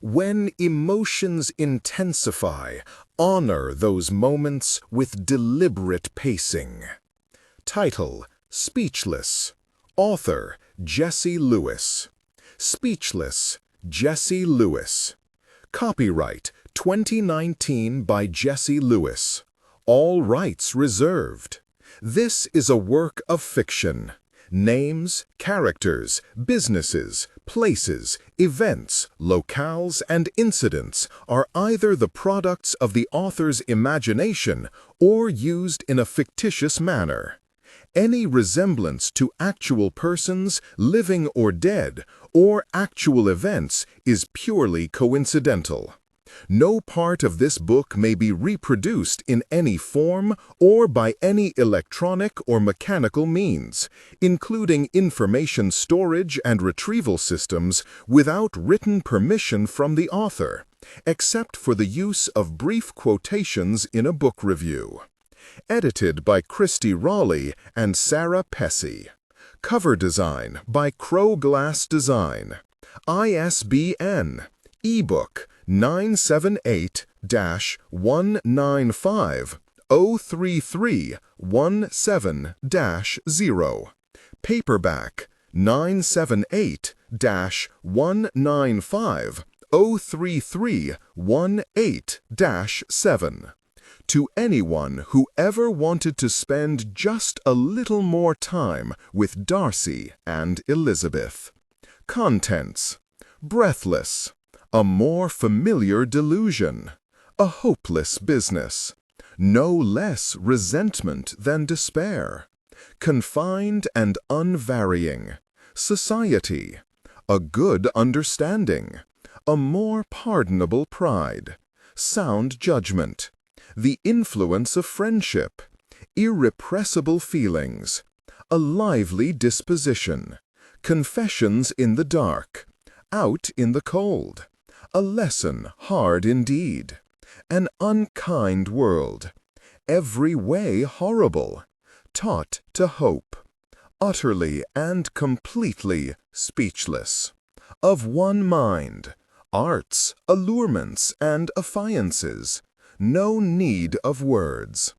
When emotions intensify, honor those moments with deliberate pacing. Title: Speechless. Author: Jesse Lewis. Speechless, Jesse Lewis. Copyright 2019 by Jesse Lewis. All rights reserved. This is a work of fiction. Names, characters, businesses, places, events, locales, and incidents are either the products of the author's imagination or used in a fictitious manner. Any resemblance to actual persons, living or dead, or actual events is purely coincidental. No part of this book may be reproduced in any form or by any electronic or mechanical means, including information storage and retrieval systems, without written permission from the author, except for the use of brief quotations in a book review. Edited by Christy Raleigh and Sarah Pesci. Cover design by Crow Glass Design. ISBN ebook 978-195-03317-0. Paperback 978-195-03318-7. To anyone who ever wanted to spend just a little more time with Darcy and Elizabeth. Contents: breathless, a more familiar delusion, a hopeless business, no less resentment than despair, confined and unvarying, society, a good understanding, a more pardonable pride, sound judgment, the influence of friendship, irrepressible feelings, a lively disposition, confessions in the dark, out in the cold, a lesson hard indeed, an unkind world, every way horrible, taught to hope, utterly and completely speechless, of one mind, arts, allurements, and affiances, no need of words.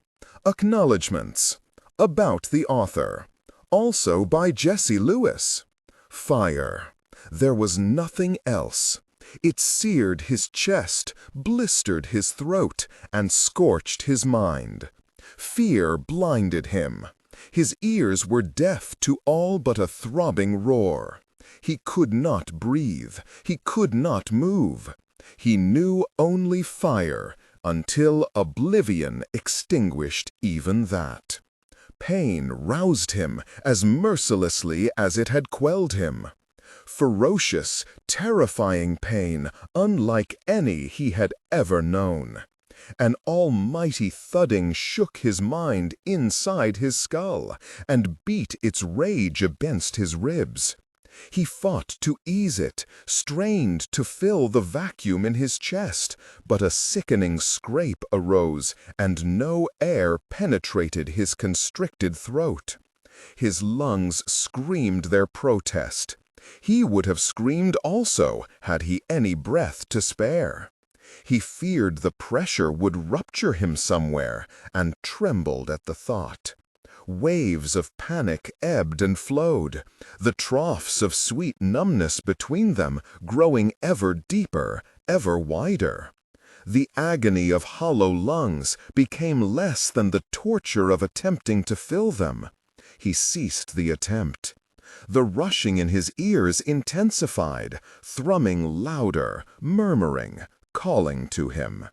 Acknowledgements. About the author. Also by Jesse Lewis. Fire. There was nothing else. It seared his chest, blistered his throat, and scorched his mind. Fear blinded him. His ears were deaf to all but a throbbing roar. He could not breathe. He could not move. He knew only fire, until oblivion extinguished even that. Pain roused him as mercilessly as it had quelled him. Ferocious, terrifying pain, unlike any he had ever known. An almighty thudding shook his mind inside his skull, and beat its rage against his ribs. He fought to ease it, strained to fill the vacuum in his chest, but a sickening scrape arose, and no air penetrated his constricted throat. His lungs screamed their protest. He would have screamed also, had he any breath to spare. He feared the pressure would rupture him somewhere, and trembled at the thought. Waves of panic ebbed and flowed, the troughs of sweet numbness between them growing ever deeper, ever wider. The agony of hollow lungs became less than the torture of attempting to fill them. He ceased the attempt. The rushing in his ears intensified, thrumming louder, murmuring, calling to him.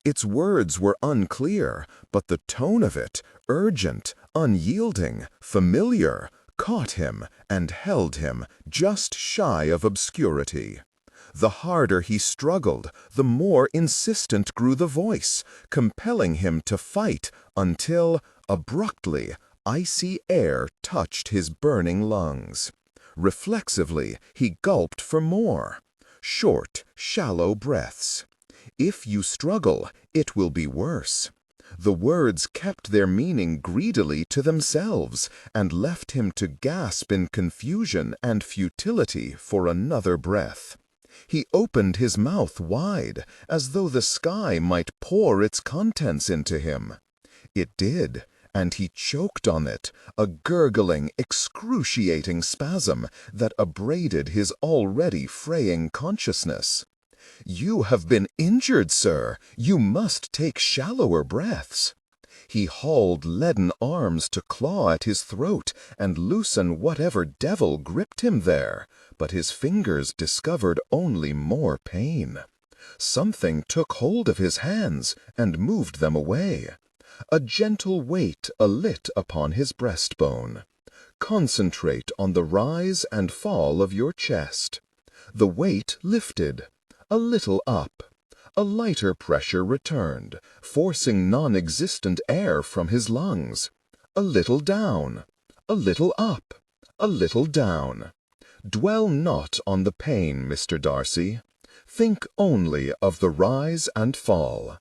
Its words were unclear, but the tone of it, urgent, unyielding, familiar, caught him and held him just shy of obscurity. The harder he struggled, the more insistent grew the voice, compelling him to fight until, abruptly, icy air touched his burning lungs. Reflexively, he gulped for more. Short, shallow breaths. If you struggle, it will be worse. The words kept their meaning greedily to themselves, and left him to gasp in confusion and futility for another breath. He opened his mouth wide, as though the sky might pour its contents into him. It did, and he choked on it, a gurgling, excruciating spasm that abraded his already fraying consciousness. "You have been injured, sir. You must take shallower breaths." He hauled leaden arms to claw at his throat and loosen whatever devil gripped him there, but his fingers discovered only more pain. Something took hold of his hands and moved them away. A gentle weight alit upon his breastbone. Concentrate on the rise and fall of your chest. The weight lifted, a little up. A lighter pressure returned, forcing non-existent air from his lungs. A little down, a little up, a little down. Dwell not on the pain, Mr. Darcy. Think only of the rise and fall.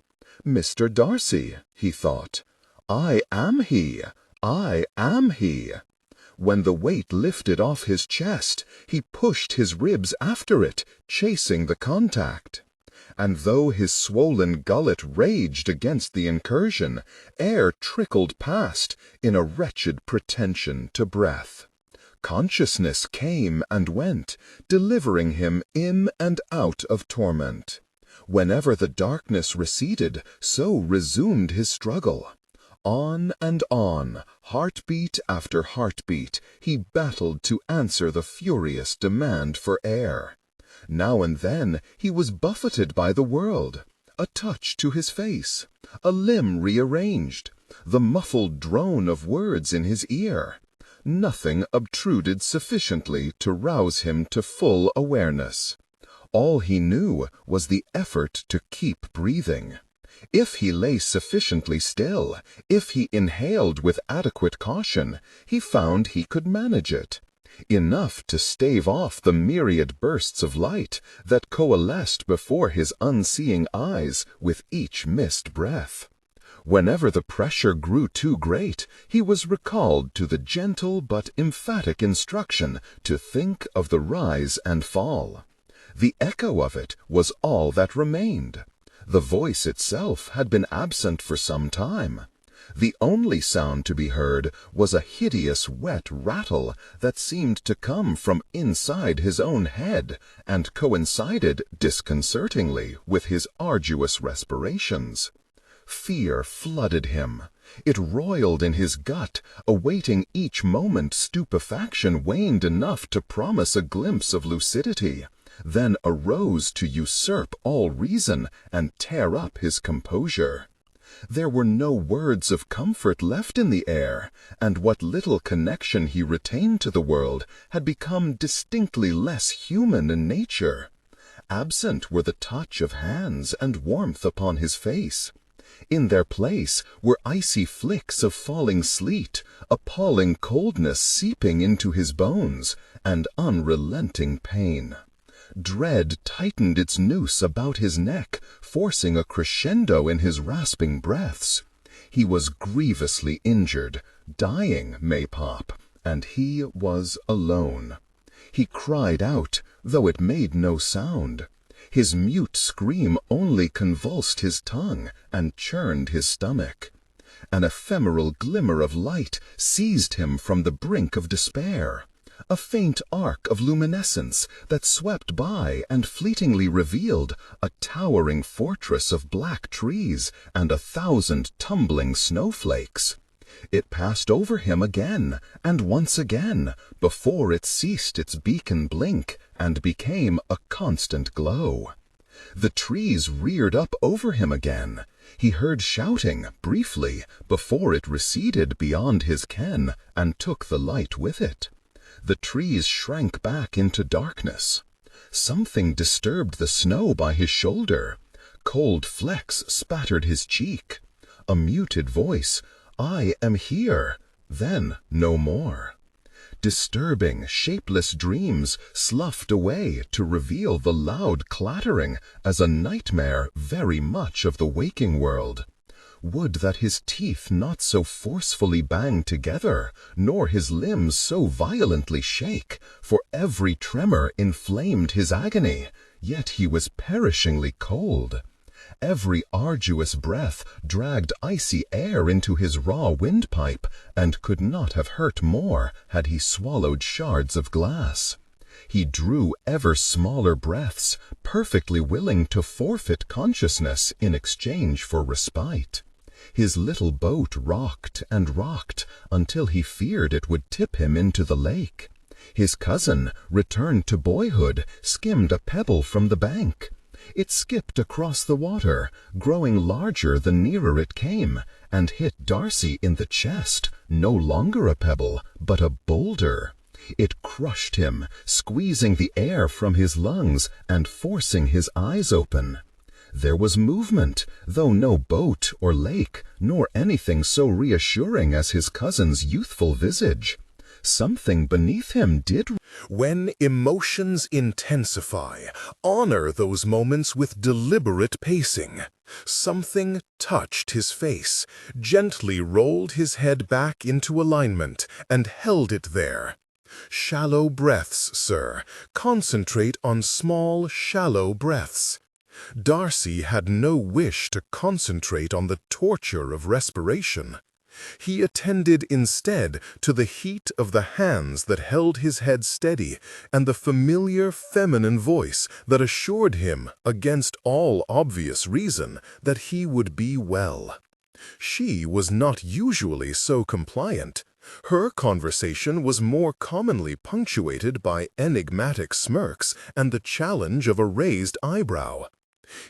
Mr. Darcy, he thought, I am he, I am he. When the weight lifted off his chest, he pushed his ribs after it, chasing the contact. And though his swollen gullet raged against the incursion, air trickled past in a wretched pretension to breath. Consciousness came and went, delivering him in and out of torment. Whenever the darkness receded, so resumed his struggle. On and on, heartbeat after heartbeat, he battled to answer the furious demand for air. Now and then he was buffeted by the world, a touch to his face, a limb rearranged, the muffled drone of words in his ear. Nothing obtruded sufficiently to rouse him to full awareness. All he knew was the effort to keep breathing. If he lay sufficiently still, if he inhaled with adequate caution, he found he could manage it. Enough to stave off the myriad bursts of light that coalesced before his unseeing eyes with each missed breath. Whenever the pressure grew too great, he was recalled to the gentle but emphatic instruction to think of the rise and fall. The echo of it was all that remained. The voice itself had been absent for some time. The only sound to be heard was a hideous wet rattle that seemed to come from inside his own head and coincided disconcertingly with his arduous respirations. Fear flooded him. It roiled in his gut, awaiting each moment stupefaction waned enough to promise a glimpse of lucidity, then arose to usurp all reason and tear up his composure. There were no words of comfort left in the air, and what little connection he retained to the world had become distinctly less human in nature. Absent were the touch of hands and warmth upon his face. In their place were icy flicks of falling sleet, appalling coldness seeping into his bones, and unrelenting pain. Dread tightened its noose about his neck, forcing a crescendo in his rasping breaths. He was grievously injured, dying, maypop, and he was alone. He cried out, though it made no sound. His mute scream only convulsed his tongue and churned his stomach. An ephemeral glimmer of light seized him from the brink of despair. A faint arc of luminescence that swept by and fleetingly revealed a towering fortress of black trees and 1,000 tumbling snowflakes. It passed over him again and once again before it ceased its beacon blink and became a constant glow. The trees reared up over him again. He heard shouting, briefly, before it receded beyond his ken and took the light with it. The trees shrank back into darkness. Something disturbed the snow by his shoulder. Cold flecks spattered his cheek. A muted voice, "I am here," then no more. Disturbing, shapeless dreams sloughed away to reveal the loud clattering as a nightmare very much of the waking world. Would that his teeth not so forcefully bang together, nor his limbs so violently shake, for every tremor inflamed his agony, yet he was perishingly cold. Every arduous breath dragged icy air into his raw windpipe, and could not have hurt more had he swallowed shards of glass. He drew ever smaller breaths, perfectly willing to forfeit consciousness in exchange for respite. His little boat rocked and rocked until he feared it would tip him into the lake. His cousin, returned to boyhood, skimmed a pebble from the bank. It skipped across the water, growing larger the nearer it came, and hit Darcy in the chest, no longer a pebble, but a boulder. It crushed him, squeezing the air from his lungs and forcing his eyes open. There was movement, though no boat or lake, nor anything so reassuring as his cousin's youthful visage. Something beneath him did. When emotions intensify, honor those moments with deliberate pacing. Something touched his face, gently rolled his head back into alignment, and held it there. Shallow breaths, sir. Concentrate on small, shallow breaths. Darcy had no wish to concentrate on the torture of respiration. He attended instead to the heat of the hands that held his head steady and the familiar feminine voice that assured him, against all obvious reason, that he would be well. She was not usually so compliant. Her conversation was more commonly punctuated by enigmatic smirks and the challenge of a raised eyebrow.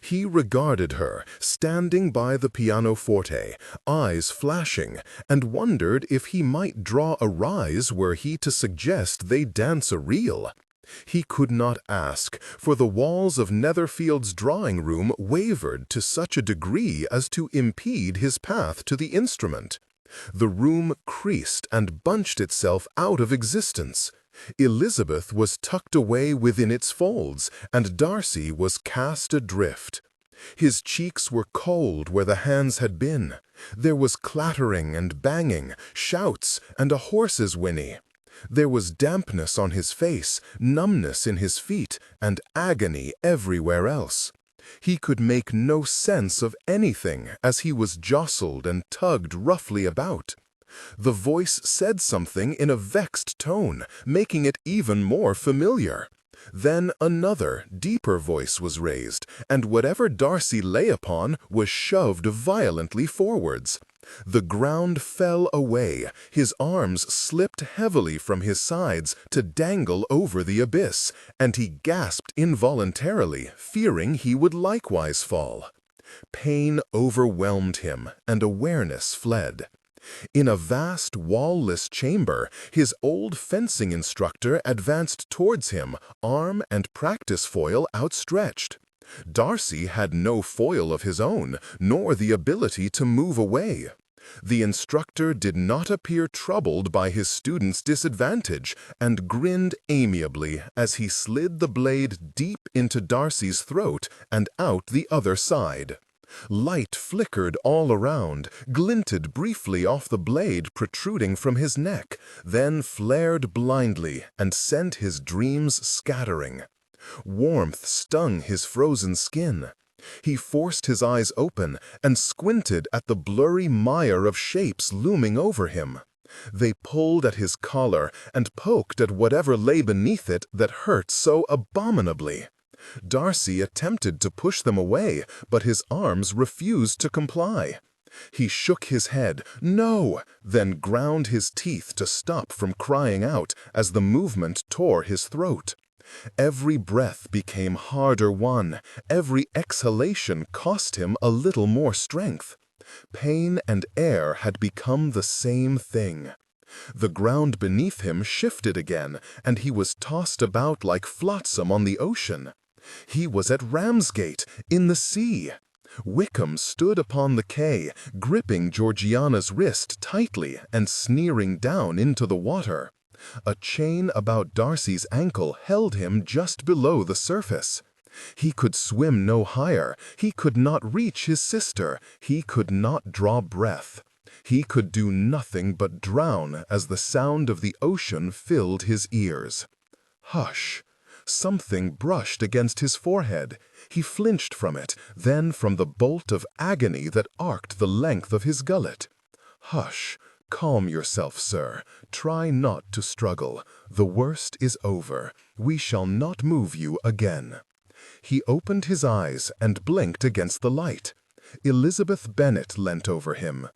He regarded her, standing by the pianoforte, eyes flashing, and wondered if he might draw a rise were he to suggest they dance a reel. He could not ask, for the walls of Netherfield's drawing-room wavered to such a degree as to impede his path to the instrument. The room creased and bunched itself out of existence. Elizabeth was tucked away within its folds, and Darcy was cast adrift. His cheeks were cold where the hands had been. There was clattering and banging, shouts, and a horse's whinny. There was dampness on his face, numbness in his feet, and agony everywhere else. He could make no sense of anything as he was jostled and tugged roughly about. The voice said something in a vexed tone, making it even more familiar. Then another, deeper voice was raised, and whatever Darcy lay upon was shoved violently forwards. The ground fell away, his arms slipped heavily from his sides to dangle over the abyss, and he gasped involuntarily, fearing he would likewise fall. Pain overwhelmed him, and awareness fled. In a vast, wall-less chamber, his old fencing instructor advanced towards him, arm and practice foil outstretched. Darcy had no foil of his own, nor the ability to move away. The instructor did not appear troubled by his student's disadvantage, and grinned amiably as he slid the blade deep into Darcy's throat and out the other side. Light flickered all around, glinted briefly off the blade protruding from his neck, then flared blindly and sent his dreams scattering. Warmth stung his frozen skin. He forced his eyes open and squinted at the blurry mire of shapes looming over him. They pulled at his collar and poked at whatever lay beneath it that hurt so abominably. Darcy attempted to push them away, but his arms refused to comply. He shook his head, "No!" then ground his teeth to stop from crying out as the movement tore his throat. Every breath became harder won. Every exhalation cost him a little more strength. Pain and air had become the same thing. The ground beneath him shifted again, and he was tossed about like flotsam on the ocean. He was at Ramsgate, in the sea. Wickham stood upon the quay, gripping Georgiana's wrist tightly and sneering down into the water. A chain about Darcy's ankle held him just below the surface. He could swim no higher. He could not reach his sister. He could not draw breath. He could do nothing but drown as the sound of the ocean filled his ears. Hush! Something brushed against his forehead. He flinched from it, then from the bolt of agony that arced the length of his gullet. "Hush! Calm yourself, sir. Try not to struggle. The worst is over. We shall not move you again." He opened his eyes and blinked against the light. Elizabeth Bennet leant over him.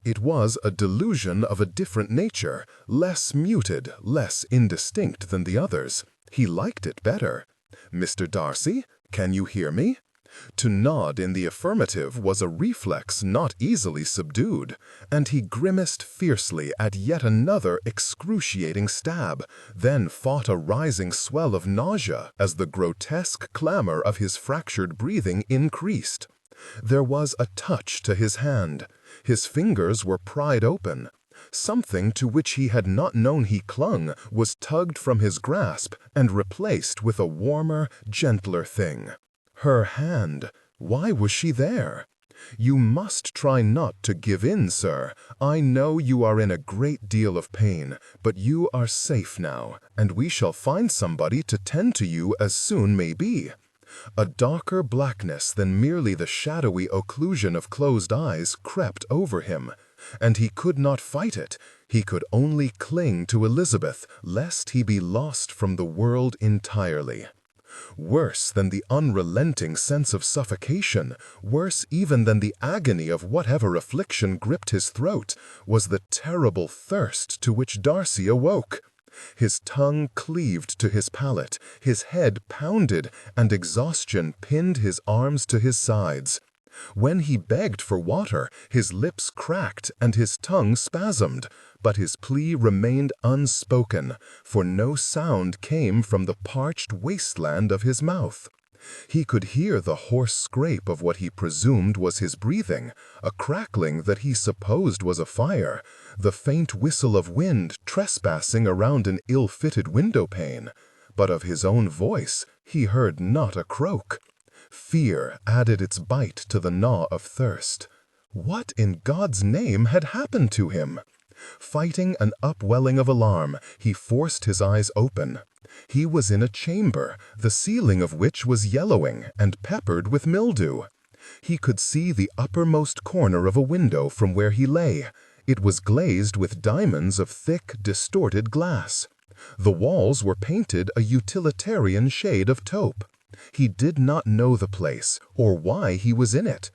It was a delusion of a different nature, less muted, less indistinct than the others. He liked it better. "Mr. Darcy, can you hear me?" To nod in the affirmative was a reflex not easily subdued, and he grimaced fiercely at yet another excruciating stab, then fought a rising swell of nausea as the grotesque clamor of his fractured breathing increased. There was a touch to his hand. His fingers were pried open. Something to which he had not known he clung was tugged from his grasp and replaced with a warmer, gentler thing. Her hand. Why was she there? "You must try not to give in, sir. I know you are in a great deal of pain, but you are safe now, and we shall find somebody to tend to you as soon may be." A darker blackness than merely the shadowy occlusion of closed eyes crept over him, and he could not fight it. He could only cling to Elizabeth, lest he be lost from the world entirely. Worse than the unrelenting sense of suffocation, worse even than the agony of whatever affliction gripped his throat, was the terrible thirst to which Darcy awoke. His tongue cleaved to his palate, his head pounded, and exhaustion pinned his arms to his sides. When he begged for water, his lips cracked and his tongue spasmed, but his plea remained unspoken, for no sound came from the parched wasteland of his mouth. He could hear the hoarse scrape of what he presumed was his breathing, a crackling that he supposed was a fire, the faint whistle of wind trespassing around an ill-fitted window-pane, but of his own voice he heard not a croak. Fear added its bite to the gnaw of thirst. What in God's name had happened to him? Fighting an upwelling of alarm, he forced his eyes open. He was in a chamber, the ceiling of which was yellowing and peppered with mildew. He could see the uppermost corner of a window from where he lay. It was glazed with diamonds of thick, distorted glass. The walls were painted a utilitarian shade of taupe. He did not know the place, or why he was in it.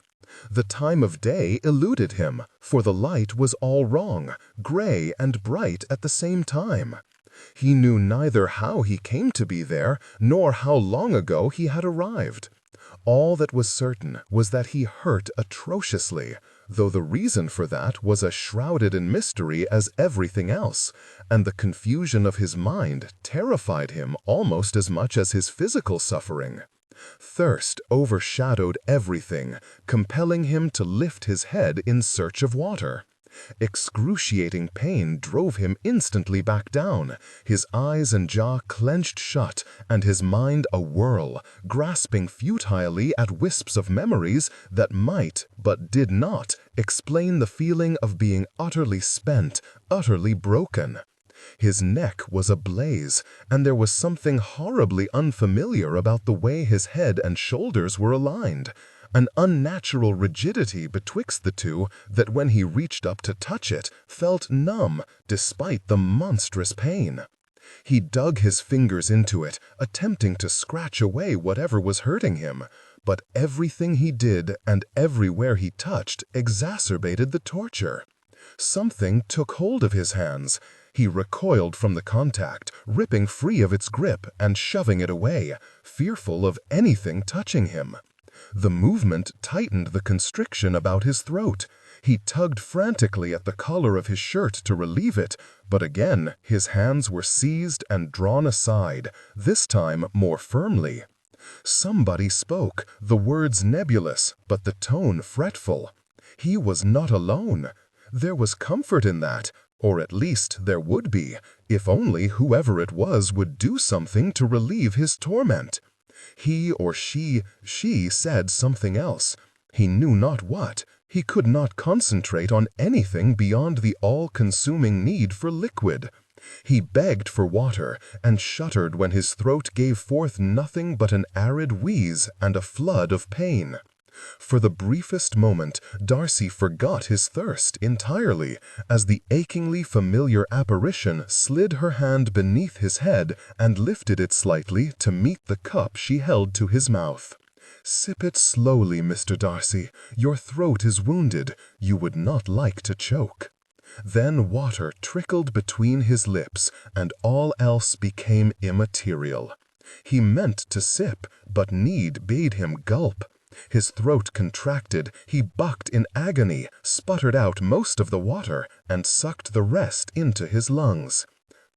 The time of day eluded him, for the light was all wrong, gray and bright at the same time. He knew neither how he came to be there, nor how long ago he had arrived. All that was certain was that he hurt atrociously, though the reason for that was as shrouded in mystery as everything else, and the confusion of his mind terrified him almost as much as his physical suffering. Thirst overshadowed everything, compelling him to lift his head in search of water. Excruciating pain drove him instantly back down, his eyes and jaw clenched shut, and his mind awhirl, grasping futilely at wisps of memories that might, but did not, explain the feeling of being utterly spent, utterly broken. His neck was ablaze, and there was something horribly unfamiliar about the way his head and shoulders were aligned, an unnatural rigidity betwixt the two that when he reached up to touch it felt numb despite the monstrous pain. He dug his fingers into it, attempting to scratch away whatever was hurting him, but everything he did and everywhere he touched exacerbated the torture. Something took hold of his hands. He recoiled from the contact, ripping free of its grip and shoving it away, fearful of anything touching him. The movement tightened the constriction about his throat. He tugged frantically at the collar of his shirt to relieve it, but again his hands were seized and drawn aside, this time more firmly. Somebody spoke, the words nebulous, but the tone fretful. He was not alone. There was comfort in that, or at least there would be, if only whoever it was would do something to relieve his torment. He or she said something else. He knew not what. He could not concentrate on anything beyond the all-consuming need for liquid. He begged for water and shuddered when his throat gave forth nothing but an arid wheeze and a flood of pain. For the briefest moment, Darcy forgot his thirst entirely as the achingly familiar apparition slid her hand beneath his head and lifted it slightly to meet the cup she held to his mouth. "Sip it slowly, Mr. Darcy. Your throat is wounded. You would not like to choke." Then water trickled between his lips, and all else became immaterial. He meant to sip, but need bade him gulp. His throat contracted, he bucked in agony, sputtered out most of the water, and sucked the rest into his lungs.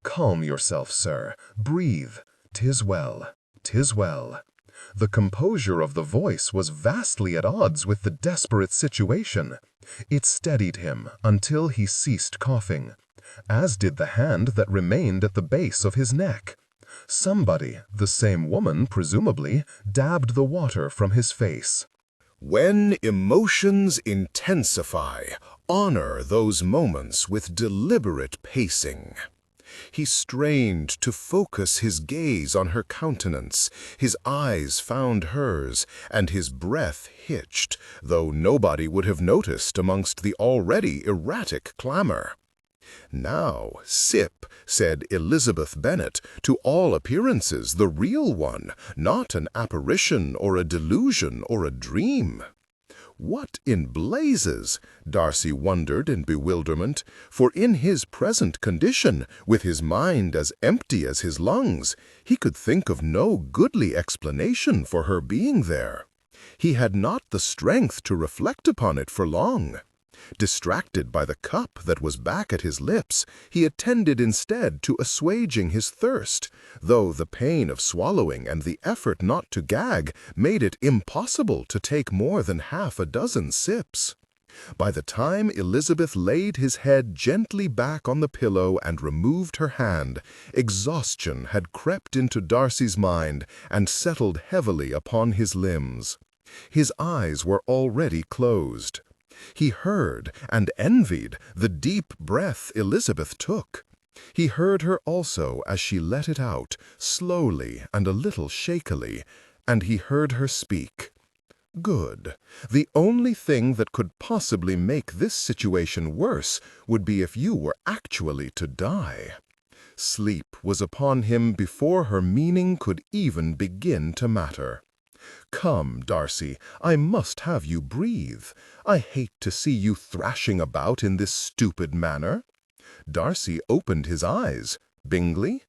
"Calm yourself, sir. Breathe. 'Tis well. 'Tis well." The composure of the voice was vastly at odds with the desperate situation. It steadied him until he ceased coughing, as did the hand that remained at the base of his neck. Somebody, the same woman presumably, dabbed the water from his face. When emotions intensify, honor those moments with deliberate pacing. He strained to focus his gaze on her countenance. His eyes found hers, and his breath hitched, though nobody would have noticed amongst the already erratic clamor. "Now, sip," said Elizabeth Bennet, "to all appearances the real one, not an apparition or a delusion or a dream." What in blazes? Darcy wondered in bewilderment, for in his present condition, with his mind as empty as his lungs, he could think of no goodly explanation for her being there. He had not the strength to reflect upon it for long. Distracted by the cup that was back at his lips, he attended instead to assuaging his thirst, though the pain of swallowing and the effort not to gag made it impossible to take more than half a dozen sips. By the time Elizabeth laid his head gently back on the pillow and removed her hand, exhaustion had crept into Darcy's mind and settled heavily upon his limbs. His eyes were already closed. He heard and envied the deep breath Elizabeth took. He heard her also as she let it out, slowly and a little shakily, and he heard her speak. Good. The only thing that could possibly make this situation worse would be if you were actually to die. Sleep was upon him before her meaning could even begin to matter. "Come, Darcy, I must have you breathe. I hate to see you thrashing about in this stupid manner." Darcy opened his eyes. Bingley?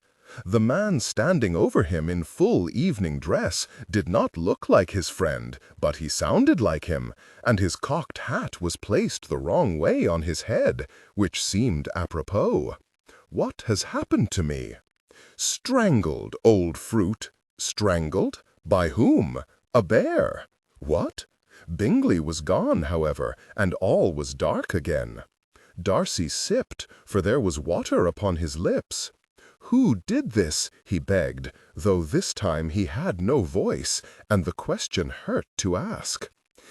The man standing over him in full evening dress did not look like his friend, but he sounded like him, and his cocked hat was placed the wrong way on his head, which seemed apropos. "What has happened to me?" "Strangled, old fruit." Strangled? By whom? A bear. What? Bingley was gone, however, and all was dark again. Darcy sipped, for there was water upon his lips. Who did this? He begged, though this time he had no voice, and the question hurt to ask.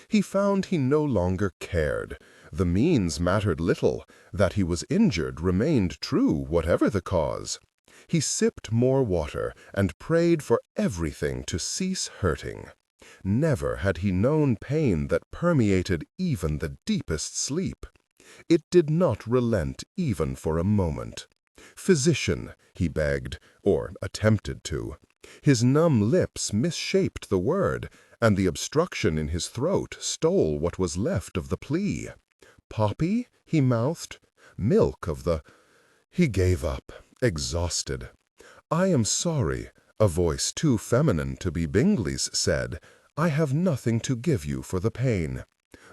He found he no longer cared. The means mattered little. That he was injured remained true, whatever the cause. He sipped more water and prayed for everything to cease hurting. Never had he known pain that permeated even the deepest sleep. It did not relent even for a moment. "Physician," he begged, or attempted to. His numb lips misshaped the word, and the obstruction in his throat stole what was left of the plea. "Poppy?" he mouthed. "Milk of the—" He gave up, exhausted. "I am sorry," a voice too feminine to be Bingley's said. "I have nothing to give you for the pain."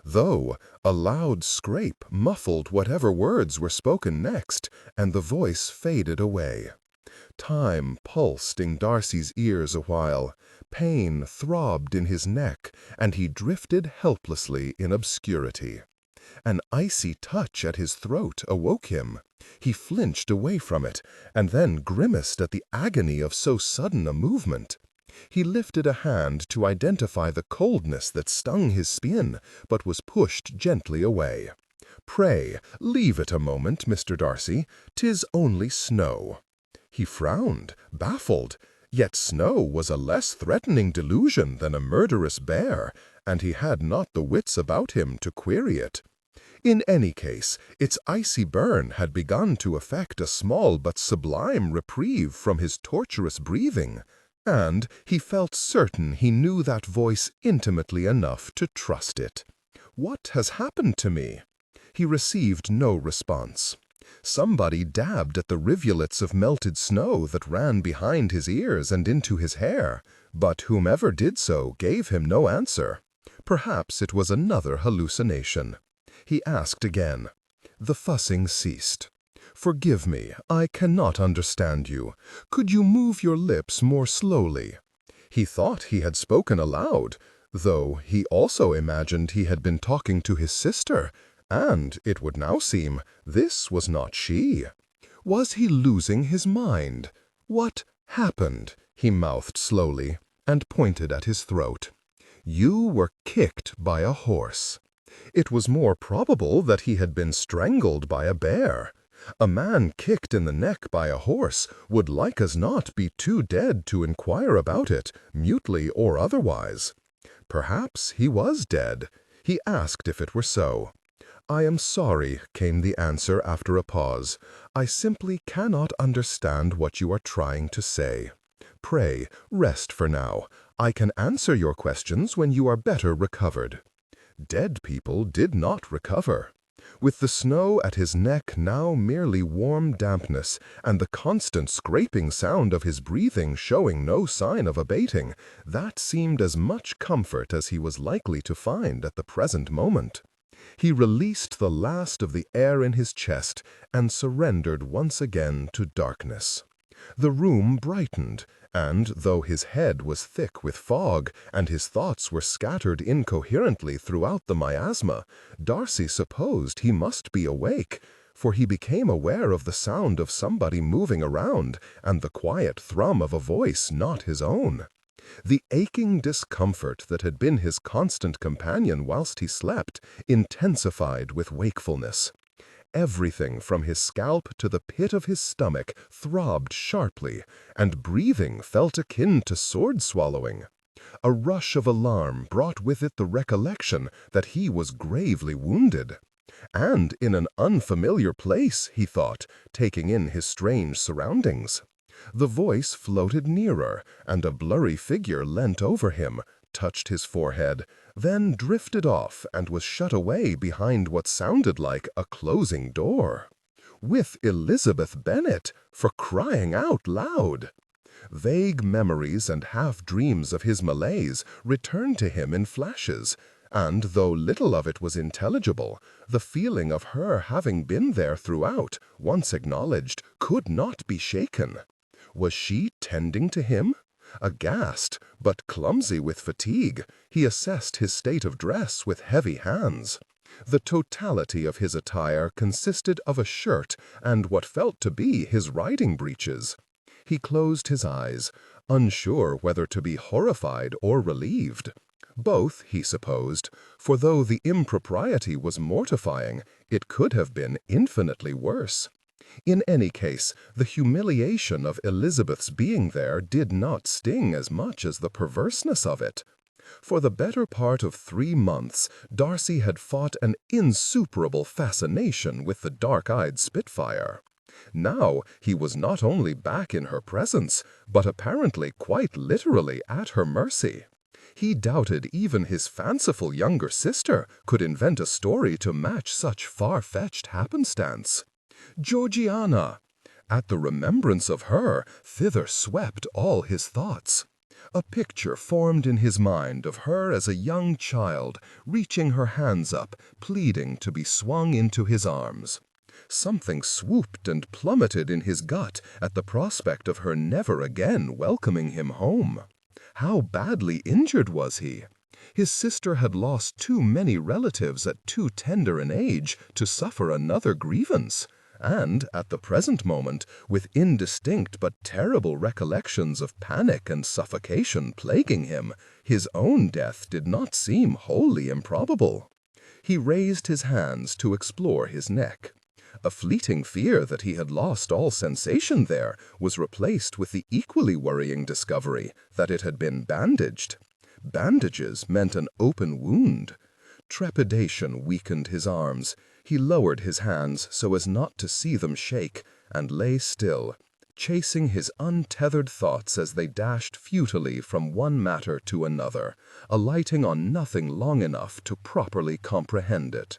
Though a loud scrape muffled whatever words were spoken next, and the voice faded away. Time pulsed in Darcy's ears a while. Pain throbbed in his neck, and he drifted helplessly in obscurity. An icy touch at his throat awoke him. He flinched away from it, and then grimaced at the agony of so sudden a movement. He lifted a hand to identify the coldness that stung his skin, but was pushed gently away. "Pray, leave it a moment, Mr. Darcy. 'Tis only snow." He frowned, baffled, yet snow was a less threatening delusion than a murderous bear, and he had not the wits about him to query it. In any case, its icy burn had begun to effect a small but sublime reprieve from his torturous breathing, and he felt certain he knew that voice intimately enough to trust it. "What has happened to me?" He received no response. Somebody dabbed at the rivulets of melted snow that ran behind his ears and into his hair, but whomever did so gave him no answer. Perhaps it was another hallucination. He asked again. The fussing ceased. "Forgive me, I cannot understand you. Could you move your lips more slowly?" He thought he had spoken aloud, though he also imagined he had been talking to his sister, and, it would now seem, this was not she. Was he losing his mind? "What happened?" he mouthed slowly, and pointed at his throat. "You were kicked by a horse." It was more probable that he had been strangled by a bear. A man kicked in the neck by a horse would like as not be too dead to inquire about it, mutely or otherwise. Perhaps he was dead. He asked if it were so. "I am sorry," came the answer after a pause. "I simply cannot understand what you are trying to say. Pray, rest for now. I can answer your questions when you are better recovered." Dead people did not recover. With the snow at his neck now merely warm dampness, and the constant scraping sound of his breathing showing no sign of abating, that seemed as much comfort as he was likely to find at the present moment. He released the last of the air in his chest and surrendered once again to darkness. The room brightened, and though his head was thick with fog and his thoughts were scattered incoherently throughout the miasma, Darcy supposed he must be awake, for he became aware of the sound of somebody moving around and the quiet thrum of a voice not his own. The aching discomfort that had been his constant companion whilst he slept intensified with wakefulness. Everything from his scalp to the pit of his stomach throbbed sharply, and breathing felt akin to sword-swallowing. A rush of alarm brought with it the recollection that he was gravely wounded. And in an unfamiliar place, he thought, taking in his strange surroundings. The voice floated nearer, and a blurry figure leant over him, touched his forehead, then drifted off and was shut away behind what sounded like a closing door. With Elizabeth Bennet, for crying out loud! Vague memories and half-dreams of his malaise returned to him in flashes, and though little of it was intelligible, the feeling of her having been there throughout, once acknowledged, could not be shaken. Was she tending to him? Aghast, but clumsy with fatigue, he assessed his state of dress with heavy hands. The totality of his attire consisted of a shirt and what felt to be his riding breeches. He closed his eyes, unsure whether to be horrified or relieved. Both, he supposed, for though the impropriety was mortifying, it could have been infinitely worse. In any case, the humiliation of Elizabeth's being there did not sting as much as the perverseness of it. For the better part of 3 months, Darcy had fought an insuperable fascination with the dark-eyed Spitfire. Now he was not only back in her presence, but apparently quite literally at her mercy. He doubted even his fanciful younger sister could invent a story to match such far-fetched happenstance. Georgiana! At the remembrance of her, thither swept all his thoughts. A picture formed in his mind of her as a young child, reaching her hands up, pleading to be swung into his arms. Something swooped and plummeted in his gut at the prospect of her never again welcoming him home. How badly injured was he? His sister had lost too many relatives at too tender an age to suffer another grievance. And, at the present moment, with indistinct but terrible recollections of panic and suffocation plaguing him, his own death did not seem wholly improbable. He raised his hands to explore his neck. A fleeting fear that he had lost all sensation there was replaced with the equally worrying discovery that it had been bandaged. Bandages meant an open wound. Trepidation weakened his arms. He lowered his hands so as not to see them shake, and lay still, chasing his untethered thoughts as they dashed futilely from one matter to another, alighting on nothing long enough to properly comprehend it.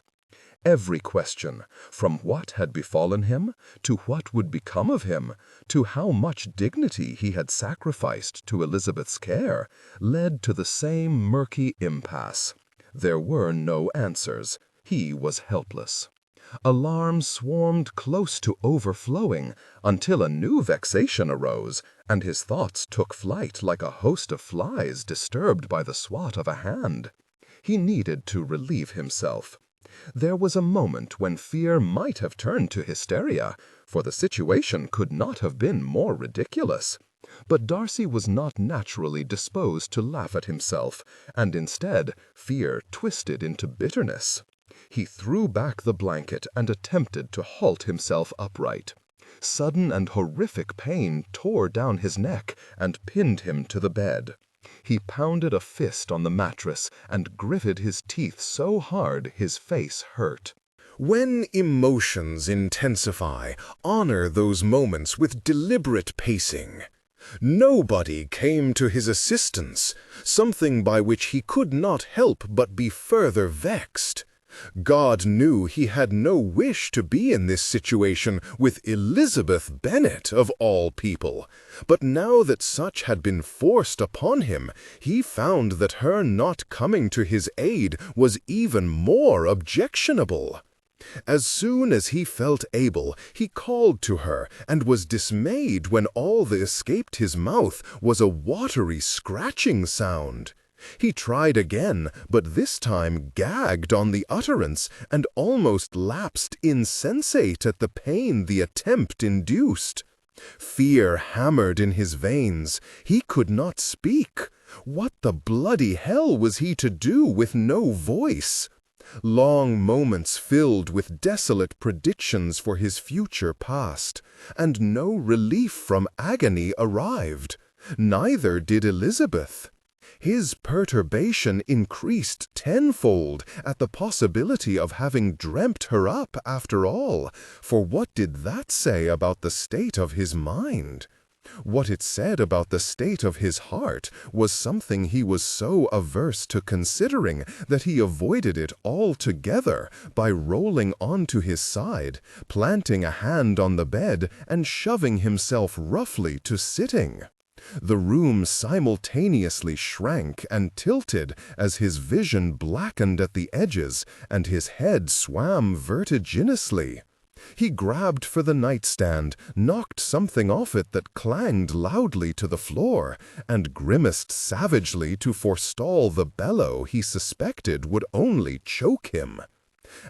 Every question, from what had befallen him, to what would become of him, to how much dignity he had sacrificed to Elizabeth's care, led to the same murky impasse. There were no answers. He was helpless. Alarm swarmed close to overflowing until a new vexation arose, and his thoughts took flight like a host of flies disturbed by the swat of a hand. He needed to relieve himself. There was a moment when fear might have turned to hysteria, for the situation could not have been more ridiculous. But Darcy was not naturally disposed to laugh at himself, and instead fear twisted into bitterness. He threw back the blanket and attempted to halt himself upright. Sudden and horrific pain tore down his neck and pinned him to the bed. He pounded a fist on the mattress and gritted his teeth so hard his face hurt. When emotions intensify, honor those moments with deliberate pacing. Nobody came to his assistance, something by which he could not help but be further vexed. God knew he had no wish to be in this situation with Elizabeth Bennet of all people, but now that such had been forced upon him, he found that her not coming to his aid was even more objectionable. As soon as he felt able, he called to her, and was dismayed when all that escaped his mouth was a watery scratching sound. He tried again, but this time gagged on the utterance, and almost lapsed insensate at the pain the attempt induced. Fear hammered in his veins. He could not speak. What the bloody hell was he to do with no voice? Long moments filled with desolate predictions for his future passed, and no relief from agony arrived. Neither did Elizabeth. His perturbation increased tenfold at the possibility of having dreamt her up after all, for what did that say about the state of his mind? What it said about the state of his heart was something he was so averse to considering that he avoided it altogether by rolling onto his side, planting a hand on the bed, and shoving himself roughly to sitting. The room simultaneously shrank and tilted as his vision blackened at the edges and his head swam vertiginously. He grabbed for the nightstand, knocked something off it that clanged loudly to the floor, and grimaced savagely to forestall the bellow he suspected would only choke him.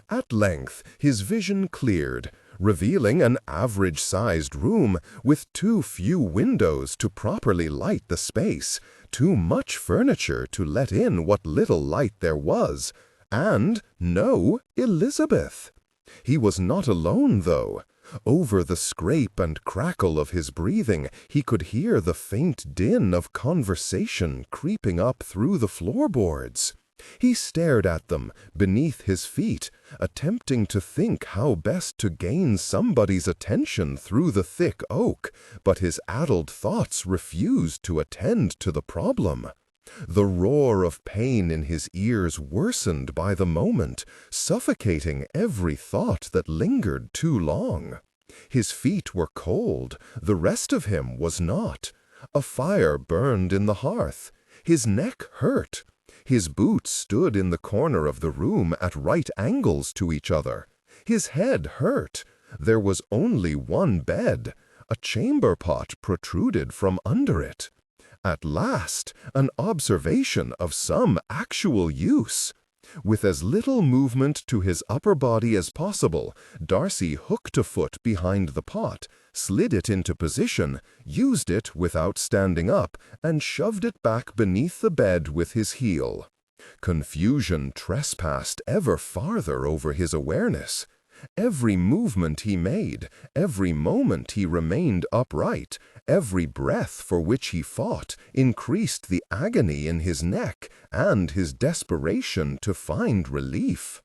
At length his vision cleared, revealing an average-sized room with too few windows to properly light the space, too much furniture to let in what little light there was, and no Elizabeth. He was not alone, though. Over the scrape and crackle of his breathing, he could hear the faint din of conversation creeping up through the floorboards. He stared at them, beneath his feet, attempting to think how best to gain somebody's attention through the thick oak, but his addled thoughts refused to attend to the problem. The roar of pain in his ears worsened by the moment, suffocating every thought that lingered too long. His feet were cold, the rest of him was not. A fire burned in the hearth. His neck hurt. His boots stood in the corner of the room at right angles to each other. His head hurt. There was only one bed. A chamber pot protruded from under it. At last, an observation of some actual use. With as little movement to his upper body as possible, Darcy hooked a foot behind the pot, slid it into position, used it without standing up, and shoved it back beneath the bed with his heel. Confusion trespassed ever farther over his awareness. Every movement he made, every moment he remained upright, every breath for which he fought, increased the agony in his neck and his desperation to find relief.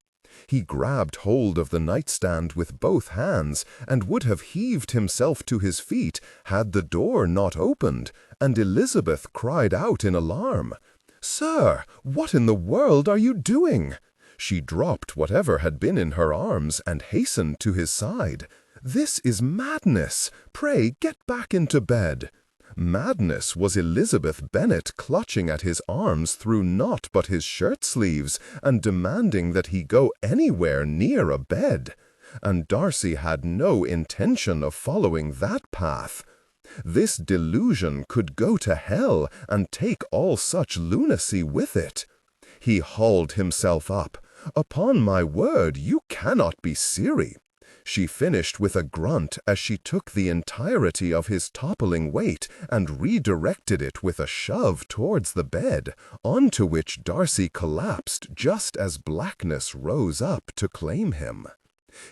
He grabbed hold of the nightstand with both hands and would have heaved himself to his feet had the door not opened, and Elizabeth cried out in alarm, "Sir, what in the world are you doing?" She dropped whatever had been in her arms and hastened to his side. "This is madness! Pray get back into bed." Madness was Elizabeth Bennet clutching at his arms through naught but his shirt-sleeves and demanding that he go anywhere near a bed. And Darcy had no intention of following that path. This delusion could go to hell and take all such lunacy with it. He hauled himself up. "Upon my word, you cannot be serious." She finished with a grunt as she took the entirety of his toppling weight and redirected it with a shove towards the bed, onto which Darcy collapsed just as blackness rose up to claim him.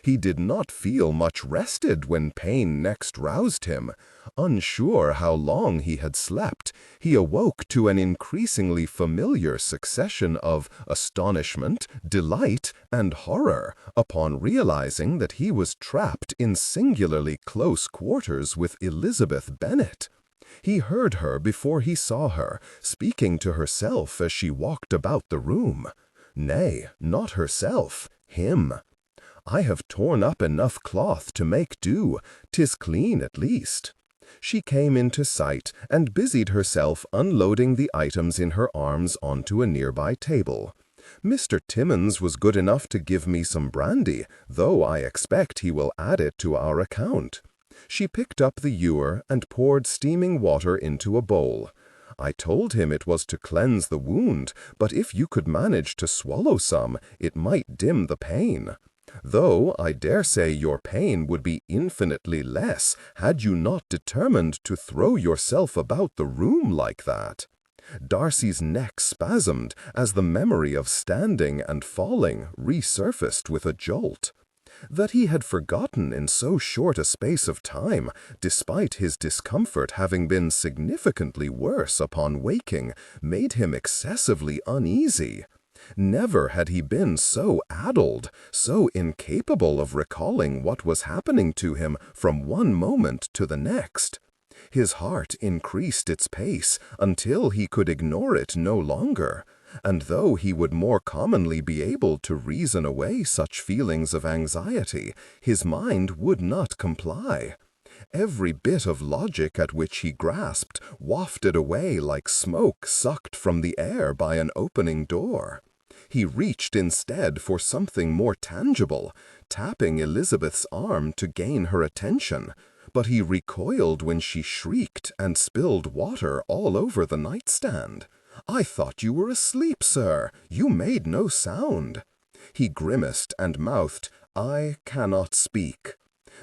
He did not feel much rested when pain next roused him. Unsure how long he had slept, he awoke to an increasingly familiar succession of astonishment, delight, and horror upon realizing that he was trapped in singularly close quarters with Elizabeth Bennet. He heard her before he saw her, speaking to herself as she walked about the room. Nay, not herself, him. "I have torn up enough cloth to make do. 'Tis clean at least." She came into sight and busied herself unloading the items in her arms onto a nearby table. "Mr. Timmins was good enough to give me some brandy, though I expect he will add it to our account." She picked up the ewer and poured steaming water into a bowl. "I told him it was to cleanse the wound, but if you could manage to swallow some, it might dim the pain. Though I dare say your pain would be infinitely less had you not determined to throw yourself about the room like that." Darcy's neck spasmed as the memory of standing and falling resurfaced with a jolt. That he had forgotten in so short a space of time, despite his discomfort having been significantly worse upon waking, made him excessively uneasy. Never had he been so addled, so incapable of recalling what was happening to him from one moment to the next. His heart increased its pace until he could ignore it no longer, and though he would more commonly be able to reason away such feelings of anxiety, his mind would not comply. Every bit of logic at which he grasped wafted away like smoke sucked from the air by an opening door. He reached instead for something more tangible, tapping Elizabeth's arm to gain her attention, but he recoiled when she shrieked and spilled water all over the nightstand. "I thought you were asleep, sir. You made no sound." He grimaced and mouthed, "I cannot speak."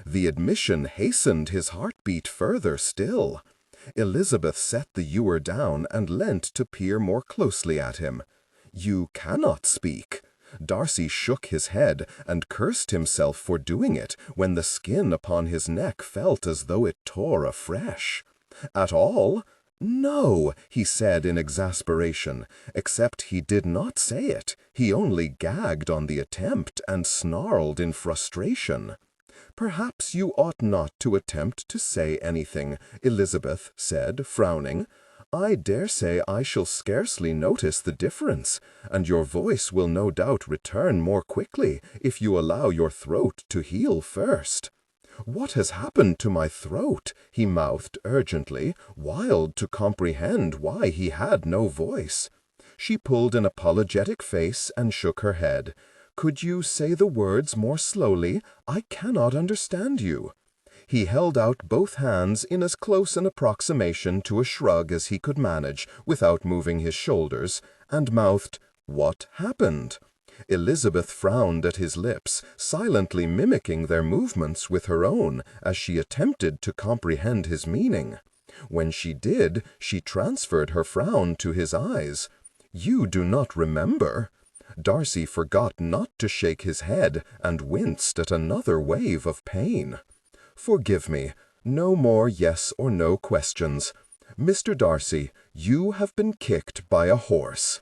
The admission hastened his heartbeat further still. Elizabeth set the ewer down and leant to peer more closely at him. "You cannot speak." Darcy shook his head and cursed himself for doing it when the skin upon his neck felt as though it tore afresh. "At all?" "No," he said in exasperation, except he did not say it. He only gagged on the attempt and snarled in frustration. "Perhaps you ought not to attempt to say anything," Elizabeth said, frowning. "I dare say I shall scarcely notice the difference, and your voice will no doubt return more quickly if you allow your throat to heal first." "What has happened to my throat?" he mouthed urgently, wild to comprehend why he had no voice. She pulled an apologetic face and shook her head. "Could you say the words more slowly? I cannot understand you." He held out both hands in as close an approximation to a shrug as he could manage without moving his shoulders, and mouthed, "What happened?" Elizabeth frowned at his lips, silently mimicking their movements with her own as she attempted to comprehend his meaning. When she did, she transferred her frown to his eyes. You do not remember? Darcy forgot not to shake his head and winced at another wave of pain. Forgive me. No more yes or no questions. Mr. Darcy, you have been kicked by a horse.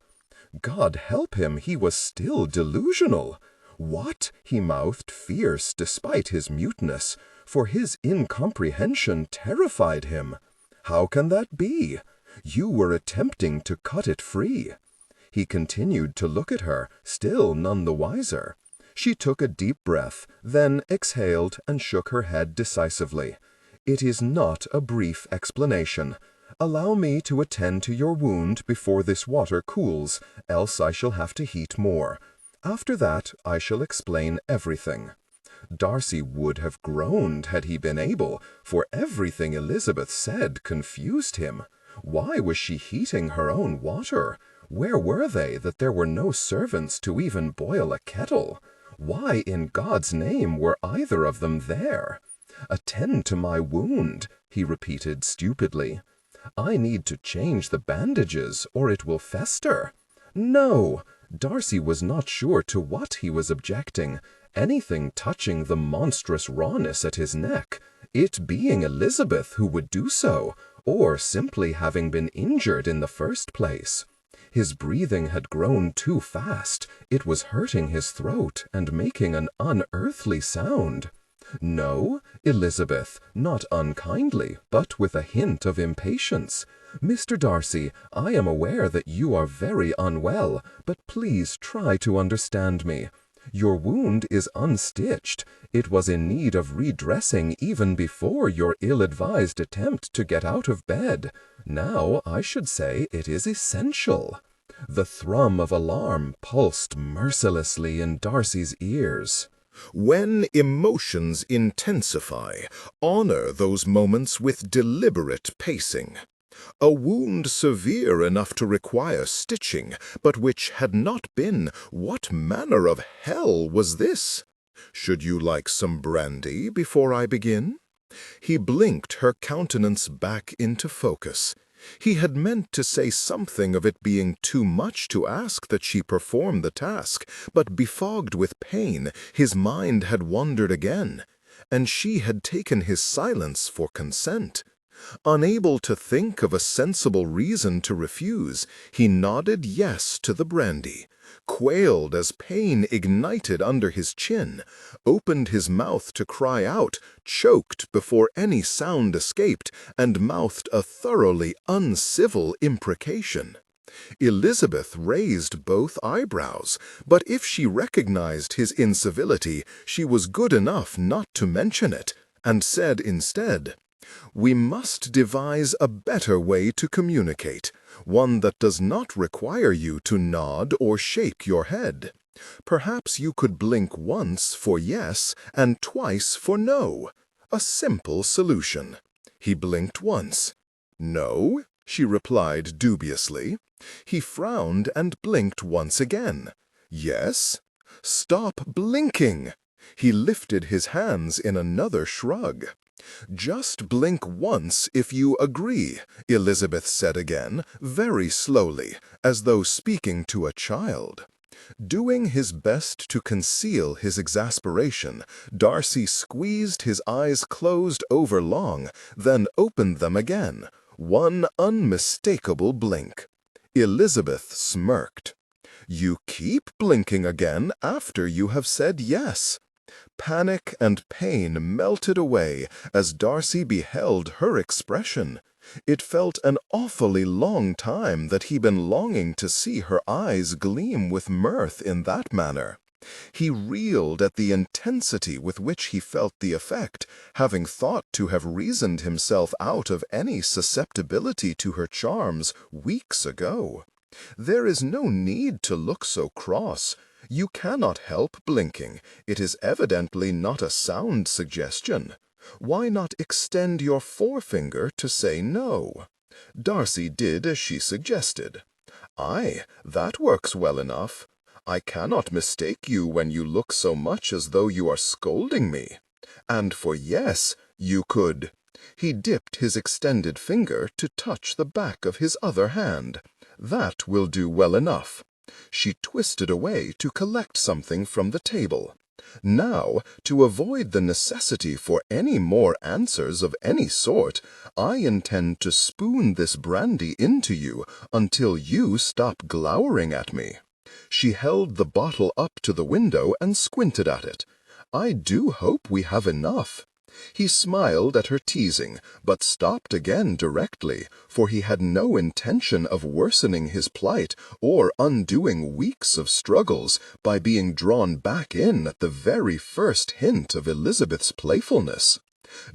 God help him, he was still delusional. What? He mouthed, fierce despite his muteness, for his incomprehension terrified him. How can that be? You were attempting to cut it free. He continued to look at her, still none the wiser. She took a deep breath, then exhaled and shook her head decisively. It is not a brief explanation. Allow me to attend to your wound before this water cools, else I shall have to heat more. After that, I shall explain everything. Darcy would have groaned had he been able, for everything Elizabeth said confused him. Why was she heating her own water? Where were they that there were no servants to even boil a kettle? Why in God's name were either of them there? Attend to my wound, he repeated stupidly. I need to change the bandages, or it will fester. No! Darcy was not sure to what he was objecting, anything touching the monstrous rawness at his neck, it being Elizabeth who would do so, or simply having been injured in the first place. His breathing had grown too fast, it was hurting his throat and making an unearthly sound. No, Elizabeth, not unkindly, but with a hint of impatience. Mr. Darcy, I am aware that you are very unwell, but please try to understand me. Your wound is unstitched. It was in need of redressing even before your ill-advised attempt to get out of bed. Now I should say it is essential. The thrum of alarm pulsed mercilessly in Darcy's ears. When emotions intensify, honor those moments with deliberate pacing. A wound severe enough to require stitching, but which had not been, what manner of hell was this? Should you like some brandy before I begin? He blinked her countenance back into focus. He had meant to say something of it being too much to ask that she perform the task, but befogged with pain, his mind had wandered again, and she had taken his silence for consent. Unable to think of a sensible reason to refuse, he nodded yes to the brandy, quailed as pain ignited under his chin, opened his mouth to cry out, choked before any sound escaped, and mouthed a thoroughly uncivil imprecation. Elizabeth raised both eyebrows, but if she recognized his incivility, she was good enough not to mention it, and said instead, "We must devise a better way to communicate, one that does not require you to nod or shake your head. Perhaps you could blink once for yes and twice for no. A simple solution." He blinked once. "No," she replied dubiously. He frowned and blinked once again. "Yes." "Stop blinking." He lifted his hands in another shrug. "Just blink once if you agree," Elizabeth said again, very slowly, as though speaking to a child. Doing his best to conceal his exasperation, Darcy squeezed his eyes closed over long, then opened them again, one unmistakable blink. Elizabeth smirked. "You keep blinking again after you have said yes." Panic and pain melted away as Darcy beheld her expression. It felt an awfully long time that he'd been longing to see her eyes gleam with mirth in that manner. He reeled at the intensity with which he felt the effect, having thought to have reasoned himself out of any susceptibility to her charms weeks ago. There is no need to look so cross. You cannot help blinking. It is evidently not a sound suggestion. Why not extend your forefinger to say no? Darcy did as she suggested. "Aye, that works well enough. I cannot mistake you when you look so much as though you are scolding me. And for yes, you could He dipped his extended finger to touch the back of his other hand. That will do well enough. She twisted away to collect something from the table. Now, to avoid the necessity for any more answers of any sort, I intend to spoon this brandy into you until you stop glowering at me. She held the bottle up to the window and squinted at it. I do hope we have enough. He smiled at her teasing, but stopped again directly, for he had no intention of worsening his plight or undoing weeks of struggles by being drawn back in at the very first hint of Elizabeth's playfulness.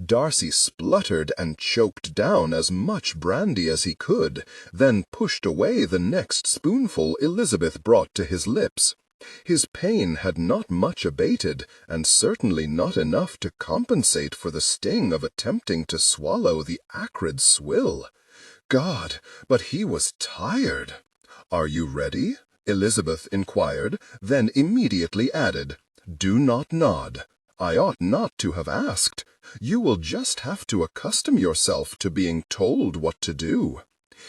Darcy spluttered and choked down as much brandy as he could, then pushed away the next spoonful Elizabeth brought to his lips. His pain had not much abated, and certainly not enough to compensate for the sting of attempting to swallow the acrid swill. God, but he was tired. "Are you ready?" Elizabeth inquired, then immediately added, "Do not nod. I ought not to have asked. You will just have to accustom yourself to being told what to do."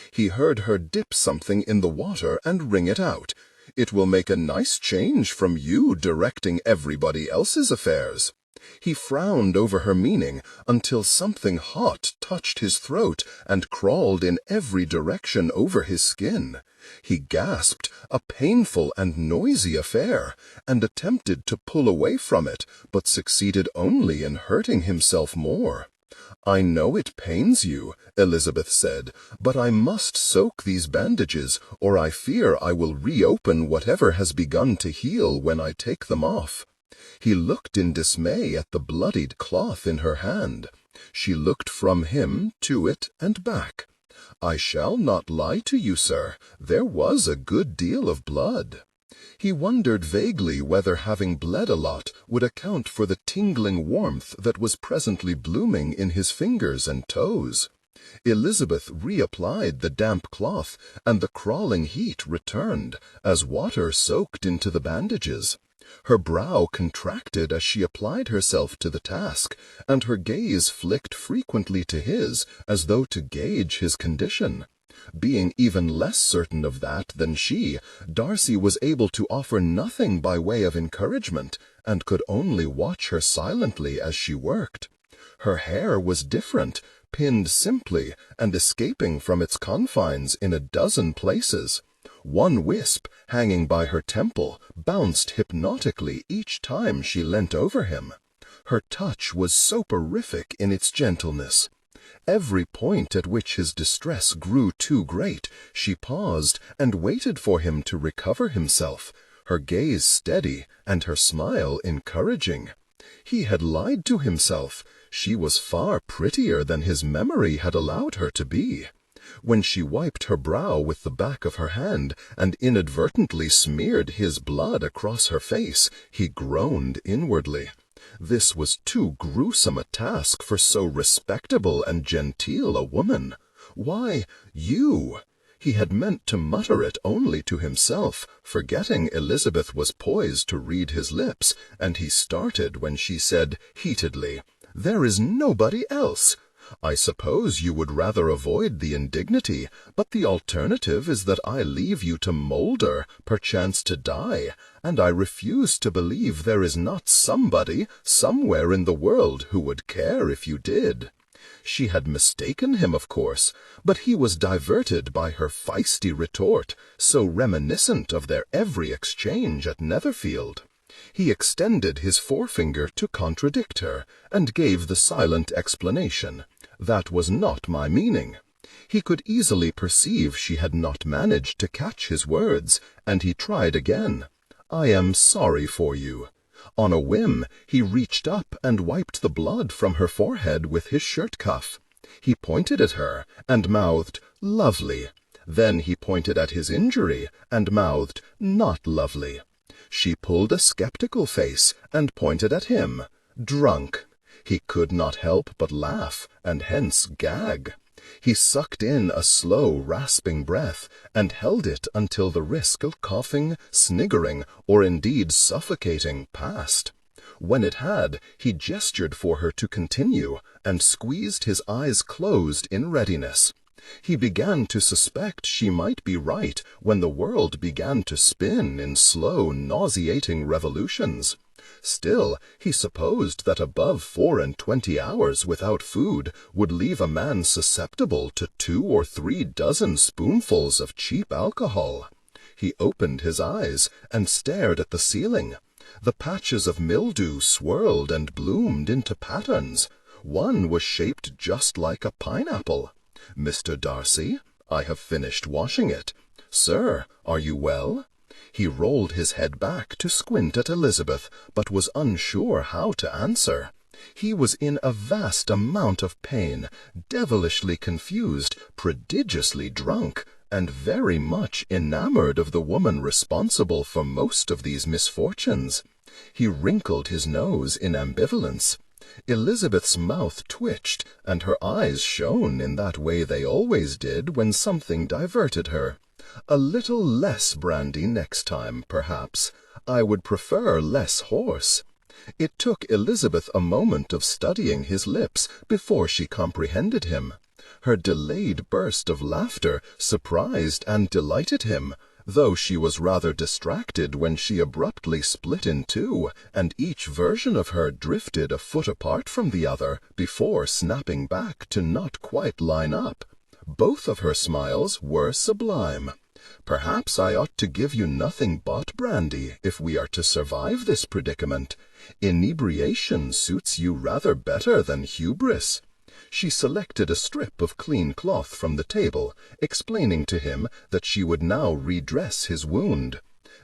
He heard her dip something in the water and wring it out. "It will make a nice change from you directing everybody else's affairs." He frowned over her meaning until something hot touched his throat and crawled in every direction over his skin. He gasped, a painful and noisy affair, and attempted to pull away from it, but succeeded only in hurting himself more. "I know it pains you," Elizabeth said, "but I must soak these bandages, or I fear I will reopen whatever has begun to heal when I take them off." He looked in dismay at the bloodied cloth in her hand. She looked from him to it and back. "I shall not lie to you, sir. There was a good deal of blood." He wondered vaguely whether having bled a lot would account for the tingling warmth that was presently blooming in his fingers and toes. Elizabeth reapplied the damp cloth, and the crawling heat returned, as water soaked into the bandages. Her brow contracted as she applied herself to the task, and her gaze flicked frequently to his, as though to gauge his condition. Being even less certain of that than she, Darcy was able to offer nothing by way of encouragement, and could only watch her silently as she worked. Her hair was different, pinned simply and escaping from its confines in a dozen places. One wisp, hanging by her temple, bounced hypnotically each time she leant over him. Her touch was soporific in its gentleness. Every point at which his distress grew too great, she paused and waited for him to recover himself, her gaze steady and her smile encouraging. He had lied to himself. She was far prettier than his memory had allowed her to be. When she wiped her brow with the back of her hand and inadvertently smeared his blood across her face, he groaned inwardly. This was too gruesome a task for so respectable and genteel a woman. "Why, you—" He had meant to mutter it only to himself, forgetting Elizabeth was poised to read his lips, and he started when she said heatedly, "There is nobody else. I suppose you would rather avoid the indignity, but the alternative is that I leave you to moulder, perchance to die, and I refuse to believe there is not somebody, somewhere in the world, who would care if you did." She had mistaken him, of course, but he was diverted by her feisty retort, so reminiscent of their every exchange at Netherfield. He extended his forefinger to contradict her, and gave the silent explanation. "That was not my meaning." He could easily perceive she had not managed to catch his words, and he tried again. "I am sorry for you." On a whim, he reached up and wiped the blood from her forehead with his shirt cuff. He pointed at her, and mouthed, "Lovely." Then he pointed at his injury, and mouthed, "Not lovely." She pulled a skeptical face, and pointed at him, "Drunk." He could not help but laugh, and hence gag. He sucked in a slow, rasping breath, and held it until the risk of coughing, sniggering, or indeed suffocating passed. When it had, he gestured for her to continue, and squeezed his eyes closed in readiness. He began to suspect she might be right when the world began to spin in slow, nauseating revolutions. Still, he supposed that above 24 hours without food would leave a man susceptible to 2 or 3 dozen spoonfuls of cheap alcohol. He opened his eyes and stared at the ceiling. The patches of mildew swirled and bloomed into patterns. One was shaped just like a pineapple. "Mr. Darcy, I have finished washing it. Sir, are you well?" He rolled his head back to squint at Elizabeth, but was unsure how to answer. He was in a vast amount of pain, devilishly confused, prodigiously drunk, and very much enamored of the woman responsible for most of these misfortunes. He wrinkled his nose in ambivalence. Elizabeth's mouth twitched, and her eyes shone in that way they always did when something diverted her. "A little less brandy next time, perhaps. I would prefer less horse." It took Elizabeth a moment of studying his lips before she comprehended him. Her delayed burst of laughter surprised and delighted him, though she was rather distracted when she abruptly split in two, and each version of her drifted a foot apart from the other before snapping back to not quite line up. Both of her smiles were sublime. "Perhaps I ought to give you nothing but brandy if we are to survive this predicament. Inebriation suits you rather better than hubris." She selected a strip of clean cloth from the table, explaining to him that she would now redress his wound.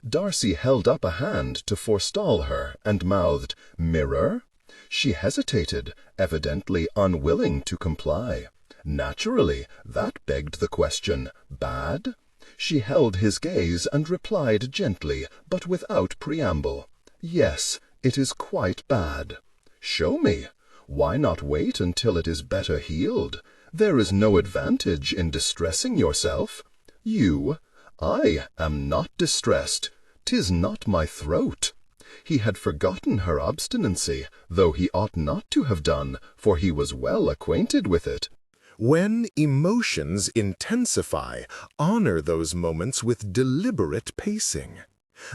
Darcy held up a hand to forestall her and mouthed, "Mirror?" She hesitated, evidently unwilling to comply. Naturally, that begged the question, bad? She held his gaze and replied gently, but without preamble, "Yes, it is quite bad." "Show me. Why not wait until it is better healed? There is no advantage in distressing yourself." "You? I am not distressed. 'Tis not my throat." He had forgotten her obstinacy, though he ought not to have done, for he was well acquainted with it. When emotions intensify, honor those moments with deliberate pacing.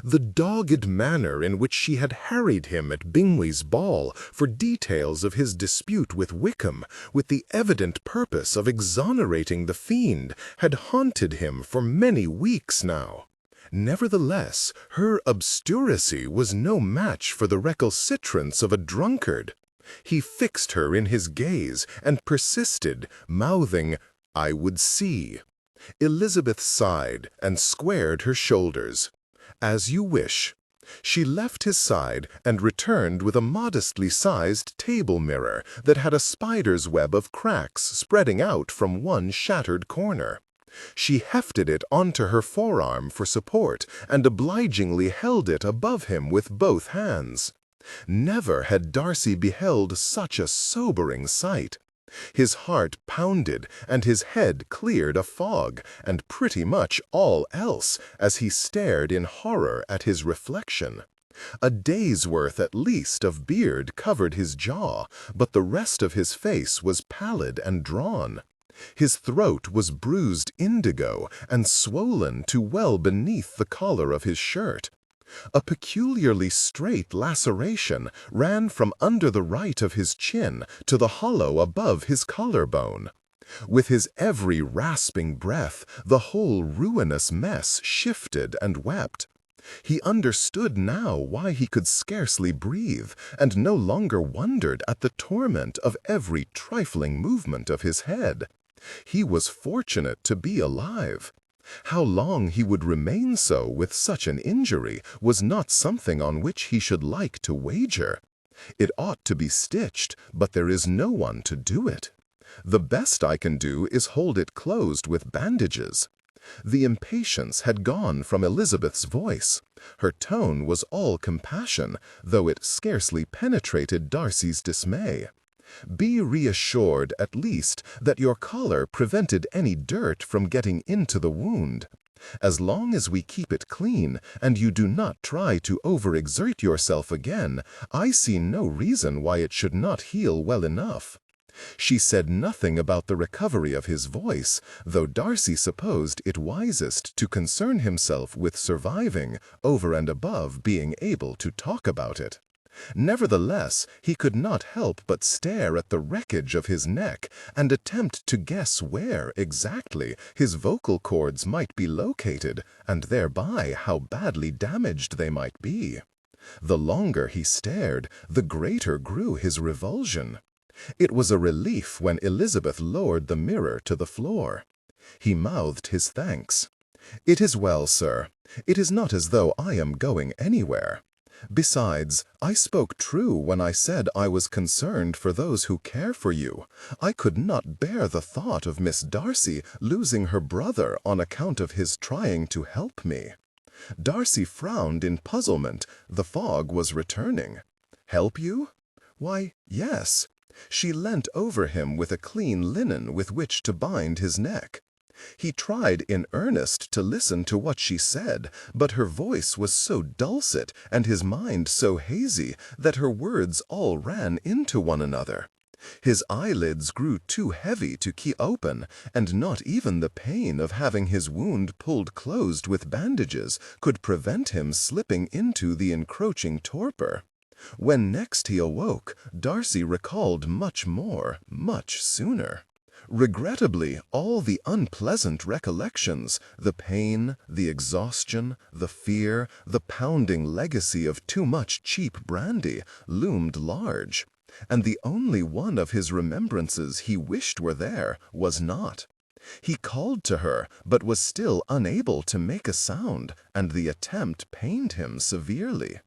The dogged manner in which she had harried him at Bingley's ball for details of his dispute with Wickham, with the evident purpose of exonerating the fiend, had haunted him for many weeks now. Nevertheless, her obsturacy was no match for the recalcitrance of a drunkard. He fixed her in his gaze and persisted, mouthing, "I would see." Elizabeth sighed and squared her shoulders. "As you wish." She left his side and returned with a modestly sized table mirror that had a spider's web of cracks spreading out from one shattered corner. She hefted it onto her forearm for support and obligingly held it above him with both hands. Never had Darcy beheld such a sobering sight. His heart pounded, and his head cleared a fog, and pretty much all else, as he stared in horror at his reflection. A day's worth at least of beard covered his jaw, but the rest of his face was pallid and drawn. His throat was bruised indigo and swollen to well beneath the collar of his shirt. A peculiarly straight laceration ran from under the right of his chin to the hollow above his collarbone. With his every rasping breath, the whole ruinous mess shifted and wept. He understood now why he could scarcely breathe, and no longer wondered at the torment of every trifling movement of his head. He was fortunate to be alive. How long he would remain so with such an injury was not something on which he should like to wager. It ought to be stitched, but there is no one to do it. The best I can do is hold it closed with bandages. The impatience had gone from Elizabeth's voice. Her tone was all compassion, though it scarcely penetrated Darcy's dismay. "Be reassured, at least, that your collar prevented any dirt from getting into the wound. As long as we keep it clean and you do not try to overexert yourself again, I see no reason why it should not heal well enough." She said nothing about the recovery of his voice, though Darcy supposed it wisest to concern himself with surviving over and above being able to talk about it. Nevertheless, he could not help but stare at the wreckage of his neck and attempt to guess where exactly his vocal cords might be located, and thereby how badly damaged they might be. The longer he stared, the greater grew his revulsion. It was a relief when Elizabeth lowered the mirror to the floor. He mouthed his thanks. "It is well, sir. It is not as though I am going anywhere. Besides, I spoke true when I said I was concerned for those who care for you. I could not bear the thought of Miss Darcy losing her brother on account of his trying to help me." Darcy frowned in puzzlement. The fog was returning. "Help you? Why, yes." She leant over him with a clean linen with which to bind his neck. He tried in earnest to listen to what she said, but her voice was so dulcet and his mind so hazy that her words all ran into one another. His eyelids grew too heavy to keep open, and not even the pain of having his wound pulled closed with bandages could prevent him slipping into the encroaching torpor. When next he awoke, Darcy recalled much more, much sooner. Regrettably, all the unpleasant recollections, the pain, the exhaustion, the fear, the pounding legacy of too much cheap brandy, loomed large, and the only one of his remembrances he wished were there was not. He called to her, but was still unable to make a sound, and the attempt pained him severely.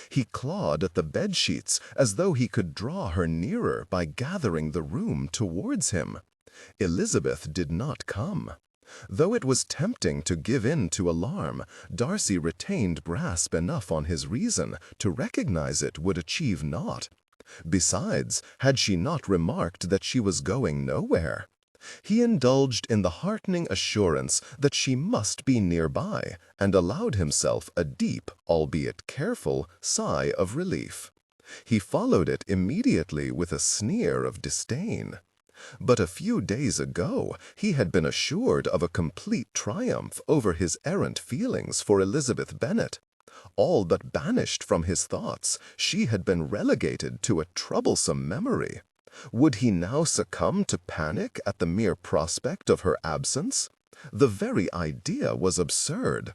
He clawed at the bedsheets as though he could draw her nearer by gathering the room towards him. Elizabeth did not come. Though it was tempting to give in to alarm, Darcy retained grasp enough on his reason to recognize it would achieve naught. Besides, had she not remarked that she was going nowhere? He indulged in the heartening assurance that she must be nearby, and allowed himself a deep, albeit careful, sigh of relief. He followed it immediately with a sneer of disdain. But a few days ago he had been assured of a complete triumph over his errant feelings for Elizabeth Bennet. All but banished from his thoughts, she had been relegated to a troublesome memory. Would he now succumb to panic at the mere prospect of her absence? The very idea was absurd.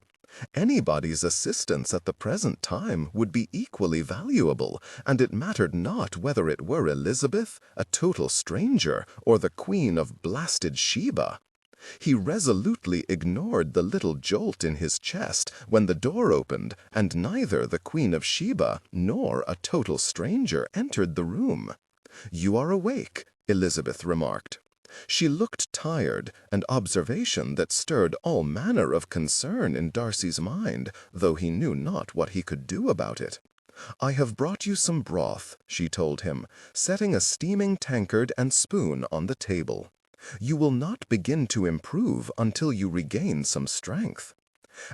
Anybody's assistance at the present time would be equally valuable, and it mattered not whether it were Elizabeth, a total stranger, or the Queen of blasted Sheba. He resolutely ignored the little jolt in his chest when the door opened, and neither the Queen of Sheba nor a total stranger entered the room. "You are awake," Elizabeth remarked. She looked tired, an observation that stirred all manner of concern in Darcy's mind, though he knew not what he could do about it. "I have brought you some broth," she told him, setting a steaming tankard and spoon on the table. "You will not begin to improve until you regain some strength."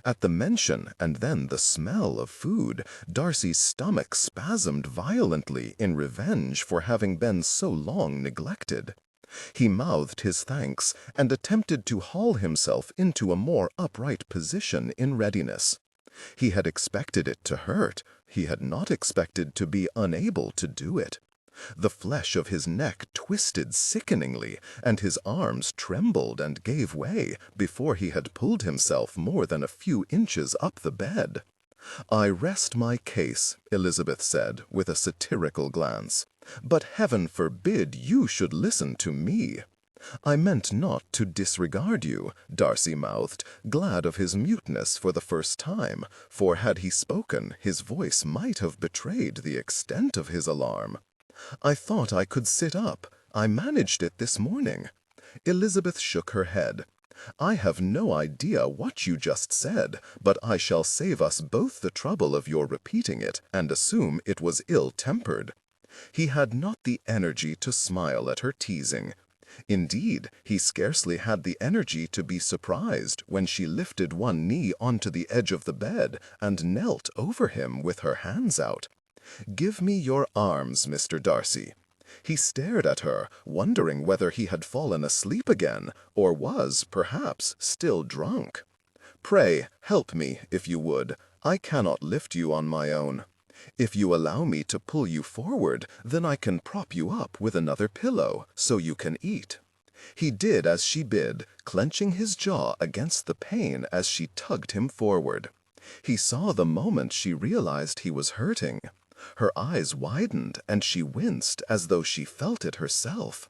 At the mention and then the smell of food, Darcy's stomach spasmed violently in revenge for having been so long neglected. He mouthed his thanks and attempted to haul himself into a more upright position in readiness. He had expected it to hurt. He had not expected to be unable to do it. The flesh of his neck twisted sickeningly, and his arms trembled and gave way before he had pulled himself more than a few inches up the bed. "I rest my case," Elizabeth said, with a satirical glance. "But heaven forbid you should listen to me." "I meant not to disregard you," Darcy mouthed, glad of his muteness for the first time, for had he spoken, his voice might have betrayed the extent of his alarm. "I thought I could sit up. I managed it this morning." Elizabeth shook her head. "I have no idea what you just said, but I shall save us both the trouble of your repeating it, and assume it was ill-tempered." He had not the energy to smile at her teasing. Indeed, he scarcely had the energy to be surprised when she lifted one knee onto the edge of the bed and knelt over him with her hands out. "Give me your arms, Mr. Darcy." He stared at her, wondering whether he had fallen asleep again, or was, perhaps, still drunk. "Pray, help me, if you would. I cannot lift you on my own. If you allow me to pull you forward, then I can prop you up with another pillow, so you can eat." He did as she bid, clenching his jaw against the pain as she tugged him forward. He saw the moment she realized he was hurting. Her eyes widened, and she winced as though she felt it herself.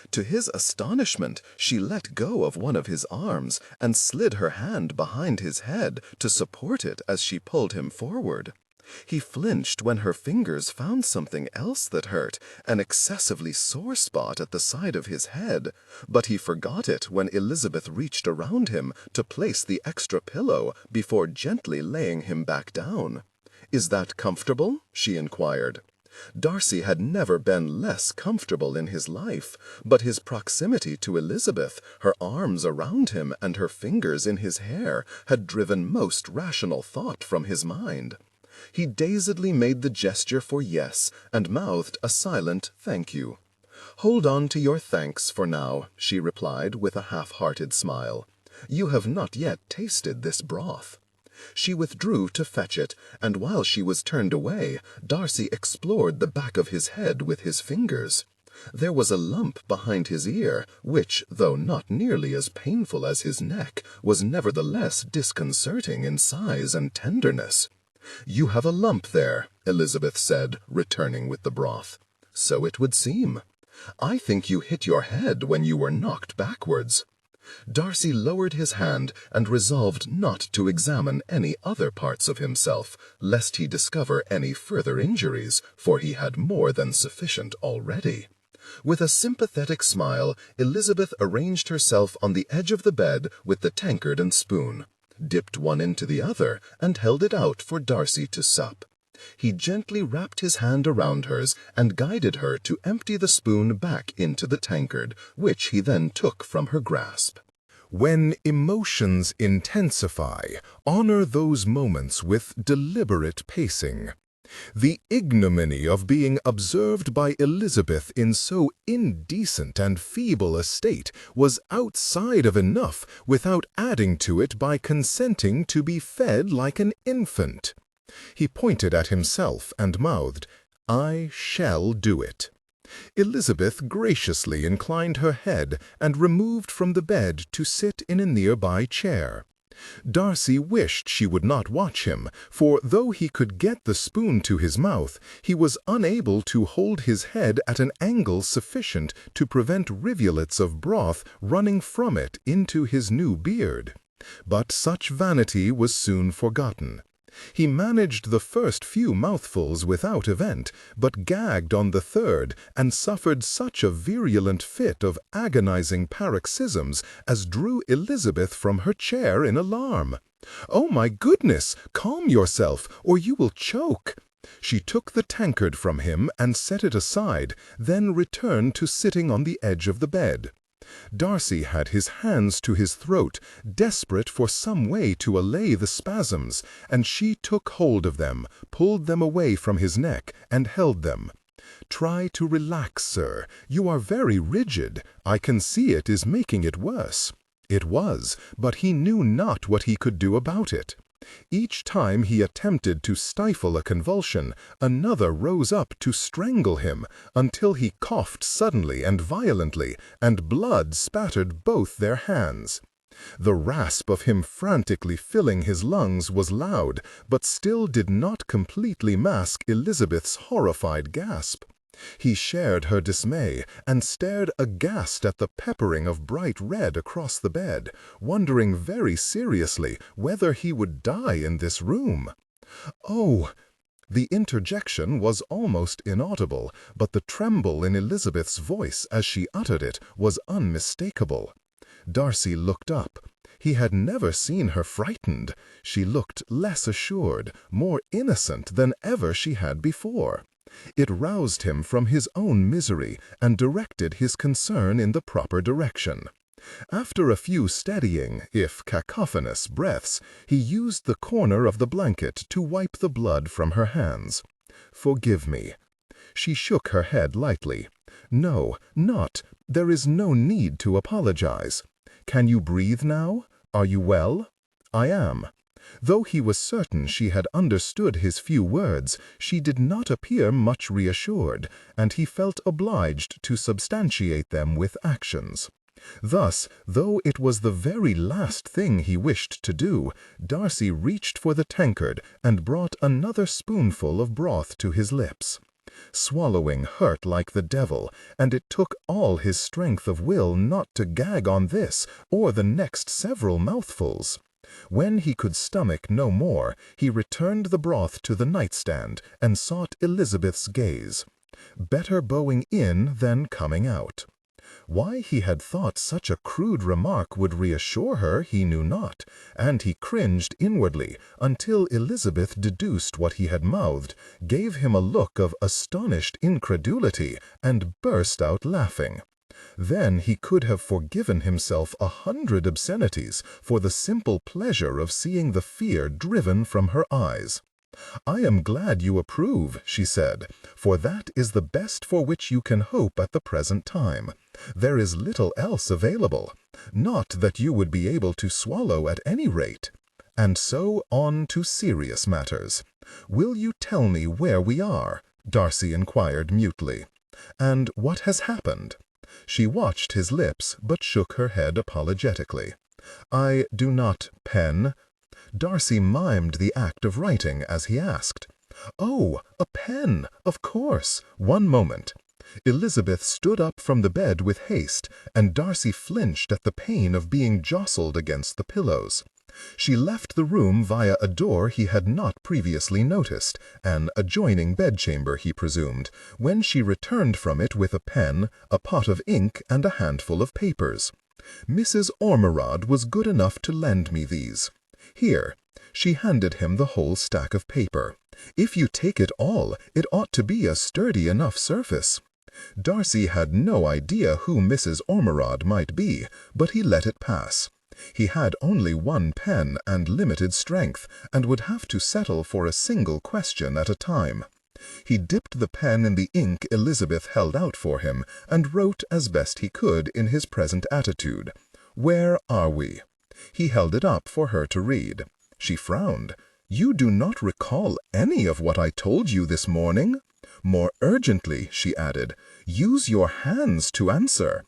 To his astonishment, she let go of one of his arms and slid her hand behind his head to support it as she pulled him forward. He flinched when her fingers found something else that hurt, an excessively sore spot at the side of his head, but he forgot it when Elizabeth reached around him to place the extra pillow before gently laying him back down. "Is that comfortable?" she inquired. Darcy had never been less comfortable in his life, but his proximity to Elizabeth, her arms around him and her fingers in his hair, had driven most rational thought from his mind. He dazedly made the gesture for yes, and mouthed a silent thank you. "Hold on to your thanks for now," she replied with a half-hearted smile. "You have not yet tasted this broth." She withdrew to fetch it, and while she was turned away, Darcy explored the back of his head with his fingers. There was a lump behind his ear, which, though not nearly as painful as his neck, was nevertheless disconcerting in size and tenderness. "You have a lump there," Elizabeth said, returning with the broth. "So it would seem. I think you hit your head when you were knocked backwards." Darcy lowered his hand and resolved not to examine any other parts of himself, lest he discover any further injuries, for he had more than sufficient already. With a sympathetic smile, Elizabeth arranged herself on the edge of the bed with the tankard and spoon, dipped one into the other, and held it out for Darcy to sup. He gently wrapped his hand around hers and guided her to empty the spoon back into the tankard, which he then took from her grasp. When emotions intensify, honor those moments with deliberate pacing. The ignominy of being observed by Elizabeth in so indecent and feeble a state was outside of enough without adding to it by consenting to be fed like an infant. He pointed at himself and mouthed, "I shall do it." Elizabeth graciously inclined her head and removed from the bed to sit in a nearby chair. Darcy wished she would not watch him, for though he could get the spoon to his mouth, he was unable to hold his head at an angle sufficient to prevent rivulets of broth running from it into his new beard. But such vanity was soon forgotten. He managed the first few mouthfuls without event, but gagged on the third and suffered such a virulent fit of agonizing paroxysms as drew Elizabeth from her chair in alarm. "Oh, my goodness! Calm yourself, or you will choke!" She took the tankard from him and set it aside, then returned to sitting on the edge of the bed. Darcy had his hands to his throat, desperate for some way to allay the spasms, and she took hold of them, pulled them away from his neck, and held them. "Try to relax, sir. You are very rigid. I can see it is making it worse." It was, but he knew not what he could do about it. Each time he attempted to stifle a convulsion, another rose up to strangle him, until he coughed suddenly and violently, and blood spattered both their hands. The rasp of him frantically filling his lungs was loud, but still did not completely mask Elizabeth's horrified gasp. He shared her dismay and stared aghast at the peppering of bright red across the bed, wondering very seriously whether he would die in this room. "Oh!" The interjection was almost inaudible, but the tremble in Elizabeth's voice as she uttered it was unmistakable. Darcy looked up. He had never seen her frightened. She looked less assured, more innocent than ever she had before. It roused him from his own misery and directed his concern in the proper direction. After a few steadying, if cacophonous, breaths, he used the corner of the blanket to wipe the blood from her hands. "Forgive me." She shook her head lightly. "No, not. There is no need to apologize. Can you breathe now? Are you well?" "I am." Though he was certain she had understood his few words, she did not appear much reassured, and he felt obliged to substantiate them with actions. Thus, though it was the very last thing he wished to do, Darcy reached for the tankard and brought another spoonful of broth to his lips. Swallowing hurt like the devil, and it took all his strength of will not to gag on this or the next several mouthfuls. When he could stomach no more, he returned the broth to the nightstand and sought Elizabeth's gaze. Better bowing in than coming out. Why he had thought such a crude remark would reassure her he knew not, and he cringed inwardly until Elizabeth deduced what he had mouthed, gave him a look of astonished incredulity, and burst out laughing. Then he could have forgiven himself 100 obscenities for the simple pleasure of seeing the fear driven from her eyes. "I am glad you approve," she said, "for that is the best for which you can hope at the present time. There is little else available. Not that you would be able to swallow at any rate." And so on to serious matters. "Will you tell me where we are?" Darcy inquired mutely. "And what has happened?" She watched his lips, but shook her head apologetically. "I do not pen." Darcy mimed the act of writing as he asked. "Oh, a pen, of course. One moment." Elizabeth stood up from the bed with haste, and Darcy flinched at the pain of being jostled against the pillows. She left the room via a door he had not previously noticed, an adjoining bedchamber, he presumed, when she returned from it with a pen, a pot of ink, and a handful of papers. "Mrs. Ormerod was good enough to lend me these. Here." She handed him the whole stack of paper. "If you take it all, it ought to be a sturdy enough surface." Darcy had no idea who Mrs. Ormerod might be, but he let it pass. He had only one pen and limited strength, and would have to settle for a single question at a time. He dipped the pen in the ink Elizabeth held out for him, and wrote as best he could in his present attitude. "Where are we?" He held it up for her to read. She frowned. "You do not recall any of what I told you this morning?" More urgently, she added, "Use your hands to answer."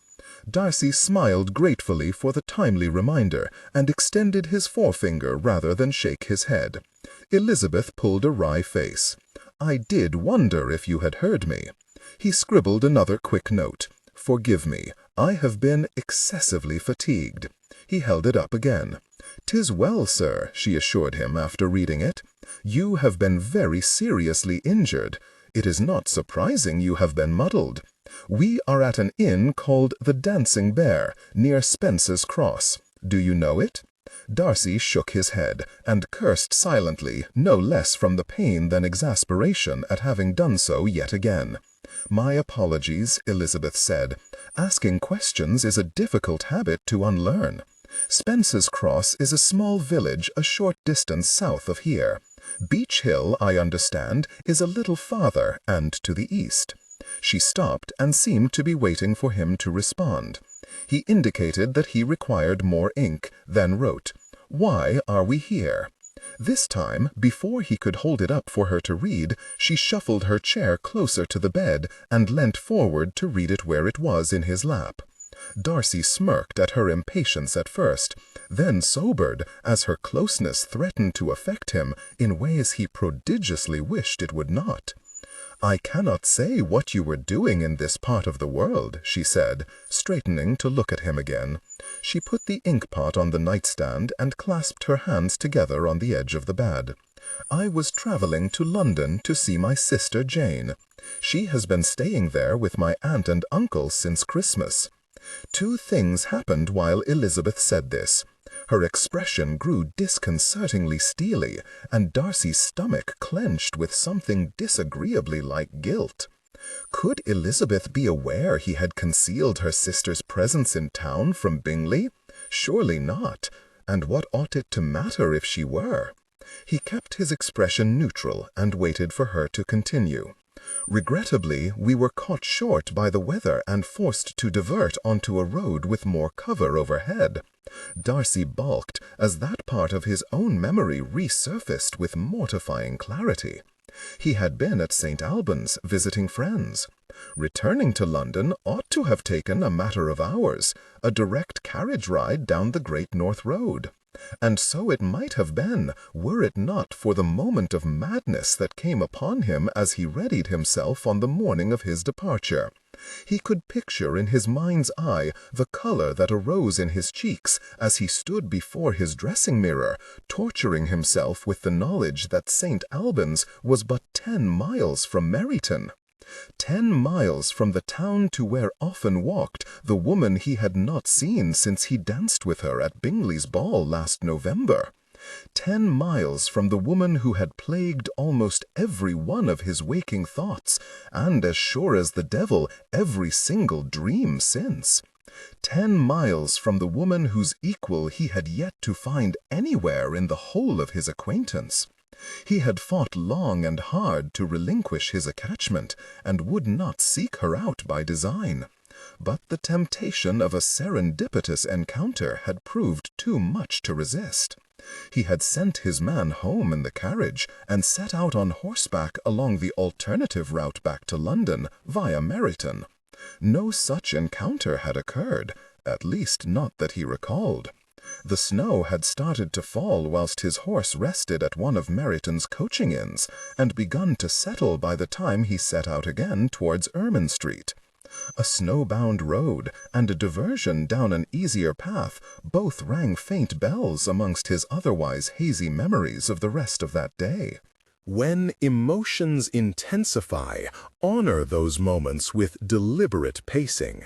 Darcy smiled gratefully for the timely reminder, and extended his forefinger rather than shake his head. Elizabeth pulled a wry face. "I did wonder if you had heard me." He scribbled another quick note. "Forgive me, I have been excessively fatigued." He held it up again. "'Tis well, sir," she assured him after reading it. "You have been very seriously injured. It is not surprising you have been muddled. We are at an inn called the Dancing Bear, near Spence's Cross. Do you know it?" Darcy shook his head, and cursed silently, no less from the pain than exasperation at having done so yet again. "My apologies," Elizabeth said. "Asking questions is a difficult habit to unlearn. Spence's Cross is a small village a short distance south of here. Beech Hill, I understand, is a little farther and to the east." She stopped and seemed to be waiting for him to respond. He indicated that he required more ink, then wrote, "Why are we here?" This time, before he could hold it up for her to read, she shuffled her chair closer to the bed and leant forward to read it where it was in his lap. Darcy smirked at her impatience at first, then sobered as her closeness threatened to affect him in ways he prodigiously wished it would not. "I cannot say what you were doing in this part of the world," she said, straightening to look at him again. She put the ink-pot on the nightstand and clasped her hands together on the edge of the bed. "I was traveling to London to see my sister Jane. She has been staying there with my aunt and uncle since Christmas." Two things happened while Elizabeth said this. Her expression grew disconcertingly steely, and Darcy's stomach clenched with something disagreeably like guilt. Could Elizabeth be aware he had concealed her sister's presence in town from Bingley? Surely not. And what ought it to matter if she were? He kept his expression neutral and waited for her to continue. Regrettably, we were caught short by the weather and forced to divert onto a road with more cover overhead. Darcy balked as that part of his own memory resurfaced with mortifying clarity. He had been at St. Albans visiting friends. Returning to London ought to have taken a matter of hours, a direct carriage ride down the Great North Road. And so it might have been, were it not for the moment of madness that came upon him as he readied himself on the morning of his departure. He could picture in his mind's eye the color that arose in his cheeks as he stood before his dressing mirror, torturing himself with the knowledge that St. Albans was but 10 miles from Meryton. 10 miles from the town to where often walked the woman he had not seen since he danced with her at Bingley's ball last November. 10 miles from the woman who had plagued almost every one of his waking thoughts, and as sure as the devil, every single dream since. 10 miles from the woman whose equal he had yet to find anywhere in the whole of his acquaintance. He had fought long and hard to relinquish his attachment, and would not seek her out by design. But the temptation of a serendipitous encounter had proved too much to resist. He had sent his man home in the carriage, and set out on horseback along the alternative route back to London, via Meryton. No such encounter had occurred, at least not that he recalled. The snow had started to fall whilst his horse rested at one of Meryton's coaching inns, and begun to settle by the time he set out again towards Ermine Street. A snow-bound road and a diversion down an easier path both rang faint bells amongst his otherwise hazy memories of the rest of that day. When emotions intensify, honor those moments with deliberate pacing.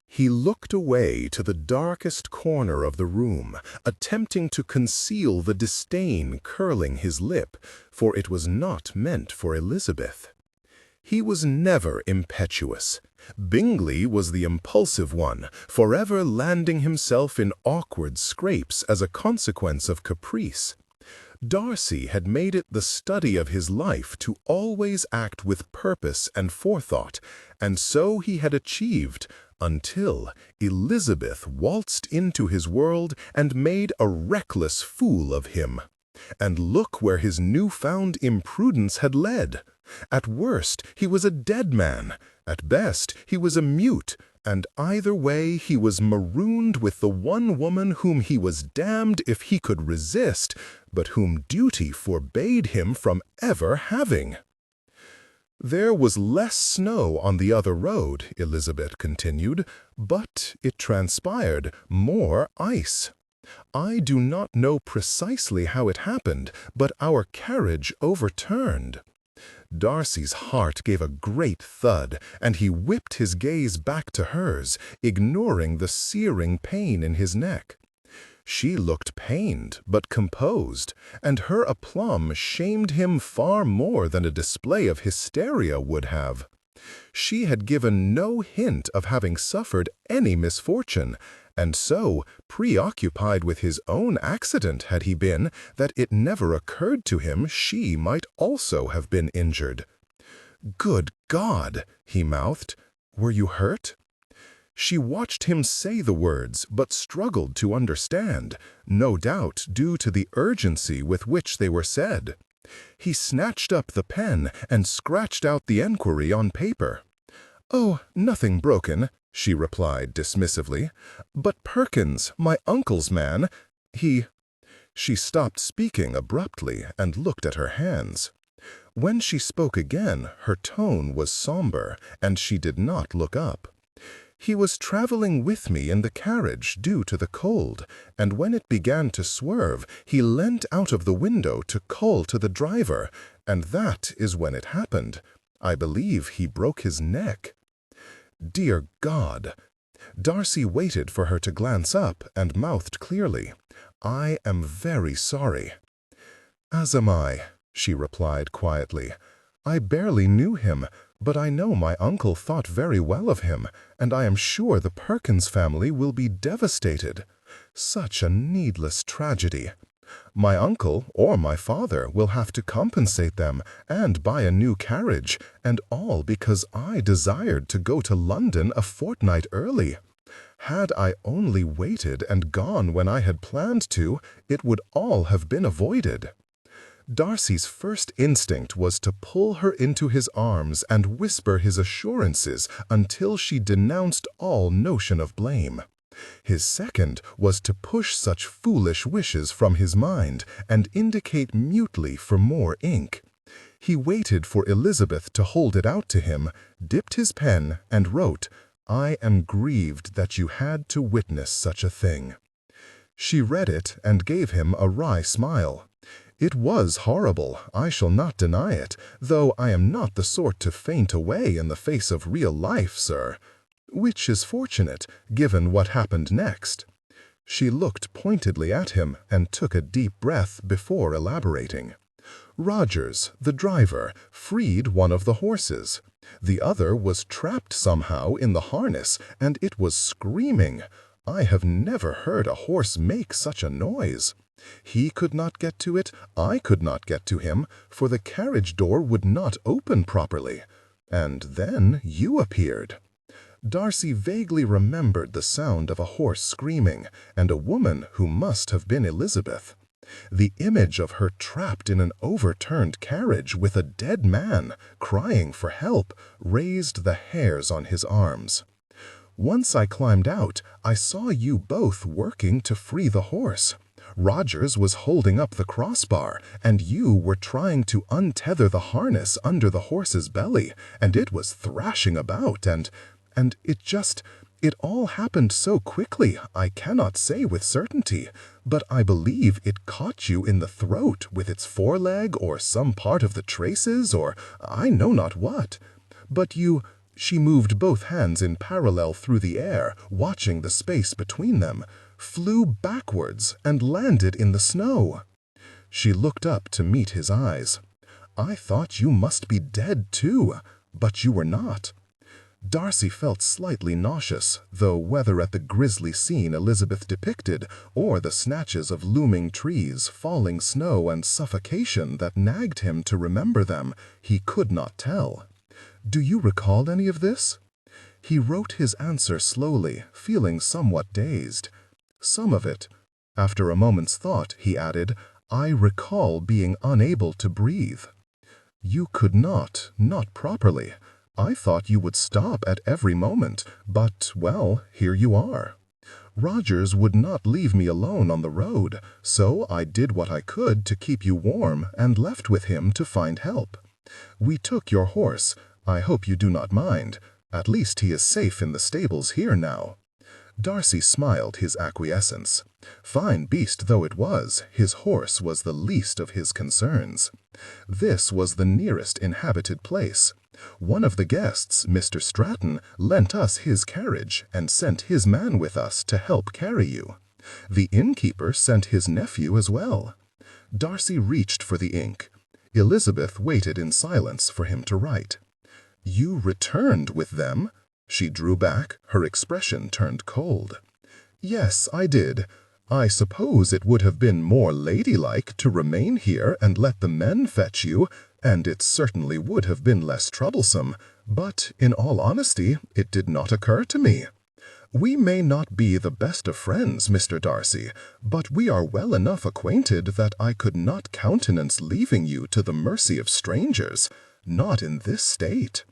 He looked away to the darkest corner of the room, attempting to conceal the disdain curling his lip, for it was not meant for Elizabeth. He was never impetuous. Bingley was the impulsive one, forever landing himself in awkward scrapes as a consequence of caprice. Darcy had made it the study of his life to always act with purpose and forethought, and so he had achieved, until Elizabeth waltzed into his world and made a reckless fool of him. And look where his newfound imprudence had led. At worst, he was a dead man. At best, he was a mute, and either way he was marooned with the one woman whom he was damned if he could resist, but whom duty forbade him from ever having. There was less snow on the other road, Elizabeth continued, but it transpired more ice. I do not know precisely how it happened, but our carriage overturned. Darcy's heart gave a great thud, and he whipped his gaze back to hers, ignoring the searing pain in his neck. She looked pained, but composed, and her aplomb shamed him far more than a display of hysteria would have. She had given no hint of having suffered any misfortune, and so preoccupied with his own accident had he been that it never occurred to him she might also have been injured. "Good God!" he mouthed. "Were you hurt?" She watched him say the words, but struggled to understand, no doubt due to the urgency with which they were said. He snatched up the pen and scratched out the enquiry on paper. "Oh, nothing broken," she replied dismissively. "But Perkins, my uncle's man, he—" She stopped speaking abruptly and looked at her hands. When she spoke again, her tone was somber, and she did not look up. "He was traveling with me in the carriage due to the cold, and when it began to swerve, he leant out of the window to call to the driver, and that is when it happened. I believe he broke his neck." Dear God! Darcy waited for her to glance up and mouthed clearly, "I am very sorry." "As am I," she replied quietly. "I barely knew him, but I know my uncle thought very well of him, and I am sure the Perkins family will be devastated. Such a needless tragedy. My uncle or my father will have to compensate them and buy a new carriage, and all because I desired to go to London a fortnight early. Had I only waited and gone when I had planned to, it would all have been avoided." Darcy's first instinct was to pull her into his arms and whisper his assurances until she denounced all notion of blame. His second was to push such foolish wishes from his mind and indicate mutely for more ink. He waited for Elizabeth to hold it out to him, dipped his pen, and wrote, "I am grieved that you had to witness such a thing." She read it and gave him a wry smile. "It was horrible, I shall not deny it, though I am not the sort to faint away in the face of real life, sir. Which is fortunate, given what happened next." She looked pointedly at him and took a deep breath before elaborating. "Rogers, the driver, freed one of the horses. The other was trapped somehow in the harness, and it was screaming. I have never heard a horse make such a noise. He could not get to it, I could not get to him, for the carriage door would not open properly. And then you appeared." Darcy vaguely remembered the sound of a horse screaming, and a woman who must have been Elizabeth. The image of her trapped in an overturned carriage with a dead man, crying for help, raised the hairs on his arms. "Once I climbed out, I saw you both working to free the horse. Rogers was holding up the crossbar, and you were trying to untether the harness under the horse's belly, and it was thrashing about, and it all happened so quickly, I cannot say with certainty, but I believe it caught you in the throat with its foreleg or some part of the traces, or I know not what. But you—" She moved both hands in parallel through the air, watching the space between them, "flew backwards and landed in the snow." She looked up to meet his eyes. "I thought you must be dead too, but you were not." Darcy felt slightly nauseous, though whether at the grisly scene Elizabeth depicted, or the snatches of looming trees, falling snow, and suffocation that nagged him to remember them, he could not tell. "Do you recall any of this?" He wrote his answer slowly, feeling somewhat dazed. "Some of it." After a moment's thought, he added, "I recall being unable to breathe." "You could not properly. I thought you would stop at every moment, but, well, here you are. Rogers would not leave me alone on the road, so I did what I could to keep you warm and left with him to find help. We took your horse. I hope you do not mind. At least he is safe in the stables here now." Darcy smiled his acquiescence. Fine beast though it was, his horse was the least of his concerns. This was the nearest inhabited place. One of the guests, Mr. Stratton, lent us his carriage and sent his man with us to help carry you. The innkeeper sent his nephew as well. Darcy reached for the ink. Elizabeth waited in silence for him to write. "You returned with them?" She drew back, her expression turned cold. "Yes, I did. I suppose it would have been more ladylike to remain here and let the men fetch you, and it certainly would have been less troublesome, but in all honesty, it did not occur to me. We may not be the best of friends, Mr. Darcy, but we are well enough acquainted that I could not countenance leaving you to the mercy of strangers, not in this state."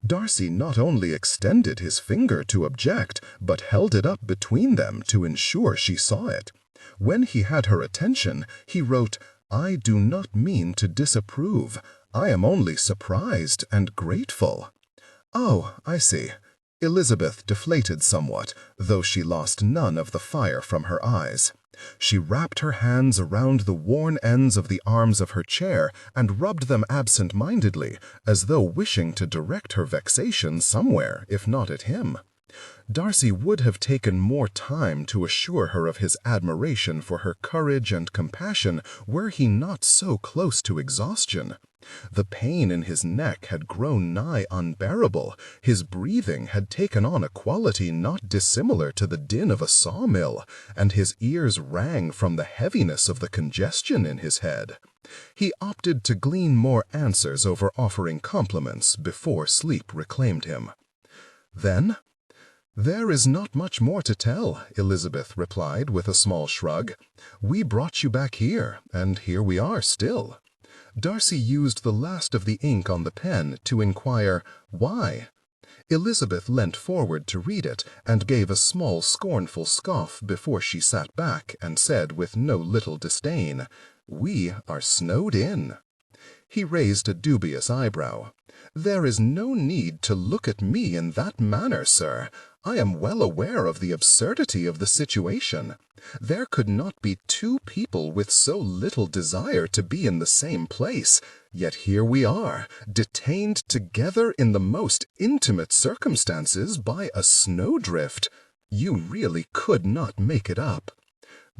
Darcy not only extended his finger to object, but held it up between them to ensure she saw it. When he had her attention, he wrote, "I do not mean to disapprove. I am only surprised and grateful." "Oh, I see." Elizabeth deflated somewhat, though she lost none of the fire from her eyes. She wrapped her hands around the worn ends of the arms of her chair and rubbed them absent-mindedly, as though wishing to direct her vexation somewhere, if not at him. Darcy would have taken more time to assure her of his admiration for her courage and compassion were he not so close to exhaustion. The pain in his neck had grown nigh unbearable, his breathing had taken on a quality not dissimilar to the din of a sawmill, and his ears rang from the heaviness of the congestion in his head. He opted to glean more answers over offering compliments before sleep reclaimed him. Then, "There is not much more to tell," Elizabeth replied with a small shrug. "We brought you back here, and here we are still." Darcy used the last of the ink on the pen to inquire, "Why?" Elizabeth leant forward to read it, and gave a small scornful scoff before she sat back and said with no little disdain, "We are snowed in." He raised a dubious eyebrow. "There is no need to look at me in that manner, sir. I am well aware of the absurdity of the situation. There could not be two people with so little desire to be in the same place, yet here we are, detained together in the most intimate circumstances by a snowdrift. You really could not make it up."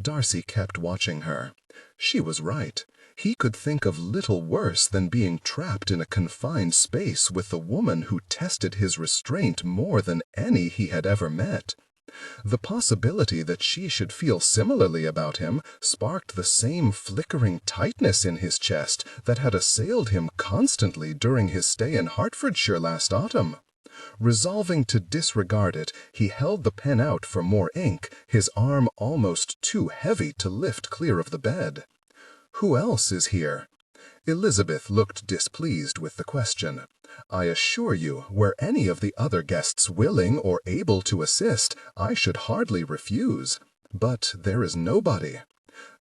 Darcy kept watching her. She was right. He could think of little worse than being trapped in a confined space with the woman who tested his restraint more than any he had ever met. The possibility that she should feel similarly about him sparked the same flickering tightness in his chest that had assailed him constantly during his stay in Hertfordshire last autumn. Resolving to disregard it, he held the pen out for more ink, his arm almost too heavy to lift clear of the bed. "Who else is here?" Elizabeth looked displeased with the question. "I assure you, were any of the other guests willing or able to assist, I should hardly refuse. But there is nobody."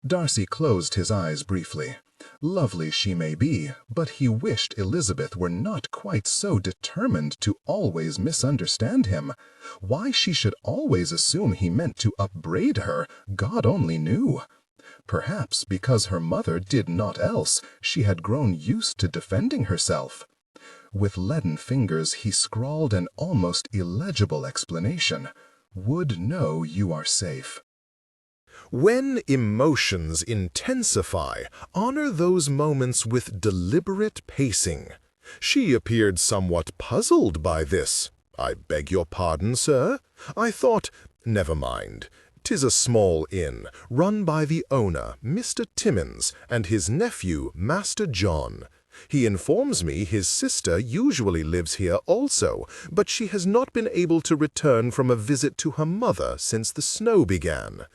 Darcy closed his eyes briefly. Lovely she may be, but he wished Elizabeth were not quite so determined to always misunderstand him. Why she should always assume he meant to upbraid her, God only knew. Perhaps because her mother did naught else, she had grown used to defending herself. With leaden fingers he scrawled an almost illegible explanation. "Would know you are safe." When emotions intensify, honor those moments with deliberate pacing. She appeared somewhat puzzled by this. "I beg your pardon, sir. I thought, never mind. 'Tis a small inn, run by the owner, Mr. Timmins, and his nephew, Master John. He informs me his sister usually lives here also, but she has not been able to return from a visit to her mother since the snow began.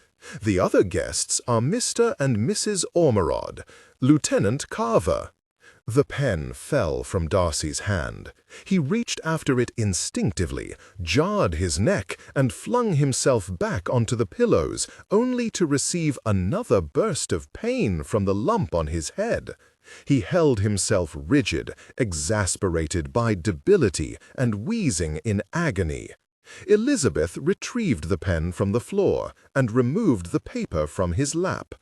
The other guests are Mr. and Mrs. Ormerod, Lieutenant Carver." The pen fell from Darcy's hand. He reached after it instinctively, jarred his neck, and flung himself back onto the pillows, only to receive another burst of pain from the lump on his head. He held himself rigid, exasperated by debility and wheezing in agony. Elizabeth retrieved the pen from the floor and removed the paper from his lap.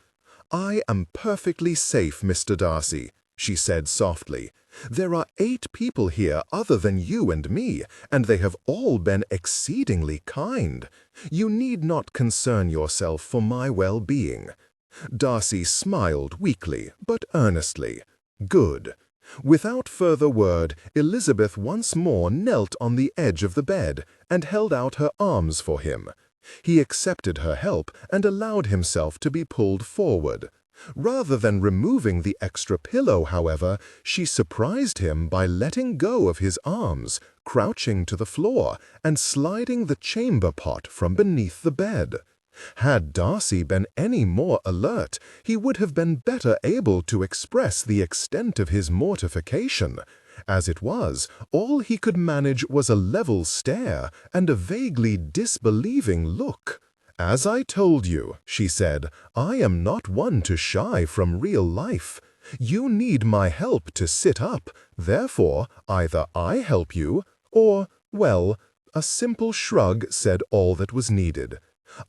"I am perfectly safe, Mr. Darcy," she said softly. "There are 8 people here other than you and me, and they have all been exceedingly kind. You need not concern yourself for my well-being." Darcy smiled weakly, but earnestly. "Good." Without further word, Elizabeth once more knelt on the edge of the bed and held out her arms for him. He accepted her help and allowed himself to be pulled forward. Rather than removing the extra pillow, however, she surprised him by letting go of his arms, crouching to the floor, and sliding the chamber pot from beneath the bed. Had Darcy been any more alert, he would have been better able to express the extent of his mortification. As it was, all he could manage was a level stare and a vaguely disbelieving look. "As I told you," she said, "I am not one to shy from real life. You need my help to sit up, therefore either I help you, or, well," a simple shrug said all that was needed.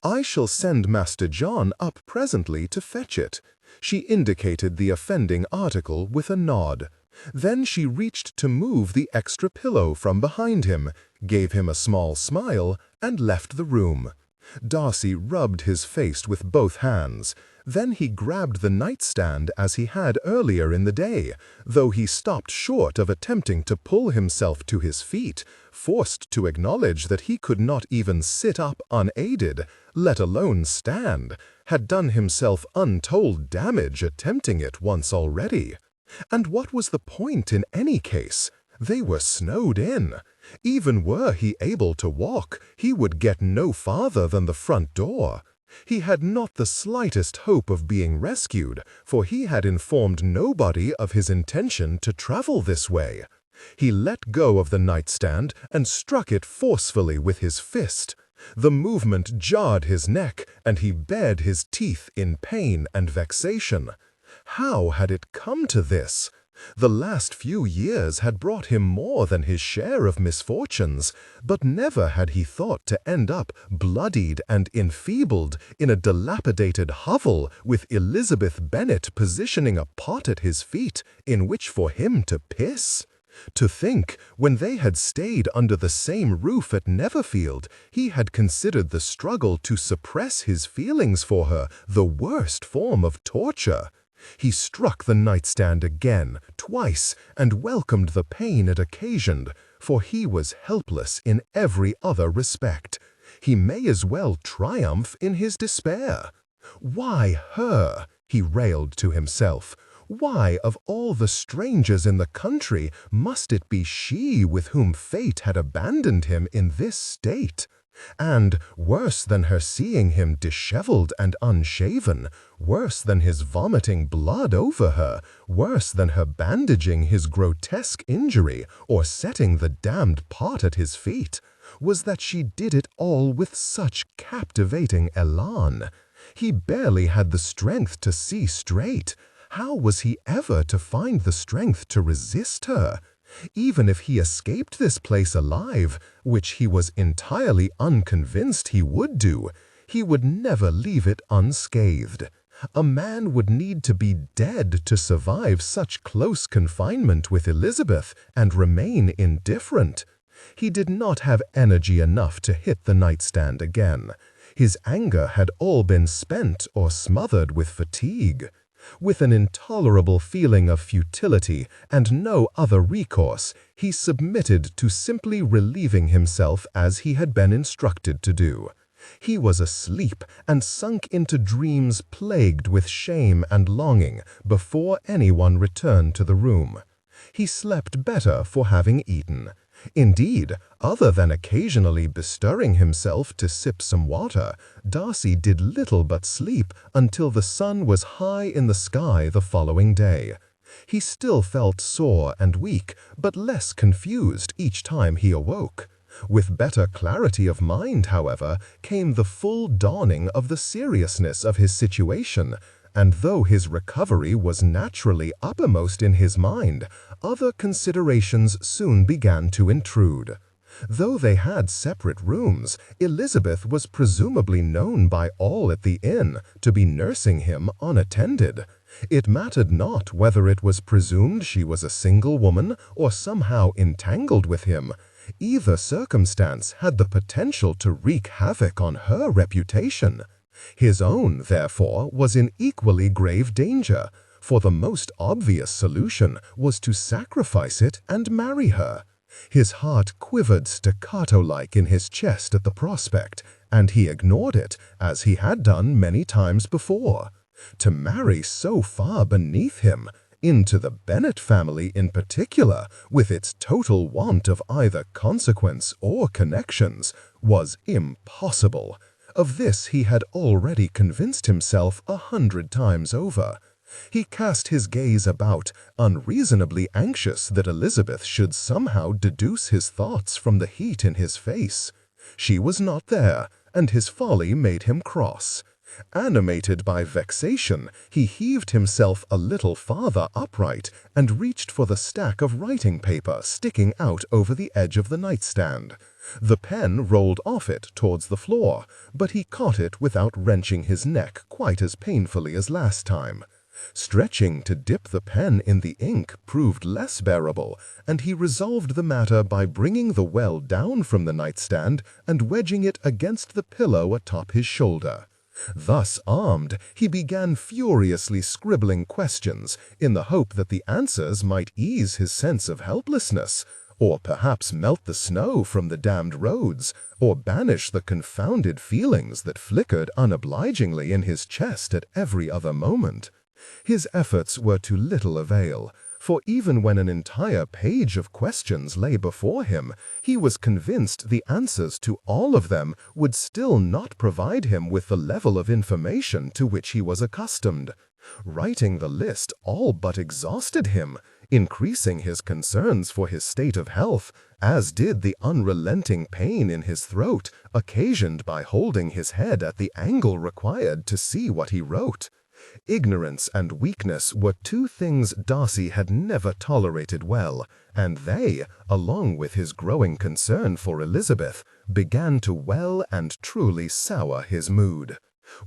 "I shall send Master John up presently to fetch it." She indicated the offending article with a nod. Then she reached to move the extra pillow from behind him, gave him a small smile, and left the room. Darcy rubbed his face with both hands. Then he grabbed the nightstand as he had earlier in the day, though he stopped short of attempting to pull himself to his feet, forced to acknowledge that he could not even sit up unaided, let alone stand, had done himself untold damage attempting it once already. And what was the point in any case? They were snowed in. Even were he able to walk, he would get no farther than the front door. He had not the slightest hope of being rescued, for he had informed nobody of his intention to travel this way. He let go of the nightstand and struck it forcefully with his fist. The movement jarred his neck, and he bared his teeth in pain and vexation. How had it come to this? The last few years had brought him more than his share of misfortunes, but never had he thought to end up bloodied and enfeebled in a dilapidated hovel with Elizabeth Bennet positioning a pot at his feet in which for him to piss. To think, when they had stayed under the same roof at Netherfield, he had considered the struggle to suppress his feelings for her the worst form of torture. He struck the nightstand again, twice, and welcomed the pain it occasioned, for he was helpless in every other respect. He may as well triumph in his despair. Why her? He railed to himself. Why, of all the strangers in the country, must it be she with whom fate had abandoned him in this state? And, worse than her seeing him disheveled and unshaven, worse than his vomiting blood over her, worse than her bandaging his grotesque injury or setting the damned pot at his feet, was that she did it all with such captivating elan. He barely had the strength to see straight. How was he ever to find the strength to resist her? Even if he escaped this place alive, which he was entirely unconvinced he would do, he would never leave it unscathed. A man would need to be dead to survive such close confinement with Elizabeth and remain indifferent. He did not have energy enough to hit the nightstand again. His anger had all been spent or smothered with fatigue. With an intolerable feeling of futility and no other recourse, he submitted to simply relieving himself as he had been instructed to do. He was asleep and sunk into dreams plagued with shame and longing before anyone returned to the room. He slept better for having eaten. Indeed, other than occasionally bestirring himself to sip some water, Darcy did little but sleep until the sun was high in the sky the following day. He still felt sore and weak, but less confused each time he awoke. With better clarity of mind, however, came the full dawning of the seriousness of his situation, and though his recovery was naturally uppermost in his mind, other considerations soon began to intrude. Though they had separate rooms, Elizabeth was presumably known by all at the inn to be nursing him unattended. It mattered not whether it was presumed she was a single woman or somehow entangled with him. Either circumstance had the potential to wreak havoc on her reputation. His own, therefore, was in equally grave danger, for the most obvious solution was to sacrifice it and marry her. His heart quivered staccato-like in his chest at the prospect, and he ignored it, as he had done many times before. To marry so far beneath him, into the Bennet family in particular, with its total want of either consequence or connections, was impossible. Of this he had already convinced himself 100 times over. He cast his gaze about, unreasonably anxious that Elizabeth should somehow deduce his thoughts from the heat in his face. She was not there, and his folly made him cross. Animated by vexation, he heaved himself a little farther upright and reached for the stack of writing paper sticking out over the edge of the nightstand. The pen rolled off it towards the floor, but he caught it without wrenching his neck quite as painfully as last time. Stretching to dip the pen in the ink proved less bearable, and he resolved the matter by bringing the well down from the nightstand and wedging it against the pillow atop his shoulder. Thus armed, he began furiously scribbling questions in the hope that the answers might ease his sense of helplessness, or perhaps melt the snow from the damned roads, or banish the confounded feelings that flickered unobligingly in his chest at every other moment. His efforts were to little avail, for even when an entire page of questions lay before him, he was convinced the answers to all of them would still not provide him with the level of information to which he was accustomed. Writing the list all but exhausted him, increasing his concerns for his state of health, as did the unrelenting pain in his throat, occasioned by holding his head at the angle required to see what he wrote. Ignorance and weakness were two things Darcy had never tolerated well, and they, along with his growing concern for Elizabeth, began to well and truly sour his mood.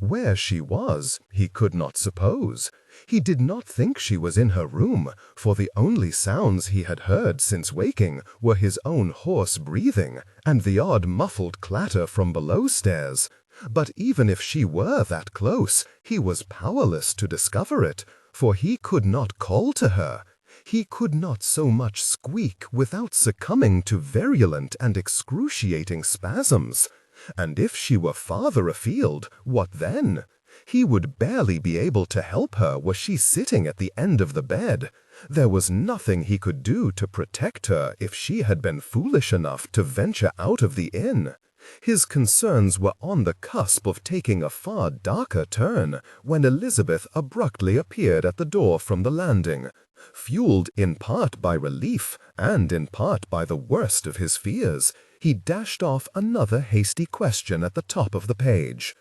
Where she was, he could not suppose. He did not think she was in her room, for the only sounds he had heard since waking were his own hoarse breathing and the odd muffled clatter from below stairs. But even if she were that close, he was powerless to discover it, for he could not call to her. He could not so much squeak without succumbing to virulent and excruciating spasms. And if she were farther afield, what then? He would barely be able to help her were she sitting at the end of the bed. There was nothing he could do to protect her if she had been foolish enough to venture out of the inn. His concerns were on the cusp of taking a far darker turn when Elizabeth abruptly appeared at the door from the landing. Fueled in part by relief and in part by the worst of his fears, he dashed off another hasty question at the top of the page.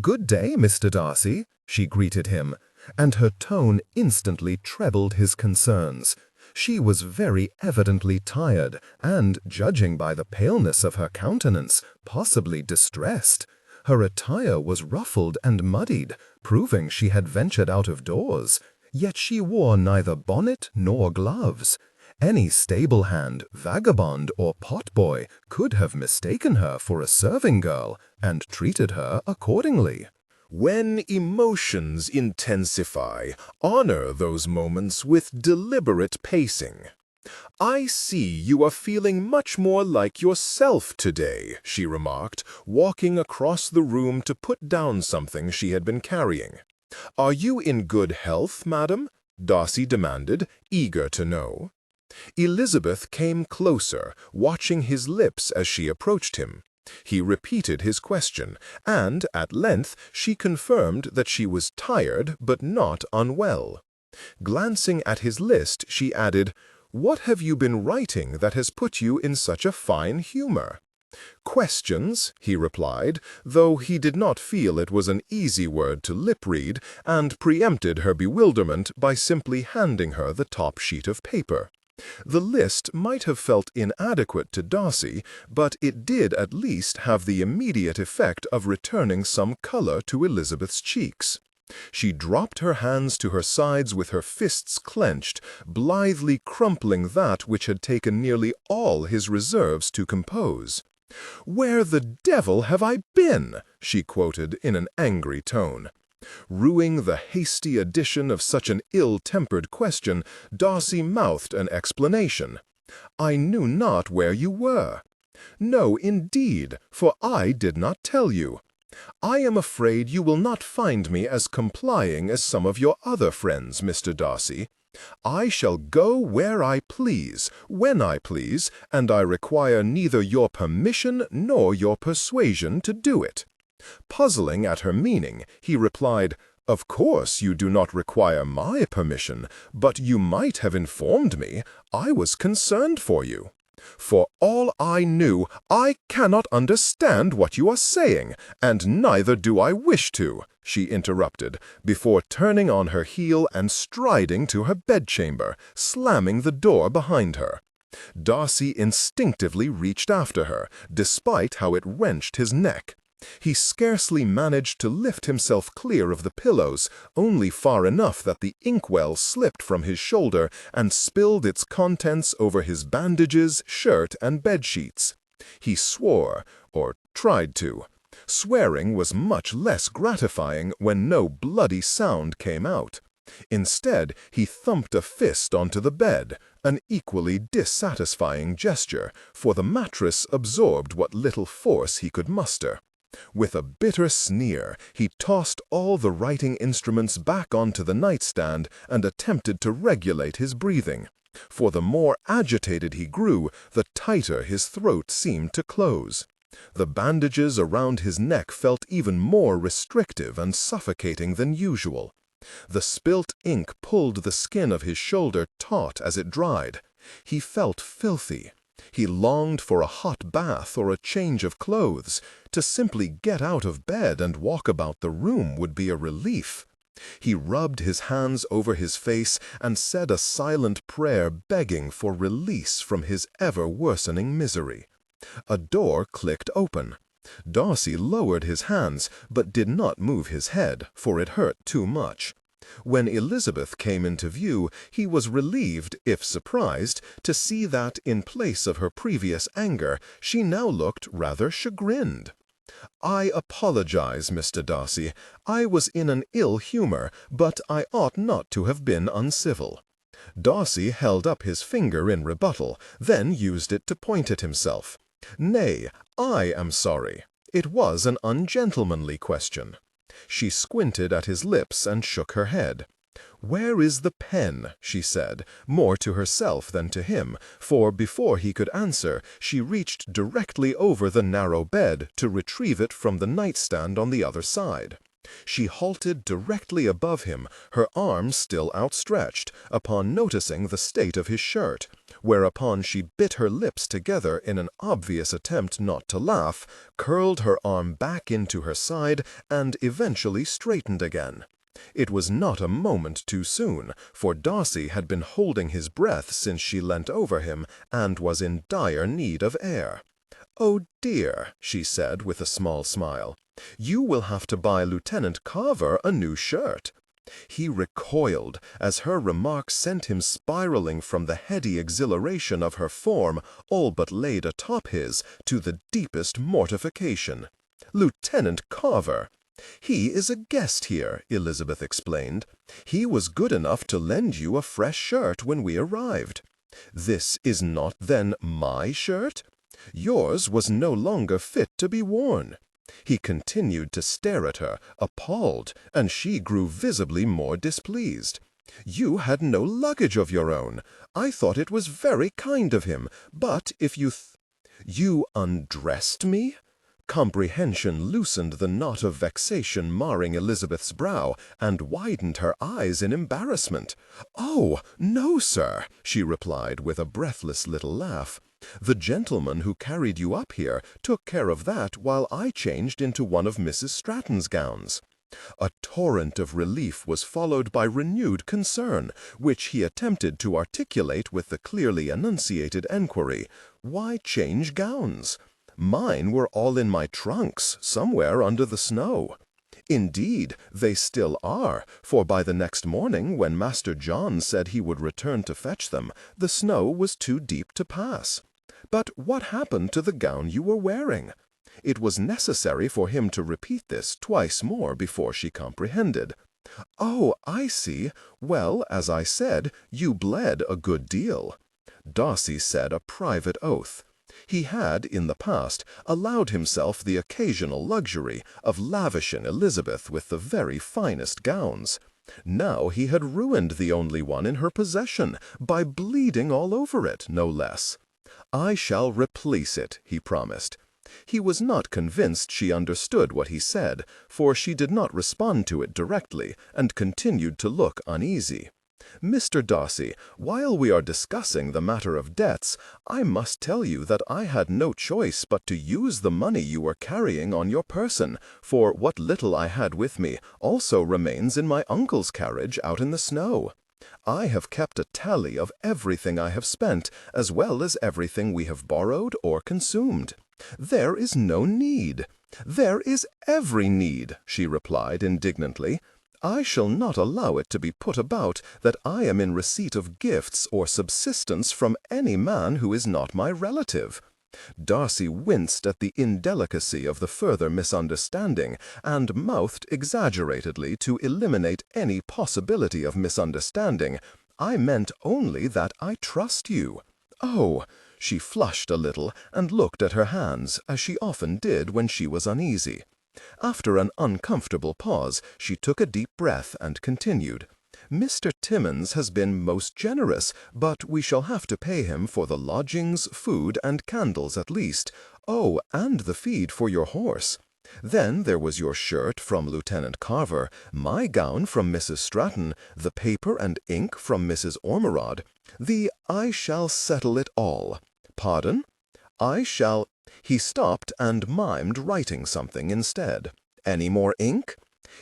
"Good day, Mr. Darcy," she greeted him, and her tone instantly trebled his concerns. She was very evidently tired and, judging by the paleness of her countenance, possibly distressed. Her attire was ruffled and muddied, proving she had ventured out of doors, yet she wore neither bonnet nor gloves. Any stable hand, vagabond, or potboy could have mistaken her for a serving girl and treated her accordingly. When emotions intensify, honor those moments with deliberate pacing. "I see you are feeling much more like yourself today," she remarked, walking across the room to put down something she had been carrying. "Are you in good health, madam?" Darcy demanded, eager to know. Elizabeth came closer, watching his lips as she approached him. He repeated his question, and at length she confirmed that she was tired but not unwell. Glancing at his list, she added, "What have you been writing that has put you in such a fine humor?" "Questions," he replied, though he did not feel it was an easy word to lip-read, and preempted her bewilderment by simply handing her the top sheet of paper. The list might have felt inadequate to Darcy, but it did at least have the immediate effect of returning some color to Elizabeth's cheeks. She dropped her hands to her sides with her fists clenched, blithely crumpling that which had taken nearly all his reserves to compose. "Where the devil have I been?" she quoted in an angry tone. Ruing the hasty addition of such an ill-tempered question, Darcy mouthed an explanation. "I knew not where you were." "No, indeed, for I did not tell you. I am afraid you will not find me as complying as some of your other friends, Mr. Darcy. I shall go where I please, when I please, and I require neither your permission nor your persuasion to do it." Puzzling at her meaning, he replied, "Of course you do not require my permission, but you might have informed me. I was concerned for you." "For all I knew, I cannot understand what you are saying, and neither do I wish to," she interrupted, before turning on her heel and striding to her bedchamber, slamming the door behind her. Darcy instinctively reached after her, despite how it wrenched his neck. He scarcely managed to lift himself clear of the pillows, only far enough that the inkwell slipped from his shoulder and spilled its contents over his bandages, shirt, and bedsheets. He swore, or tried to. Swearing was much less gratifying when no bloody sound came out. Instead, he thumped a fist onto the bed, an equally dissatisfying gesture, for the mattress absorbed what little force he could muster. With a bitter sneer, he tossed all the writing instruments back onto the nightstand and attempted to regulate his breathing. For the more agitated he grew, the tighter his throat seemed to close. The bandages around his neck felt even more restrictive and suffocating than usual. The spilt ink pulled the skin of his shoulder taut as it dried. He felt filthy. He longed for a hot bath or a change of clothes. To simply get out of bed and walk about the room would be a relief. He rubbed his hands over his face and said a silent prayer begging for release from his ever-worsening misery. A door clicked open. Darcy lowered his hands, but did not move his head, for it hurt too much. When Elizabeth came into view, he was relieved, if surprised, to see that, in place of her previous anger, she now looked rather chagrined. "I apologize, Mr. Darcy. I was in an ill humor, but I ought not to have been uncivil." Darcy held up his finger in rebuttal, then used it to point at himself. "Nay, I am sorry. It was an ungentlemanly question." She squinted at his lips and shook her head. "Where is the pen?" she said, more to herself than to him, for before he could answer, she reached directly over the narrow bed to retrieve it from the nightstand on the other side. She halted directly above him, her arm still outstretched, upon noticing the state of his shirt, whereupon she bit her lips together in an obvious attempt not to laugh, curled her arm back into her side, and eventually straightened again. It was not a moment too soon, for Darcy had been holding his breath since she leant over him, and was in dire need of air. "Oh dear," she said with a small smile, "you will have to buy Lieutenant Carver a new shirt." He recoiled, as her remark sent him spiraling from the heady exhilaration of her form, all but laid atop his, to the deepest mortification. "Lieutenant Carver!" "He is a guest here," Elizabeth explained. "He was good enough to lend you a fresh shirt when we arrived." "This is not, then, my shirt?" "Yours was no longer fit to be worn." He continued to stare at her, appalled, and she grew visibly more displeased. "You had no luggage of your own. I thought it was very kind of him, but if you You undressed me?" Comprehension loosened the knot of vexation marring Elizabeth's brow, and widened her eyes in embarrassment. "Oh, no, sir," she replied with a breathless little laugh. "The gentleman who carried you up here took care of that while I changed into one of Mrs. Stratton's gowns." A torrent of relief was followed by renewed concern, which he attempted to articulate with the clearly enunciated enquiry, "Why change gowns? Mine were all in my trunks, somewhere under the snow." "Indeed, they still are, for by the next morning, when Master John said he would return to fetch them, the snow was too deep to pass." "But what happened to the gown you were wearing?" It was necessary for him to repeat this twice more before she comprehended. "Oh, I see. Well, as I said, you bled a good deal." Darcy said a private oath. He had, in the past, allowed himself the occasional luxury of lavishing Elizabeth with the very finest gowns. Now he had ruined the only one in her possession, by bleeding all over it, no less. "I shall replace it," he promised. He was not convinced she understood what he said, for she did not respond to it directly, and continued to look uneasy. "Mr. Darcy, while we are discussing the matter of debts, I must tell you that I had no choice but to use the money you were carrying on your person, for what little I had with me also remains in my uncle's carriage out in the snow. I have kept a tally of everything I have spent, as well as everything we have borrowed or consumed. "There is no need. There is every need," she replied indignantly. "I shall not allow it to be put about that I am in receipt of gifts or subsistence from any man who is not my relative." Darcy winced at the indelicacy of the further misunderstanding, and mouthed exaggeratedly to eliminate any possibility of misunderstanding. "I meant only that I trust you." "Oh!" She flushed a little and looked at her hands, as she often did when she was uneasy. After an uncomfortable pause, she took a deep breath and continued. "Mr. Timmins has been most generous, but we shall have to pay him for the lodgings, food, and candles at least. Oh, and the feed for your horse. Then there was your shirt from Lieutenant Carver, my gown from Mrs. Stratton, the paper and ink from Mrs. Ormerod. I shall settle it all. Pardon? I shall—" He stopped and mimed writing something instead. "Any more ink?"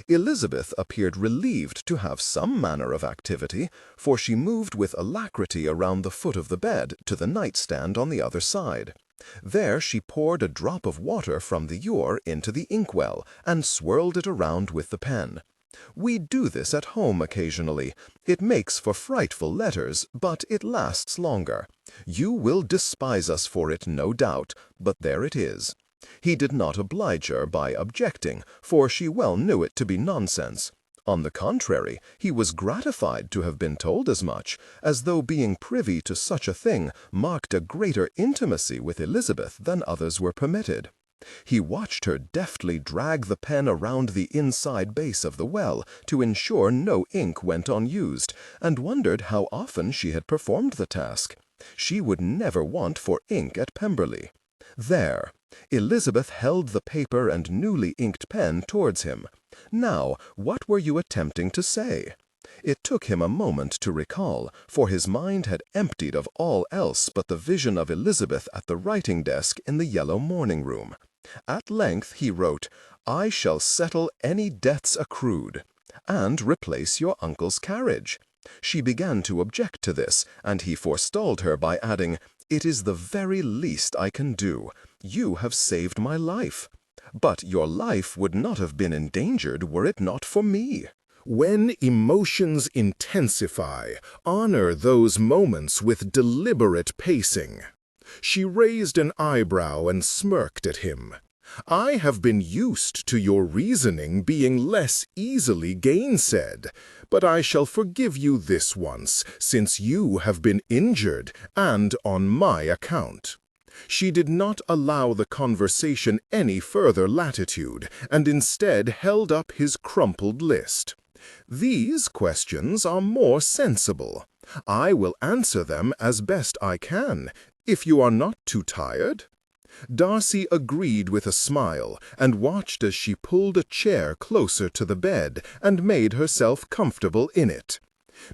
Elizabeth appeared relieved to have some manner of activity, for she moved with alacrity around the foot of the bed to the nightstand on the other side. There she poured a drop of water from the ewer into the inkwell and swirled it around with the pen. "We do this at home occasionally. It makes for frightful letters, but it lasts longer. You will despise us for it, no doubt, but there it is." He did not oblige her by objecting, for she well knew it to be nonsense. On the contrary, he was gratified to have been told as much, as though being privy to such a thing marked a greater intimacy with Elizabeth than others were permitted. He watched her deftly drag the pen around the inside base of the well to ensure no ink went unused, and wondered how often she had performed the task. She would never want for ink at Pemberley. There. Elizabeth held the paper and newly inked pen towards him. "Now, what were you attempting to say?" It took him a moment to recall, for his mind had emptied of all else but the vision of Elizabeth at the writing desk in the yellow morning-room. At length he wrote, "I shall settle any debts accrued, and replace your uncle's carriage." She began to object to this, and he forestalled her by adding, "It is the very least I can do. You have saved my life. But your life would not have been endangered were it not for me." When emotions intensify, honor those moments with deliberate pacing. She raised an eyebrow and smirked at him. "I have been used to your reasoning being less easily gainsaid, but I shall forgive you this once, since you have been injured, and on my account." She did not allow the conversation any further latitude, and instead held up his crumpled list. "These questions are more sensible. I will answer them as best I can, if you are not too tired." Darcy agreed with a smile, and watched as she pulled a chair closer to the bed and made herself comfortable in it.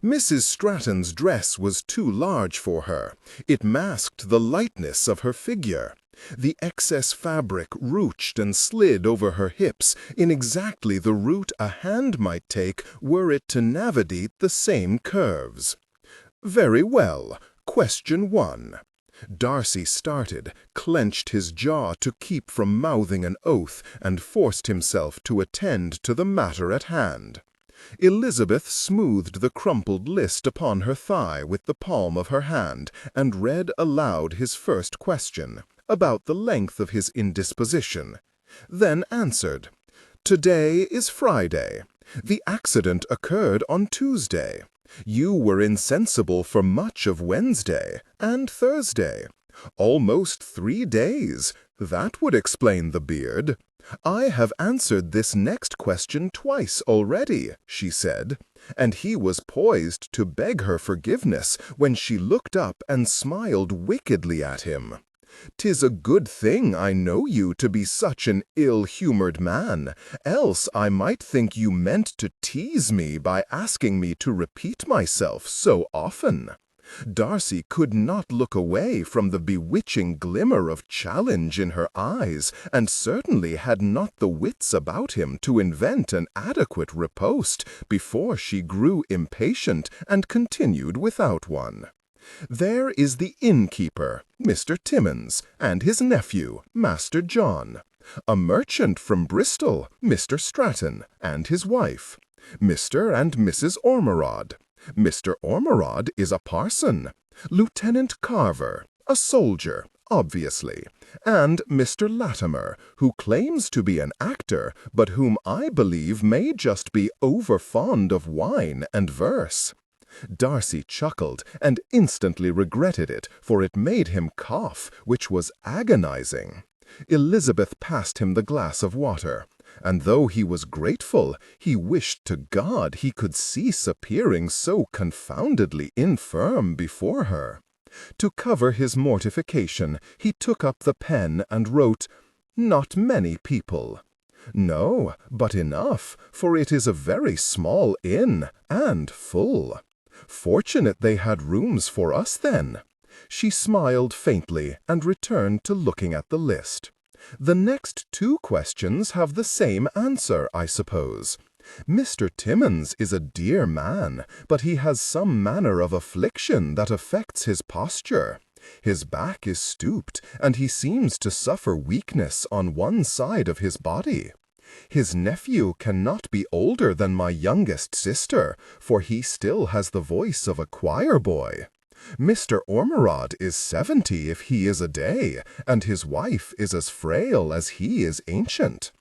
Mrs. Stratton's dress was too large for her. It masked the lightness of her figure. The excess fabric ruched and slid over her hips in exactly the route a hand might take were it to navigate the same curves. "Very well. Question 1. Darcy started, clenched his jaw to keep from mouthing an oath, and forced himself to attend to the matter at hand. Elizabeth smoothed the crumpled list upon her thigh with the palm of her hand, and read aloud his first question, about the length of his indisposition, then answered, "Today is Friday. The accident occurred on Tuesday. You were insensible for much of Wednesday and Thursday. Almost 3 days. That would explain the beard." "I have answered this next question twice already," she said, and he was poised to beg her forgiveness when she looked up and smiled wickedly at him. "'Tis a good thing I know you to be such an ill-humored man, else I might think you meant to tease me by asking me to repeat myself so often." Darcy could not look away from the bewitching glimmer of challenge in her eyes, and certainly had not the wits about him to invent an adequate riposte before she grew impatient and continued without one. There is the innkeeper, Mr. Timmins, and his nephew, Master John. A merchant from Bristol, Mr. Stratton, and his wife. Mr. and Mrs. Ormerod. Mr. Ormerod is a parson. Lieutenant Carver, a soldier, obviously, and Mr. Latimer, who claims to be an actor, but whom I believe may just be over-fond of wine and verse. Darcy chuckled and instantly regretted it, for it made him cough, which was agonizing. Elizabeth passed him the glass of water, and though he was grateful, he wished to God he could cease appearing so confoundedly infirm before her. To cover his mortification, he took up the pen and wrote, "Not many people." No, but enough, for it is a very small inn, and full. Fortunate they had rooms for us then. She smiled faintly and returned to looking at the list. The next two questions have the same answer, I suppose. Mr. Timmins is a dear man, but he has some manner of affliction that affects his posture. His back is stooped, and he seems to suffer weakness on one side of his body. His nephew cannot be older than my youngest sister, for he still has the voice of a choir boy. Mr. Ormerod is 70 if he is a day, and his wife is as frail as he is ancient.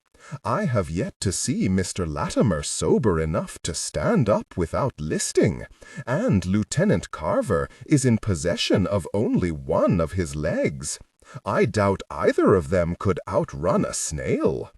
I have yet to see Mr. Latimer sober enough to stand up without listing, and Lieutenant Carver is in possession of only one of his legs. I doubt either of them could outrun a snail.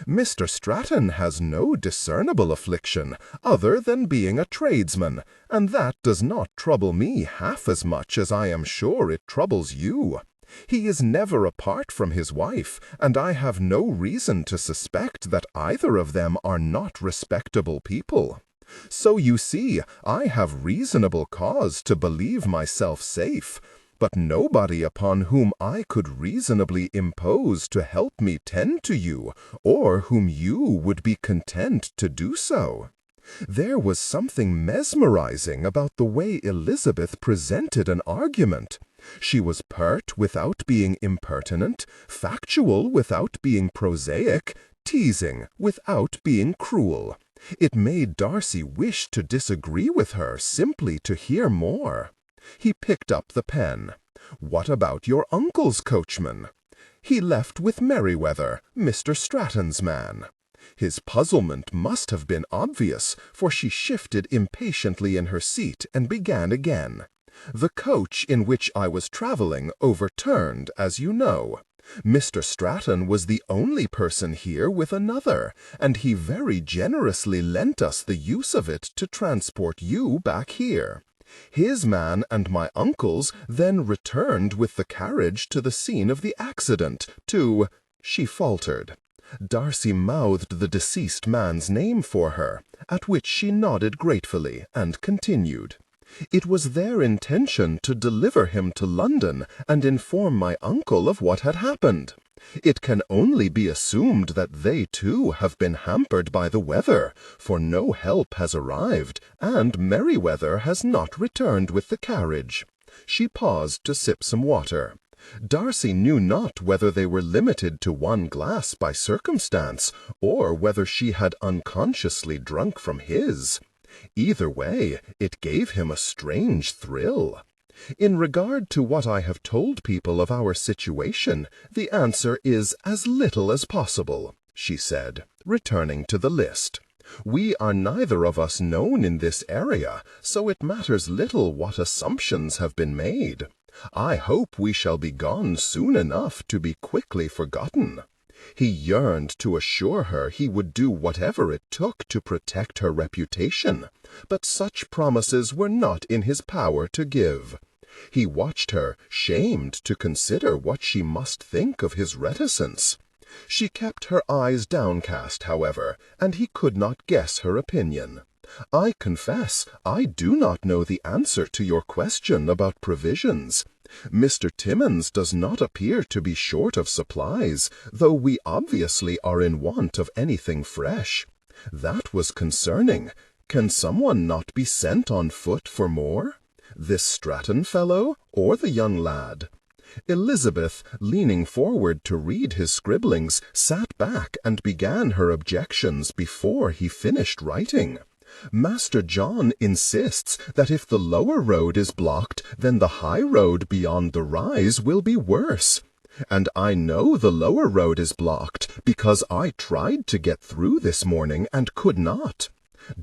Mr. Stratton has no discernible affliction other than being a tradesman, and that does not trouble me half as much as I am sure it troubles you. He is never apart from his wife, and I have no reason to suspect that either of them are not respectable people. So you see, I have reasonable cause to believe myself safe, but nobody upon whom I could reasonably impose to help me tend to you, or whom you would be content to do so. There was something mesmerizing about the way Elizabeth presented an argument. She was pert without being impertinent, factual without being prosaic, teasing without being cruel. It made Darcy wish to disagree with her simply to hear more. He picked up the pen. "What about your uncle's coachman?" "He left with Merryweather, Mr. Stratton's man." His puzzlement must have been obvious, for she shifted impatiently in her seat and began again. "The coach in which I was traveling overturned, as you know. Mr. Stratton was the only person here with another, and he very generously lent us the use of it to transport you back here. His man and my uncle's then returned with the carriage to the scene of the accident, to—" She faltered. Darcy mouthed the deceased man's name for her, at which she nodded gratefully, and continued. "It was their intention to deliver him to London and inform my uncle of what had happened. It can only be assumed that they, too, have been hampered by the weather, for no help has arrived, and Merryweather has not returned with the carriage." She paused to sip some water. Darcy knew not whether they were limited to one glass by circumstance, or whether she had unconsciously drunk from his. Either way, it gave him a strange thrill. "In regard to what I have told people of our situation, the answer is as little as possible," she said, returning to the list. "We are neither of us known in this area, so it matters little what assumptions have been made. I hope we shall be gone soon enough to be quickly forgotten." He yearned to assure her he would do whatever it took to protect her reputation, but such promises were not in his power to give. He watched her, shamed to consider what she must think of his reticence. She kept her eyes downcast, however, and he could not guess her opinion. "I confess I do not know the answer to your question about provisions. Mr. Timmins does not appear to be short of supplies, though we obviously are in want of anything fresh. That was concerning. Can someone not be sent on foot for more? This Stratton fellow or the young lad? Elizabeth, leaning forward to read his scribblings, sat back and began her objections before he finished writing. Master John insists that if the lower road is blocked, then the high road beyond the rise will be worse. And I know the lower road is blocked because I tried to get through this morning and could not.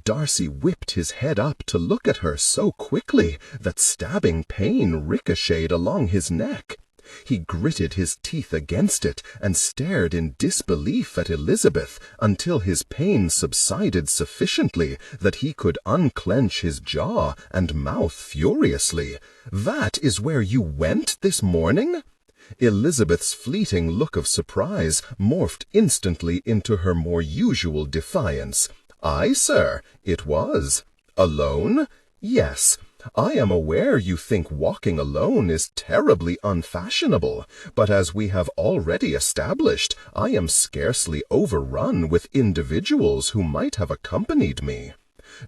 Darcy whipped his head up to look at her so quickly that stabbing pain ricocheted along his neck. He gritted his teeth against it and stared in disbelief at Elizabeth until his pain subsided sufficiently that he could unclench his jaw and mouth furiously. "That is where you went this morning?" Elizabeth's fleeting look of surprise morphed instantly into her more usual defiance. "Aye, sir, it was. Alone? Yes. I am aware you think walking alone is terribly unfashionable, but as we have already established, I am scarcely overrun with individuals who might have accompanied me."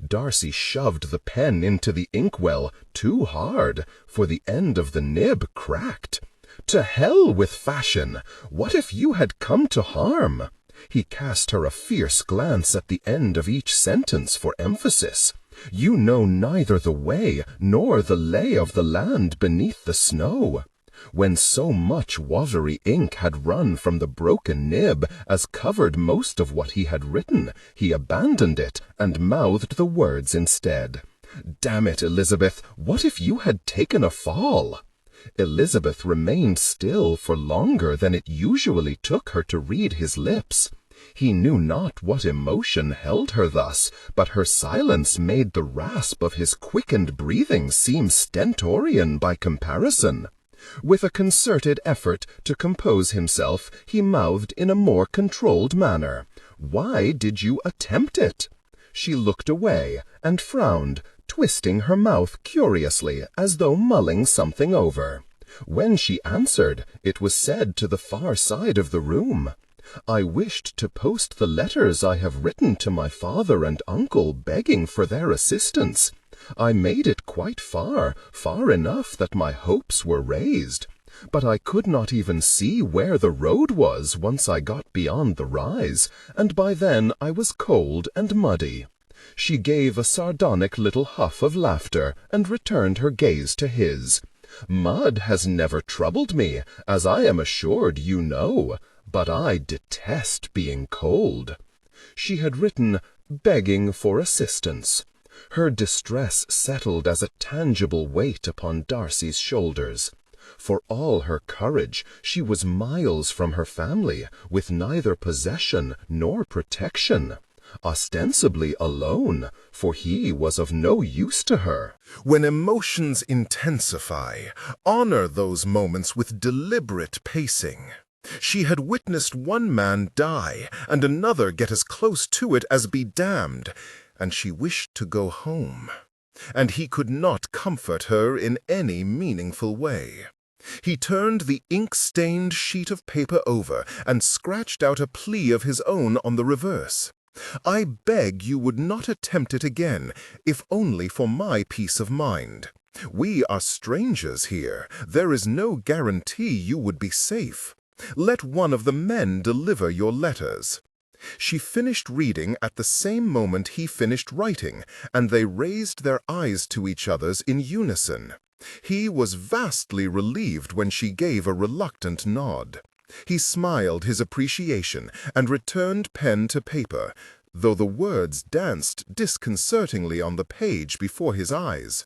Darcy shoved the pen into the inkwell too hard, for the end of the nib cracked. "To hell with fashion! What if you had come to harm?" He cast her a fierce glance at the end of each sentence for emphasis. "You know neither the way nor the lay of the land beneath the snow." When so much watery ink had run from the broken nib as covered most of what he had written, he abandoned it and mouthed the words instead. "Damn it, Elizabeth, what if you had taken a fall?" Elizabeth remained still for longer than it usually took her to read his lips. He knew not what emotion held her thus, but her silence made the rasp of his quickened breathing seem stentorian by comparison. With a concerted effort to compose himself, he mouthed in a more controlled manner, "Why did you attempt it?" She looked away and frowned, twisting her mouth curiously as though mulling something over. When she answered, it was said to the far side of the room. "I wished to post the letters I have written to my father and uncle begging for their assistance. I made it quite far enough that my hopes were raised. But I could not even see where the road was once I got beyond the rise, and by then I was cold and muddy." She gave a sardonic little huff of laughter and returned her gaze to his. "Mud has never troubled me, as I am assured you know, but I detest being cold." She had written, "begging for assistance." Her distress settled as a tangible weight upon Darcy's shoulders. For all her courage, she was miles from her family, with neither possession nor protection. Ostensibly alone, for he was of no use to her. When emotions intensify, honor those moments with deliberate pacing. She had witnessed one man die and another get as close to it as be damned, and she wished to go home. And he could not comfort her in any meaningful way. He turned the ink-stained sheet of paper over and scratched out a plea of his own on the reverse. "I beg you would not attempt it again, if only for my peace of mind. We are strangers here. There is no guarantee you would be safe. Let one of the men deliver your letters." She finished reading at the same moment he finished writing, and they raised their eyes to each other's in unison. He was vastly relieved when she gave a reluctant nod. He smiled his appreciation and returned pen to paper, though the words danced disconcertingly on the page before his eyes.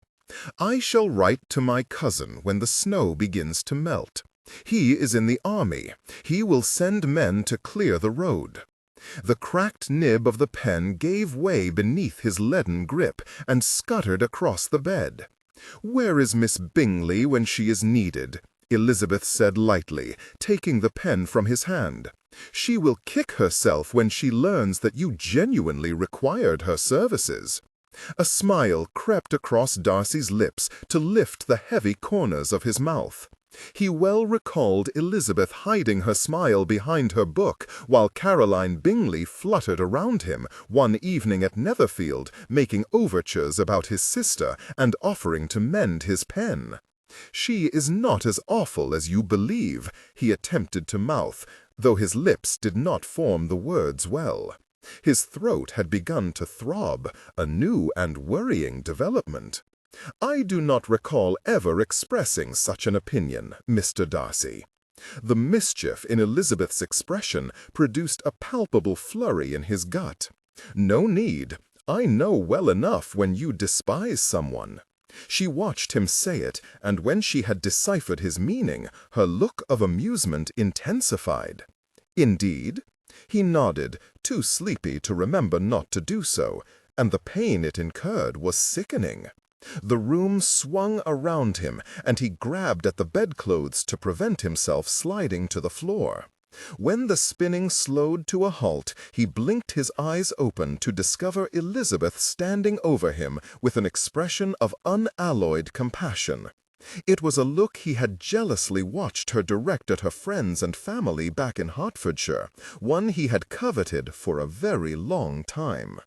"I shall write to my cousin when the snow begins to melt. He is in the army. He will send men to clear the road." The cracked nib of the pen gave way beneath his leaden grip and scuttered across the bed. "Where is Miss Bingley when she is needed?" Elizabeth said lightly, taking the pen from his hand. "She will kick herself when she learns that you genuinely required her services." A smile crept across Darcy's lips to lift the heavy corners of his mouth. He well recalled Elizabeth hiding her smile behind her book while Caroline Bingley fluttered around him one evening at Netherfield, making overtures about his sister and offering to mend his pen. "She is not as awful as you believe," he attempted to mouth, though his lips did not form the words well. His throat had begun to throb, a new and worrying development. "I do not recall ever expressing such an opinion, Mr. Darcy." The mischief in Elizabeth's expression produced a palpable flurry in his gut. "No need. I know well enough when you despise someone." She watched him say it, and when she had deciphered his meaning, her look of amusement intensified. "Indeed?" He nodded, too sleepy to remember not to do so, and the pain it incurred was sickening. The room swung around him, and he grabbed at the bedclothes to prevent himself sliding to the floor. When the spinning slowed to a halt, he blinked his eyes open to discover Elizabeth standing over him with an expression of unalloyed compassion. It was a look he had jealously watched her direct at her friends and family back in Hertfordshire, one he had coveted for a very long time.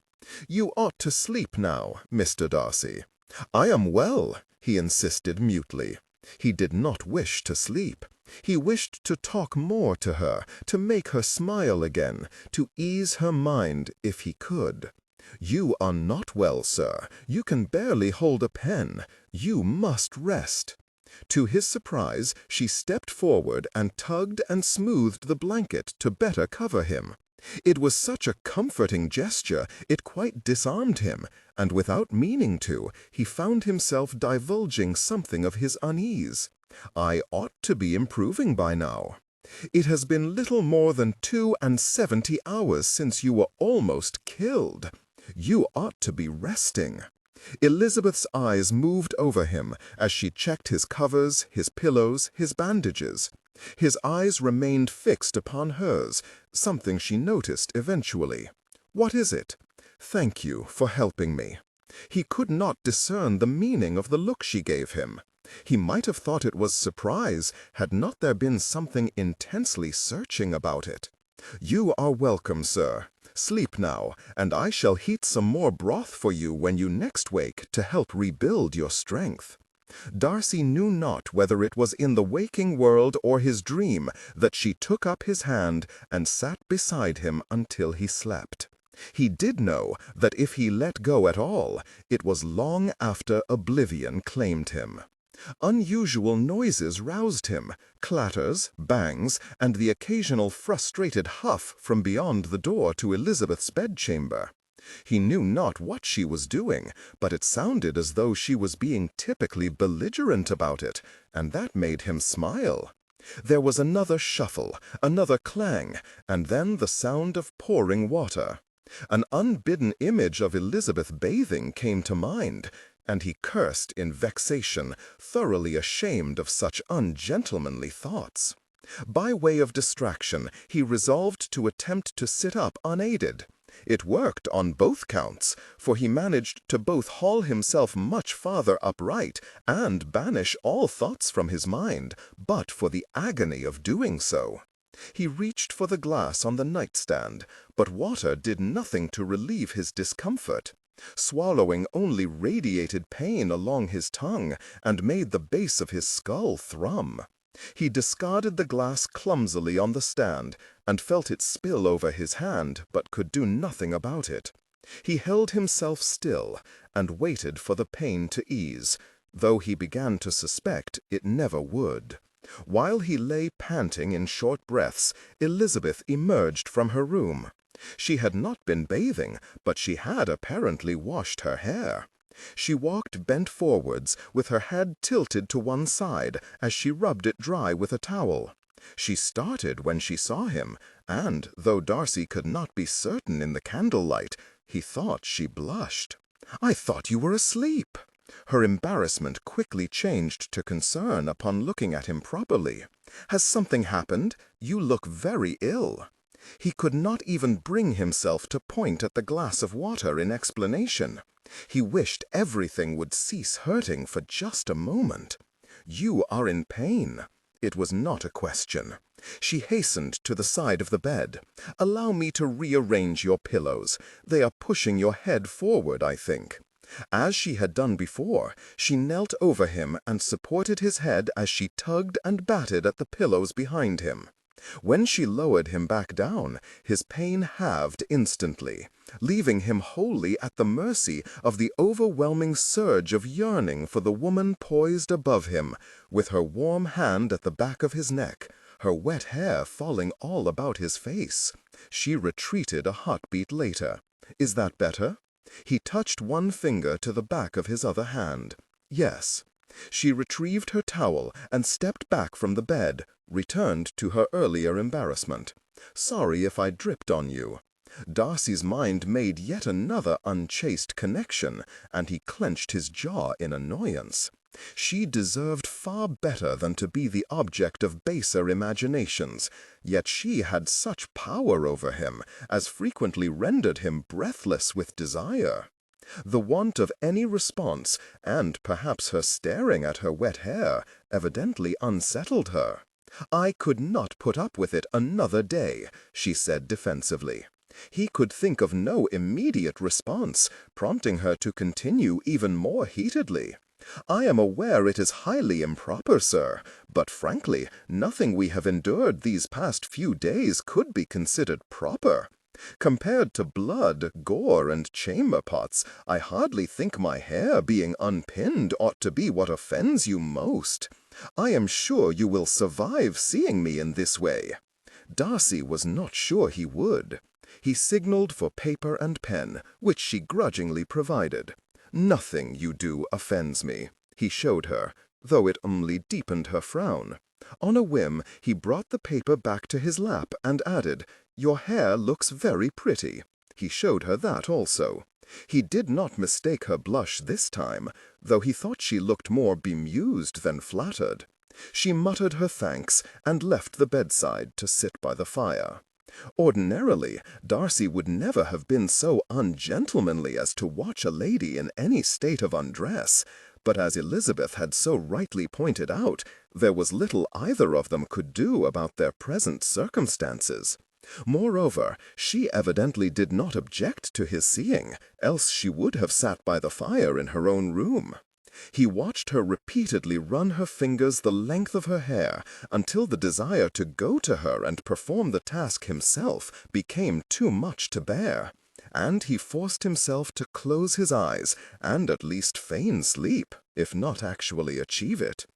"You ought to sleep now, Mr. Darcy." "I am well," he insisted mutely. He did not wish to sleep. He wished to talk more to her, to make her smile again, to ease her mind if he could. "You are not well, sir. You can barely hold a pen. You must rest." To his surprise, she stepped forward and tugged and smoothed the blanket to better cover him. It was such a comforting gesture, it quite disarmed him, and without meaning to, he found himself divulging something of his unease. "I ought to be improving by now. It has been little more than 72 hours since you were almost killed. You ought to be resting." Elizabeth's eyes moved over him as she checked his covers, his pillows, his bandages. His eyes remained fixed upon hers, something she noticed eventually. "What is it?" "Thank you for helping me." He could not discern the meaning of the look she gave him. He might have thought it was surprise, had not there been something intensely searching about it. "You are welcome, sir. Sleep now, and I shall heat some more broth for you when you next wake to help rebuild your strength." Darcy knew not whether it was in the waking world or his dream that she took up his hand and sat beside him until he slept. He did know that if he let go at all, it was long after oblivion claimed him. Unusual noises roused him, clatters, bangs, and the occasional frustrated huff from beyond the door to Elizabeth's bedchamber. He knew not what she was doing, but it sounded as though she was being typically belligerent about it, and that made him smile. There was another shuffle, another clang, and then the sound of pouring water. An unbidden image of Elizabeth bathing came to mind, and he cursed in vexation, thoroughly ashamed of such ungentlemanly thoughts. By way of distraction, he resolved to attempt to sit up unaided. It worked on both counts, for he managed to both haul himself much farther upright and banish all thoughts from his mind, but for the agony of doing so. He reached for the glass on the nightstand, but water did nothing to relieve his discomfort. Swallowing only radiated pain along his tongue and made the base of his skull thrum. He discarded the glass clumsily on the stand and felt it spill over his hand, but could do nothing about it. He held himself still and waited for the pain to ease, though he began to suspect it never would. While he lay panting in short breaths, Elizabeth emerged from her room. She had not been bathing, but she had apparently washed her hair. She walked bent forwards, with her head tilted to one side as she rubbed it dry with a towel. She started when she saw him, and, though Darcy could not be certain in the candlelight, he thought she blushed. "I thought you were asleep." Her embarrassment quickly changed to concern upon looking at him properly. "Has something happened? You look very ill." He could not even bring himself to point at the glass of water in explanation. He wished everything would cease hurting for just a moment. You are in pain." It was not a question. She hastened to the side of the bed. "Allow me to rearrange your pillows. They are pushing your head forward, I think." As she had done before, she knelt over him and supported his head as she tugged and batted at the pillows behind him. When she lowered him back down, his pain halved instantly, leaving him wholly at the mercy of the overwhelming surge of yearning for the woman poised above him, with her warm hand at the back of his neck, her wet hair falling all about his face. She retreated a heartbeat later. "Is that better?" He touched one finger to the back of his other hand. "Yes." She retrieved her towel and stepped back from the bed, returned to her earlier embarrassment. "Sorry if I dripped on you." Darcy's mind made yet another unchaste connection, and he clenched his jaw in annoyance. She deserved far better than to be the object of baser imaginations, yet she had such power over him as frequently rendered him breathless with desire. The want of any response, and perhaps her staring at her wet hair, evidently unsettled her. "I could not put up with it another day," she said defensively. He could think of no immediate response, prompting her to continue even more heatedly. "I am aware it is highly improper, sir, but frankly, nothing we have endured these past few days could be considered proper. Compared to blood, gore, and chamber pots, I hardly think my hair being unpinned ought to be what offends you most. I am sure you will survive seeing me in this way." Darcy was not sure he would. He signaled for paper and pen, which she grudgingly provided. "Nothing you do offends me," he showed her, though it only deepened her frown. On a whim, he brought the paper back to his lap and added, "Your hair looks very pretty." He showed her that also. He did not mistake her blush this time, though he thought she looked more bemused than flattered. She muttered her thanks and left the bedside to sit by the fire. Ordinarily, Darcy would never have been so ungentlemanly as to watch a lady in any state of undress, but as Elizabeth had so rightly pointed out, there was little either of them could do about their present circumstances. Moreover, she evidently did not object to his seeing, else she would have sat by the fire in her own room. He watched her repeatedly run her fingers the length of her hair until the desire to go to her and perform the task himself became too much to bear, and he forced himself to close his eyes and at least feign sleep, if not actually achieve it.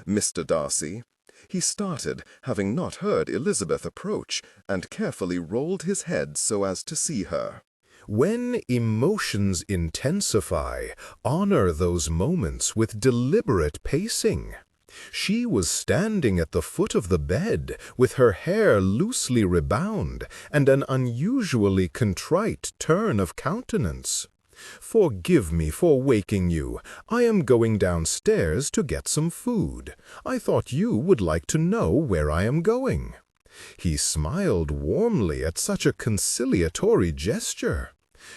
"Mr. Darcy." He started, having not heard Elizabeth approach, and carefully rolled his head so as to see her. When emotions intensify, honor those moments with deliberate pacing. She was standing at the foot of the bed, with her hair loosely rebound, and an unusually contrite turn of countenance. "Forgive me for waking you. I am going downstairs to get some food. I thought you would like to know where I am going." He smiled warmly at such a conciliatory gesture.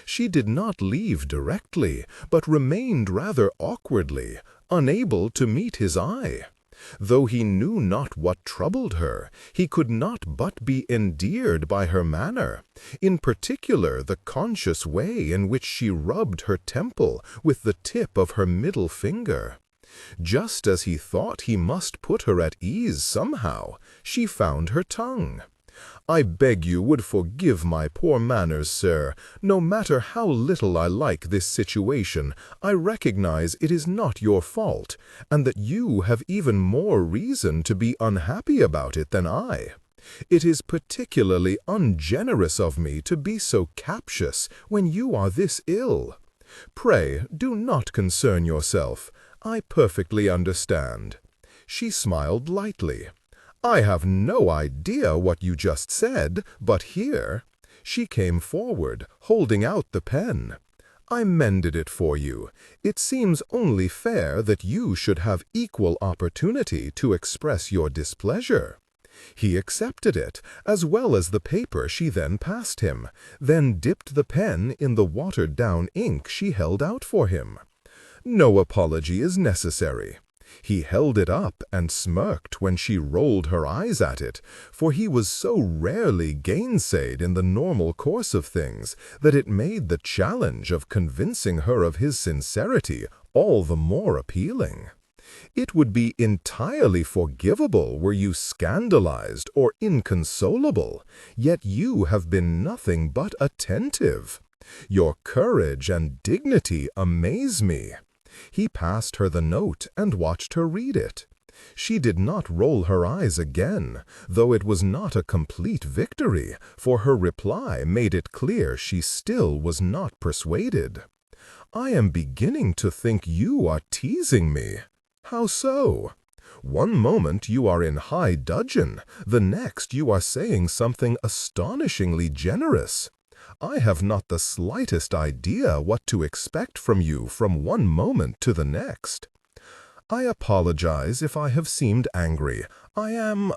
She did not leave directly, but remained rather awkwardly, unable to meet his eye. Though he knew not what troubled her, he could not but be endeared by her manner, in particular the conscious way in which she rubbed her temple with the tip of her middle finger. Just as he thought he must put her at ease somehow, she found her tongue. "I beg you would forgive my poor manners, sir. No matter how little I like this situation, I recognize it is not your fault, and that you have even more reason to be unhappy about it than I. It is particularly ungenerous of me to be so captious when you are this ill. Pray, do not concern yourself. I perfectly understand." She smiled lightly. "I have no idea what you just said, but here." She came forward, holding out the pen. "I mended it for you. It seems only fair that you should have equal opportunity to express your displeasure." He accepted it, as well as the paper she then passed him, then dipped the pen in the watered-down ink she held out for him. "No apology is necessary." He held it up and smirked when she rolled her eyes at it, for he was so rarely gainsayed in the normal course of things that it made the challenge of convincing her of his sincerity all the more appealing. It would be entirely forgivable were you scandalized or inconsolable, yet you have been nothing but attentive. Your courage and dignity amaze me. He passed her the note and watched her read it. She did not roll her eyes again, though it was not a complete victory, for her reply made it clear she still was not persuaded. "I am beginning to think you are teasing me." "How so?" "One moment you are in high dudgeon, the next you are saying something astonishingly generous. I have not the slightest idea what to expect from you from one moment to the next." "I apologize if I have seemed angry. I am—"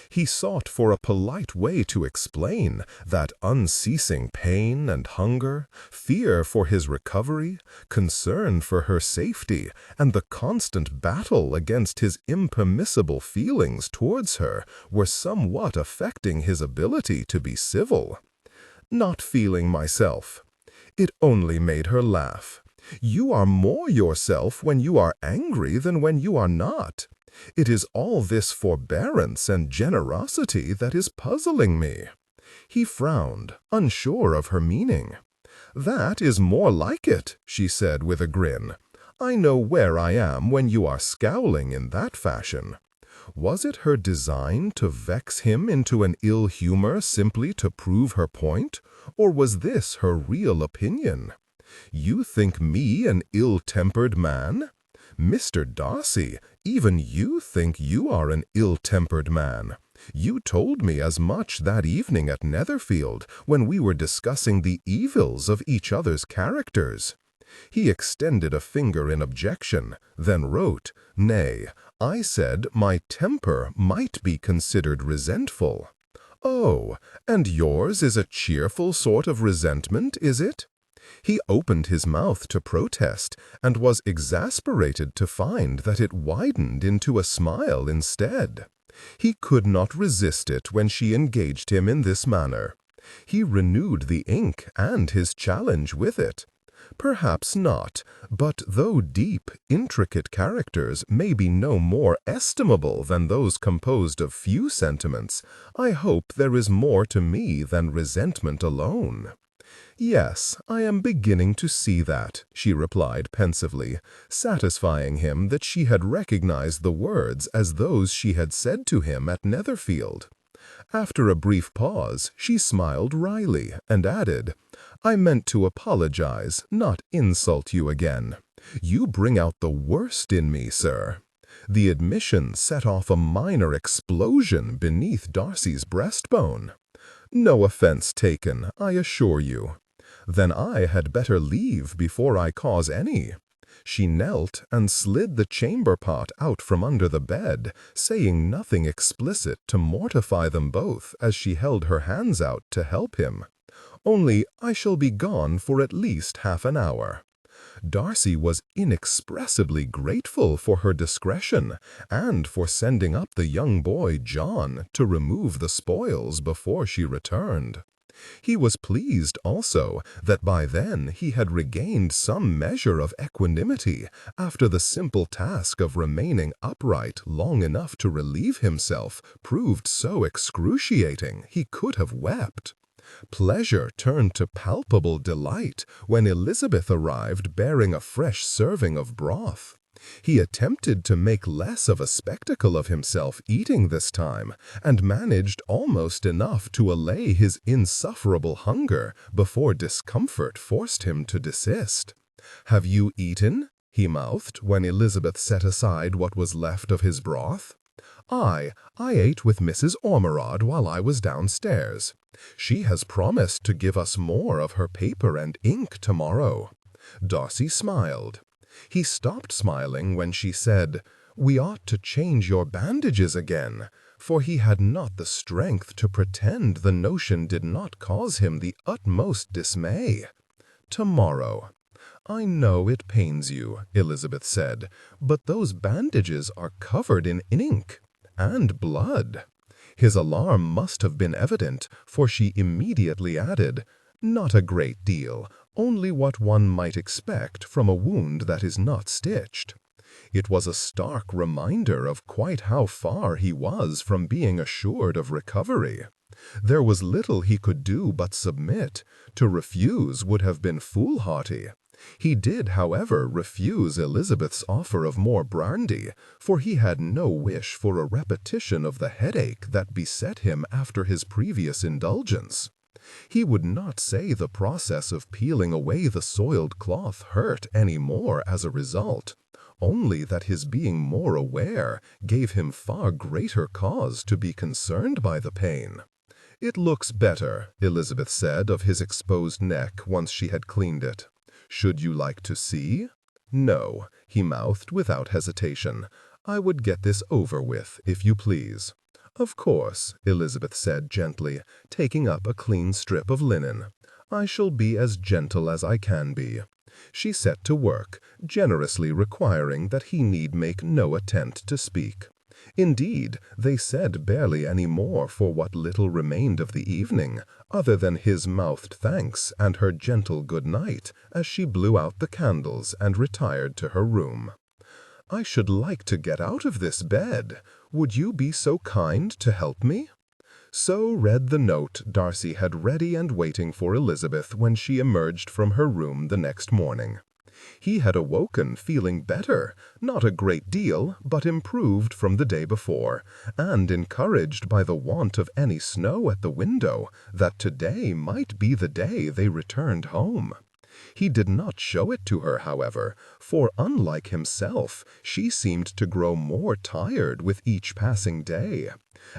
He sought for a polite way to explain that unceasing pain and hunger, fear for his recovery, concern for her safety, and the constant battle against his impermissible feelings towards her were somewhat affecting his ability to be civil. "Not feeling myself." It only made her laugh. "You are more yourself when you are angry than when you are not. It is all this forbearance and generosity that is puzzling me." He frowned, unsure of her meaning. "That is more like it," she said with a grin. "I know where I am when you are scowling in that fashion." Was it her design to vex him into an ill humor simply to prove her point, or was this her real opinion? "You think me an ill-tempered man?" "Mr. Darcy, even you think you are an ill-tempered man. You told me as much that evening at Netherfield when we were discussing the evils of each other's characters." He extended a finger in objection, then wrote, "Nay, I said my temper might be considered resentful." "Oh, and yours is a cheerful sort of resentment, is it?" He opened his mouth to protest, and was exasperated to find that it widened into a smile instead. He could not resist it when she engaged him in this manner. He renewed the ink and his challenge with it. "Perhaps not, but though deep, intricate characters may be no more estimable than those composed of few sentiments, I hope there is more to me than resentment alone." "Yes, I am beginning to see that," she replied pensively, satisfying him that she had recognized the words as those she had said to him at Netherfield. After a brief pause, she smiled wryly and added, "I meant to apologize, not insult you again. You bring out the worst in me, sir." The admission set off a minor explosion beneath Darcy's breastbone. "No offense taken, I assure you." "Then I had better leave before I cause any." She knelt and slid the chamber pot out from under the bed, saying nothing explicit to mortify them both as she held her hands out to help him. "Only I shall be gone for at least half an hour." Darcy was inexpressibly grateful for her discretion and for sending up the young boy John to remove the spoils before she returned. He was pleased also that by then he had regained some measure of equanimity after the simple task of remaining upright long enough to relieve himself proved so excruciating he could have wept. Pleasure turned to palpable delight when Elizabeth arrived bearing a fresh serving of broth. He attempted to make less of a spectacle of himself eating this time, and managed almost enough to allay his insufferable hunger before discomfort forced him to desist. "Have you eaten?" he mouthed when Elizabeth set aside what was left of his broth. I ate with Mrs. Ormerod while I was downstairs. She has promised to give us more of her paper and ink tomorrow." Darcy smiled. He stopped smiling when she said, "We ought to change your bandages again," for he had not the strength to pretend the notion did not cause him the utmost dismay. "Tomorrow." "I know it pains you," Elizabeth said, "but those bandages are covered in ink and blood." His alarm must have been evident, for she immediately added, "Not a great deal, only what one might expect from a wound that is not stitched." It was a stark reminder of quite how far he was from being assured of recovery. There was little he could do but submit. To refuse would have been foolhardy. He did, however, refuse Elizabeth's offer of more brandy, for he had no wish for a repetition of the headache that beset him after his previous indulgence. He would not say the process of peeling away the soiled cloth hurt any more as a result, only that his being more aware gave him far greater cause to be concerned by the pain. "It looks better," Elizabeth said of his exposed neck once she had cleaned it. "Should you like to see?" "No," he mouthed without hesitation. "I would get this over with, if you please." "Of course," Elizabeth said gently, taking up a clean strip of linen. "I shall be as gentle as I can be." She set to work, generously requiring that he need make no attempt to speak. Indeed, they said barely any more for what little remained of the evening, other than his mouthed thanks and her gentle good night as she blew out the candles and retired to her room. "I should like to get out of this bed. Would you be so kind to help me?" So read the note Darcy had ready and waiting for Elizabeth when she emerged from her room the next morning. He had awoken feeling better, not a great deal, but improved from the day before, and encouraged by the want of any snow at the window, that today might be the day they returned home. He did not show it to her, however, for unlike himself, she seemed to grow more tired with each passing day.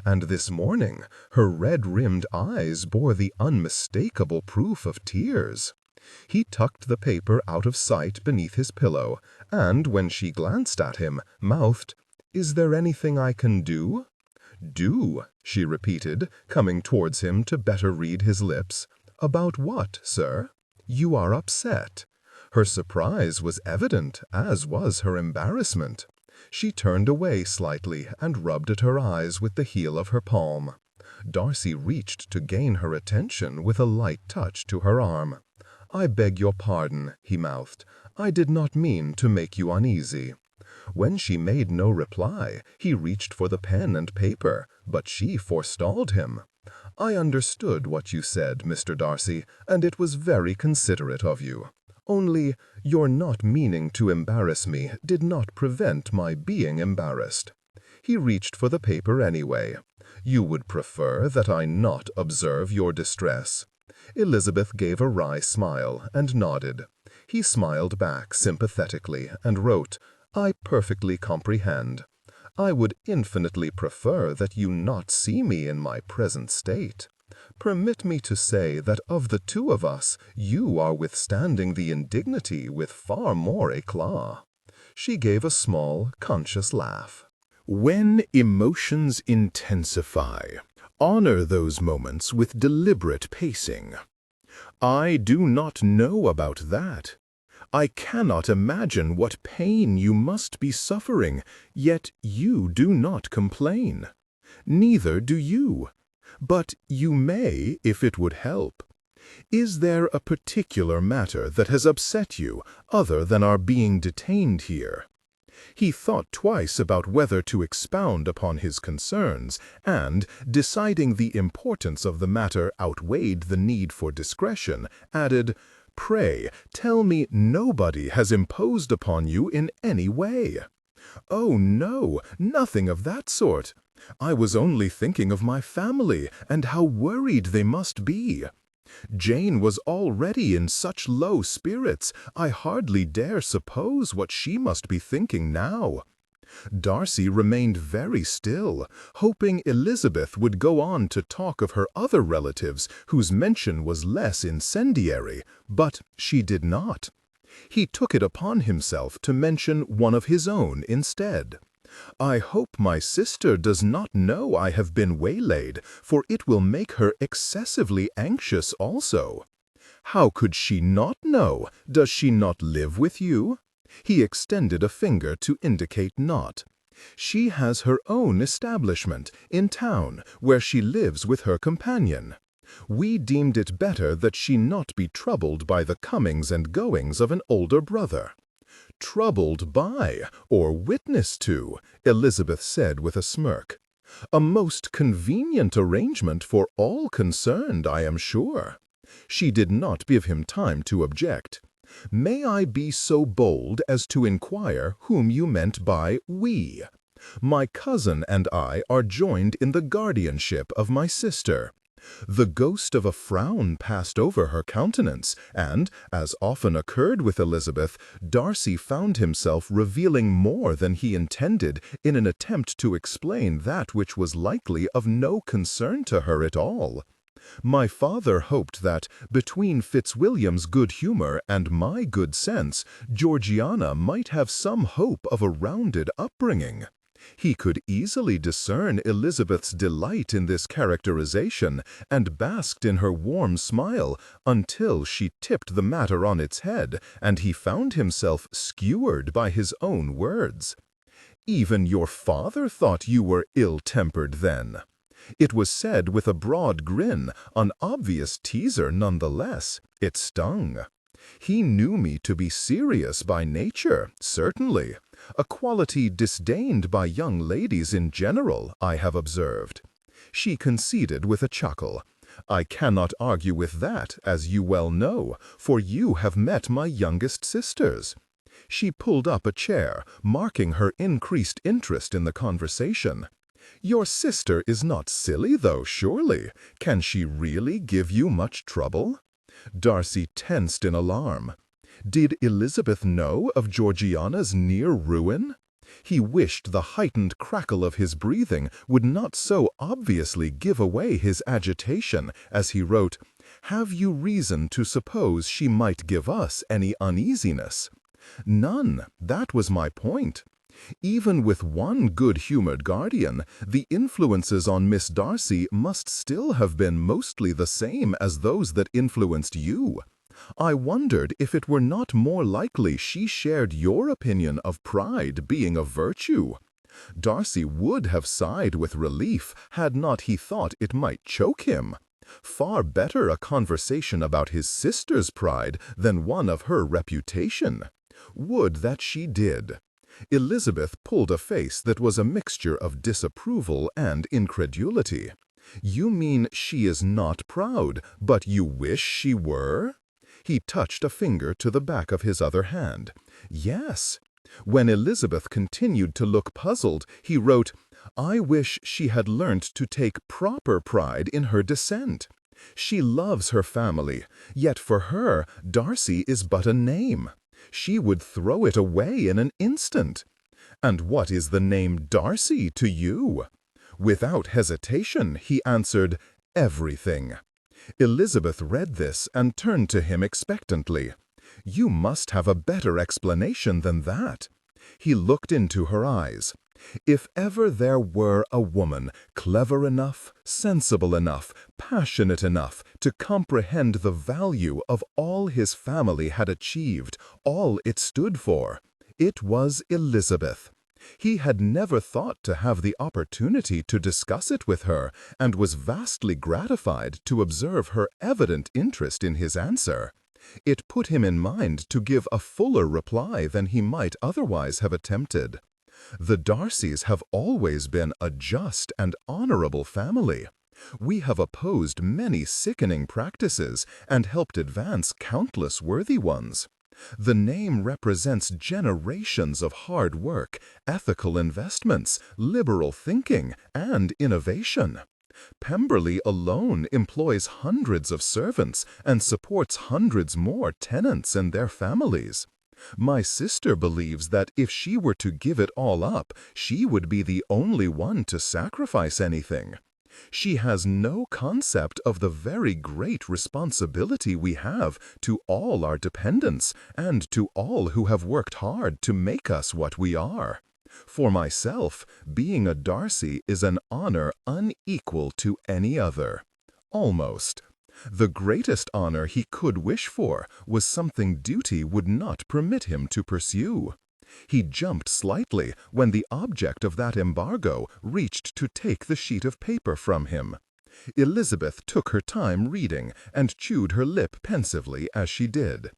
And this morning, her red-rimmed eyes bore the unmistakable proof of tears. He tucked the paper out of sight beneath his pillow, and when she glanced at him, mouthed, "Is there anything I can do?" "Do?" she repeated, coming towards him to better read his lips. "About what, sir?" "You are upset." Her surprise was evident, as was her embarrassment. She turned away slightly and rubbed at her eyes with the heel of her palm. Darcy reached to gain her attention with a light touch to her arm. "I beg your pardon," he mouthed. "I did not mean to make you uneasy." When she made no reply, he reached for the pen and paper, but she forestalled him. "I understood what you said, Mr. Darcy, and it was very considerate of you. Only, your not meaning to embarrass me did not prevent my being embarrassed." He reached for the paper anyway. "You would prefer that I not observe your distress?" Elizabeth gave a wry smile and nodded. He smiled back sympathetically and wrote, "I perfectly comprehend. I would infinitely prefer that you not see me in my present state. Permit me to say that of the two of us, you are withstanding the indignity with far more éclat." She gave a small, conscious laugh. When emotions intensify, honor those moments with deliberate pacing. I do not know about that. I cannot imagine what pain you must be suffering, yet you do not complain. Neither do you. But you may, if it would help. Is there a particular matter that has upset you, other than our being detained here? He thought twice about whether to expound upon his concerns, and, deciding the importance of the matter outweighed the need for discretion, added, "Pray, tell me nobody has imposed upon you in any way." "Oh, no, nothing of that sort. I was only thinking of my family, and how worried they must be. Jane was already in such low spirits, I hardly dare suppose what she must be thinking now." Darcy remained very still, hoping Elizabeth would go on to talk of her other relatives whose mention was less incendiary, but she did not. He took it upon himself to mention one of his own instead. "I hope my sister does not know I have been waylaid, for it will make her excessively anxious also." How could she not know? Does she not live with you? He extended a finger to indicate not. She has her own establishment in town, where she lives with her companion. We deemed it better that she not be troubled by the comings and goings of an older brother. Troubled by, or witness to, Elizabeth said with a smirk. A most convenient arrangement for all concerned, I am sure. She did not give him time to object. May I be so bold as to inquire whom you meant by we? My cousin and I are joined in the guardianship of my sister. The ghost of a frown passed over her countenance, and, as often occurred with Elizabeth, Darcy found himself revealing more than he intended in an attempt to explain that which was likely of no concern to her at all. My father hoped that, between Fitzwilliam's good humor and my good sense, Georgiana might have some hope of a rounded upbringing. He could easily discern Elizabeth's delight in this characterization, and basked in her warm smile until she tipped the matter on its head, and he found himself skewered by his own words. Even your father thought you were ill-tempered then. It was said with a broad grin, an obvious teaser nonetheless. It stung. He knew me to be serious by nature, certainly, a quality disdained by young ladies in general, I have observed. She conceded with a chuckle. I cannot argue with that, as you well know, for you have met my youngest sisters. She pulled up a chair, marking her increased interest in the conversation. Your sister is not silly, though, surely. Can she really give you much trouble? Darcy tensed in alarm. Did Elizabeth know of Georgiana's near ruin? He wished the heightened crackle of his breathing would not so obviously give away his agitation as he wrote, "Have you reason to suppose she might give us any uneasiness?" None. That was my point. Even with one good-humored guardian, the influences on Miss Darcy must still have been mostly the same as those that influenced you. I wondered if it were not more likely she shared your opinion of pride being a virtue. Darcy would have sighed with relief had not he thought it might choke him. Far better a conversation about his sister's pride than one of her reputation. Would that she did. Elizabeth pulled a face that was a mixture of disapproval and incredulity. You mean she is not proud, but you wish she were? He touched a finger to the back of his other hand. Yes. When Elizabeth continued to look puzzled, he wrote, I wish she had learnt to take proper pride in her descent. She loves her family, yet for her, Darcy is but a name. She would throw it away in an instant. And what is the name Darcy to you? Without hesitation, he answered, everything. Elizabeth read this and turned to him expectantly. You must have a better explanation than that. He looked into her eyes. If ever there were a woman clever enough, sensible enough, passionate enough to comprehend the value of all his family had achieved, all it stood for, it was Elizabeth. He had never thought to have the opportunity to discuss it with her, and was vastly gratified to observe her evident interest in his answer. It put him in mind to give a fuller reply than he might otherwise have attempted. The Darcys have always been a just and honorable family. We have opposed many sickening practices and helped advance countless worthy ones. The name represents generations of hard work, ethical investments, liberal thinking, and innovation. Pemberley alone employs hundreds of servants and supports hundreds more tenants and their families. My sister believes that if she were to give it all up, she would be the only one to sacrifice anything. She has no concept of the very great responsibility we have to all our dependents and to all who have worked hard to make us what we are. For myself, being a Darcy is an honor unequal to any other. Almost. The greatest honor he could wish for was something duty would not permit him to pursue. He jumped slightly when the object of that embargo reached to take the sheet of paper from him. Elizabeth took her time reading and chewed her lip pensively as she did.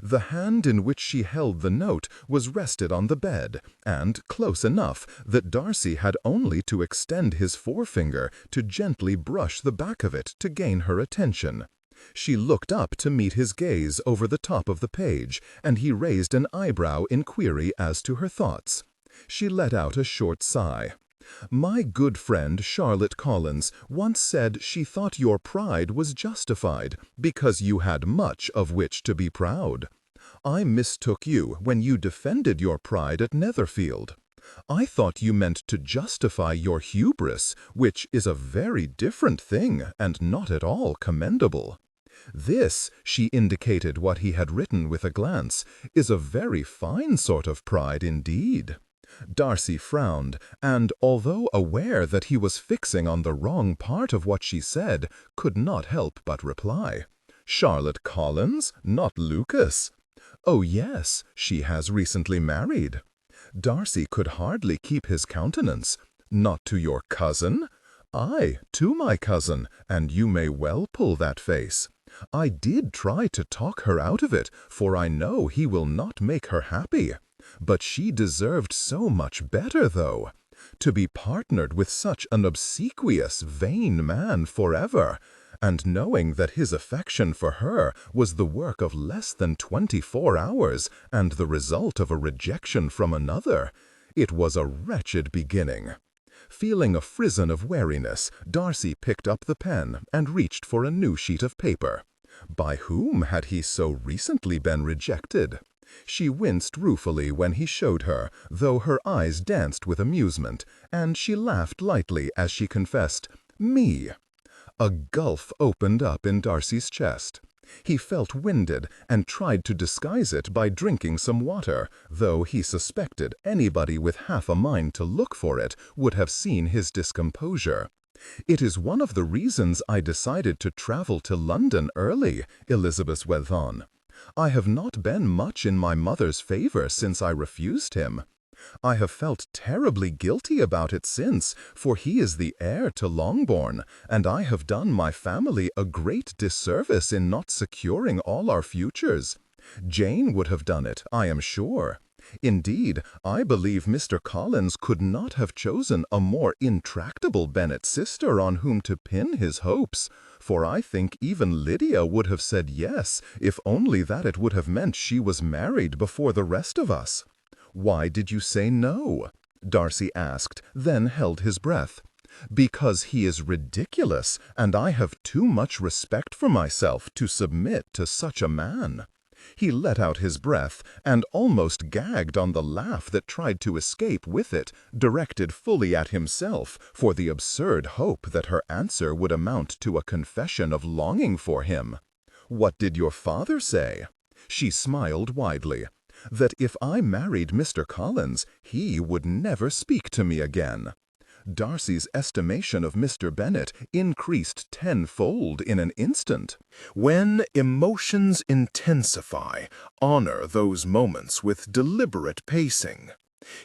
The hand in which she held the note was rested on the bed, and close enough that Darcy had only to extend his forefinger to gently brush the back of it to gain her attention. She looked up to meet his gaze over the top of the page, and he raised an eyebrow in query as to her thoughts. She let out a short sigh. My good friend Charlotte Collins once said she thought your pride was justified because you had much of which to be proud. I mistook you when you defended your pride at Netherfield. I thought you meant to justify your hubris, which is a very different thing and not at all commendable. This, she indicated what he had written with a glance, is a very fine sort of pride indeed. Darcy frowned, and, although aware that he was fixing on the wrong part of what she said, could not help but reply. Charlotte Collins, not Lucas. Oh yes, she has recently married. Darcy could hardly keep his countenance. Not to your cousin? Aye, to my cousin, and you may well pull that face. I did try to talk her out of it, for I know he will not make her happy. But she deserved so much better, though. To be partnered with such an obsequious, vain man forever, and knowing that his affection for her was the work of less than 24 hours and the result of a rejection from another, it was a wretched beginning. Feeling a frisson of weariness, Darcy picked up the pen and reached for a new sheet of paper. By whom had he so recently been rejected? She winced ruefully when he showed her, though her eyes danced with amusement, and she laughed lightly as she confessed, "Me." A gulf opened up in Darcy's chest. He felt winded and tried to disguise it by drinking some water, though he suspected anybody with half a mind to look for it would have seen his discomposure. "It is one of the reasons I decided to travel to London early," Elizabeth went on. "I have not been much in my mother's favor since I refused him. I have felt terribly guilty about it since, for he is the heir to Longbourn, and I have done my family a great disservice in not securing all our futures. Jane would have done it, I am sure. Indeed, I believe Mr. Collins could not have chosen a more intractable Bennet sister on whom to pin his hopes, for I think even Lydia would have said yes, if only that it would have meant she was married before the rest of us." "Why did you say no?" Darcy asked, then held his breath. "Because he is ridiculous, and I have too much respect for myself to submit to such a man." He let out his breath and almost gagged on the laugh that tried to escape with it, directed fully at himself, for the absurd hope that her answer would amount to a confession of longing for him. "What did your father say?" She smiled widely. "That if I married Mr. Collins, he would never speak to me again." Darcy's estimation of Mr. Bennet increased tenfold in an instant. When emotions intensify, honor those moments with deliberate pacing.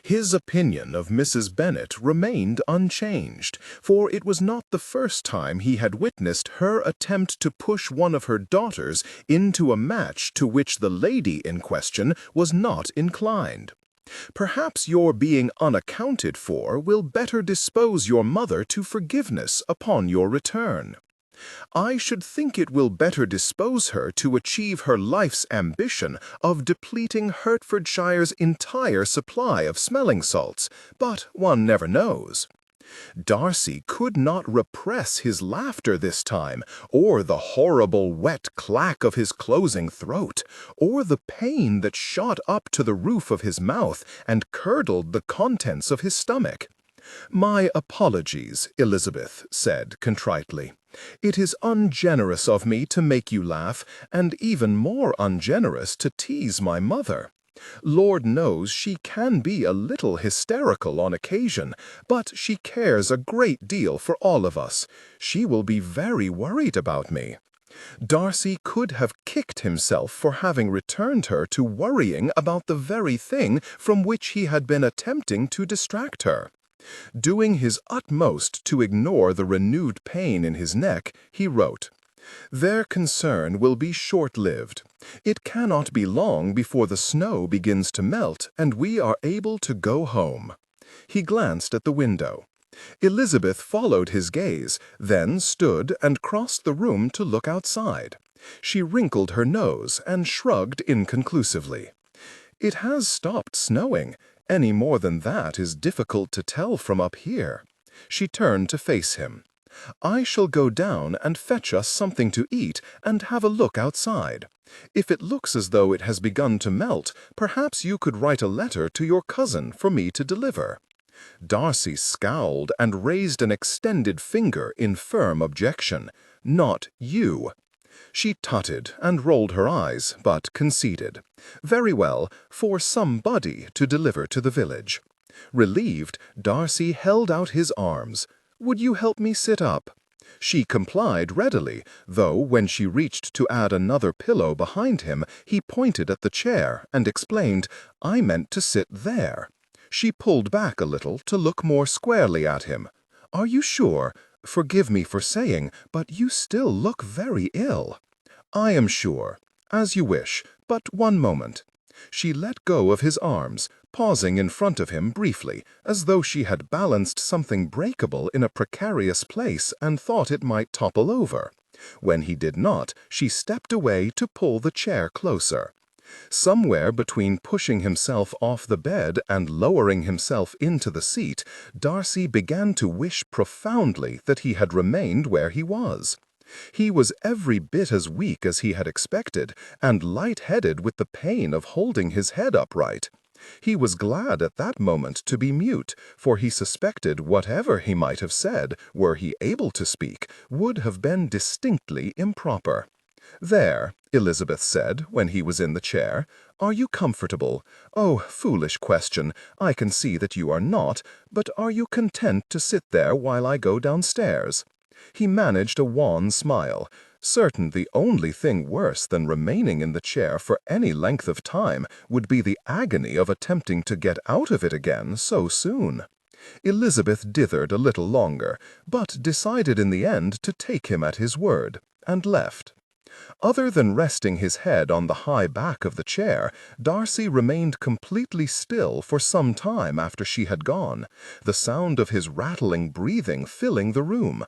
His opinion of Mrs. Bennet remained unchanged, for it was not the first time he had witnessed her attempt to push one of her daughters into a match to which the lady in question was not inclined. Perhaps your being unaccounted for will better dispose your mother to forgiveness upon your return. I should think it will better dispose her to achieve her life's ambition of depleting Hertfordshire's entire supply of smelling salts, but one never knows. Darcy could not repress his laughter this time, or the horrible wet clack of his closing throat, or the pain that shot up to the roof of his mouth and curdled the contents of his stomach. "My apologies," Elizabeth said contritely. "It is ungenerous of me to make you laugh, and even more ungenerous to tease my mother. Lord knows she can be a little hysterical on occasion, but she cares a great deal for all of us. She will be very worried about me." Darcy could have kicked himself for having returned her to worrying about the very thing from which he had been attempting to distract her. Doing his utmost to ignore the renewed pain in his neck, he wrote, "Their concern will be short-lived. It cannot be long before the snow begins to melt and we are able to go home." He glanced at the window. Elizabeth followed his gaze, then stood and crossed the room to look outside. She wrinkled her nose and shrugged inconclusively. "It has stopped snowing. Any more than that is difficult to tell from up here." She turned to face him. "I shall go down and fetch us something to eat and have a look outside. If it looks as though it has begun to melt, perhaps you could write a letter to your cousin for me to deliver." Darcy scowled and raised an extended finger in firm objection. "Not you." She tutted and rolled her eyes, but conceded. "Very well, for somebody to deliver to the village." Relieved, Darcy held out his arms. "Would you help me sit up?" She complied readily, though when she reached to add another pillow behind him, he pointed at the chair and explained, "I meant to sit there." She pulled back a little to look more squarely at him. "Are you sure? Forgive me for saying, but you still look very ill." "I am sure. As you wish, but one moment." She let go of his arms, pausing in front of him briefly, as though she had balanced something breakable in a precarious place and thought it might topple over. When he did not, she stepped away to pull the chair closer. Somewhere between pushing himself off the bed and lowering himself into the seat, Darcy began to wish profoundly that he had remained where he was. He was every bit as weak as he had expected, and light-headed with the pain of holding his head upright. He was glad at that moment to be mute, for he suspected whatever he might have said, were he able to speak, would have been distinctly improper. "There," Elizabeth said when he was in the chair. "Are you comfortable? Oh, foolish question. I can see that you are not, but are you content to sit there while I go downstairs?" He managed a wan smile. Certain the only thing worse than remaining in the chair for any length of time would be the agony of attempting to get out of it again so soon. Elizabeth dithered a little longer, but decided in the end to take him at his word, and left. Other than resting his head on the high back of the chair, Darcy remained completely still for some time after she had gone, the sound of his rattling breathing filling the room.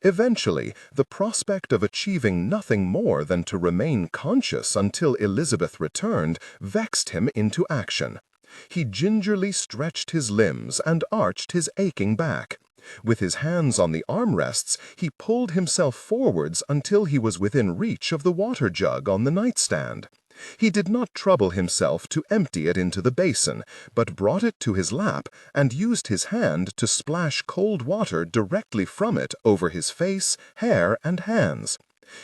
Eventually, the prospect of achieving nothing more than to remain conscious until Elizabeth returned vexed him into action. He gingerly stretched his limbs and arched his aching back. With his hands on the armrests, he pulled himself forwards until he was within reach of the water jug on the nightstand. He did not trouble himself to empty it into the basin, but brought it to his lap and used his hand to splash cold water directly from it over his face, hair, and hands.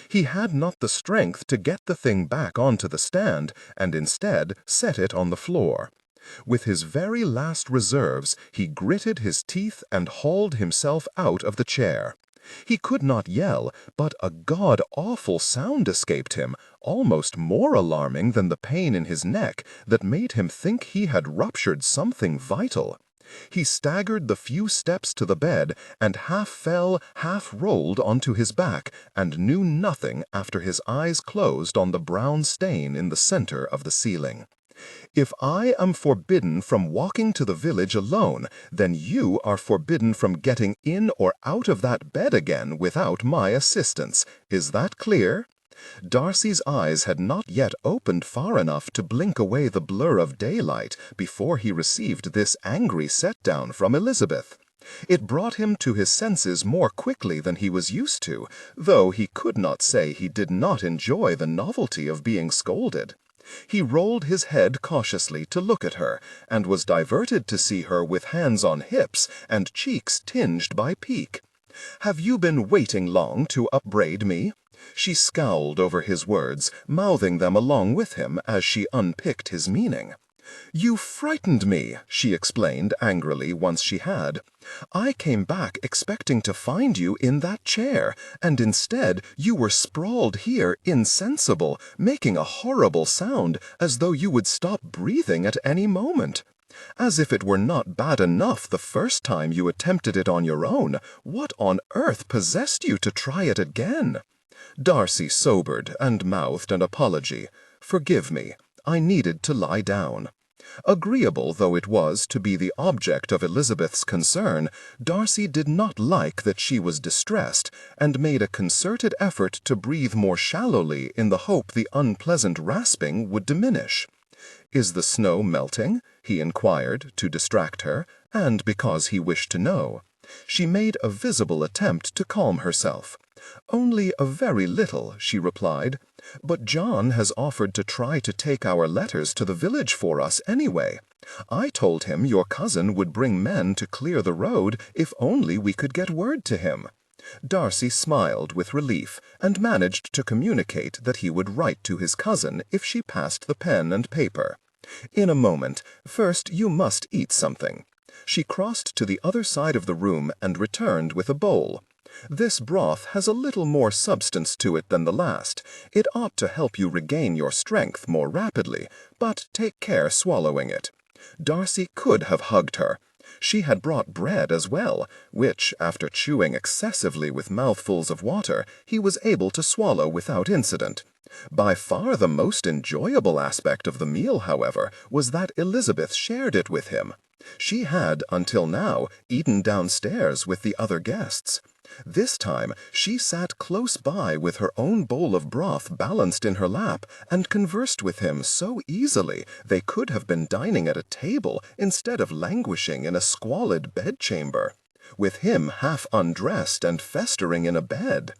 He had not the strength to get the thing back onto the stand, and instead set it on the floor. With his very last reserves, he gritted his teeth and hauled himself out of the chair. He could not yell, but a god-awful sound escaped him, almost more alarming than the pain in his neck that made him think he had ruptured something vital. He staggered the few steps to the bed and half fell, half rolled onto his back, and knew nothing after his eyes closed on the brown stain in the center of the ceiling. "If I am forbidden from walking to the village alone, then you are forbidden from getting in or out of that bed again without my assistance. Is that clear?" Darcy's eyes had not yet opened far enough to blink away the blur of daylight before he received this angry set-down from Elizabeth. It brought him to his senses more quickly than he was used to, though he could not say he did not enjoy the novelty of being scolded. He rolled his head cautiously to look at her, and was diverted to see her with hands on hips and cheeks tinged by pique. "Have you been waiting long to upbraid me?" She scowled over his words, mouthing them along with him as she unpicked his meaning. "You frightened me," she explained angrily once she had. "I came back expecting to find you in that chair, and instead you were sprawled here insensible, making a horrible sound as though you would stop breathing at any moment. As if it were not bad enough the first time you attempted it on your own, what on earth possessed you to try it again?" Darcy sobered and mouthed an apology. "Forgive me. I needed to lie down." Agreeable though it was to be the object of Elizabeth's concern, Darcy did not like that she was distressed, and made a concerted effort to breathe more shallowly in the hope the unpleasant rasping would diminish. "Is the snow melting?" he inquired, to distract her, and because he wished to know. She made a visible attempt to calm herself. "Only a very little," she replied. "But John has offered to try to take our letters to the village for us anyway. I told him your cousin would bring men to clear the road if only we could get word to him." Darcy smiled with relief, and managed to communicate that he would write to his cousin if she passed the pen and paper. "In a moment. First you must eat something." She crossed to the other side of the room and returned with a bowl. "This broth has a little more substance to it than the last. It ought to help you regain your strength more rapidly, but take care swallowing it." Darcy could have hugged her. She had brought bread as well, which, after chewing excessively with mouthfuls of water, he was able to swallow without incident. By far the most enjoyable aspect of the meal, however, was that Elizabeth shared it with him. She had, until now, eaten downstairs with the other guests. This time she sat close by with her own bowl of broth balanced in her lap, and conversed with him so easily they could have been dining at a table instead of languishing in a squalid bedchamber, with him half undressed and festering in a bed.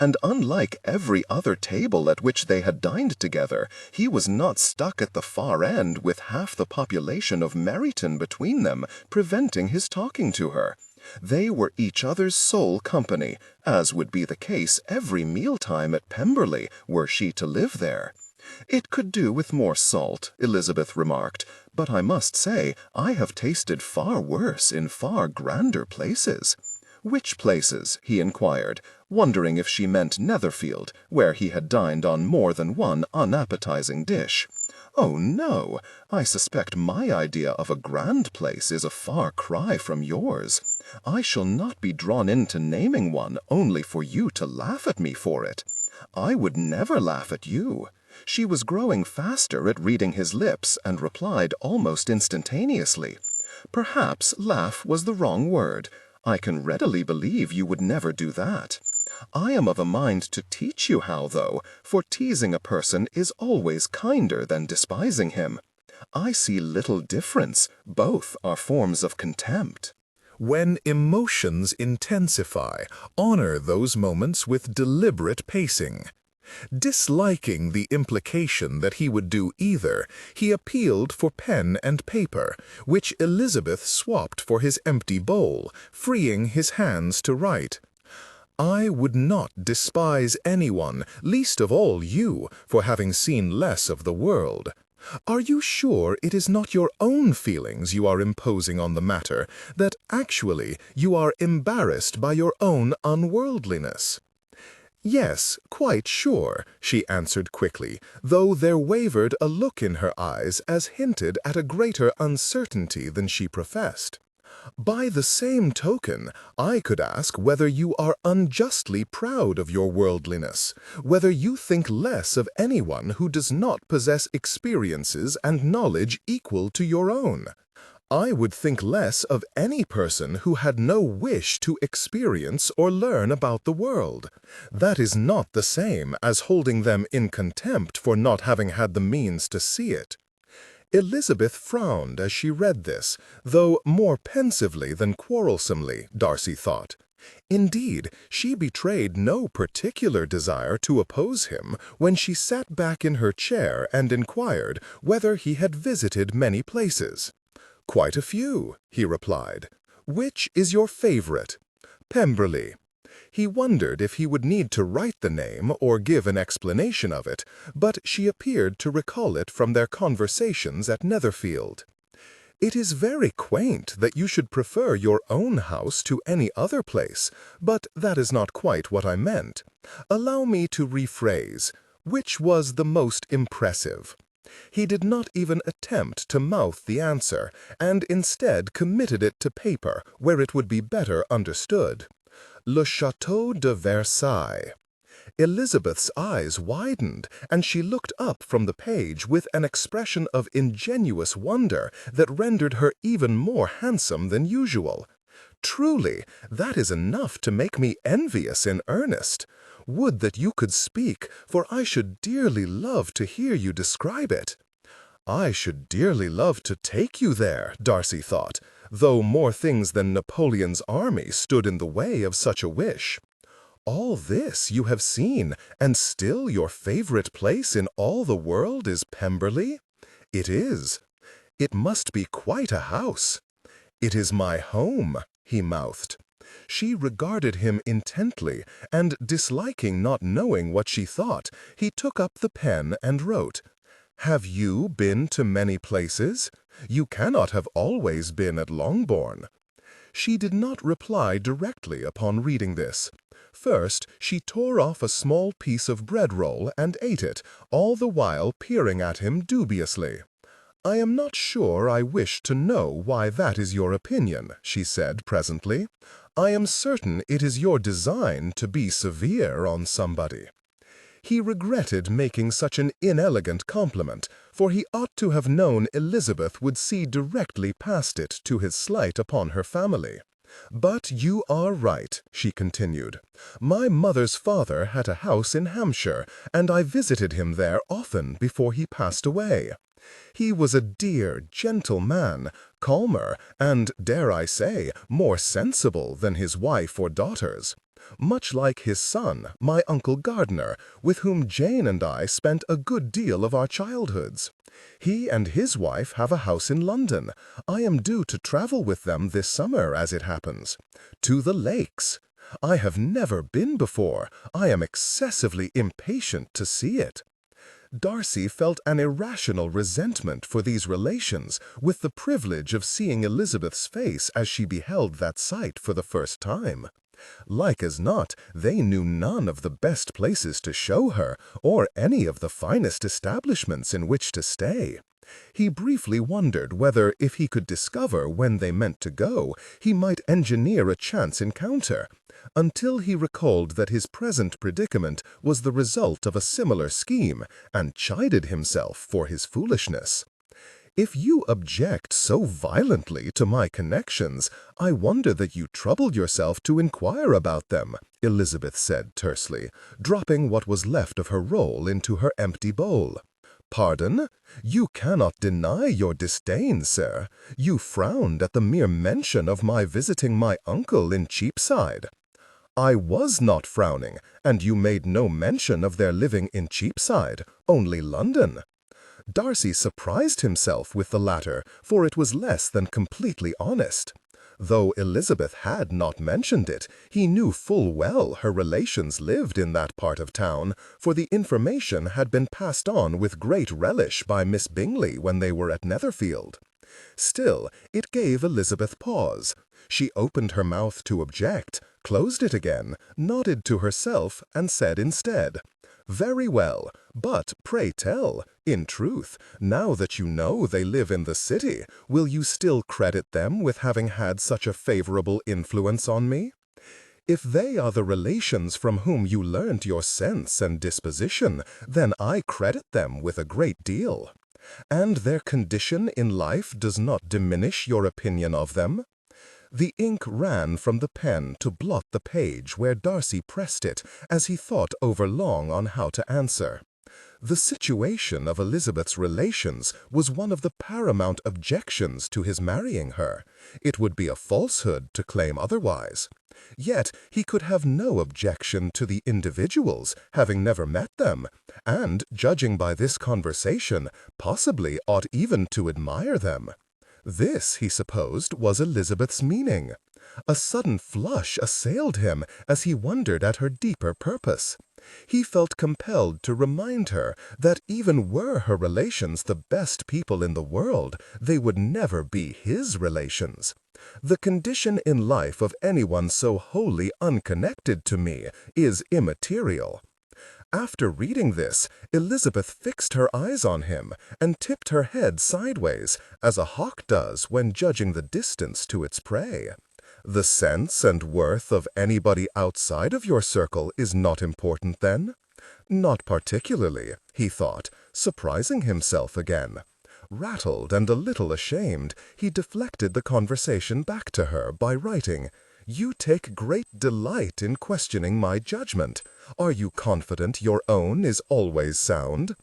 And unlike every other table at which they had dined together, he was not stuck at the far end with half the population of Meryton between them, preventing his talking to her. They were each other's sole company, as would be the case every mealtime at Pemberley, were she to live there. "It could do with more salt," Elizabeth remarked, "but I must say I have tasted far worse in far grander places." "Which places?" he inquired, wondering if she meant Netherfield, where he had dined on more than one unappetizing dish. "Oh, no, I suspect my idea of a grand place is a far cry from yours. I shall not be drawn into naming one only for you to laugh at me for it." "I would never laugh at you." She was growing faster at reading his lips, and replied almost instantaneously. "Perhaps laugh was the wrong word. I can readily believe you would never do that. I am of a mind to teach you how, though, for teasing a person is always kinder than despising him. I see little difference. Both are forms of contempt." When emotions intensify, honor those moments with deliberate pacing. Disliking the implication that he would do either, he appealed for pen and paper, which Elizabeth swapped for his empty bowl, freeing his hands to write. "I would not despise anyone, least of all you, for having seen less of the world. Are you sure it is not your own feelings you are imposing on the matter, that actually you are embarrassed by your own unworldliness?" "Yes, quite sure," she answered quickly, though there wavered a look in her eyes as hinted at a greater uncertainty than she professed. "By the same token, I could ask whether you are unjustly proud of your worldliness, whether you think less of anyone who does not possess experiences and knowledge equal to your own. I would think less of any person who had no wish to experience or learn about the world. That is not the same as holding them in contempt for not having had the means to see it." Elizabeth frowned as she read this, though more pensively than quarrelsomely, Darcy thought. Indeed, she betrayed no particular desire to oppose him when she sat back in her chair and inquired whether he had visited many places. "Quite a few," he replied. "Which is your favorite?" "Pemberley." He wondered if he would need to write the name or give an explanation of it, but she appeared to recall it from their conversations at Netherfield. "It is very quaint that you should prefer your own house to any other place, but that is not quite what I meant. Allow me to rephrase. Which was the most impressive?" He did not even attempt to mouth the answer, and instead committed it to paper where it would be better understood. Le Château de Versailles. Elizabeth's eyes widened, and she looked up from the page with an expression of ingenuous wonder that rendered her even more handsome than usual. "Truly, that is enough to make me envious in earnest. Would that you could speak, for I should dearly love to hear you describe it." "I should dearly love to take you there," Darcy thought, though more things than Napoleon's army stood in the way of such a wish. "All this you have seen, and still your favorite place in all the world is Pemberley?" "It is." "It must be quite a house." "It is my home," he mouthed. She regarded him intently, and disliking not knowing what she thought, he took up the pen and wrote, "Have you been to many places? You cannot have always been at Longbourn." She did not reply directly upon reading this. First, she tore off a small piece of bread roll and ate it, all the while peering at him dubiously. "I am not sure I wish to know why that is your opinion," she said presently. "I am certain it is your design to be severe on somebody." He regretted making such an inelegant compliment, for he ought to have known Elizabeth would see directly past it to his slight upon her family. "But you are right," she continued. "My mother's father had a house in Hampshire, and I visited him there often before he passed away. He was a dear, gentle man, calmer and, dare I say, more sensible than his wife or daughters. Much like his son, my Uncle Gardiner, with whom Jane and I spent a good deal of our childhoods. He and his wife have a house in London. I am due to travel with them this summer, as it happens. To the Lakes. I have never been before. I am excessively impatient to see it." Darcy felt an irrational resentment for these relations, with the privilege of seeing Elizabeth's face as she beheld that sight for the first time. Like as not, they knew none of the best places to show her, or any of the finest establishments in which to stay. He briefly wondered whether, if he could discover when they meant to go, he might engineer a chance encounter, until he recalled that his present predicament was the result of a similar scheme, and chided himself for his foolishness. "If you object so violently to my connections, I wonder that you troubled yourself to inquire about them," Elizabeth said tersely, dropping what was left of her roll into her empty bowl. "Pardon? You cannot deny your disdain, sir. You frowned at the mere mention of my visiting my uncle in Cheapside." "I was not frowning, and you made no mention of their living in Cheapside, only London." Darcy surprised himself with the latter, for it was less than completely honest. Though Elizabeth had not mentioned it, he knew full well her relations lived in that part of town, for the information had been passed on with great relish by Miss Bingley when they were at Netherfield. Still, it gave Elizabeth pause. She opened her mouth to object, closed it again, nodded to herself, and said instead, "Very well, but pray tell, in truth, now that you know they live in the city, will you still credit them with having had such a favorable influence on me?" "If they are the relations from whom you learnt your sense and disposition, then I credit them with a great deal." "And their condition in life does not diminish your opinion of them?" The ink ran from the pen to blot the page where Darcy pressed it, as he thought over long on how to answer. The situation of Elizabeth's relations was one of the paramount objections to his marrying her. It would be a falsehood to claim otherwise. Yet he could have no objection to the individuals, having never met them, and, judging by this conversation, possibly ought even to admire them. This, he supposed, was Elizabeth's meaning. A sudden flush assailed him as he wondered at her deeper purpose. He felt compelled to remind her that even were her relations the best people in the world, they would never be his relations. The condition in life of anyone so wholly unconnected to me is immaterial. After reading this, Elizabeth fixed her eyes on him and tipped her head sideways, as a hawk does when judging the distance to its prey. The sense and worth of anybody outside of your circle is not important, then? Not particularly, he thought, surprising himself again. Rattled and a little ashamed, he deflected the conversation back to her by writing, "You take great delight in questioning my judgment. Are you confident your own is always sound?"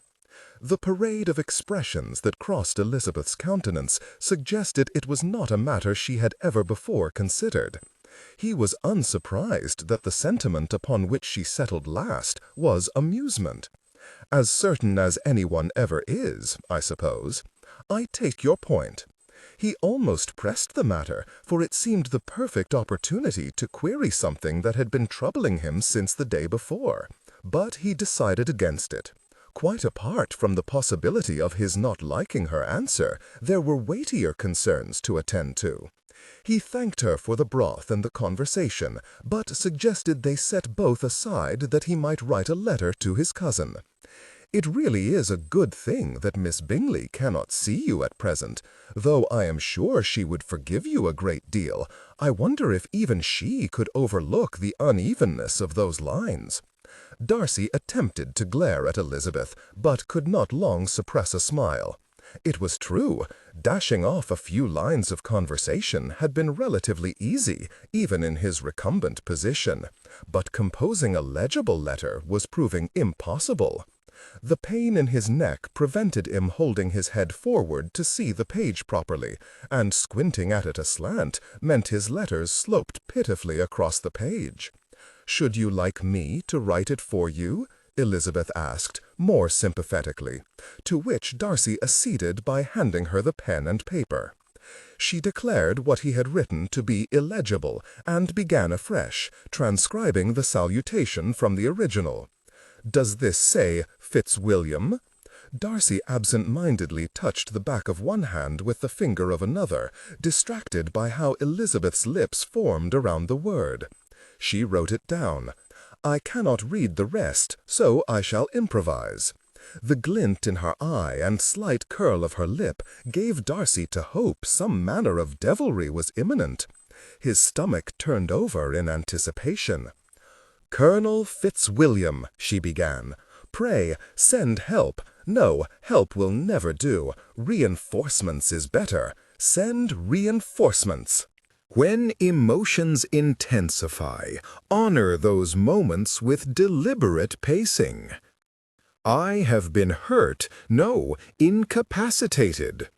The parade of expressions that crossed Elizabeth's countenance suggested it was not a matter she had ever before considered. He was unsurprised that the sentiment upon which she settled last was amusement. "As certain as anyone ever is, I suppose. I take your point." He almost pressed the matter, for it seemed the perfect opportunity to query something that had been troubling him since the day before. But he decided against it. Quite apart from the possibility of his not liking her answer, there were weightier concerns to attend to. He thanked her for the broth and the conversation, but suggested they set both aside that he might write a letter to his cousin. "It really is a good thing that Miss Bingley cannot see you at present, though I am sure she would forgive you a great deal. I wonder if even she could overlook the unevenness of those lines." Darcy attempted to glare at Elizabeth, but could not long suppress a smile. It was true, dashing off a few lines of conversation had been relatively easy, even in his recumbent position, but composing a legible letter was proving impossible. The pain in his neck prevented him holding his head forward to see the page properly, and squinting at it aslant meant his letters sloped pitifully across the page. "Should you like me to write it for you?" Elizabeth asked, more sympathetically, to which Darcy acceded by handing her the pen and paper. She declared what he had written to be illegible, and began afresh, transcribing the salutation from the original. "Does this say Fitzwilliam?" Darcy absent-mindedly touched the back of one hand with the finger of another, distracted by how Elizabeth's lips formed around the word. She wrote it down. "I cannot read the rest, so I shall improvise." The glint in her eye and slight curl of her lip gave Darcy to hope some manner of devilry was imminent. His stomach turned over in anticipation. "Colonel Fitzwilliam," she began, "pray send help. No, help will never do. Reinforcements is better. Send reinforcements." When emotions intensify, honor those moments with deliberate pacing. I have been hurt, no, incapacitated.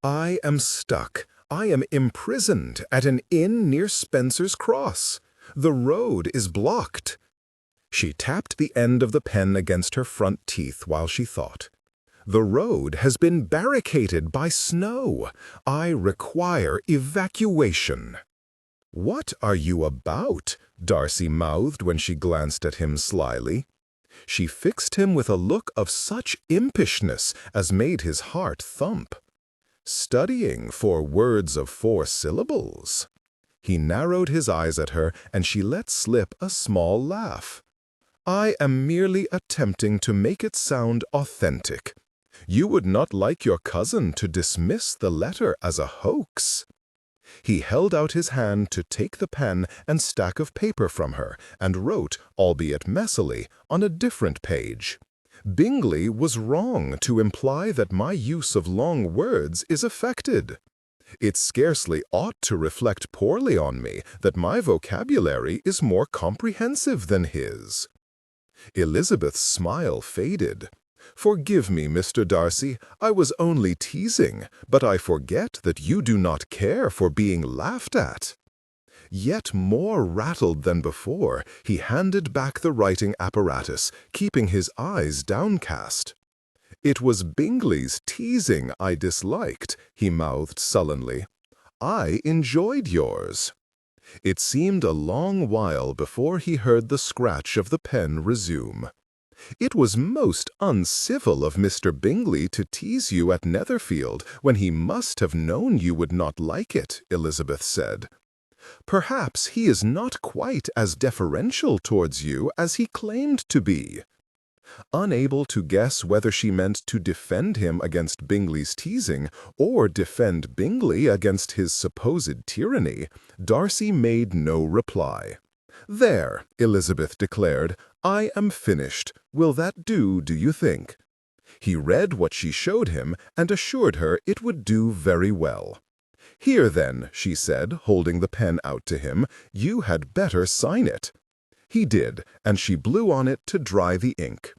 I am stuck. I am imprisoned at an inn near Spencer's Cross. The road is blocked. She tapped the end of the pen against her front teeth while she thought. The road has been barricaded by snow. I require evacuation. "What are you about?" Darcy mouthed when she glanced at him slyly. She fixed him with a look of such impishness as made his heart thump. "Studying for words of 4 syllables." He narrowed his eyes at her, and she let slip a small laugh. "I am merely attempting to make it sound authentic. You would not like your cousin to dismiss the letter as a hoax." He held out his hand to take the pen and stack of paper from her, and wrote, albeit messily, on a different page. "Bingley was wrong to imply that my use of long words is affected. It scarcely ought to reflect poorly on me that my vocabulary is more comprehensive than his." Elizabeth's smile faded. "Forgive me, Mr. Darcy, I was only teasing, but I forget that you do not care for being laughed at." Yet more rattled than before, he handed back the writing apparatus, keeping his eyes downcast. "It was Bingley's teasing I disliked," he mouthed sullenly. "I enjoyed yours." It seemed a long while before he heard the scratch of the pen resume. "It was most uncivil of Mr. Bingley to tease you at Netherfield when he must have known you would not like it," Elizabeth said. "Perhaps he is not quite as deferential towards you as he claimed to be." Unable to guess whether she meant to defend him against Bingley's teasing or defend Bingley against his supposed tyranny, Darcy made no reply. "There," Elizabeth declared, "I am finished. Will that do you think?" He read what she showed him and assured her it would do very well. "Here, then," she said, holding the pen out to him, "you had better sign it." He did, and she blew on it to dry the ink.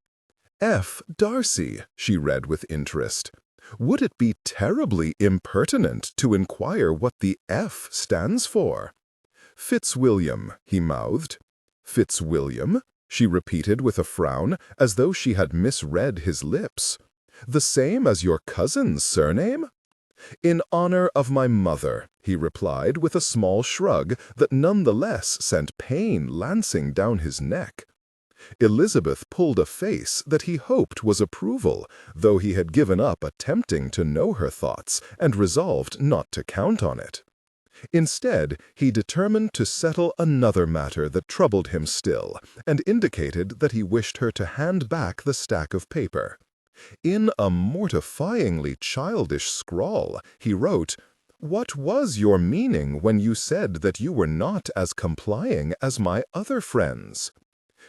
"F. Darcy," she read with interest. "Would it be terribly impertinent to inquire what the F stands for?" "Fitzwilliam," he mouthed. "Fitzwilliam?" she repeated with a frown, as though she had misread his lips. "The same as your cousin's surname?" "In honor of my mother," he replied with a small shrug that nonetheless sent pain lancing down his neck. Elizabeth pulled a face that he hoped was approval, though he had given up attempting to know her thoughts and resolved not to count on it. Instead, he determined to settle another matter that troubled him still, and indicated that he wished her to hand back the stack of paper. In a mortifyingly childish scrawl, he wrote, "What was your meaning when you said that you were not as complying as my other friends?"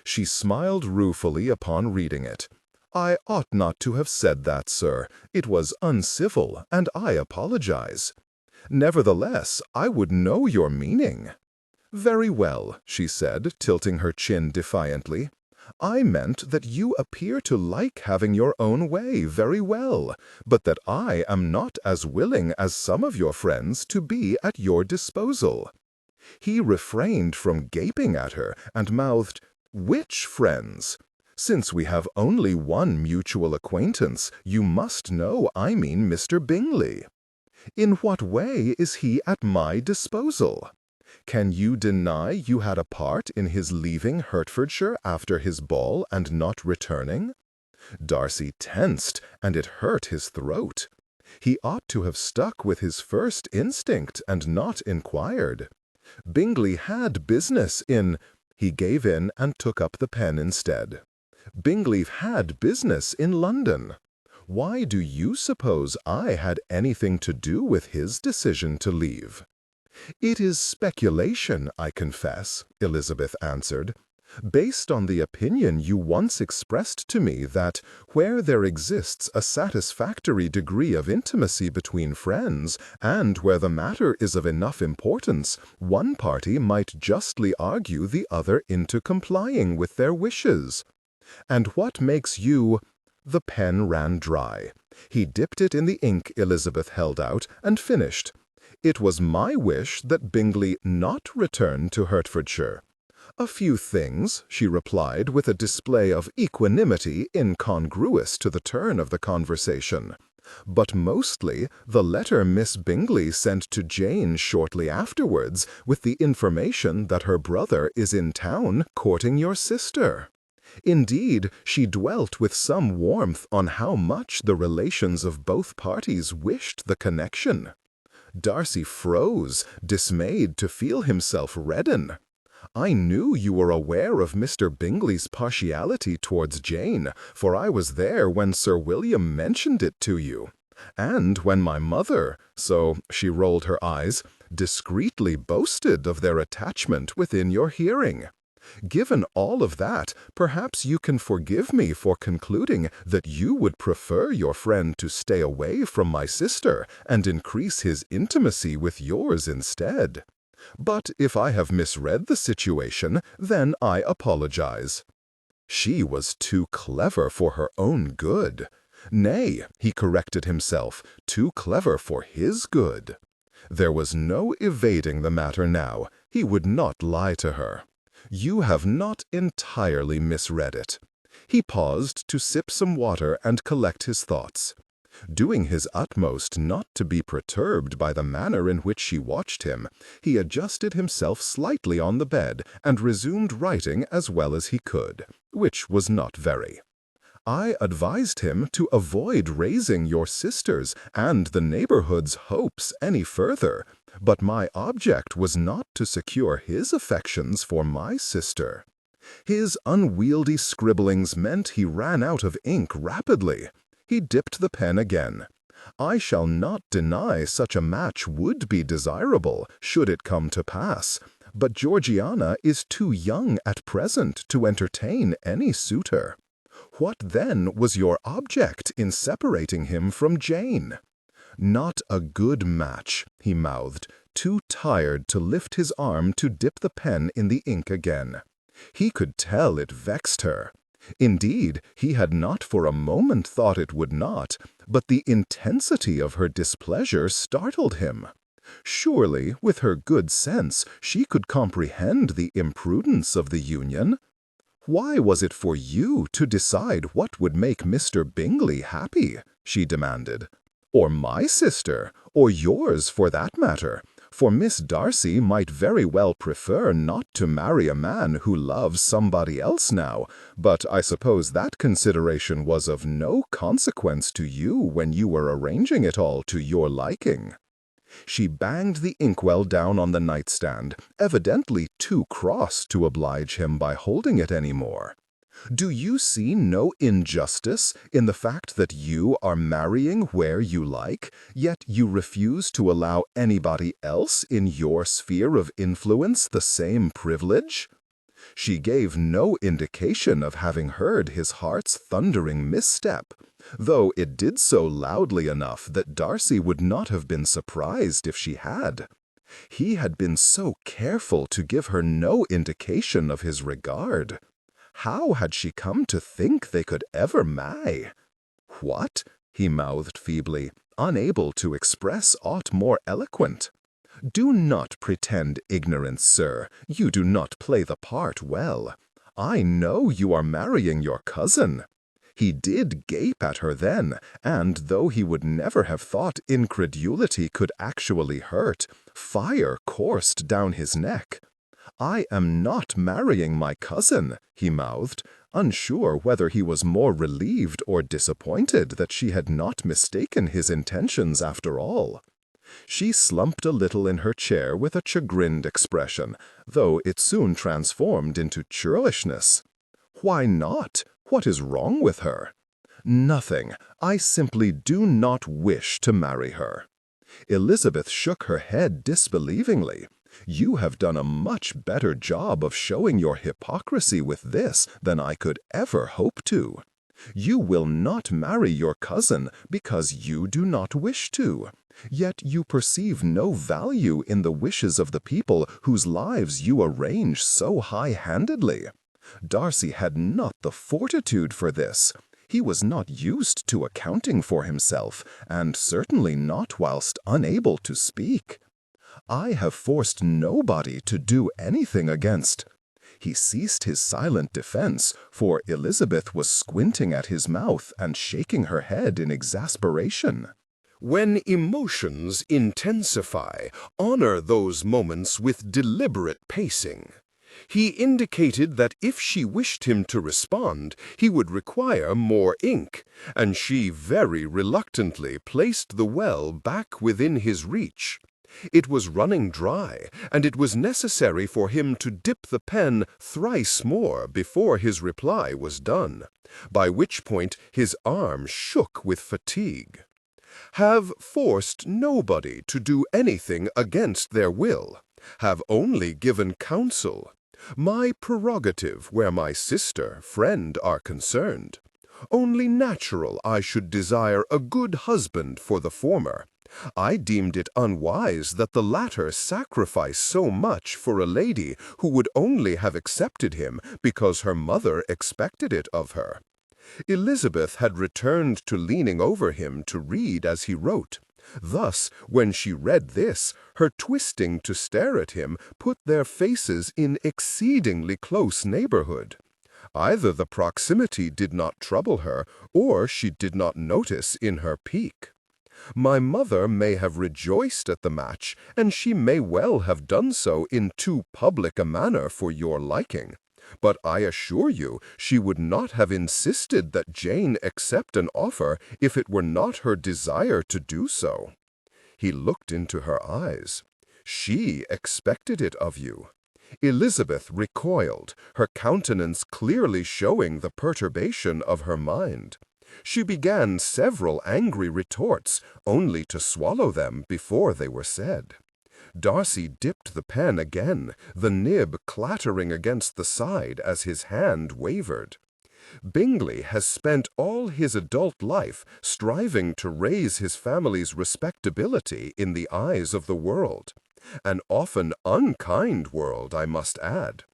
She smiled ruefully upon reading it. "I ought not to have said that, sir. It was uncivil, and I apologize. Nevertheless, I would know your meaning." "Very well," she said, tilting her chin defiantly. "I meant that you appear to like having your own way very well, but that I am not as willing as some of your friends to be at your disposal." He refrained from gaping at her and mouthed, "Which friends? Since we have only one mutual acquaintance, you must know I mean Mr. Bingley. In what way is he at my disposal? Can you deny you had a part in his leaving Hertfordshire after his ball and not returning?" Darcy tensed, and it hurt his throat. He ought to have stuck with his first instinct and not inquired. Bingley had business in— He gave in and took up the pen instead. "Bingley had business in London. Why do you suppose I had anything to do with his decision to leave?" "It is speculation, I confess," Elizabeth answered, "based on the opinion you once expressed to me that, where there exists a satisfactory degree of intimacy between friends, and where the matter is of enough importance, one party might justly argue the other into complying with their wishes. And what makes you—" The pen ran dry. He dipped it in the ink Elizabeth held out, and finished. "It was my wish that Bingley not return to Hertfordshire." "A few things," she replied with a display of equanimity incongruous to the turn of the conversation. "But mostly the letter Miss Bingley sent to Jane shortly afterwards with the information that her brother is in town courting your sister. Indeed, she dwelt with some warmth on how much the relations of both parties wished the connection." Darcy froze, dismayed to feel himself redden. "I knew you were aware of Mr. Bingley's partiality towards Jane, for I was there when Sir William mentioned it to you. And when my mother," so she rolled her eyes, "discreetly boasted of their attachment within your hearing. Given all of that, perhaps you can forgive me for concluding that you would prefer your friend to stay away from my sister and increase his intimacy with yours instead. But if I have misread the situation, then I apologize." She was too clever for her own good. Nay, he corrected himself, too clever for his good. There was no evading the matter now. He would not lie to her. "You have not entirely misread it." He paused to sip some water and collect his thoughts. Doing his utmost not to be perturbed by the manner in which she watched him, he adjusted himself slightly on the bed and resumed writing as well as he could, which was not very. I advised him to avoid raising your sister's and the neighborhood's hopes any further, but my object was not to secure his affections for my sister. His unwieldy scribblings meant he ran out of ink rapidly. He dipped the pen again. I shall not deny such a match would be desirable, should it come to pass, but Georgiana is too young at present to entertain any suitor. What then was your object in separating him from Jane? Not a good match, he mouthed, too tired to lift his arm to dip the pen in the ink again. He could tell it vexed her. Indeed, he had not for a moment thought it would not, but the intensity of her displeasure startled him. Surely, with her good sense, she could comprehend the imprudence of the union. Why was it for you to decide what would make Mr. Bingley happy? She demanded. Or my sister, or yours for that matter, for Miss Darcy might very well prefer not to marry a man who loves somebody else now, but I suppose that consideration was of no consequence to you when you were arranging it all to your liking. She banged the inkwell down on the nightstand, evidently too cross to oblige him by holding it any more. Do you see no injustice in the fact that you are marrying where you like, yet you refuse to allow anybody else in your sphere of influence the same privilege? She gave no indication of having heard his heart's thundering misstep, though it did so loudly enough that Darcy would not have been surprised if she had. He had been so careful to give her no indication of his regard. How had she come to think they could ever marry? What? He mouthed feebly, unable to express aught more eloquent. Do not pretend ignorance, sir. You do not play the part well. I know you are marrying your cousin. He did gape at her then, and though he would never have thought incredulity could actually hurt, fire coursed down his neck. I am not marrying my cousin, he mouthed, unsure whether he was more relieved or disappointed that she had not mistaken his intentions after all. She slumped a little in her chair with a chagrined expression, though it soon transformed into churlishness. Why not? What is wrong with her? Nothing. I simply do not wish to marry her. Elizabeth shook her head disbelievingly. You have done a much better job of showing your hypocrisy with this than I could ever hope to. You will not marry your cousin because you do not wish to. Yet you perceive no value in the wishes of the people whose lives you arrange so high-handedly. Darcy had not the fortitude for this. He was not used to accounting for himself, and certainly not whilst unable to speak. I have forced nobody to do anything against. He ceased his silent defense, for Elizabeth was squinting at his mouth and shaking her head in exasperation. When emotions intensify, honor those moments with deliberate pacing. He indicated that if she wished him to respond, he would require more ink, and she very reluctantly placed the well back within his reach. It was running dry, and it was necessary for him to dip the pen thrice more before his reply was done, by which point his arm shook with fatigue. Have forced nobody to do anything against their will, have only given counsel. My prerogative where my sister, friend are concerned. Only natural I should desire a good husband for the former. I deemed it unwise that the latter sacrifice so much for a lady who would only have accepted him because her mother expected it of her. Elizabeth had returned to leaning over him to read as he wrote. Thus, when she read this, her twisting to stare at him put their faces in exceedingly close neighborhood. Either the proximity did not trouble her, or she did not notice in her pique. My mother may have rejoiced at the match, and she may well have done so in too public a manner for your liking. But I assure you she would not have insisted that Jane accept an offer if it were not her desire to do so. He looked into her eyes. She expected it of you. Elizabeth recoiled, her countenance clearly showing the perturbation of her mind. She began several angry retorts, only to swallow them before they were said. Darcy dipped the pen again, the nib clattering against the side as his hand wavered. Bingley has spent all his adult life striving to raise his family's respectability in the eyes of the world. An often unkind world, I must add.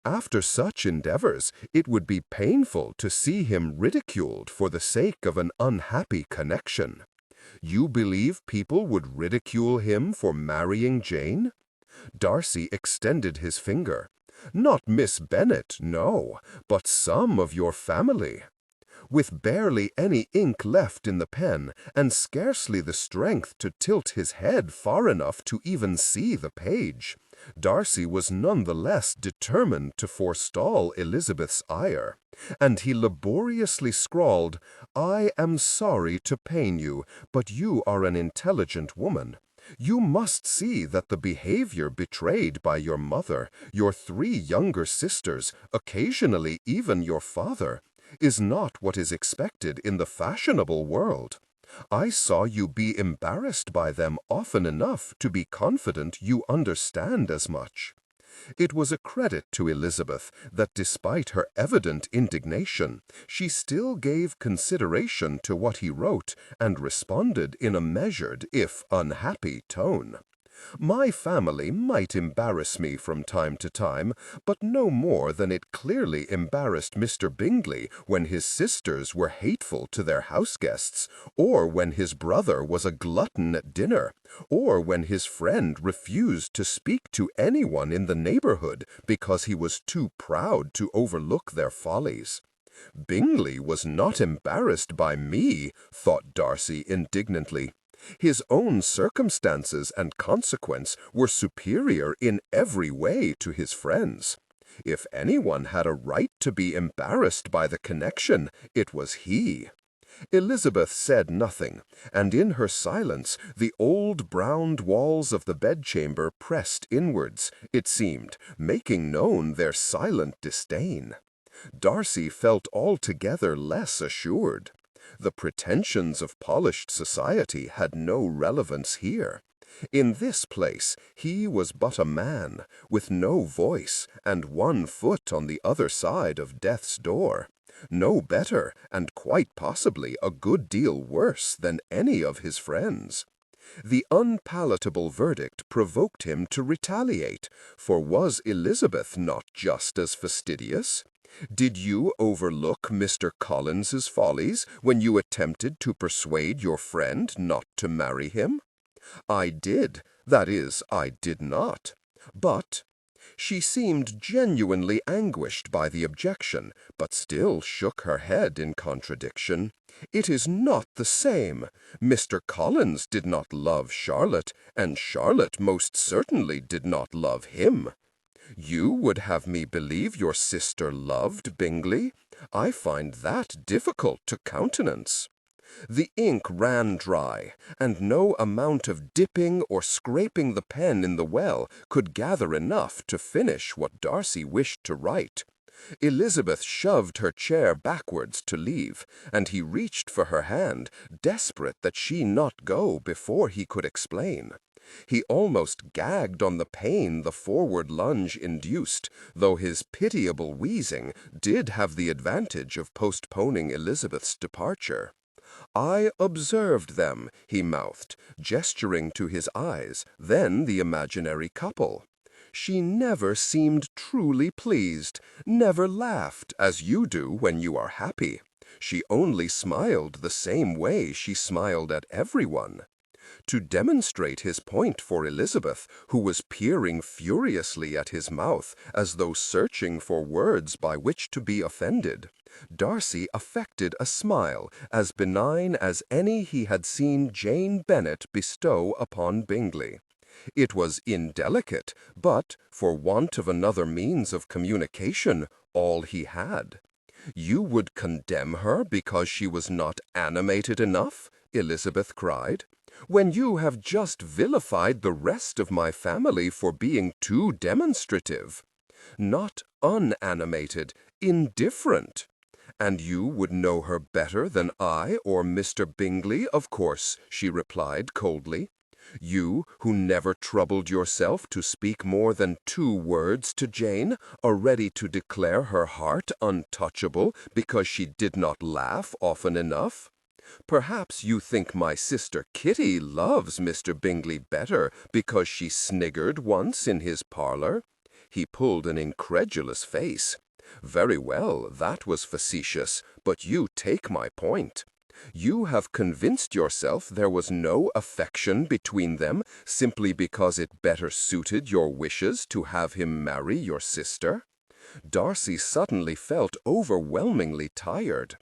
After such endeavors, it would be painful to see him ridiculed for the sake of an unhappy connection. You believe people would ridicule him for marrying Jane? Darcy extended his finger. Not Miss Bennet, no, but some of your family. With barely any ink left in the pen, and scarcely the strength to tilt his head far enough to even see the page, Darcy was none the less determined to forestall Elizabeth's ire, and he laboriously scrawled, "I am sorry to pain you, but you are an intelligent woman. You must see that the behavior betrayed by your mother, your 3 younger sisters, occasionally even your father, is not what is expected in the fashionable world. I saw you be embarrassed by them often enough to be confident you understand as much." It was a credit to Elizabeth that despite her evident indignation, she still gave consideration to what he wrote and responded in a measured, if unhappy, tone. "My family might embarrass me from time to time, but no more than it clearly embarrassed Mr. Bingley when his sisters were hateful to their house-guests, or when his brother was a glutton at dinner, or when his friend refused to speak to anyone in the neighborhood because he was too proud to overlook their follies." Bingley was not embarrassed by me, thought Darcy indignantly. His own circumstances and consequence were superior in every way to his friends. If anyone had a right to be embarrassed by the connection, it was he. Elizabeth said nothing, and in her silence the old browned walls of the bedchamber pressed inwards, it seemed, making known their silent disdain. Darcy felt altogether less assured. The pretensions of polished society had no relevance here. In this place he was but a man, with no voice, and 1 foot on the other side of death's door. No better, and quite possibly a good deal worse than any of his friends. The unpalatable verdict provoked him to retaliate, for was Elizabeth not just as fastidious? Did you overlook Mr. Collins's follies when you attempted to persuade your friend not to marry him? I did, that is, I did not. But she seemed genuinely anguished by the objection, but still shook her head in contradiction. It is not the same. Mr. Collins did not love Charlotte, and Charlotte most certainly did not love him. You would have me believe your sister loved Bingley? I find that difficult to countenance. The ink ran dry, and no amount of dipping or scraping the pen in the well could gather enough to finish what Darcy wished to write. Elizabeth shoved her chair backwards to leave, and he reached for her hand, desperate that she not go before he could explain. He almost gagged on the pain the forward lunge induced, though his pitiable wheezing did have the advantage of postponing Elizabeth's departure. "I observed them," he mouthed, gesturing to his eyes, then the imaginary couple. "She never seemed truly pleased, never laughed, as you do when you are happy. She only smiled the same way she smiled at everyone. To demonstrate his point for Elizabeth, who was peering furiously at his mouth as though searching for words by which to be offended, Darcy affected a smile as benign as any he had seen Jane Bennet bestow upon Bingley. It was indelicate, but, for want of another means of communication, all he had. "You would condemn her because she was not animated enough?" Elizabeth cried. "When you have just vilified the rest of my family for being too demonstrative. Not unanimated, indifferent. And you would know her better than I or Mr. Bingley, of course," she replied coldly. "You, who never troubled yourself to speak more than 2 words to Jane, are ready to declare her heart untouchable because she did not laugh often enough. Perhaps you think my sister Kitty loves Mr. Bingley better because she sniggered once in his parlor." He pulled an incredulous face. "Very well, that was facetious, but you take my point. You have convinced yourself there was no affection between them simply because it better suited your wishes to have him marry your sister?" Darcy suddenly felt overwhelmingly tired.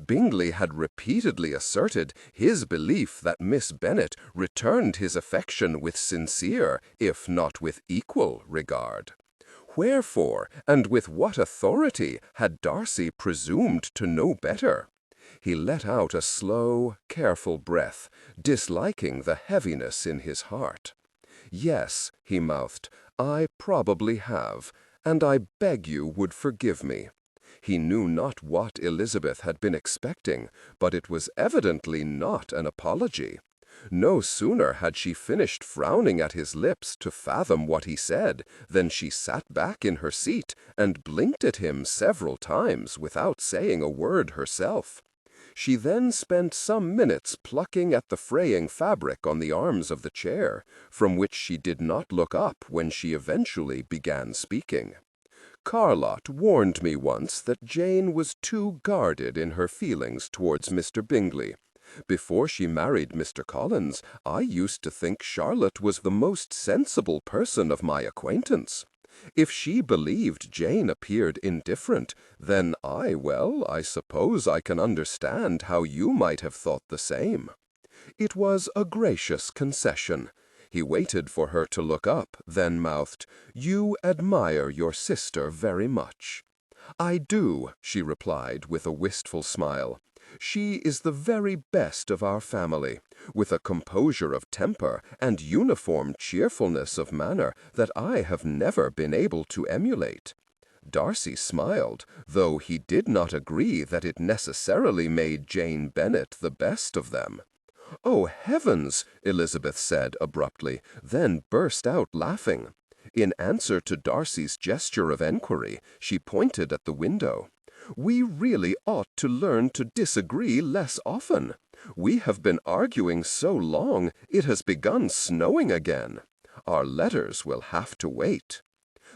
Bingley had repeatedly asserted his belief that Miss Bennet returned his affection with sincere, if not with equal, regard. Wherefore, and with what authority, had Darcy presumed to know better? He let out a slow, careful breath, disliking the heaviness in his heart. "Yes," he mouthed, "I probably have, and I beg you would forgive me." He knew not what Elizabeth had been expecting, but it was evidently not an apology. No sooner had she finished frowning at his lips to fathom what he said than she sat back in her seat and blinked at him several times without saying a word herself. She then spent some minutes plucking at the fraying fabric on the arms of the chair, from which she did not look up when she eventually began speaking. "Carlot warned me once that Jane was too guarded in her feelings towards Mr. Bingley. Before she married Mr. Collins, I used to think Charlotte was the most sensible person of my acquaintance. If she believed Jane appeared indifferent, then I suppose I can understand how you might have thought the same." It was a gracious concession. He waited for her to look up, then mouthed, "You admire your sister very much." "I do," she replied with a wistful smile. "She is the very best of our family, with a composure of temper and uniform cheerfulness of manner that I have never been able to emulate." Darcy smiled, though he did not agree that it necessarily made Jane Bennet the best of them. "Oh, heavens!" Elizabeth said abruptly, then burst out laughing. In answer to Darcy's gesture of enquiry, she pointed at the window. "We really ought to learn to disagree less often. We have been arguing so long, it has begun snowing again. Our letters will have to wait."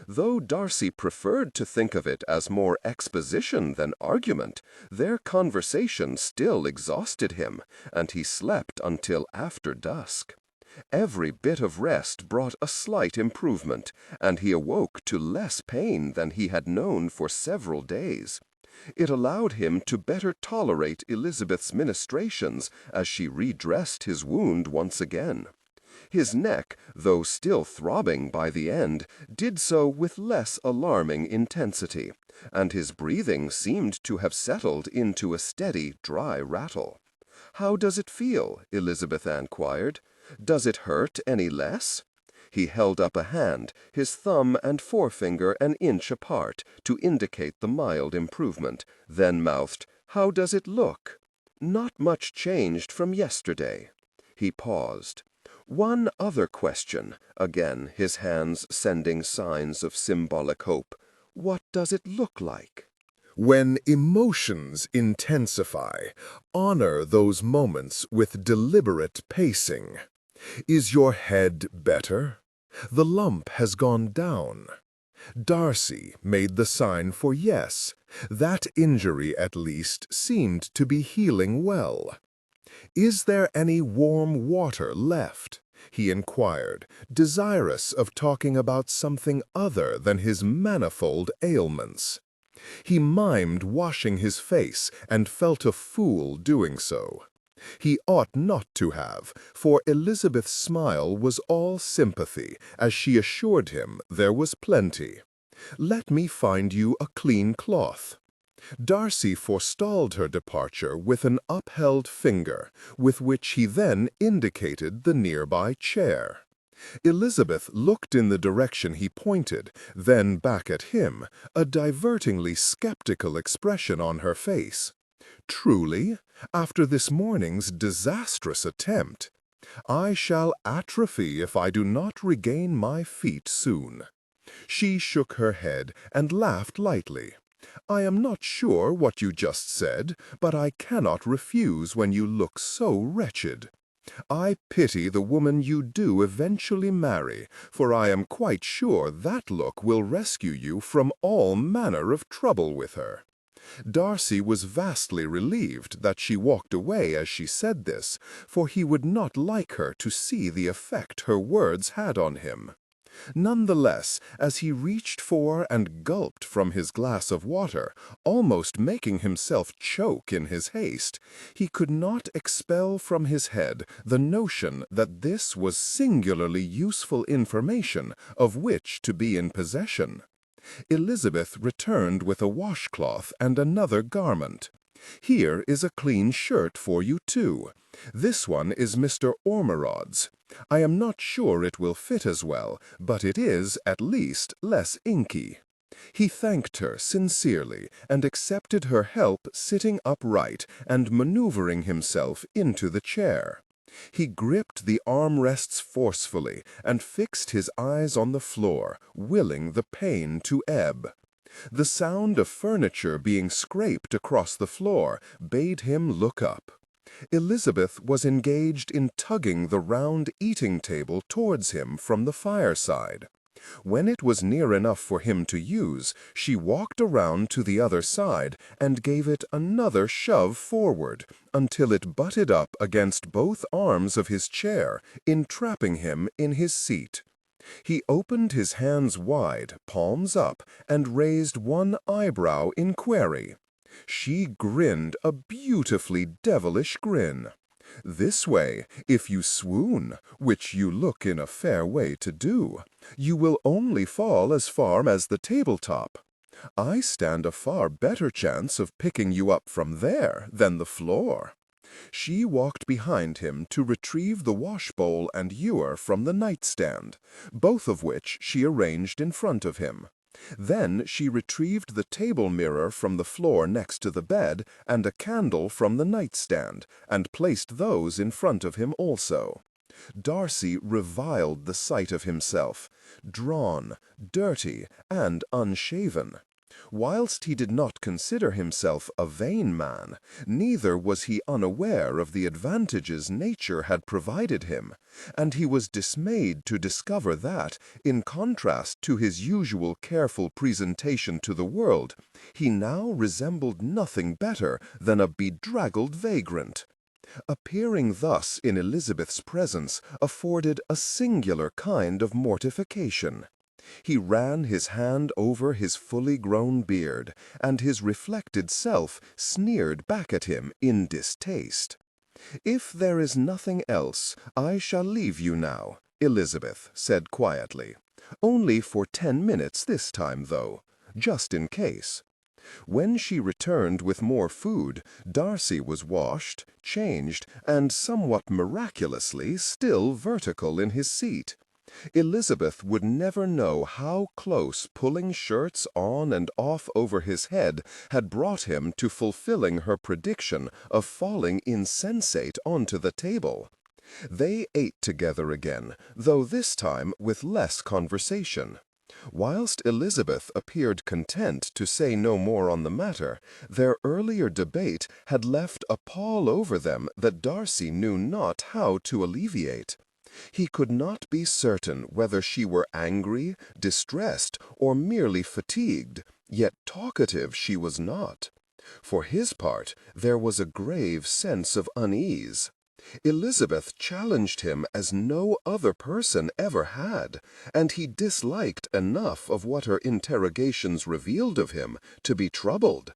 Though Darcy preferred to think of it as more exposition than argument, their conversation still exhausted him, and he slept until after dusk. Every bit of rest brought a slight improvement, and he awoke to less pain than he had known for several days. It allowed him to better tolerate Elizabeth's ministrations as she redressed his wound once again. His neck, though still throbbing by the end, did so with less alarming intensity, and his breathing seemed to have settled into a steady, dry rattle. "How does it feel?" Elizabeth inquired. "Does it hurt any less?" He held up a hand, his thumb and forefinger an inch apart, to indicate the mild improvement, then mouthed, "How does it look?" "Not much changed from yesterday." He paused. "One other question," again his hands sending signs of symbolic hope. "What does it look like?" When emotions intensify, honor those moments with deliberate pacing. Is your head better? The lump has gone down. Darcy made the sign for yes. That injury, at least, seemed to be healing well. "Is there any warm water left?" he inquired, desirous of talking about something other than his manifold ailments. He mimed washing his face and felt a fool doing so. He ought not to have, for Elizabeth's smile was all sympathy as she assured him there was plenty. "Let me find you a clean cloth." Darcy forestalled her departure with an upheld finger, with which he then indicated the nearby chair. Elizabeth looked in the direction he pointed, then back at him, a divertingly skeptical expression on her face. "Truly, after this morning's disastrous attempt, I shall atrophy if I do not regain my feet soon." She shook her head and laughed lightly. "I am not sure what you just said, but I cannot refuse when you look so wretched. I pity the woman you do eventually marry, for I am quite sure that look will rescue you from all manner of trouble with her." Darcy was vastly relieved that she walked away as she said this, for he would not like her to see the effect her words had on him. Nonetheless, as he reached for and gulped from his glass of water, almost making himself choke in his haste, he could not expel from his head the notion that this was singularly useful information of which to be in possession. Elizabeth returned with a washcloth and another garment. "Here is a clean shirt for you, too. This one is Mr. Ormerod's. I am not sure it will fit as well, but it is, at least, less inky." He thanked her sincerely and accepted her help sitting upright and maneuvering himself into the chair. He gripped the armrests forcefully and fixed his eyes on the floor, willing the pain to ebb. The sound of furniture being scraped across the floor bade him look up. Elizabeth was engaged in tugging the round eating table towards him from the fireside. When it was near enough for him to use, she walked around to the other side and gave it another shove forward, until it butted up against both arms of his chair, entrapping him in his seat. He opened his hands wide, palms up, and raised one eyebrow in query. She grinned a beautifully devilish grin. "This way, if you swoon, which you look in a fair way to do, you will only fall as far as the tabletop. I stand a far better chance of picking you up from there than the floor." She walked behind him to retrieve the washbowl and ewer from the nightstand, both of which she arranged in front of him. Then she retrieved the table mirror from the floor next to the bed and a candle from the nightstand, and placed those in front of him also. Darcy reviled the sight of himself, drawn, dirty, and unshaven. Whilst he did not consider himself a vain man, neither was he unaware of the advantages nature had provided him, and he was dismayed to discover that, in contrast to his usual careful presentation to the world, he now resembled nothing better than a bedraggled vagrant. Appearing thus in Elizabeth's presence afforded a singular kind of mortification. He ran his hand over his fully grown beard, and his reflected self sneered back at him in distaste. "If there is nothing else, I shall leave you now," Elizabeth said quietly. "Only for 10 minutes this time, though, just in case." When she returned with more food, Darcy was washed, changed, and somewhat miraculously still vertical in his seat. Elizabeth would never know how close pulling shirts on and off over his head had brought him to fulfilling her prediction of falling insensate onto the table. They ate together again, though this time with less conversation. Whilst Elizabeth appeared content to say no more on the matter, their earlier debate had left a pall over them that Darcy knew not how to alleviate. He could not be certain whether she were angry, distressed, or merely fatigued, yet talkative she was not. For his part, there was a grave sense of unease. Elizabeth challenged him as no other person ever had, and he disliked enough of what her interrogations revealed of him to be troubled.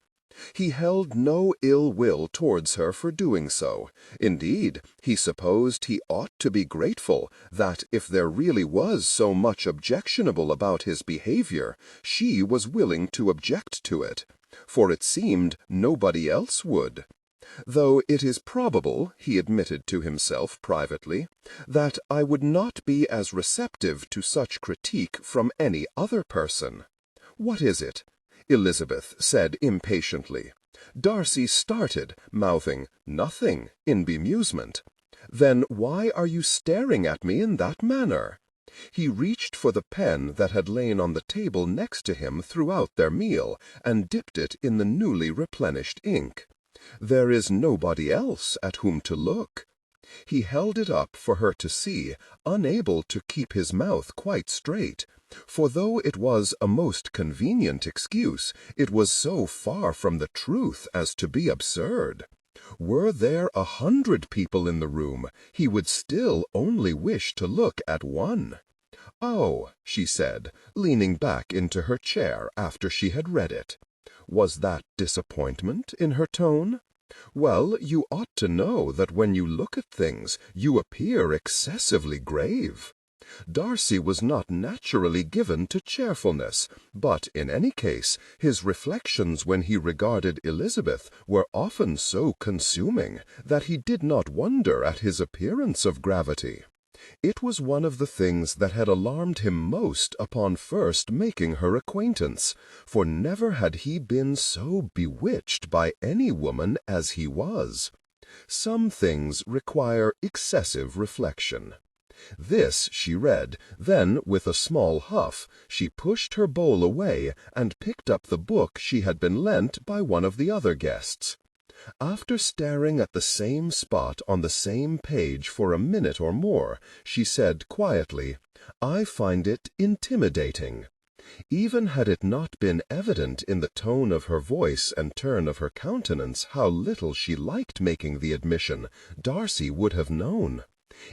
He held no ill will towards her for doing so. Indeed, he supposed he ought to be grateful that, if there really was so much objectionable about his behavior, she was willing to object to it, for it seemed nobody else would. Though it is probable, he admitted to himself privately, that I would not be as receptive to such critique from any other person. "What is it?" Elizabeth said impatiently. Darcy started, mouthing "nothing" in bemusement. "Then why are you staring at me in that manner?" He reached for the pen that had lain on the table next to him throughout their meal, and dipped it in the newly replenished ink. "There is nobody else at whom to look." He held it up for her to see, unable to keep his mouth quite straight, for though it was a most convenient excuse, it was so far from the truth as to be absurd. Were there 100 people in the room, he would still only wish to look at one. "Oh," she said, leaning back into her chair after she had read it. Was that disappointment in her tone? "Well, you ought to know that when you look at things, you appear excessively grave." Darcy was not naturally given to cheerfulness, but in any case, his reflections when he regarded Elizabeth were often so consuming that he did not wonder at his appearance of gravity. It was one of the things that had alarmed him most upon first making her acquaintance, for never had he been so bewitched by any woman as he was. Some things require excessive reflection. This she read, then, with a small huff, she pushed her bowl away and picked up the book she had been lent by one of the other guests. After staring at the same spot on the same page for a minute or more, she said quietly, "I find it intimidating." Even had it not been evident in the tone of her voice and turn of her countenance how little she liked making the admission, Darcy would have known.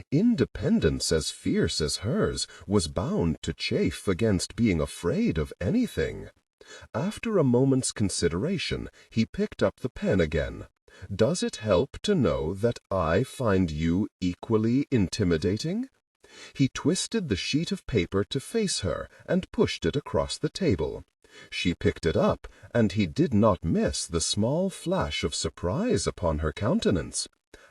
Independence as fierce as hers was bound to chafe against being afraid of anything. After a moment's consideration, he picked up the pen again. "Does it help to know that I find you equally intimidating?" He twisted the sheet of paper to face her and pushed it across the table. She picked it up, and he did not miss the small flash of surprise upon her countenance.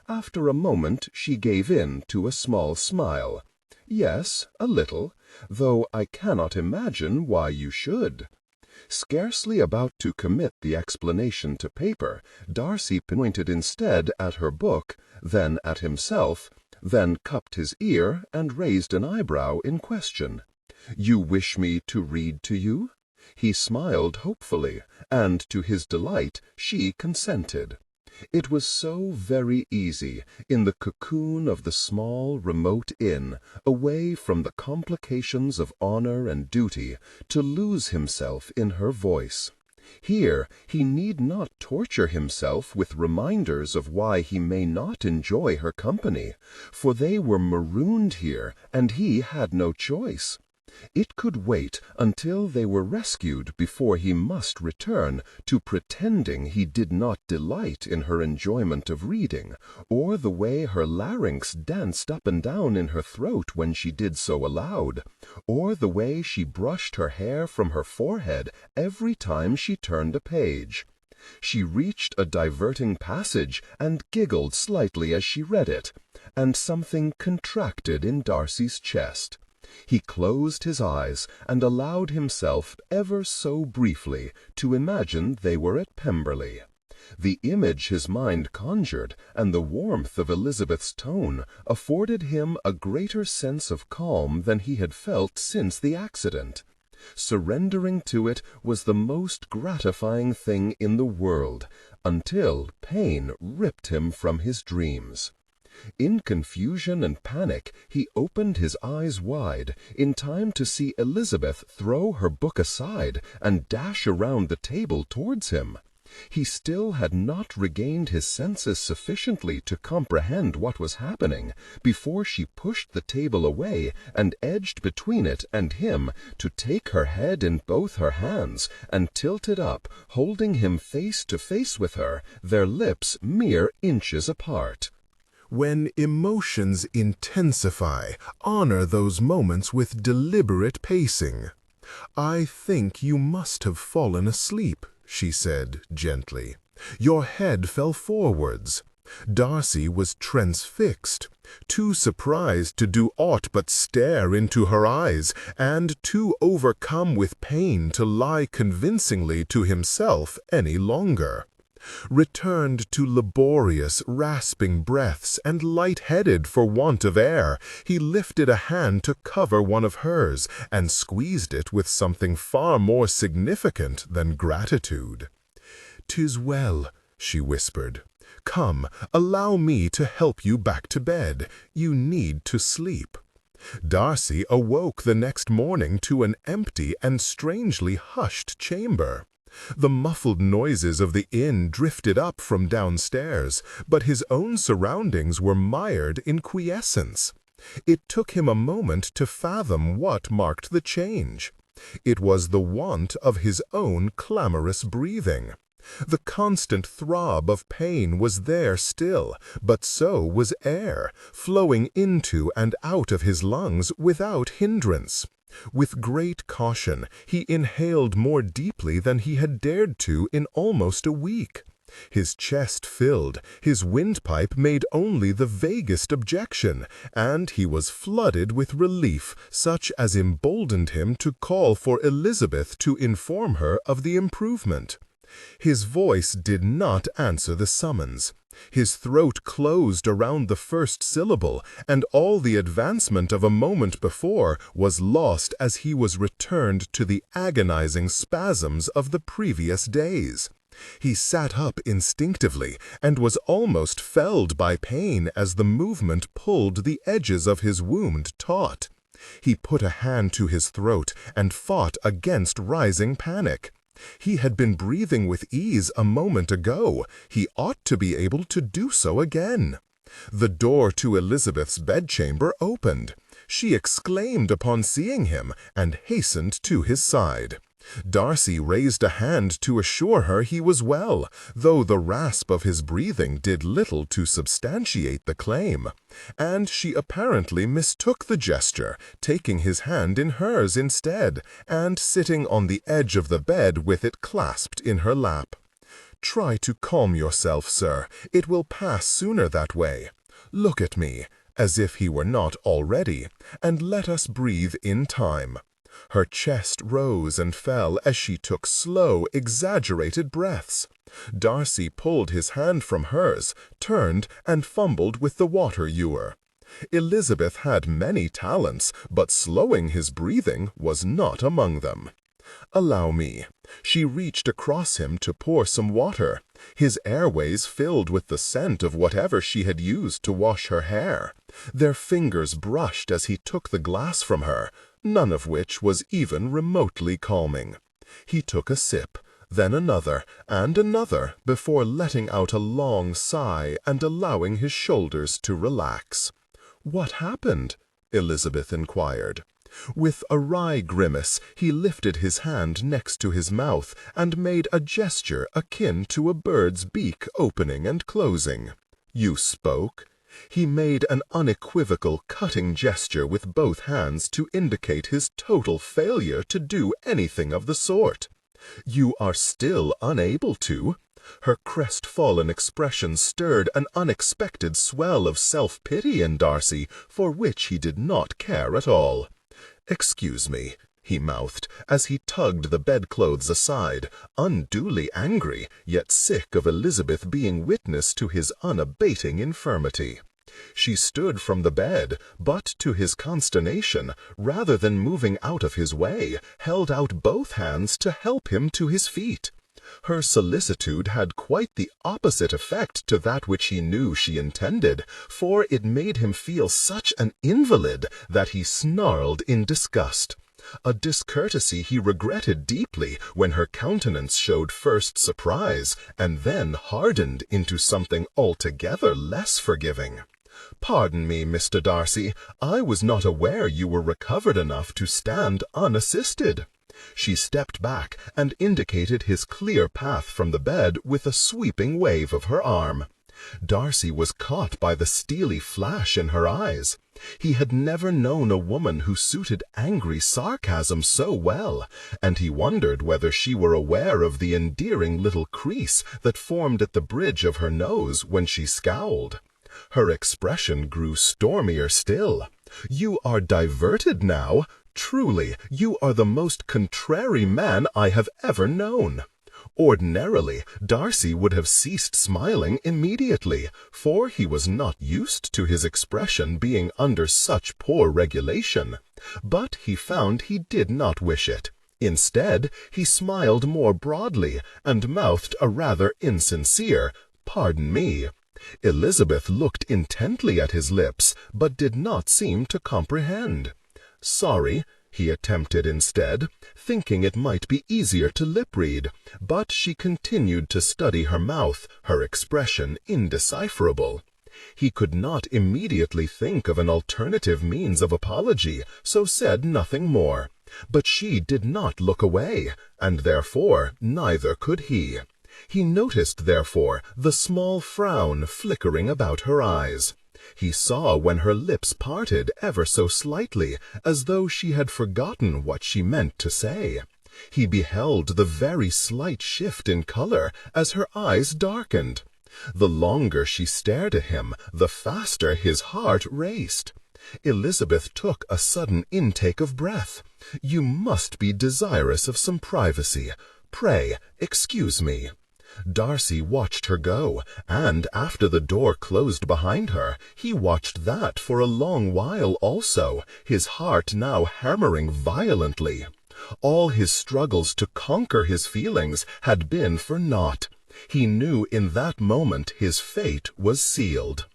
After a moment she gave in to a small smile. "Yes, a little, though I cannot imagine why you should." Scarcely about to commit the explanation to paper, Darcy pointed instead at her book, then at himself, then cupped his ear and raised an eyebrow in question. "You wish me to read to you?" He smiled hopefully, and to his delight she consented. It was so very easy, in the cocoon of the small, remote inn, away from the complications of honor and duty, to lose himself in her voice. Here he need not torture himself with reminders of why he may not enjoy her company, for they were marooned here, and he had no choice. It could wait until they were rescued before he must return to pretending he did not delight in her enjoyment of reading, or the way her larynx danced up and down in her throat when she did so aloud, or the way she brushed her hair from her forehead every time she turned a page. She reached a diverting passage and giggled slightly as she read it, and something contracted in Darcy's chest. He closed his eyes and allowed himself ever so briefly to imagine they were at Pemberley. The image his mind conjured and the warmth of Elizabeth's tone afforded him a greater sense of calm than he had felt since the accident. Surrendering to it was the most gratifying thing in the world, until pain ripped him from his dreams. In confusion and panic, he opened his eyes wide, in time to see Elizabeth throw her book aside and dash around the table towards him. He still had not regained his senses sufficiently to comprehend what was happening before she pushed the table away and edged between it and him to take her head in both her hands and tilt it up, holding him face to face with her, their lips mere inches apart. When emotions intensify, honor those moments with deliberate pacing. "I think you must have fallen asleep," she said gently. "Your head fell forwards." Darcy was transfixed, too surprised to do aught but stare into her eyes, and too overcome with pain to lie convincingly to himself any longer. Returned to laborious, rasping breaths, and light-headed for want of air, he lifted a hand to cover one of hers, and squeezed it with something far more significant than gratitude. "'Tis well," she whispered. "Come, allow me to help you back to bed. You need to sleep." Darcy awoke the next morning to an empty and strangely hushed chamber. The muffled noises of the inn drifted up from downstairs, but his own surroundings were mired in quiescence. It took him a moment to fathom what marked the change. It was the want of his own clamorous breathing. The constant throb of pain was there still, but so was air, flowing into and out of his lungs without hindrance. With great caution, he inhaled more deeply than he had dared to in almost a week. His chest filled, his windpipe made only the vaguest objection, and he was flooded with relief such as emboldened him to call for Elizabeth to inform her of the improvement. His voice did not answer the summons. His throat closed around the first syllable, and all the advancement of a moment before was lost as he was returned to the agonizing spasms of the previous days. He sat up instinctively, and was almost felled by pain as the movement pulled the edges of his wound taut. He put a hand to his throat and fought against rising panic. He had been breathing with ease a moment ago. He ought to be able to do so again. The door to Elizabeth's bedchamber opened. She exclaimed upon seeing him, and hastened to his side. Darcy raised a hand to assure her he was well, though the rasp of his breathing did little to substantiate the claim, and she apparently mistook the gesture, taking his hand in hers instead, and sitting on the edge of the bed with it clasped in her lap. "Try to calm yourself, sir. It will pass sooner that way. Look at me," as if he were not already, "and let us breathe in time." Her chest rose and fell as she took slow, exaggerated breaths. Darcy pulled his hand from hers, turned, and fumbled with the water ewer. Elizabeth had many talents, but slowing his breathing was not among them. "Allow me." She reached across him to pour some water. His airways filled with the scent of whatever she had used to wash her hair. Their fingers brushed as he took the glass from her, none of which was even remotely calming. He took a sip, then another, and another, before letting out a long sigh and allowing his shoulders to relax. "What happened?" Elizabeth inquired. With a wry grimace, he lifted his hand next to his mouth and made a gesture akin to a bird's beak opening and closing. "You spoke?" He made an unequivocal, cutting gesture with both hands to indicate his total failure to do anything of the sort. "You are still unable to?" Her crestfallen expression stirred an unexpected swell of self-pity in Darcy, for which he did not care at all. "Excuse me," he mouthed, as he tugged the bedclothes aside, unduly angry, yet sick of Elizabeth being witness to his unabating infirmity. She stood from the bed, but to his consternation, rather than moving out of his way, held out both hands to help him to his feet. Her solicitude had quite the opposite effect to that which he knew she intended, for it made him feel such an invalid that he snarled in disgust. a discourtesy he regretted deeply when her countenance showed first surprise and then hardened into something altogether less forgiving. "Pardon me, Mr. Darcy, I was not aware you were recovered enough to stand unassisted." She stepped back and indicated his clear path from the bed with a sweeping wave of her arm. Darcy was caught by the steely flash in her eyes. He had never known a woman who suited angry sarcasm so well, and he wondered whether she were aware of the endearing little crease that formed at the bridge of her nose when she scowled. Her expression grew stormier still. "You are diverted now. Truly, you are the most contrary man I have ever known." Ordinarily, Darcy would have ceased smiling immediately, for he was not used to his expression being under such poor regulation. But he found he did not wish it. Instead, he smiled more broadly, and mouthed a rather insincere, "Pardon me." Elizabeth looked intently at his lips, but did not seem to comprehend. "Sorry," he attempted instead, thinking it might be easier to lip-read, but she continued to study her mouth, her expression indecipherable. He could not immediately think of an alternative means of apology, so said nothing more. But she did not look away, and therefore neither could he. He noticed, therefore, the small frown flickering about her eyes. He saw when her lips parted ever so slightly, as though she had forgotten what she meant to say. He beheld the very slight shift in color as her eyes darkened. The longer she stared at him, the faster his heart raced. Elizabeth took a sudden intake of breath. "You must be desirous of some privacy. Pray, excuse me." Darcy watched her go, and after the door closed behind her, he watched that for a long while also, his heart now hammering violently. All his struggles to conquer his feelings had been for naught. He knew in that moment his fate was sealed.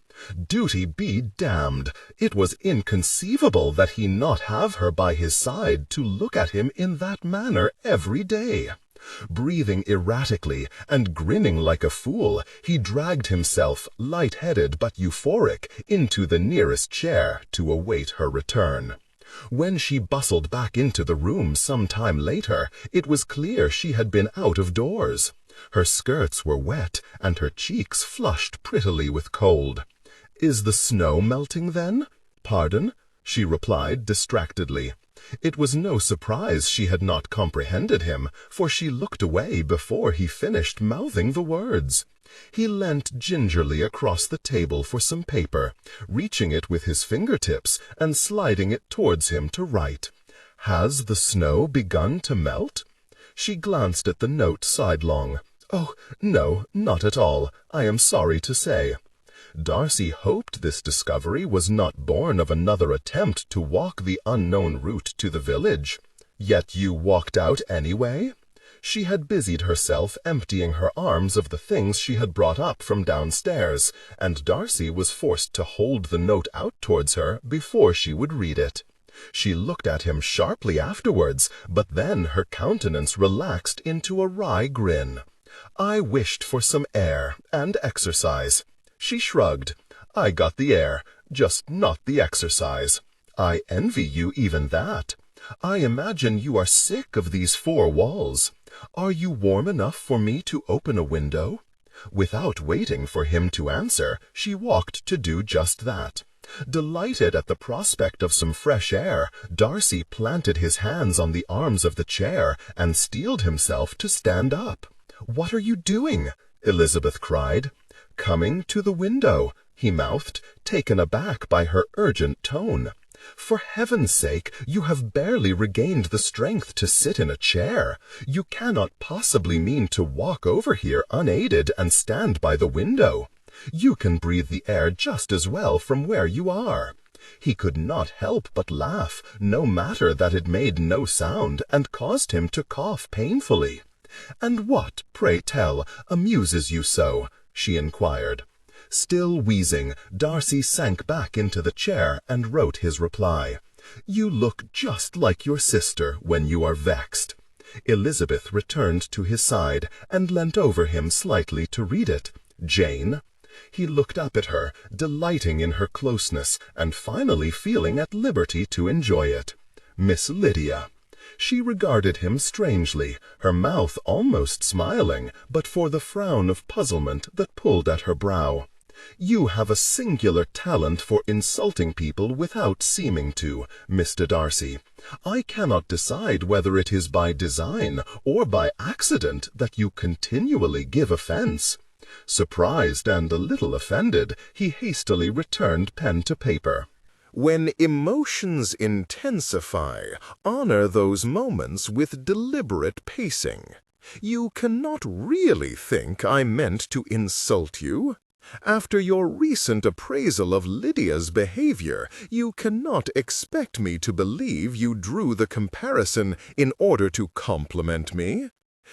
Duty be damned! It was inconceivable that he not have her by his side to look at him in that manner every day. Breathing erratically and grinning like a fool, he dragged himself, light-headed but euphoric, into the nearest chair to await her return. When she bustled back into the room some time later, it was clear she had been out of doors. Her skirts were wet, and her cheeks flushed prettily with cold. "Is the snow melting, then?" "Pardon?" she replied distractedly. It was no surprise she had not comprehended him, for she looked away before he finished mouthing the words. He leant gingerly across the table for some paper, reaching it with his fingertips and sliding it towards him to write. "Has the snow begun to melt?" She glanced at the note sidelong. "Oh, no, not at all, I am sorry to say." Darcy hoped this discovery was not born of another attempt to walk the unknown route to the village. "Yet you walked out anyway?" She had busied herself emptying her arms of the things she had brought up from downstairs, and Darcy was forced to hold the note out towards her before she would read it. She looked at him sharply afterwards, but then her countenance relaxed into a wry grin. "I wished for some air and exercise." She shrugged. "I got the air, just not the exercise. I envy you even that. I imagine you are sick of these four walls. Are you warm enough for me to open a window?" Without waiting for him to answer, she walked to do just that. Delighted at the prospect of some fresh air, Darcy planted his hands on the arms of the chair and steeled himself to stand up. "What are you doing?" Elizabeth cried. "Coming to the window," he mouthed, taken aback by her urgent tone. "For heaven's sake, you have barely regained the strength to sit in a chair. You cannot possibly mean to walk over here unaided and stand by the window. You can breathe the air just as well from where you are." He could not help but laugh, no matter that it made no sound and caused him to cough painfully. "And what, pray tell, amuses you so?" she inquired. Still wheezing, Darcy sank back into the chair and wrote his reply. You look just like your sister when you are vexed." Elizabeth returned to his side and leant over him slightly to read it. "Jane?" He looked up at her, delighting in her closeness, and finally feeling at liberty to enjoy it. "Miss Lydia." She regarded him strangely, her mouth almost smiling, but for the frown of puzzlement that pulled at her brow. "You have a singular talent for insulting people without seeming to, Mr. Darcy. I cannot decide whether it is by design or by accident that you continually give offense." Surprised and a little offended, he hastily returned pen to paper. When emotions intensify, honor those moments with deliberate pacing. You cannot really think I meant to insult you. After your recent appraisal of Lydia's behavior, you cannot expect me to believe you drew the comparison in order to compliment me.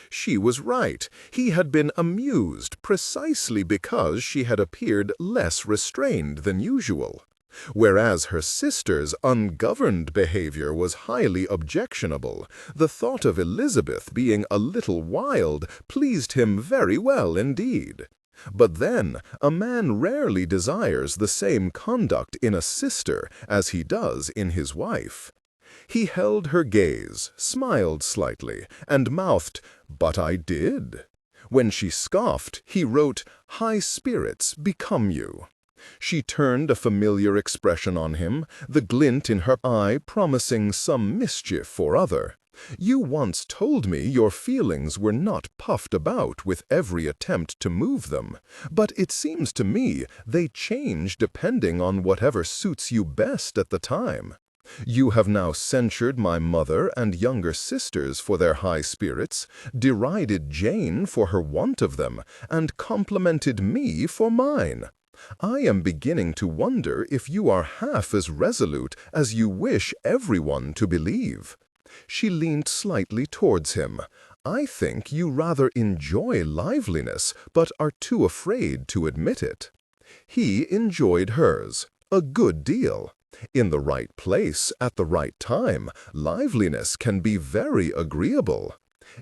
She was right. He had been amused precisely because she had appeared less restrained than usual. Whereas her sister's ungoverned behavior was highly objectionable, the thought of Elizabeth being a little wild pleased him very well indeed. But then, a man rarely desires the same conduct in a sister as he does in his wife. He held her gaze, smiled slightly, and mouthed, "But I did." When she scoffed, he wrote, "High spirits become you." She turned a familiar expression on him, the glint in her eye promising some mischief or other. "You once told me your feelings were not puffed about with every attempt to move them, but it seems to me they change depending on whatever suits you best at the time. You have now censured my mother and younger sisters for their high spirits, derided Jane for her want of them, and complimented me for mine. I am beginning to wonder if you are half as resolute as you wish everyone to believe." She leaned slightly towards him. "I think you rather enjoy liveliness, but are too afraid to admit it." He enjoyed hers, a good deal. In the right place, at the right time, liveliness can be very agreeable.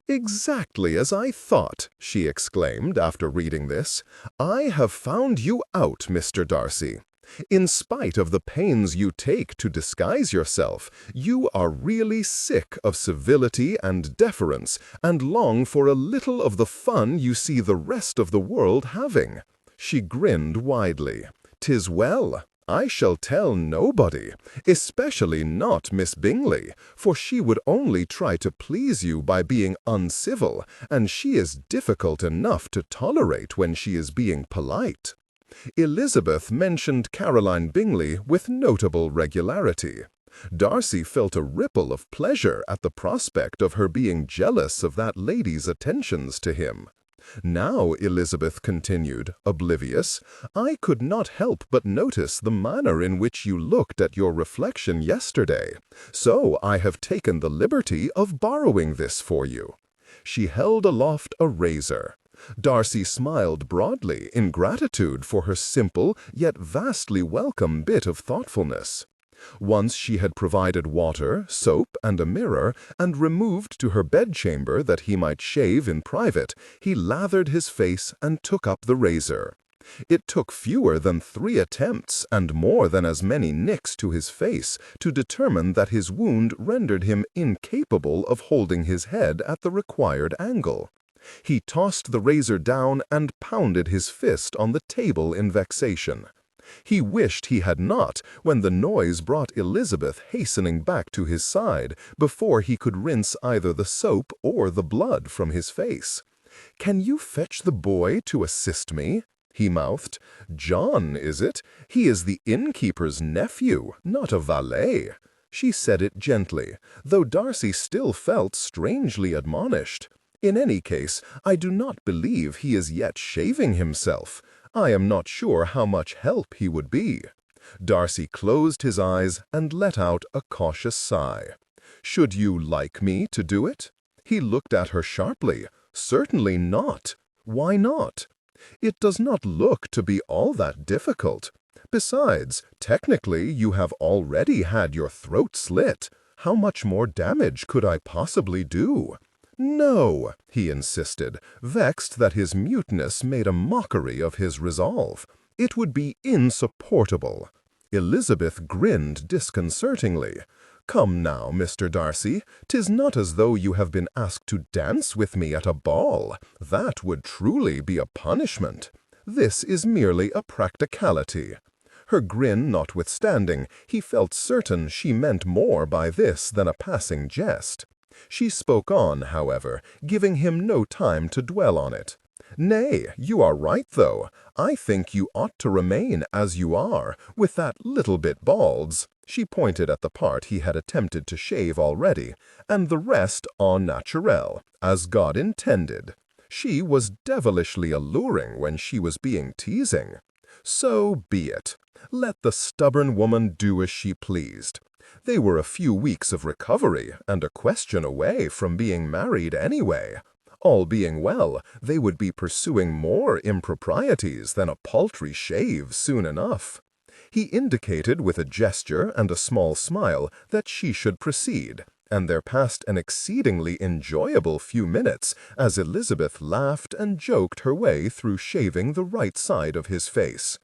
"Exactly as I thought," she exclaimed after reading this. "I have found you out, Mr. Darcy. In spite of the pains you take to disguise yourself, you are really sick of civility and deference, and long for a little of the fun you see the rest of the world having." She grinned widely. "'Tis well. I shall tell nobody, especially not Miss Bingley, for she would only try to please you by being uncivil, and she is difficult enough to tolerate when she is being polite." Elizabeth mentioned Caroline Bingley with notable regularity. Darcy felt a ripple of pleasure at the prospect of her being jealous of that lady's attentions to him. "Now," Elizabeth continued, oblivious, "I could not help but notice the manner in which you looked at your reflection yesterday, so I have taken the liberty of borrowing this for you." She held aloft a razor. Darcy smiled broadly in gratitude for her simple yet vastly welcome bit of thoughtfulness. Once she had provided water, soap, and a mirror, and removed to her bedchamber that he might shave in private, he lathered his face and took up the razor. It took fewer than 3 attempts and more than as many nicks to his face to determine that his wound rendered him incapable of holding his head at the required angle. He tossed the razor down and pounded his fist on the table in vexation. He wished he had not, when the noise brought Elizabeth hastening back to his side before he could rinse either the soap or the blood from his face. "Can you fetch the boy to assist me?" he mouthed. "John, is it? He is the innkeeper's nephew, not a valet." She said it gently, though Darcy still felt strangely admonished. "In any case, I do not believe he is yet shaving himself. I am not sure how much help he would be." Darcy closed his eyes and let out a cautious sigh. "Should you like me to do it?" He looked at her sharply. "Certainly not. Why not?" "It does not look to be all that difficult. Besides, technically you have already had your throat slit. How much more damage could I possibly do?" "No," he insisted, vexed that his muteness made a mockery of his resolve. "It would be insupportable." Elizabeth grinned disconcertingly. "Come now, Mr. Darcy, 'tis not as though you have been asked to dance with me at a ball. That would truly be a punishment. This is merely a practicality." Her grin notwithstanding, he felt certain she meant more by this than a passing jest. She spoke on, however, giving him no time to dwell on it. "Nay, you are right, though. I think you ought to remain as you are, with that little bit bald's." She pointed at the part he had attempted to shave already, "and the rest en naturel, as God intended." She was devilishly alluring when she was being teasing. So be it. Let the stubborn woman do as she pleased. They were a few weeks of recovery and a question away from being married anyway. All being well, they would be pursuing more improprieties than a paltry shave soon enough. He indicated with a gesture and a small smile that she should proceed, and there passed an exceedingly enjoyable few minutes as Elizabeth laughed and joked her way through shaving the right side of his face.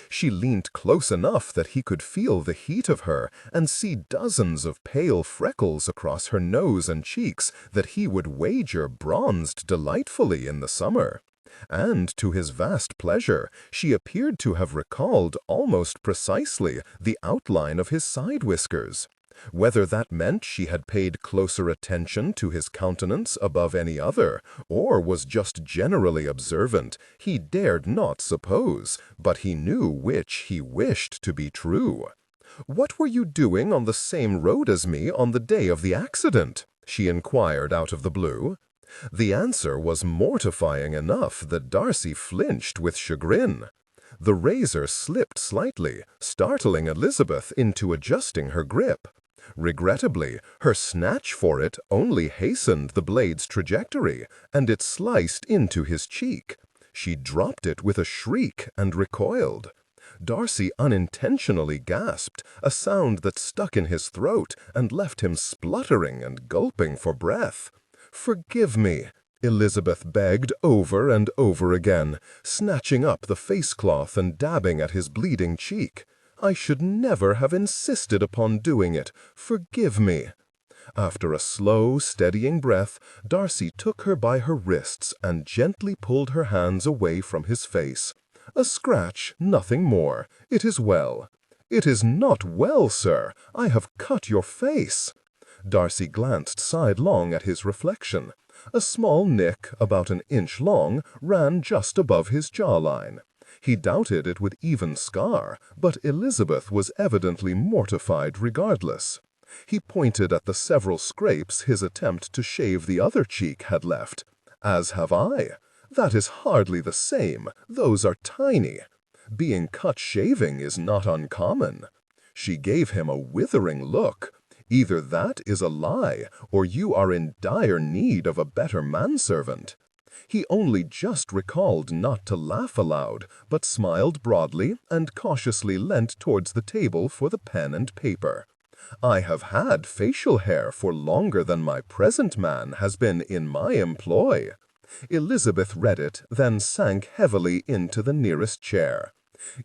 She leaned close enough that he could feel the heat of her and see dozens of pale freckles across her nose and cheeks that he would wager bronzed delightfully in the summer. And to his vast pleasure, she appeared to have recalled almost precisely the outline of his side whiskers. Whether that meant she had paid closer attention to his countenance above any other, or was just generally observant, he dared not suppose, but he knew which he wished to be true. "What were you doing on the same road as me on the day of the accident?" she inquired out of the blue. The answer was mortifying enough that Darcy flinched with chagrin. The razor slipped slightly, startling Elizabeth into adjusting her grip. Regrettably, her snatch for it only hastened the blade's trajectory, and it sliced into his cheek. She dropped it with a shriek and recoiled. Darcy unintentionally gasped, a sound that stuck in his throat and left him spluttering and gulping for breath. "Forgive me," Elizabeth begged over and over again, snatching up the face-cloth and dabbing at his bleeding cheek. "I should never have insisted upon doing it. Forgive me." After a slow, steadying breath, Darcy took her by her wrists and gently pulled her hands away from his face. "A scratch, nothing more. It is well." "It is not well, sir. I have cut your face." Darcy glanced sidelong at his reflection. A small nick, about an inch long, ran just above his jawline. He doubted it would even scar, but Elizabeth was evidently mortified regardless. He pointed at the several scrapes his attempt to shave the other cheek had left. "As have I. That is hardly the same. Those are tiny. Being cut shaving is not uncommon." She gave him a withering look. "Either that is a lie, or you are in dire need of a better manservant." He only just recalled not to laugh aloud, but smiled broadly and cautiously leant towards the table for the pen and paper. "I have had facial hair for longer than my present man has been in my employ." Elizabeth read it, then sank heavily into the nearest chair.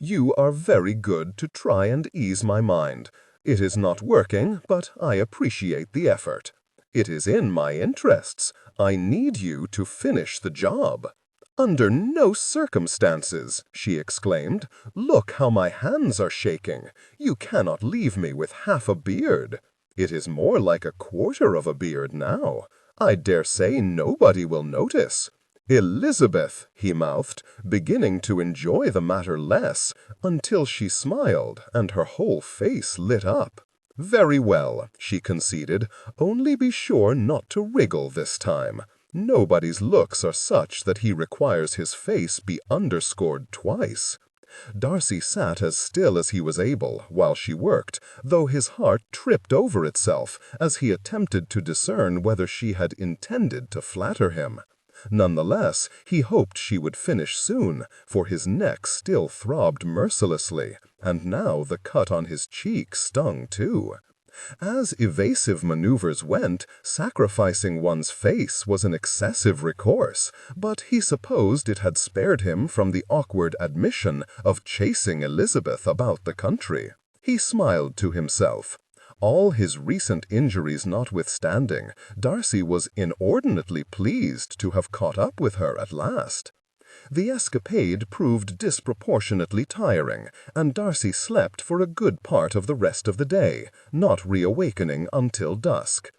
"You are very good to try and ease my mind. It is not working, but I appreciate the effort. It is in my interests. I need you to finish the job." "Under no circumstances," she exclaimed. "Look how my hands are shaking. You cannot leave me with half a beard." "It is more like a quarter of a beard now. I dare say nobody will notice." "Elizabeth," he mouthed, beginning to enjoy the matter less, until she smiled and her whole face lit up. "Very well," she conceded, "only be sure not to wriggle this time. Nobody's looks are such that he requires his face be underscored twice." Darcy sat as still as he was able while she worked, though his heart tripped over itself as he attempted to discern whether she had intended to flatter him. Nonetheless, he hoped she would finish soon, for his neck still throbbed mercilessly, and now the cut on his cheek stung too. As evasive maneuvers went, sacrificing one's face was an excessive recourse, but he supposed it had spared him from the awkward admission of chasing Elizabeth about the country. He smiled to himself. All his recent injuries notwithstanding, Darcy was inordinately pleased to have caught up with her at last. The escapade proved disproportionately tiring, and Darcy slept for a good part of the rest of the day, not reawakening until dusk.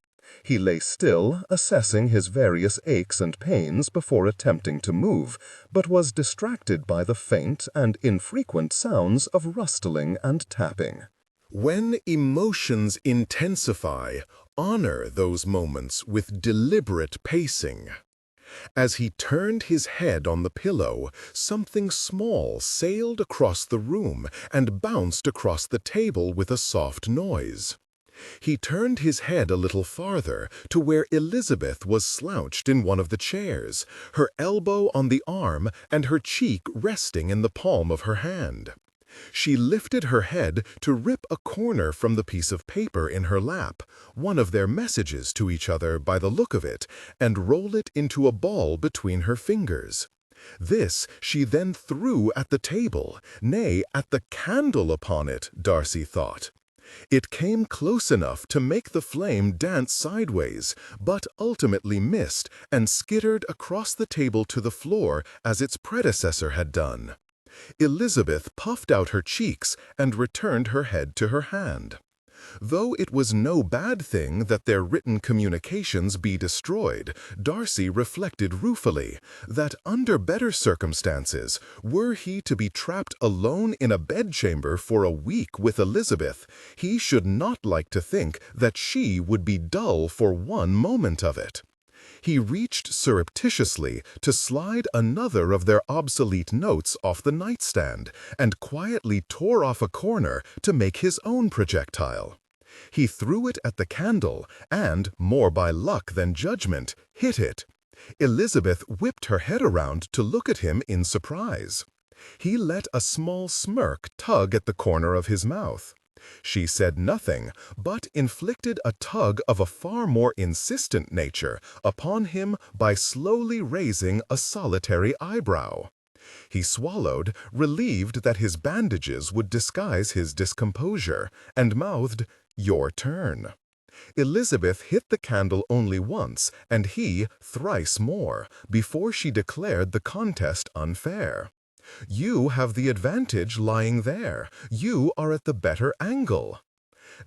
He lay still, assessing his various aches and pains before attempting to move, but was distracted by the faint and infrequent sounds of rustling and tapping. When emotions intensify, honor those moments with deliberate pacing. As he turned his head on the pillow, something small sailed across the room and bounced across the table with a soft noise. He turned his head a little farther to where Elizabeth was slouched in one of the chairs, her elbow on the arm and her cheek resting in the palm of her hand. She lifted her head to rip a corner from the piece of paper in her lap, one of their messages to each other by the look of it, and roll it into a ball between her fingers. This she then threw at the table, nay, at the candle upon it, Darcy thought. It came close enough to make the flame dance sideways, but ultimately missed and skittered across the table to the floor as its predecessor had done. Elizabeth puffed out her cheeks and returned her head to her hand. Though it was no bad thing that their written communications be destroyed, Darcy reflected ruefully that under better circumstances, were he to be trapped alone in a bedchamber for a week with Elizabeth, he should not like to think that she would be dull for one moment of it. He reached surreptitiously to slide another of their obsolete notes off the nightstand and quietly tore off a corner to make his own projectile. He threw it at the candle and, more by luck than judgment, hit it. Elizabeth whipped her head around to look at him in surprise. He let a small smirk tug at the corner of his mouth. She said nothing, but inflicted a tug of a far more insistent nature upon him by slowly raising a solitary eyebrow. He swallowed, relieved that his bandages would disguise his discomposure, and mouthed, "Your turn." Elizabeth hit the candle only once, and he thrice more, before she declared the contest unfair. "You have the advantage lying there. You are at the better angle."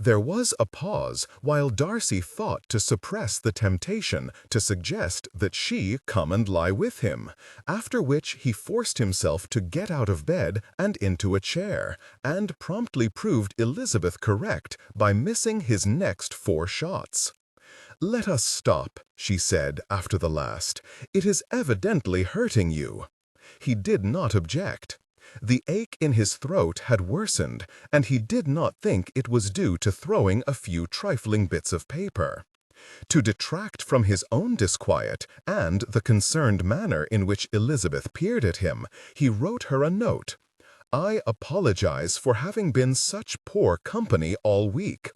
There was a pause while Darcy fought to suppress the temptation to suggest that she come and lie with him, after which he forced himself to get out of bed and into a chair, and promptly proved Elizabeth correct by missing his next 4 shots. "Let us stop," she said after the last. "It is evidently hurting you." He did not object. The ache in his throat had worsened, and he did not think it was due to throwing a few trifling bits of paper. To detract from his own disquiet and the concerned manner in which Elizabeth peered at him, he wrote her a note. "I apologize for having been such poor company all week."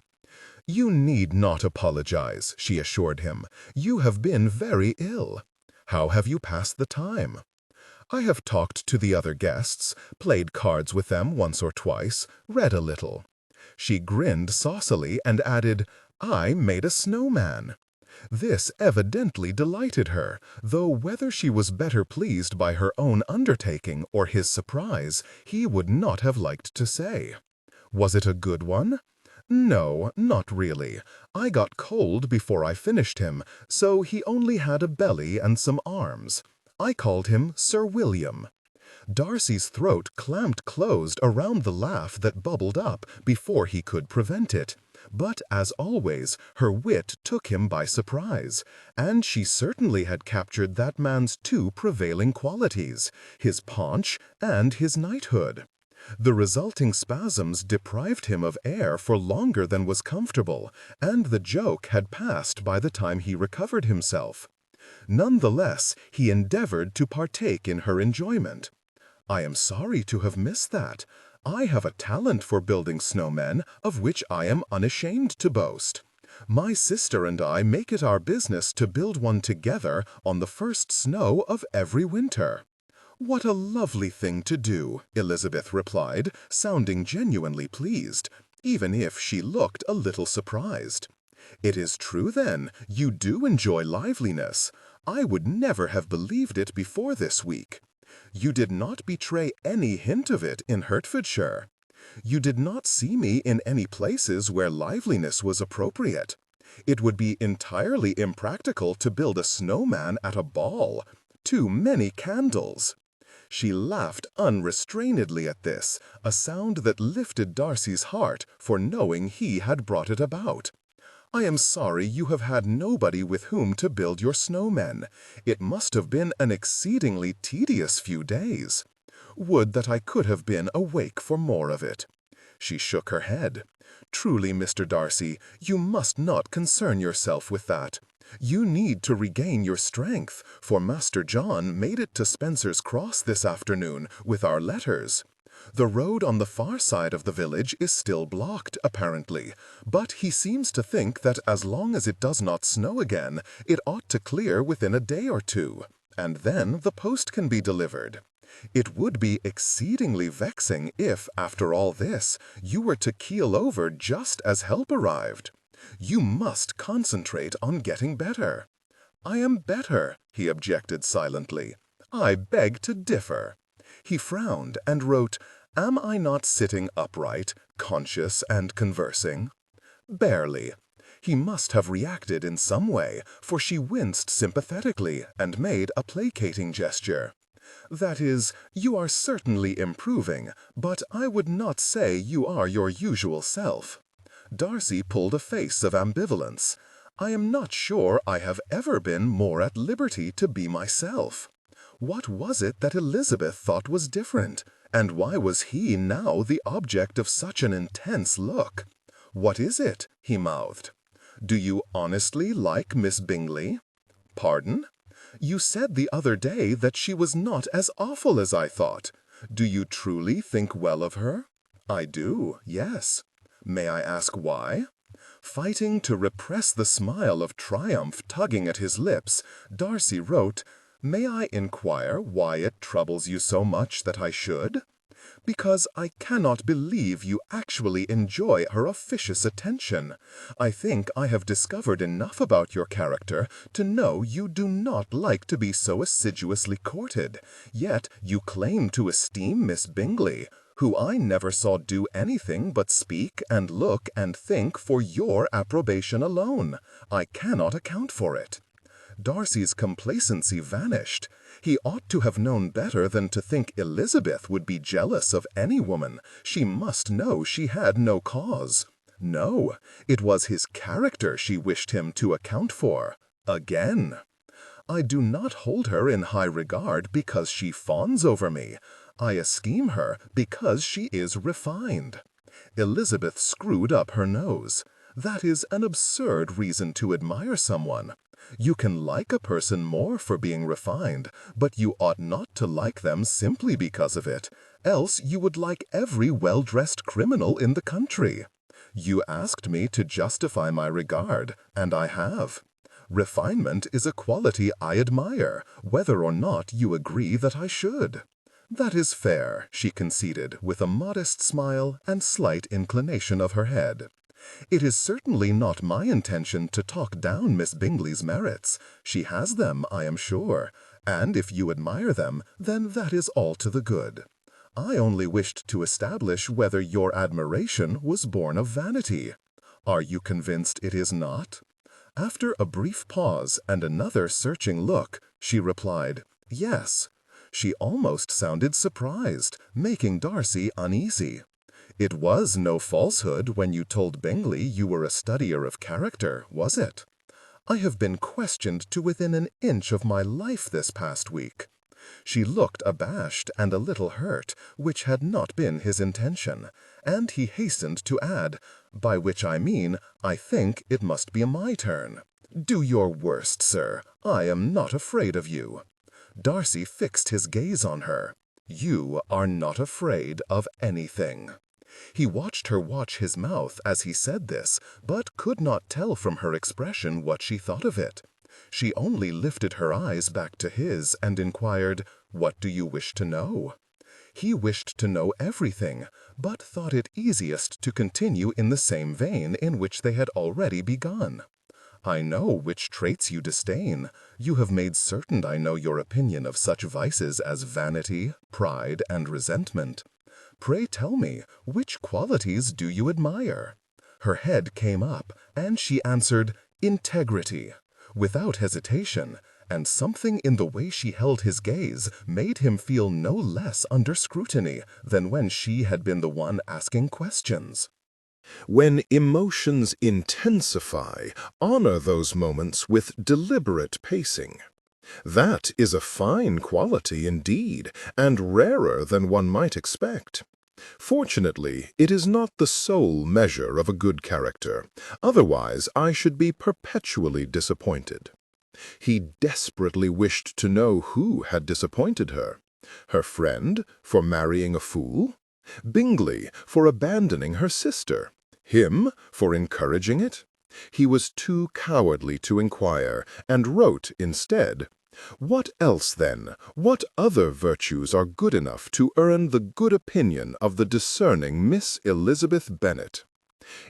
"You need not apologize," she assured him. "You have been very ill. How have you passed the time?" "I have talked to the other guests, played cards with them once or twice, read a little." She grinned saucily and added, "I made a snowman." This evidently delighted her, though whether she was better pleased by her own undertaking or his surprise, he would not have liked to say. "Was it a good one?" "No, not really. I got cold before I finished him, so he only had a belly and some arms. I called him Sir William." Darcy's throat clamped closed around the laugh that bubbled up before he could prevent it. But, as always, her wit took him by surprise, and she certainly had captured that man's 2 prevailing qualities, his paunch and his knighthood. The resulting spasms deprived him of air for longer than was comfortable, and the joke had passed by the time he recovered himself. Nonetheless, he endeavored to partake in her enjoyment. "I am sorry to have missed that. I have a talent for building snowmen of which I am unashamed to boast. My sister and I make it our business to build one together on the first snow of every winter." "What a lovely thing to do," Elizabeth replied, sounding genuinely pleased, even if she looked a little surprised. "It is true, then, you do enjoy liveliness. I would never have believed it before this week. You did not betray any hint of it in Hertfordshire. You did not see me in any places where liveliness was appropriate. It would be entirely impractical to build a snowman at a ball. Too many candles." She laughed unrestrainedly at this, a sound that lifted Darcy's heart for knowing he had brought it about. "I am sorry you have had nobody with whom to build your snowmen. It must have been an exceedingly tedious few days. Would that I could have been awake for more of it." She shook her head. "Truly, Mr. Darcy, you must not concern yourself with that. You need to regain your strength, for Master John made it to Spencer's Cross this afternoon with our letters. The road on the far side of the village is still blocked, apparently, but he seems to think that as long as it does not snow again, it ought to clear within a day or two, and then the post can be delivered. It would be exceedingly vexing if, after all this, you were to keel over just as help arrived. You must concentrate on getting better." "I am better," he objected silently. "I beg to differ." He frowned and wrote, "Am I not sitting upright, conscious and conversing?" "Barely." He must have reacted in some way, for she winced sympathetically and made a placating gesture. "That is, you are certainly improving, but I would not say you are your usual self." Darcy pulled a face of ambivalence. "I am not sure I have ever been more at liberty to be myself." What was it that Elizabeth thought was different, and why was he now the object of such an intense look? "What is it?" he mouthed. "Do you honestly like Miss Bingley?" "Pardon?" "You said the other day that she was not as awful as I thought. Do you truly think well of her?" "I do, yes." "May I ask why?" Fighting to repress the smile of triumph tugging at his lips, Darcy wrote, "May I inquire why it troubles you so much that I should?" "Because I cannot believe you actually enjoy her officious attention. I think I have discovered enough about your character to know you do not like to be so assiduously courted, yet you claim to esteem Miss Bingley, who I never saw do anything but speak and look and think for your approbation alone. I cannot account for it." Darcy's complacency vanished. He ought to have known better than to think Elizabeth would be jealous of any woman. She must know she had no cause. No, it was his character she wished him to account for. Again. "I do not hold her in high regard because she fawns over me. I esteem her because she is refined." Elizabeth screwed up her nose. "That is an absurd reason to admire someone. You can like a person more for being refined, but you ought not to like them simply because of it, else you would like every well-dressed criminal in the country. You asked me to justify my regard, and I have. Refinement is a quality I admire, whether or not you agree that I should." "That is fair," she conceded, with a modest smile and slight inclination of her head. "It is certainly not my intention to talk down Miss Bingley's merits. She has them, I am sure, and if you admire them, then that is all to the good. I only wished to establish whether your admiration was born of vanity. Are you convinced it is not?" After a brief pause and another searching look, she replied, "Yes." She almost sounded surprised, making Darcy uneasy. "It was no falsehood when you told Bingley you were a studier of character, was it?" "I have been questioned to within an inch of my life this past week." She looked abashed and a little hurt, which had not been his intention, and he hastened to add, "By which I mean, I think it must be my turn. Do your worst, sir. I am not afraid of you." Darcy fixed his gaze on her. "You are not afraid of anything." He watched her watch his mouth as he said this, but could not tell from her expression what she thought of it. She only lifted her eyes back to his and inquired, "What do you wish to know?" He wished to know everything, but thought it easiest to continue in the same vein in which they had already begun. "I know which traits you disdain. You have made certain I know your opinion of such vices as vanity, pride, and resentment. Pray tell me, which qualities do you admire?" Her head came up, and she answered, "Integrity," without hesitation, and something in the way she held his gaze made him feel no less under scrutiny than when she had been the one asking questions. When emotions intensify, honor those moments with deliberate pacing. That is a fine quality indeed, and rarer than one might expect. Fortunately, it is not the sole measure of a good character, otherwise I should be perpetually disappointed. He desperately wished to know who had disappointed her. Her friend, for marrying a fool? Bingley, for abandoning her sister? Him, for encouraging it? He was too cowardly to inquire, and wrote instead, "What else, then, what other virtues are good enough to earn the good opinion of the discerning Miss Elizabeth Bennet?"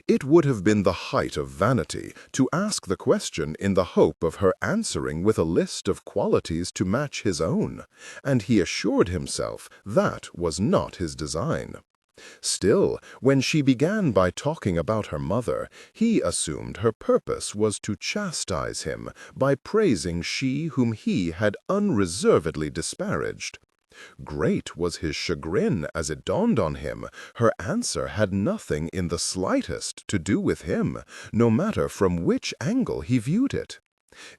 It would have been the height of vanity to ask the question in the hope of her answering with a list of qualities to match his own, and he assured himself that was not his design. Still, when she began by talking about her mother, he assumed her purpose was to chastise him by praising she whom he had unreservedly disparaged. Great was his chagrin as it dawned on him her answer had nothing in the slightest to do with him, no matter from which angle he viewed it.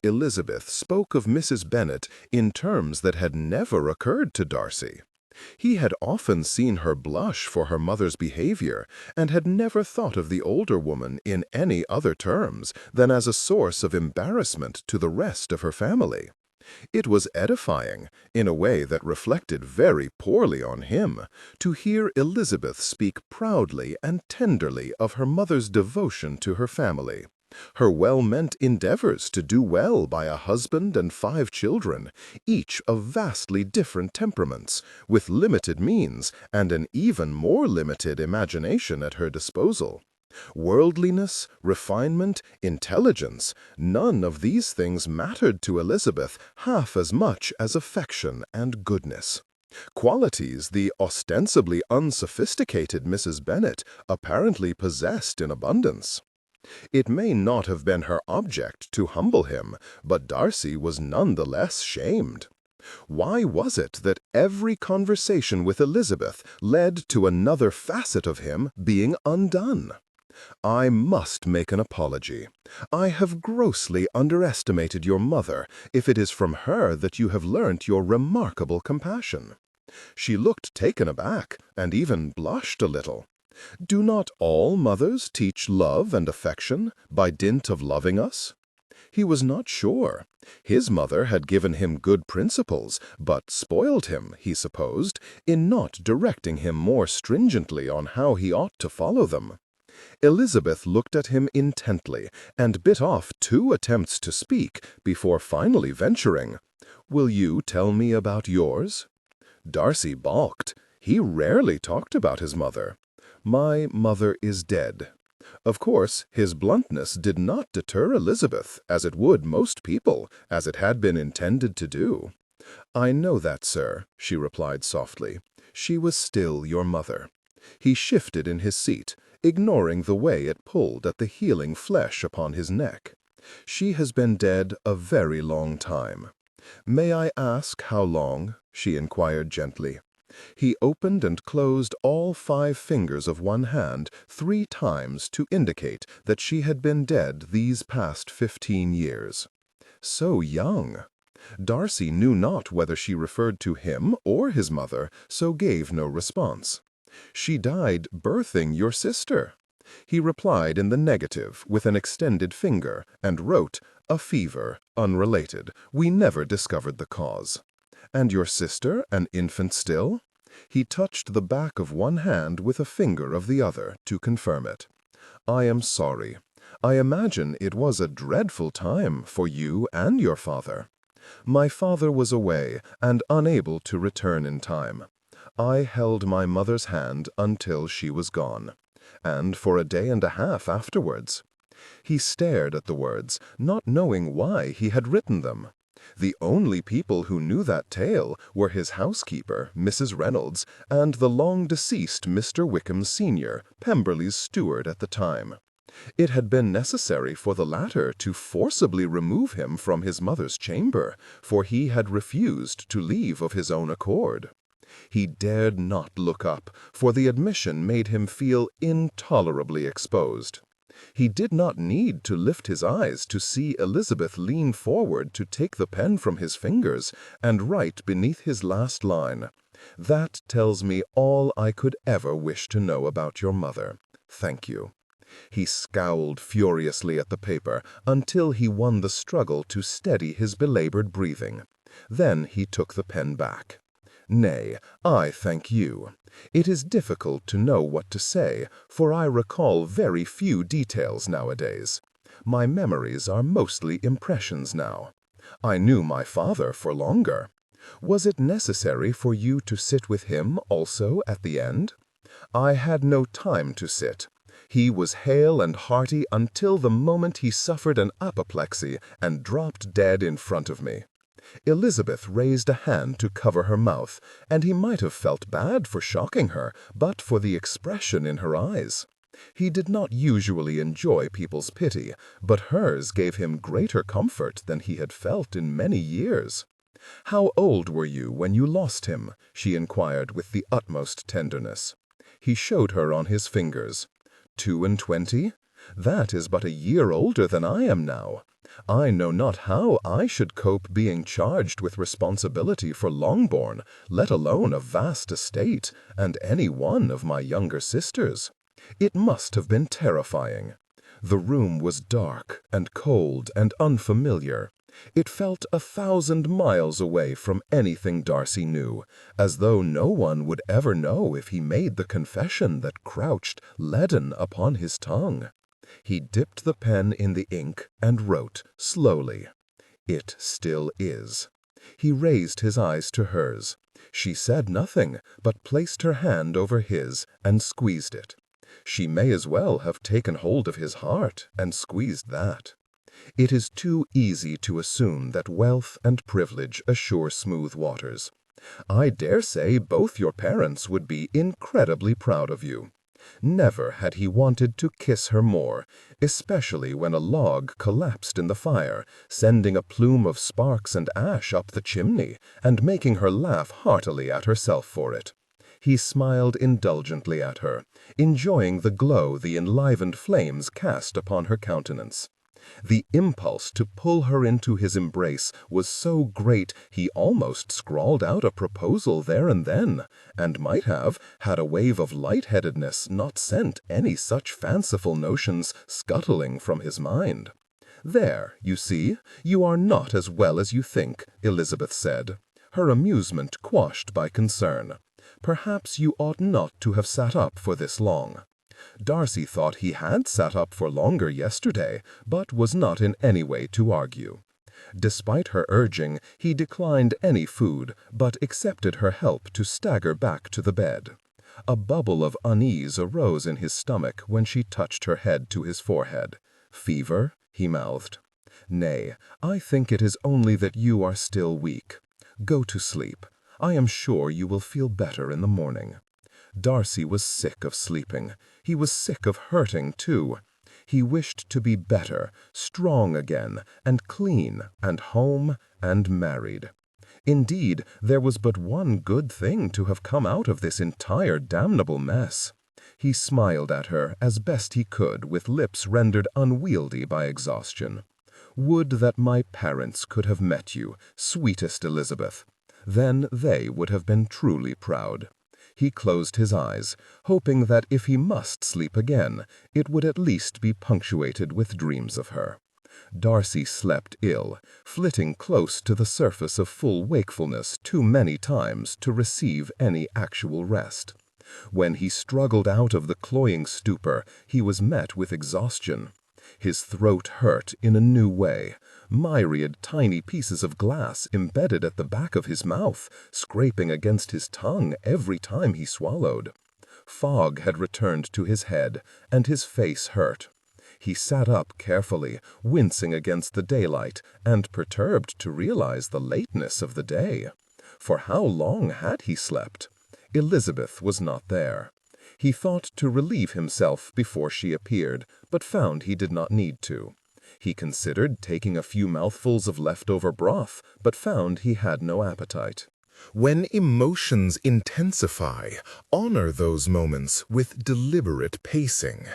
Elizabeth spoke of Mrs. Bennet in terms that had never occurred to Darcy. He had often seen her blush for her mother's behavior, and had never thought of the older woman in any other terms than as a source of embarrassment to the rest of her family. It was edifying, in a way that reflected very poorly on him, to hear Elizabeth speak proudly and tenderly of her mother's devotion to her family, her well-meant endeavors to do well by a husband and 5 children, each of vastly different temperaments, with limited means and an even more limited imagination at her disposal. Worldliness, refinement, intelligence, none of these things mattered to Elizabeth half as much as affection and goodness. Qualities the ostensibly unsophisticated Mrs. Bennet apparently possessed in abundance. It may not have been her object to humble him, but Darcy was none the less shamed. Why was it that every conversation with Elizabeth led to another facet of him being undone? "I must make an apology. I have grossly underestimated your mother, if it is from her that you have learnt your remarkable compassion." She looked taken aback, and even blushed a little. "Do not all mothers teach love and affection by dint of loving us?" He was not sure. His mother had given him good principles, but spoiled him, he supposed, in not directing him more stringently on how he ought to follow them. Elizabeth looked at him intently, and bit off 2 attempts to speak before finally venturing, "Will you tell me about yours?" Darcy balked. He rarely talked about his mother. "My mother is dead." Of course, his bluntness did not deter Elizabeth, as it would most people, as it had been intended to do. "I know that, sir," she replied softly. "She was still your mother." He shifted in his seat, ignoring the way it pulled at the healing flesh upon his neck. "She has been dead a very long time." "May I ask how long?" she inquired gently. He opened and closed all 5 fingers of one hand 3 times to indicate that she had been dead these past 15 years. So young! Darcy knew not whether she referred to him or his mother, so gave no response. "She died birthing your sister." He replied in the negative with an extended finger and wrote, "A fever, unrelated. We never discovered the cause." "And your sister, an infant still?" He touched the back of one hand with a finger of the other to confirm it. "I am sorry. I imagine it was a dreadful time for you and your father." "My father was away and unable to return in time. I held my mother's hand until she was gone, and for a day and a half afterwards." He stared at the words, not knowing why he had written them. The only people who knew that tale were his housekeeper, Mrs. Reynolds, and the long-deceased Mr. Wickham Sr., Pemberley's steward at the time. It had been necessary for the latter to forcibly remove him from his mother's chamber, for he had refused to leave of his own accord. He dared not look up, for the admission made him feel intolerably exposed. He did not need to lift his eyes to see Elizabeth lean forward to take the pen from his fingers and write beneath his last line, "That tells me all I could ever wish to know about your mother. Thank you." He scowled furiously at the paper until he won the struggle to steady his belabored breathing. Then he took the pen back. "Nay, I thank you. It is difficult to know what to say, for I recall very few details nowadays. My memories are mostly impressions now. I knew my father for longer. Was it necessary for you to sit with him also at the end?" "I had no time to sit. He was hale and hearty until the moment he suffered an apoplexy and dropped dead in front of me." Elizabeth raised a hand to cover her mouth, and he might have felt bad for shocking her, but for the expression in her eyes. He did not usually enjoy people's pity, but hers gave him greater comfort than he had felt in many years. "How old were you when you lost him?" she inquired with the utmost tenderness. He showed her on his fingers. 22? That is but a year older than I am now. I know not how I should cope being charged with responsibility for Longbourn, let alone a vast estate, and any one of my younger sisters. It must have been terrifying. The room was dark and cold and unfamiliar. It felt 1,000 miles away from anything Darcy knew, as though no one would ever know if he made the confession that crouched leaden upon his tongue. He dipped the pen in the ink and wrote slowly, "It still is." He raised his eyes to hers. She said nothing, but placed her hand over his and squeezed it. She may as well have taken hold of his heart and squeezed that. It is too easy to assume that wealth and privilege assure smooth waters. I dare say both your parents would be incredibly proud of you. Never had he wanted to kiss her more, especially when a log collapsed in the fire, sending a plume of sparks and ash up the chimney, and making her laugh heartily at herself for it. He smiled indulgently at her, enjoying the glow the enlivened flames cast upon her countenance. The impulse to pull her into his embrace was so great he almost scrawled out a proposal there and then, and might have, had a wave of light-headedness not sent any such fanciful notions scuttling from his mind. "There, you see, you are not as well as you think," Elizabeth said, her amusement quashed by concern. "Perhaps you ought not to have sat up for this long." Darcy thought he had sat up for longer yesterday, but was not in any way to argue. Despite her urging, he declined any food, but accepted her help to stagger back to the bed. A bubble of unease arose in his stomach when she touched her head to his forehead. "Fever?" he mouthed. "Nay, I think it is only that you are still weak. Go to sleep. I am sure you will feel better in the morning." Darcy was sick of sleeping. He was sick of hurting, too. He wished to be better, strong again, and clean, and home, and married. Indeed, there was but one good thing to have come out of this entire damnable mess. He smiled at her as best he could with lips rendered unwieldy by exhaustion. Would that my parents could have met you, sweetest Elizabeth. Then they would have been truly proud. He closed his eyes, hoping that if he must sleep again, it would at least be punctuated with dreams of her. Darcy slept ill, flitting close to the surface of full wakefulness too many times to receive any actual rest. When he struggled out of the cloying stupor, he was met with exhaustion. His throat hurt in a new way. Myriad tiny pieces of glass embedded at the back of his mouth, scraping against his tongue every time he swallowed. Fog had returned to his head, and his face hurt. He sat up carefully, wincing against the daylight, and perturbed to realize the lateness of the day. For how long had he slept? Elizabeth was not there. He thought to relieve himself before she appeared, but found he did not need to. He considered taking a few mouthfuls of leftover broth, but found he had no appetite. When emotions intensify, honor those moments with deliberate pacing.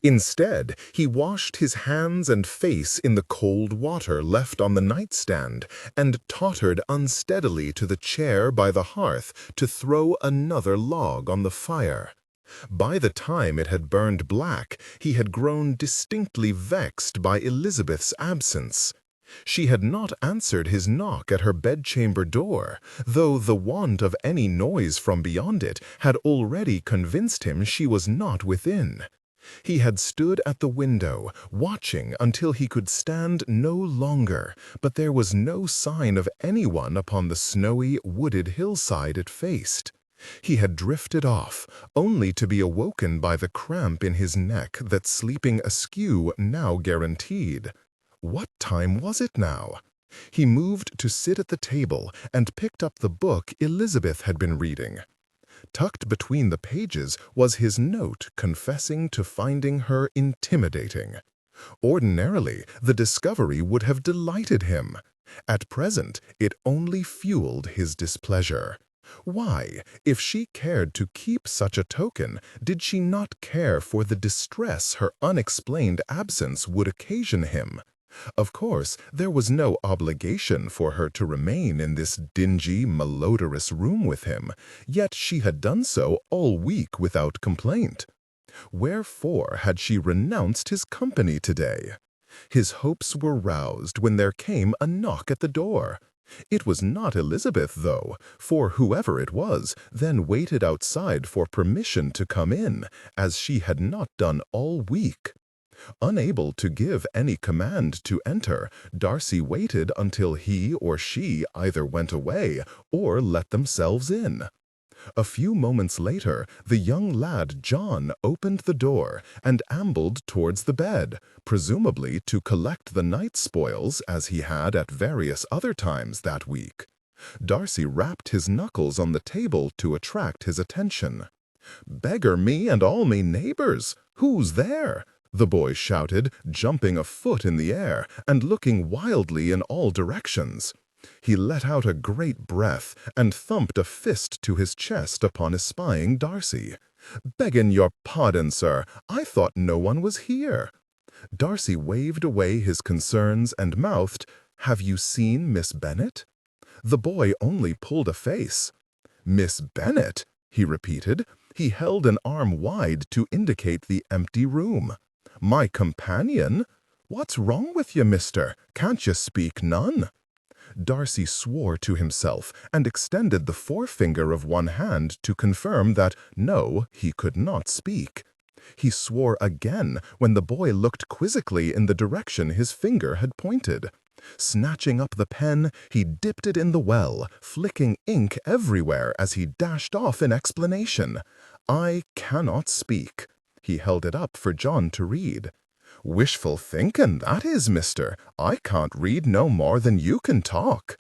Instead, he washed his hands and face in the cold water left on the nightstand and tottered unsteadily to the chair by the hearth to throw another log on the fire. By the time it had burned black, he had grown distinctly vexed by Elizabeth's absence. She had not answered his knock at her bedchamber door, though the want of any noise from beyond it had already convinced him she was not within. He had stood at the window, watching until he could stand no longer, but there was no sign of anyone upon the snowy, wooded hillside it faced. He had drifted off, only to be awoken by the cramp in his neck that sleeping askew now guaranteed. What time was it now? He moved to sit at the table and picked up the book Elizabeth had been reading. Tucked between the pages was his note confessing to finding her intimidating. Ordinarily, the discovery would have delighted him. At present, it only fueled his displeasure. Why, if she cared to keep such a token, did she not care for the distress her unexplained absence would occasion him? Of course, there was no obligation for her to remain in this dingy, malodorous room with him, yet she had done so all week without complaint. Wherefore had she renounced his company today? His hopes were roused when there came a knock at the door. It was not Elizabeth, though, for whoever it was then waited outside for permission to come in, as she had not done all week. Unable to give any command to enter, Darcy waited until he or she either went away or let themselves in. A few moments later, the young lad John opened the door and ambled towards the bed, presumably to collect the night spoils as he had at various other times that week. Darcy rapped his knuckles on the table to attract his attention. "Beggar me and all me neighbors! Who's there?" the boy shouted, jumping a foot in the air and looking wildly in all directions. He let out a great breath and thumped a fist to his chest upon espying Darcy. "Beggin' your pardon, sir, I thought no one was here." Darcy waved away his concerns and mouthed, "Have you seen Miss Bennet?" The boy only pulled a face. "Miss Bennet?" he repeated. He held an arm wide to indicate the empty room. "My companion? What's wrong with you, mister? Can't you speak none?" Darcy swore to himself and extended the forefinger of one hand to confirm that no, he could not speak. He swore again when the boy looked quizzically in the direction his finger had pointed. Snatching up the pen, he dipped it in the well, flicking ink everywhere as he dashed off in explanation. "I cannot speak." He held it up for John to read. "Wishful thinkin', that is, mister. I can't read no more than you can talk."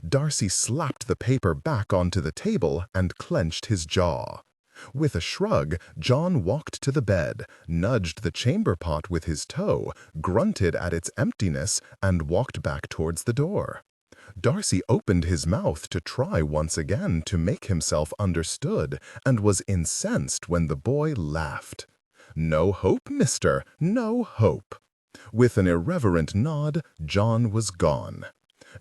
Darcy slapped the paper back onto the table and clenched his jaw. With a shrug, John walked to the bed, nudged the chamber pot with his toe, grunted at its emptiness, and walked back towards the door. Darcy opened his mouth to try once again to make himself understood, and was incensed when the boy laughed. "No hope, mister, no hope." With an irreverent nod, John was gone.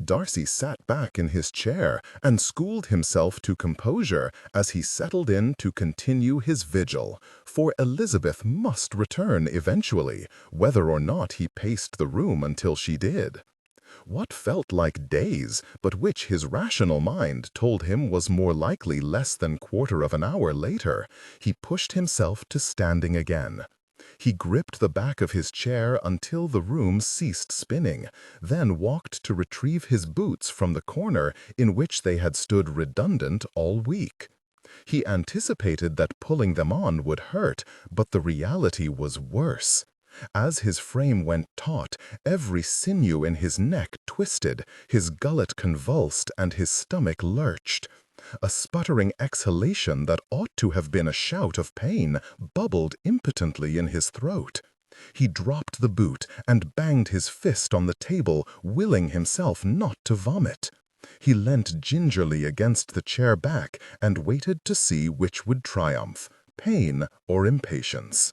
Darcy sat back in his chair and schooled himself to composure as he settled in to continue his vigil, for Elizabeth must return eventually, whether or not he paced the room until she did. What felt like days, but which his rational mind told him was more likely less than quarter of an hour later, he pushed himself to standing again. He gripped the back of his chair until the room ceased spinning, then walked to retrieve his boots from the corner in which they had stood redundant all week. He anticipated that pulling them on would hurt, but the reality was worse. As his frame went taut, every sinew in his neck twisted, his gullet convulsed, and his stomach lurched. A sputtering exhalation that ought to have been a shout of pain bubbled impotently in his throat. He dropped the boot and banged his fist on the table, willing himself not to vomit. He leant gingerly against the chair back and waited to see which would triumph, pain or impatience.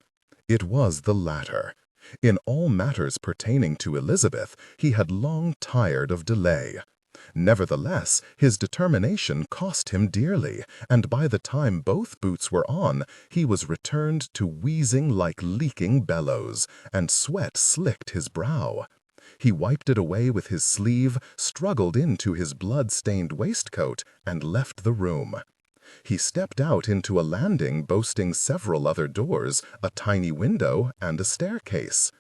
It was the latter. In all matters pertaining to Elizabeth, he had long tired of delay. Nevertheless, his determination cost him dearly, and by the time both boots were on, he was returned to wheezing like leaking bellows, and sweat slicked his brow. He wiped it away with his sleeve, struggled into his blood-stained waistcoat, and left the room. He stepped out into a landing boasting several other doors, a tiny window, and a staircase.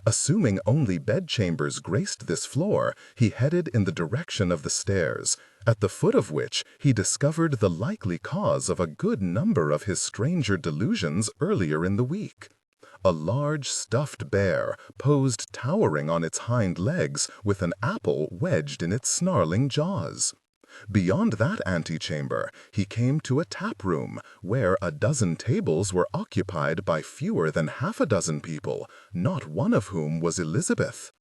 Assuming only bedchambers graced this floor, he headed in the direction of the stairs, at the foot of which he discovered the likely cause of a good number of his stranger delusions earlier in the week. A large stuffed bear posed towering on its hind legs with an apple wedged in its snarling jaws. Beyond that antechamber, he came to a tap room, where a dozen tables were occupied by fewer than half a dozen people, not one of whom was Elizabeth.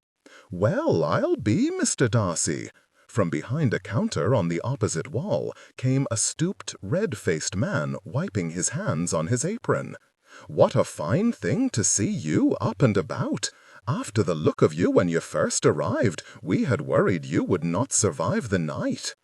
"Well, I'll be Mr. Darcy." From behind a counter on the opposite wall came a stooped, red-faced man wiping his hands on his apron. "What a fine thing to see you up and about! After the look of you when you first arrived, we had worried you would not survive the night."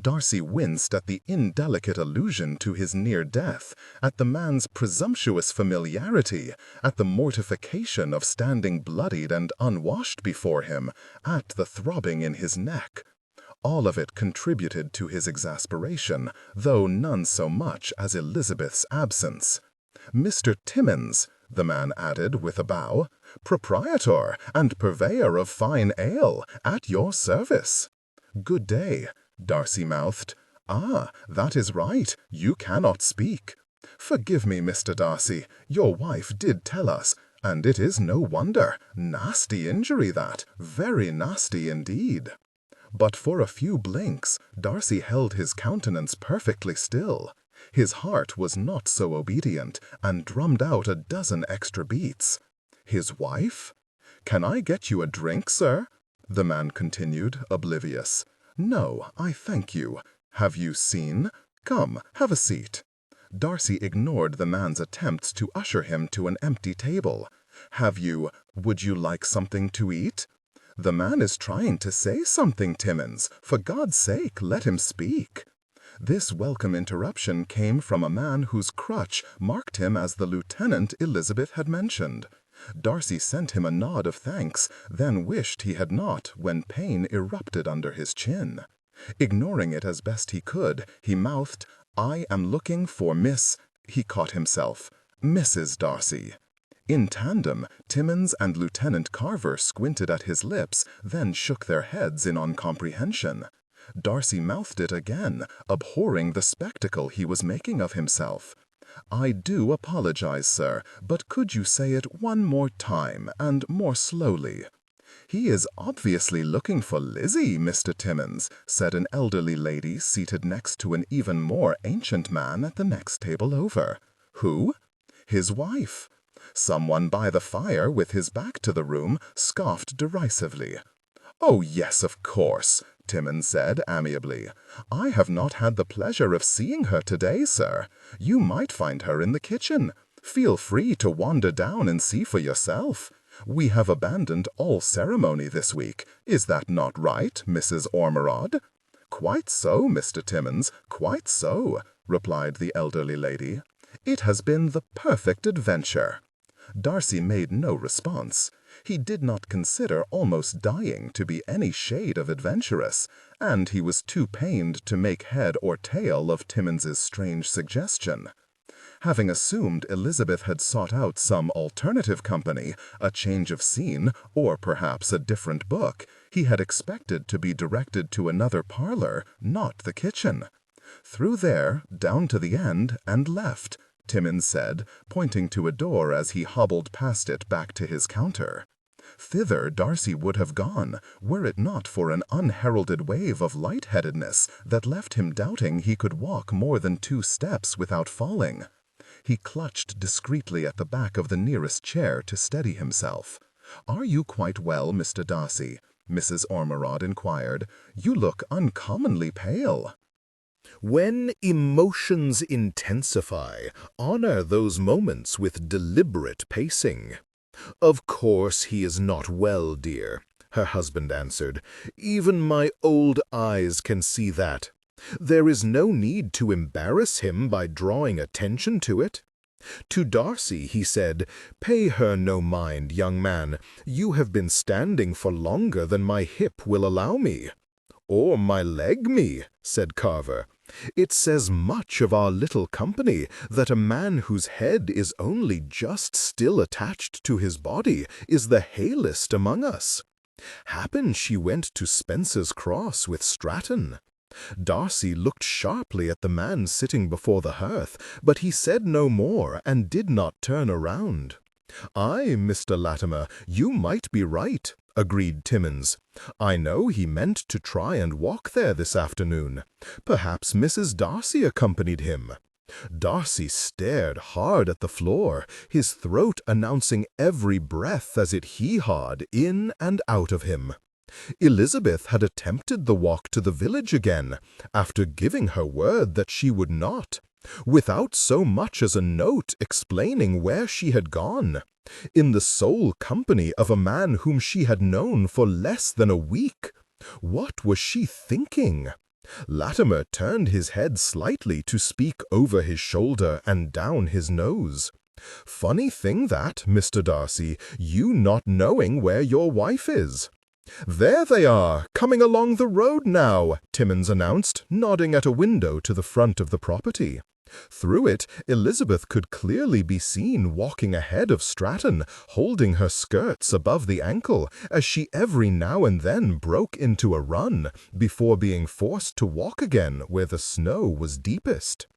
Darcy winced at the indelicate allusion to his near death, at the man's presumptuous familiarity, at the mortification of standing bloodied and unwashed before him, at the throbbing in his neck. All of it contributed to his exasperation, though none so much as Elizabeth's absence. "Mr. Timmins," the man added with a bow, "proprietor and purveyor of fine ale, at your service." "Good day," Darcy mouthed. "Ah, that is right. You cannot speak." "Forgive me, Mr. Darcy. Your wife did tell us, and it is no wonder. Nasty injury that, very nasty indeed." But for a few blinks, Darcy held his countenance perfectly still. His heart was not so obedient, and drummed out a dozen extra beats. His wife? "Can I get you a drink, sir?" the man continued, oblivious. "No, I thank you. Have you seen? Come, have a seat." Darcy ignored the man's attempts to usher him to an empty table. Would you like something to eat?" "The man is trying to say something, Timmins. For God's sake, let him speak." This welcome interruption came from a man whose crutch marked him as the lieutenant Elizabeth had mentioned. Darcy sent him a nod of thanks, then wished he had not when pain erupted under his chin. Ignoring it as best he could, he mouthed, "I am looking for He caught himself. "Mrs. Darcy." In tandem, Timmins and Lieutenant Carver squinted at his lips, then shook their heads in uncomprehension. Darcy mouthed it again, abhorring the spectacle he was making of himself. "I do apologize, sir, but could you say it one more time, and more slowly?" "He is obviously looking for Lizzie, Mr. Timmins," said an elderly lady seated next to an even more ancient man at the next table over. "Who?" "His wife." Someone by the fire, with his back to the room, scoffed derisively. "Oh, yes, of course," Timmins said amiably. "I have not had the pleasure of seeing her today, sir. You might find her in the kitchen. Feel free to wander down and see for yourself. We have abandoned all ceremony this week. Is that not right, Mrs. Ormerod?" "Quite so, Mr. Timmins, quite so," replied the elderly lady. "It has been the perfect adventure." Darcy made no response. He did not consider almost dying to be any shade of adventurous, and he was too pained to make head or tail of Timmins's strange suggestion. Having assumed Elizabeth had sought out some alternative company, a change of scene, or perhaps a different book, he had expected to be directed to another parlor, not the kitchen. "Through there, down to the end, and left," Timmins said, pointing to a door as he hobbled past it back to his counter. Thither Darcy would have gone, were it not for an unheralded wave of lightheadedness that left him doubting he could walk more than 2 steps without falling. He clutched discreetly at the back of the nearest chair to steady himself. "Are you quite well, Mr. Darcy?" Mrs. Ormerod inquired. "You look uncommonly pale." When emotions intensify, honor those moments with deliberate pacing. "Of course he is not well, dear," her husband answered. "Even my old eyes can see that. There is no need to embarrass him by drawing attention to it." To Darcy he said, "Pay her no mind, young man. You have been standing for longer than my hip will allow me." "Or my leg me," said Carver. "It says much of our little company that a man whose head is only just still attached to his body is the halest among us. Happen she went to Spencer's Cross with Stratton." Darcy looked sharply at the man sitting before the hearth, but he said no more and did not turn around. "Aye, Mr. Latimer, you might be right," agreed Timmins. "I know he meant to try and walk there this afternoon. Perhaps Mrs. Darcy accompanied him." Darcy stared hard at the floor, his throat announcing every breath as it hee-hawed in and out of him. Elizabeth had attempted the walk to the village again, after giving her word that she would not, without so much as a note explaining where she had gone, in the sole company of a man whom she had known for less than a week. What was she thinking? Latimer turned his head slightly to speak over his shoulder and down his nose. "Funny thing that, Mr. Darcy, you not knowing where your wife is." "There they are, coming along the road now," Timmins announced, nodding at a window to the front of the property. Through it, Elizabeth could clearly be seen walking ahead of Stratton, holding her skirts above the ankle, as she every now and then broke into a run, before being forced to walk again where the snow was deepest.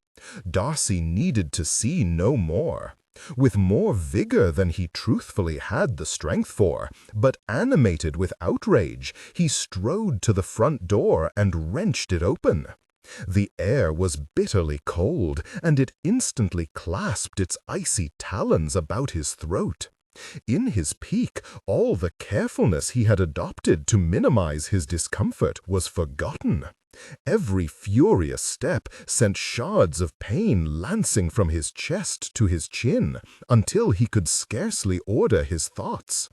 Darcy needed to see no more. With more vigor than he truthfully had the strength for, but animated with outrage, he strode to the front door and wrenched it open. The air was bitterly cold, and it instantly clasped its icy talons about his throat. In his pique, all the carefulness he had adopted to minimize his discomfort was forgotten. Every furious step sent shards of pain lancing from his chest to his chin, until he could scarcely order his thoughts.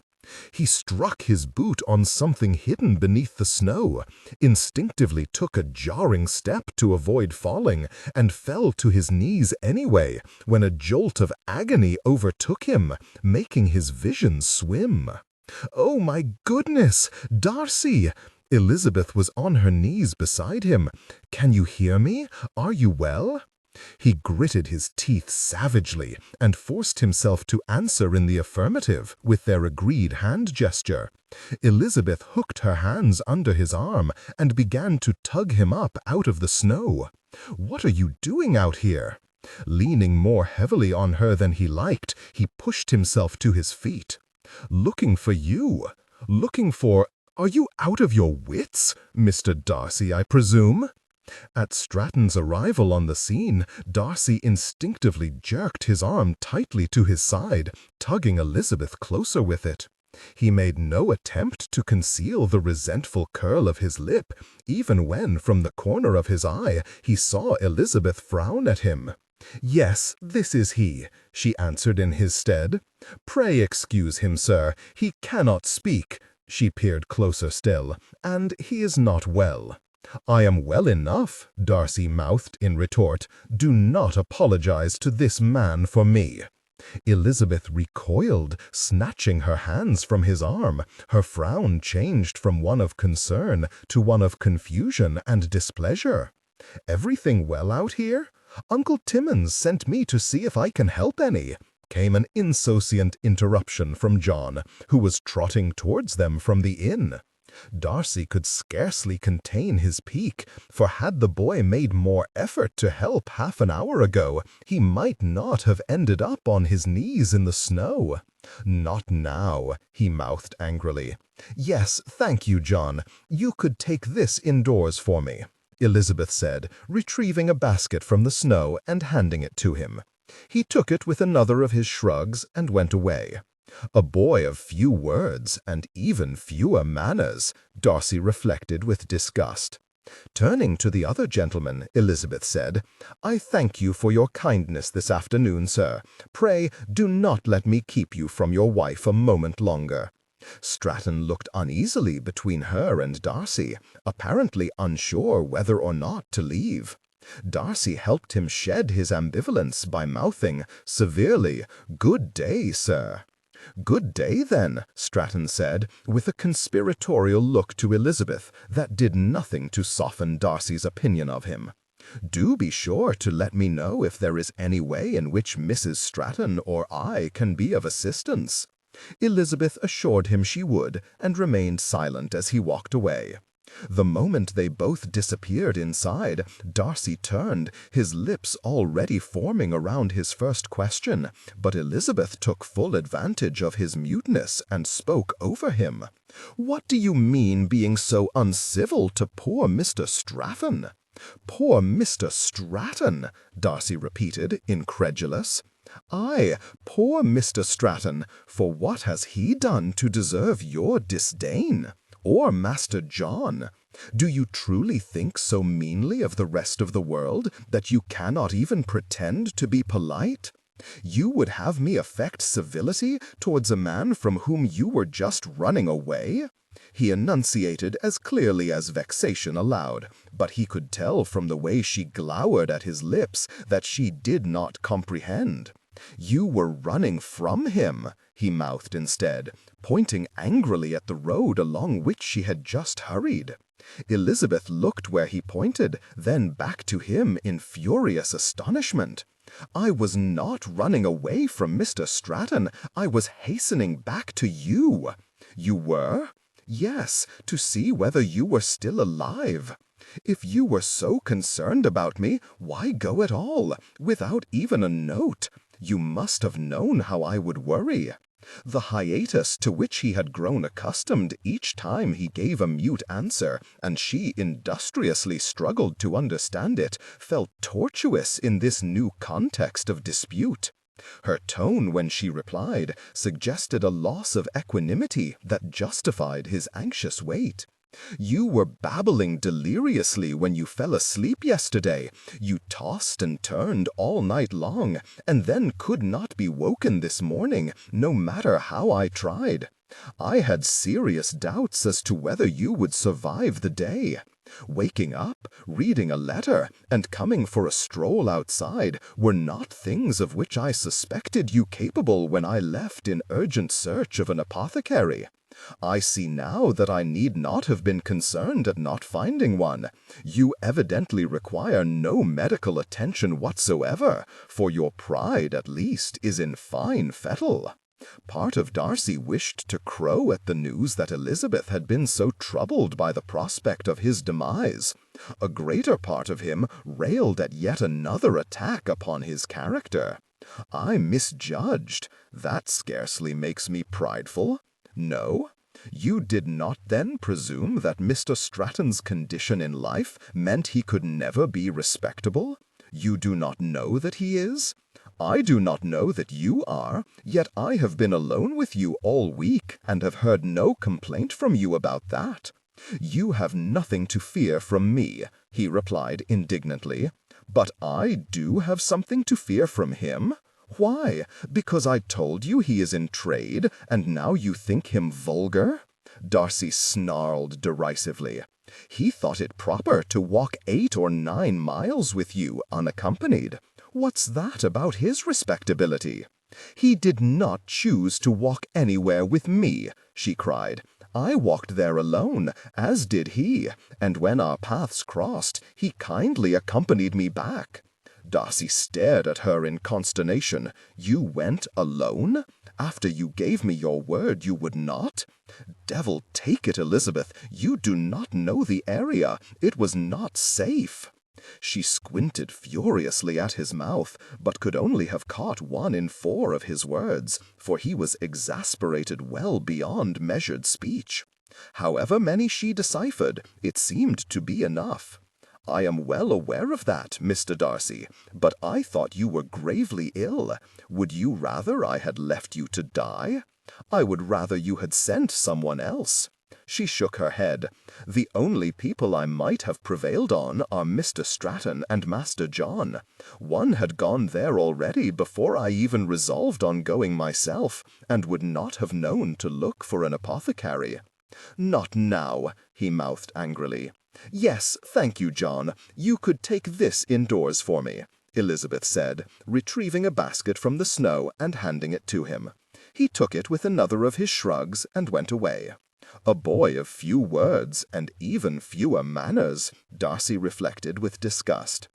He struck his boot on something hidden beneath the snow, instinctively took a jarring step to avoid falling, and fell to his knees anyway, when a jolt of agony overtook him, making his vision swim. "Oh, my goodness! Darcy!" Elizabeth was on her knees beside him. "Can you hear me? Are you well?" He gritted his teeth savagely and forced himself to answer in the affirmative with their agreed hand gesture. Elizabeth hooked her hands under his arm and began to tug him up out of the snow. "What are you doing out here?" Leaning more heavily on her than he liked, he pushed himself to his feet. "Looking for you. Looking for... Are you out of your wits, Mr. Darcy, I presume?" At Stratton's arrival on the scene, Darcy instinctively jerked his arm tightly to his side, tugging Elizabeth closer with it. He made no attempt to conceal the resentful curl of his lip, even when, from the corner of his eye, he saw Elizabeth frown at him. "Yes, this is he," she answered in his stead. "Pray excuse him, sir. He cannot speak," she peered closer still, "and he is not well." "I am well enough," Darcy mouthed in retort. "Do not apologize to this man for me." Elizabeth recoiled, snatching her hands from his arm. Her frown changed from one of concern to one of confusion and displeasure. "Everything well out here? Uncle Timmons sent me to see if I can help any," came an insouciant interruption from John, who was trotting towards them from the inn. Darcy could scarcely contain his pique, for had the boy made more effort to help half an hour ago, he might not have ended up on his knees in the snow. "Not now," he mouthed angrily. "Yes, thank you, John. You could take this indoors for me," Elizabeth said, retrieving a basket from the snow and handing it to him. He took it with another of his shrugs and went away. A boy of few words and even fewer manners, Darcy reflected with disgust. Turning to the other gentleman, Elizabeth said, "I thank you for your kindness this afternoon, sir. Pray do not let me keep you from your wife a moment longer." Stratton looked uneasily between her and Darcy, apparently unsure whether or not to leave. Darcy helped him shed his ambivalence by mouthing, severely, "Good day, sir." "Good day, then," Stratton said, with a conspiratorial look to Elizabeth that did nothing to soften Darcy's opinion of him. "Do be sure to let me know if there is any way in which Mrs. Stratton or I can be of assistance." Elizabeth assured him she would, and remained silent as he walked away. The moment they both disappeared inside, Darcy turned, his lips already forming around his first question, but Elizabeth took full advantage of his muteness and spoke over him. "What do you mean being so uncivil to poor Mr. Stratton?" "Poor Mr. Stratton," Darcy repeated, incredulous. "Aye, poor Mr. Stratton, for what has he done to deserve your disdain? Or Master John? Do you truly think so meanly of the rest of the world that you cannot even pretend to be polite? You would have me affect civility towards a man from whom you were just running away?" He enunciated as clearly as vexation allowed, but he could tell from the way she glowered at his lips that she did not comprehend. "You were running from him," he mouthed instead, pointing angrily at the road along which she had just hurried. Elizabeth looked where he pointed, then back to him in furious astonishment. "I was not running away from Mr. Stratton. I was hastening back to you." "You were?" "Yes, to see whether you were still alive." "If you were so concerned about me, why go at all, without even a note? You must have known how I would worry." The hiatus to which he had grown accustomed each time he gave a mute answer, and she industriously struggled to understand it, felt tortuous in this new context of dispute. Her tone when she replied suggested a loss of equanimity that justified his anxious wait. "You were babbling deliriously when you fell asleep yesterday. You tossed and turned all night long, and then could not be woken this morning, no matter how I tried. I had serious doubts as to whether you would survive the day. Waking up, reading a letter, and coming for a stroll outside were not things of which I suspected you capable when I left in urgent search of an apothecary. I see now that I need not have been concerned at not finding one. You evidently require no medical attention whatsoever, for your pride, at least, is in fine fettle." Part of Darcy wished to crow at the news that Elizabeth had been so troubled by the prospect of his demise. A greater part of him railed at yet another attack upon his character. "I misjudged. That scarcely makes me prideful. No? You did not then presume that Mr. Stratton's condition in life meant he could never be respectable? You do not know that he is? I do not know that you are, yet I have been alone with you all week and have heard no complaint from you about that." "You have nothing to fear from me," he replied indignantly. But I do have something to fear from him? Why? Because I told you he is in trade, and now you think him vulgar?" Darcy snarled derisively. "He thought it proper to walk 8 or 9 miles with you unaccompanied. What's that about his respectability?" "He did not choose to walk anywhere with me," she cried. "I walked there alone, as did he, and when our paths crossed, he kindly accompanied me back." Darcy stared at her in consternation. "You went alone? After you gave me your word you would not? Devil take it, Elizabeth, you do not know the area. It was not safe." She squinted furiously at his mouth, but could only have caught 1 in 4 of his words, for he was exasperated well beyond measured speech. However many she deciphered, it seemed to be enough. "I am well aware of that, Mr. Darcy, but I thought you were gravely ill. Would you rather I had left you to die? I would rather you had sent someone else." She shook her head. "The only people I might have prevailed on are Mr. Stratton and Master John. One had gone there already before I even resolved on going myself, and would not have known to look for an apothecary." "Not now," he mouthed angrily. "Yes, thank you, John. You could take this indoors for me," Elizabeth said, retrieving a basket from the snow and handing it to him. He took it with another of his shrugs and went away. A boy of few words and even fewer manners, Darcy reflected with disgust.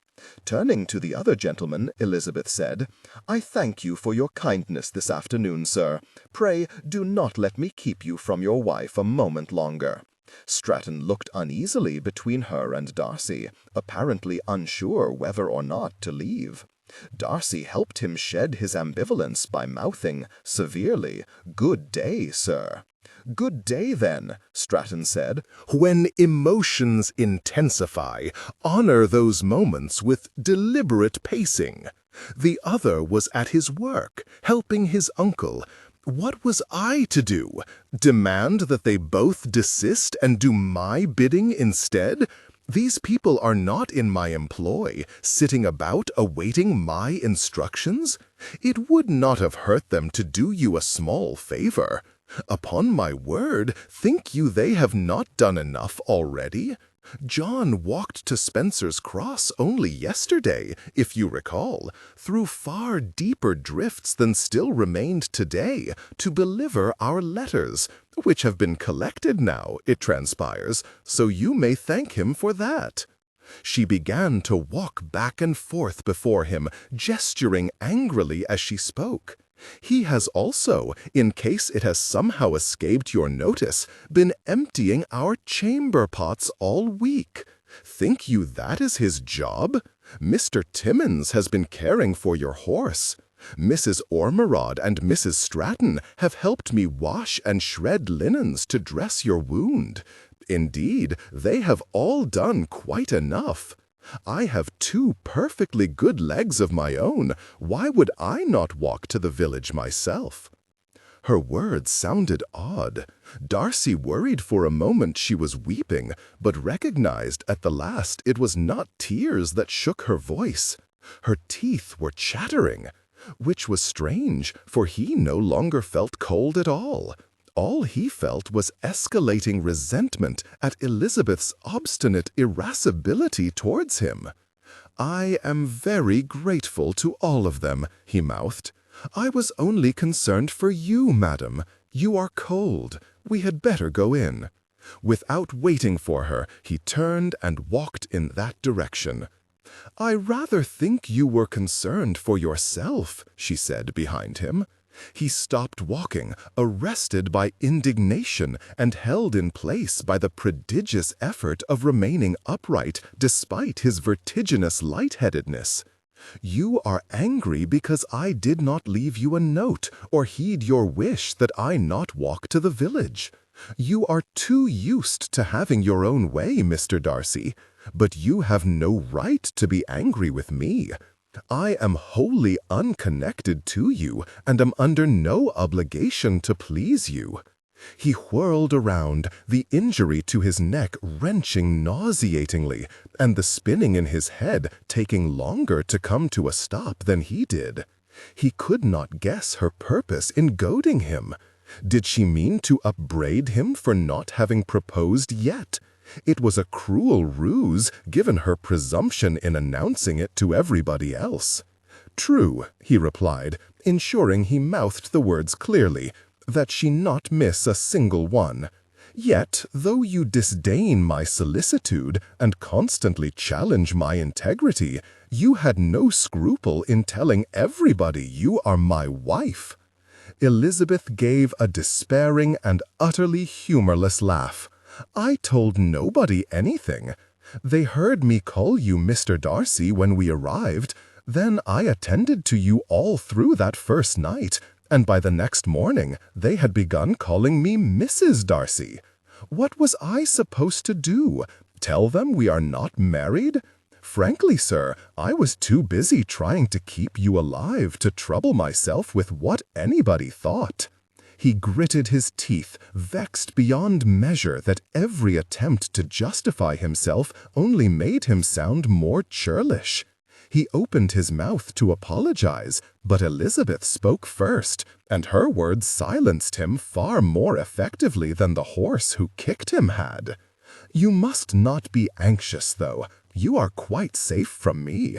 Turning to the other gentleman, Elizabeth said, "I thank you for your kindness this afternoon, sir. Pray do not let me keep you from your wife a moment longer." Stratton looked uneasily between her and Darcy, apparently unsure whether or not to leave. Darcy helped him shed his ambivalence by mouthing, severely, "Good day, sir." "Good day, then," Stratton said. When emotions intensify, honor those moments with deliberate pacing. The other was at his work, helping his uncle. What was I to do? Demand that they both desist and do my bidding instead? These people are not in my employ, sitting about awaiting my instructions. It would not have hurt them to do you a small favor. Upon my word, think you they have not done enough already? John walked to Spencer's Cross only yesterday, if you recall, through far deeper drifts than still remained today, to deliver our letters, which have been collected now, it transpires, so you may thank him for that." She began to walk back and forth before him, gesturing angrily as she spoke. "He has also, in case it has somehow escaped your notice, been emptying our chamber pots all week. Think you that is his job? Mr. Timmins has been caring for your horse. Mrs. Ormerod and Mrs. Stratton have helped me wash and shred linens to dress your wound. Indeed, they have all done quite enough. I have 2 perfectly good legs of my own. Why would I not walk to the village myself?" Her words sounded odd. Darcy worried for a moment she was weeping, but recognized at the last it was not tears that shook her voice. Her teeth were chattering, which was strange, for he no longer felt cold at all. All he felt was escalating resentment at Elizabeth's obstinate irascibility towards him. "I am very grateful to all of them," he mouthed. "I was only concerned for you, madam. You are cold. We had better go in." Without waiting for her, he turned and walked in that direction. "I rather think you were concerned for yourself," she said behind him. He stopped walking, arrested by indignation and held in place by the prodigious effort of remaining upright despite his vertiginous lightheadedness. "You are angry because I did not leave you a note or heed your wish that I not walk to the village. You are too used to having your own way, Mr. Darcy, but you have no right to be angry with me. I am wholly unconnected to you and am under no obligation to please you." He whirled around, the injury to his neck wrenching nauseatingly, and the spinning in his head taking longer to come to a stop than he did. He could not guess her purpose in goading him. Did she mean to upbraid him for not having proposed yet? It was a cruel ruse, given her presumption in announcing it to everybody else. "True," he replied, ensuring he mouthed the words clearly, that she not miss a single one. "Yet, though you disdain my solicitude and constantly challenge my integrity, you had no scruple in telling everybody you are my wife." Elizabeth gave a despairing and utterly humorless laugh. "I told nobody anything. They heard me call you Mr. Darcy when we arrived. Then I attended to you all through that first night, and by the next morning they had begun calling me Mrs. Darcy. What was I supposed to do? Tell them we are not married? Frankly, sir, I was too busy trying to keep you alive to trouble myself with what anybody thought." He gritted his teeth, vexed beyond measure that every attempt to justify himself only made him sound more churlish. He opened his mouth to apologize, but Elizabeth spoke first, and her words silenced him far more effectively than the horse who kicked him had. "You must not be anxious, though. You are quite safe from me.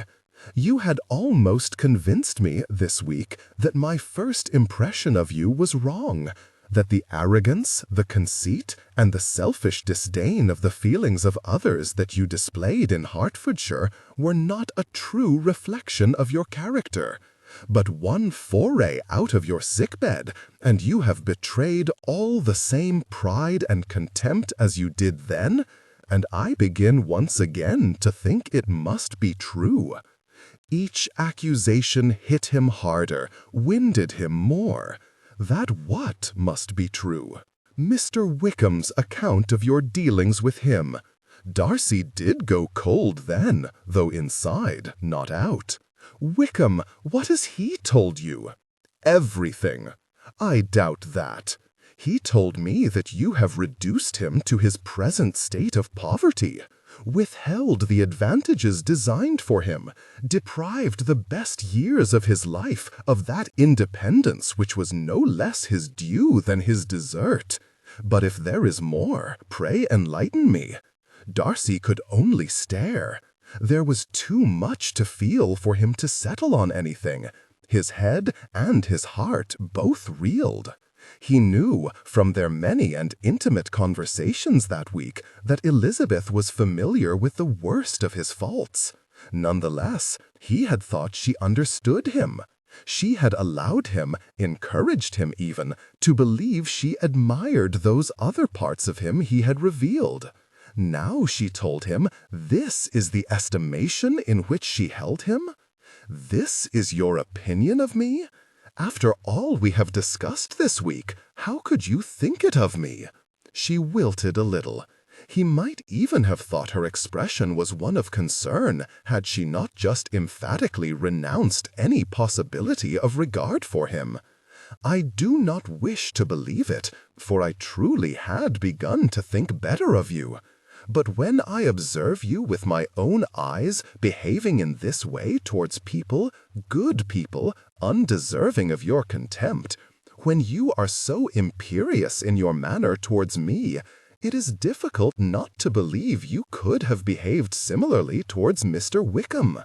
You had almost convinced me this week that my first impression of you was wrong, that the arrogance, the conceit, and the selfish disdain of the feelings of others that you displayed in Hertfordshire were not a true reflection of your character, but one foray out of your sickbed, and you have betrayed all the same pride and contempt as you did then, and I begin once again to think it must be true." Each accusation hit him harder, winded him more. That what must be true? Mr. Wickham's account of your dealings with him. Darcy did go cold then, though inside, not out. Wickham, what has he told you? Everything. I doubt that. He told me that you have reduced him to his present state of poverty, withheld the advantages designed for him, deprived the best years of his life of that independence which was no less his due than his desert. But if there is more, pray enlighten me. Darcy could only stare. There was too much to feel for him to settle on anything. His head and his heart both reeled. He knew, from their many and intimate conversations that week, that Elizabeth was familiar with the worst of his faults. Nonetheless, he had thought she understood him. She had allowed him, encouraged him even, to believe she admired those other parts of him he had revealed. Now she told him this is the estimation in which she held him? This is your opinion of me? After all we have discussed this week, how could you think it of me? She wilted a little. He might even have thought her expression was one of concern had she not just emphatically renounced any possibility of regard for him. I do not wish to believe it, for I truly had begun to think better of you. But when I observe you with my own eyes behaving in this way towards people, good people, undeserving of your contempt, when you are so imperious in your manner towards me, it is difficult not to believe you could have behaved similarly towards Mr. Wickham,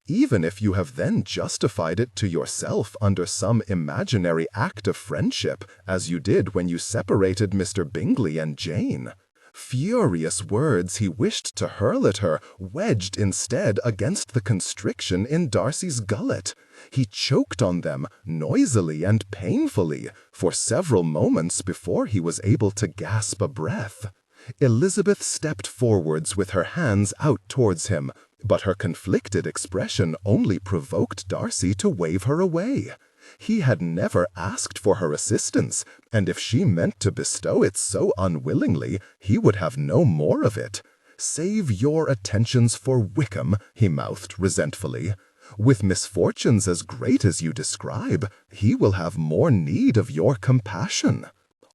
even if you have then justified it to yourself under some imaginary act of friendship, as you did when you separated Mr. Bingley and Jane. Furious words he wished to hurl at her, wedged instead against the constriction in Darcy's gullet. He choked on them, noisily and painfully, for several moments before he was able to gasp a breath. Elizabeth stepped forwards with her hands out towards him, but her conflicted expression only provoked Darcy to wave her away. He had never asked for her assistance, and if she meant to bestow it so unwillingly, he would have no more of it. "Save your attentions for Wickham," he mouthed resentfully. "With misfortunes as great as you describe, he will have more need of your compassion."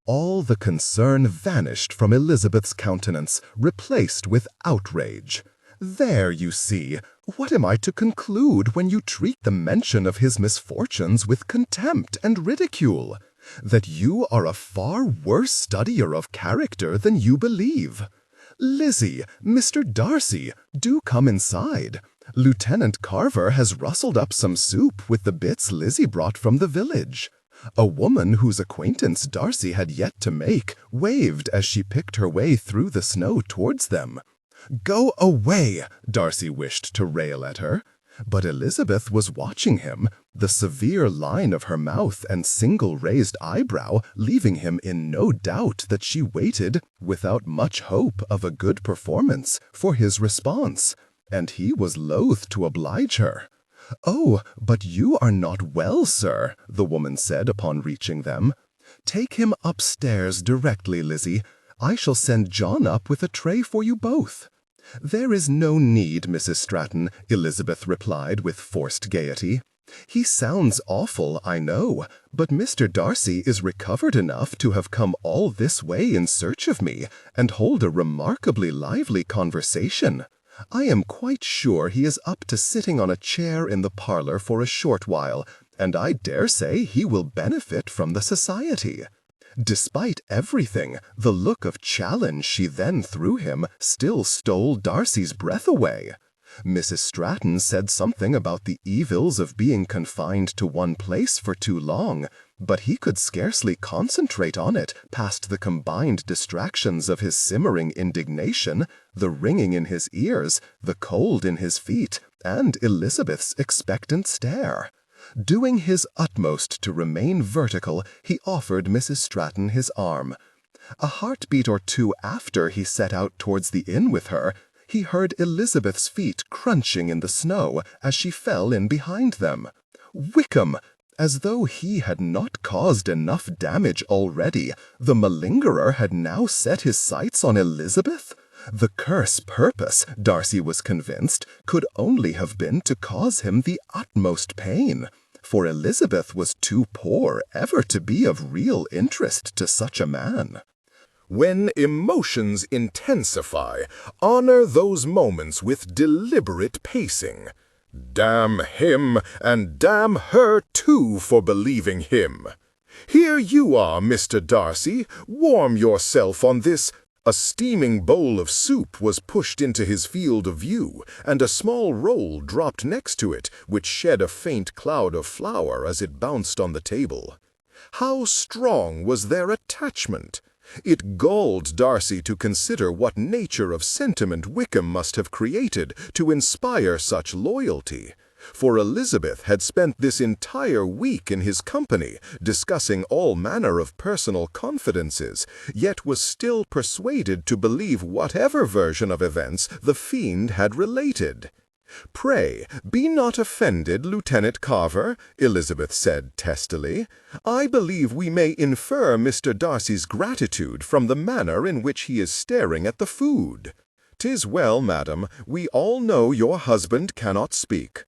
All the concern vanished from Elizabeth's countenance, replaced with outrage. "There, you see. What am I to conclude when you treat the mention of his misfortunes with contempt and ridicule? That you are a far worse studier of character than you believe. Lizzie, Mr. Darcy, do come inside. Lieutenant Carver has rustled up some soup with the bits Lizzie brought from the village." A woman whose acquaintance Darcy had yet to make waved as she picked her way through the snow towards them. "Go away," Darcy wished to rail at her. But Elizabeth was watching him, the severe line of her mouth and single raised eyebrow leaving him in no doubt that she waited, without much hope of a good performance, for his response, and he was loath to oblige her. "Oh, but you are not well, sir," the woman said upon reaching them. "Take him upstairs directly, Lizzie. I shall send John up with a tray for you both." "There is no need, Mrs. Stratton," Elizabeth replied with forced gaiety. "He sounds awful, I know, but Mr. Darcy is recovered enough to have come all this way in search of me, and hold a remarkably lively conversation. I am quite sure he is up to sitting on a chair in the parlor for a short while, and I dare say he will benefit from the society." Despite everything, the look of challenge she then threw him still stole Darcy's breath away. Mrs. Stratton said something about the evils of being confined to one place for too long, but he could scarcely concentrate on it past the combined distractions of his simmering indignation, the ringing in his ears, the cold in his feet, and Elizabeth's expectant stare. Doing his utmost to remain vertical, he offered Mrs. Stratton his arm. A heartbeat or two after he set out towards the inn with her, he heard Elizabeth's feet crunching in the snow as she fell in behind them. Wickham! As though he had not caused enough damage already, the malingerer had now set his sights on Elizabeth? The curse purpose, Darcy was convinced, could only have been to cause him the utmost pain, for Elizabeth was too poor ever to be of real interest to such a man. When emotions intensify, honor those moments with deliberate pacing. Damn him, and damn her too for believing him. Here you are, Mr. Darcy, warm yourself on this. A steaming bowl of soup was pushed into his field of view, and a small roll dropped next to it, which shed a faint cloud of flour as it bounced on the table. How strong was their attachment! It galled Darcy to consider what nature of sentiment Wickham must have created to inspire such loyalty. For Elizabeth had spent this entire week in his company, discussing all manner of personal confidences, yet was still persuaded to believe whatever version of events the fiend had related. "Pray, be not offended, Lieutenant Carver," Elizabeth said testily. "I believe we may infer Mr. Darcy's gratitude from the manner in which he is staring at the food." "'Tis well, madam, we all know your husband cannot speak."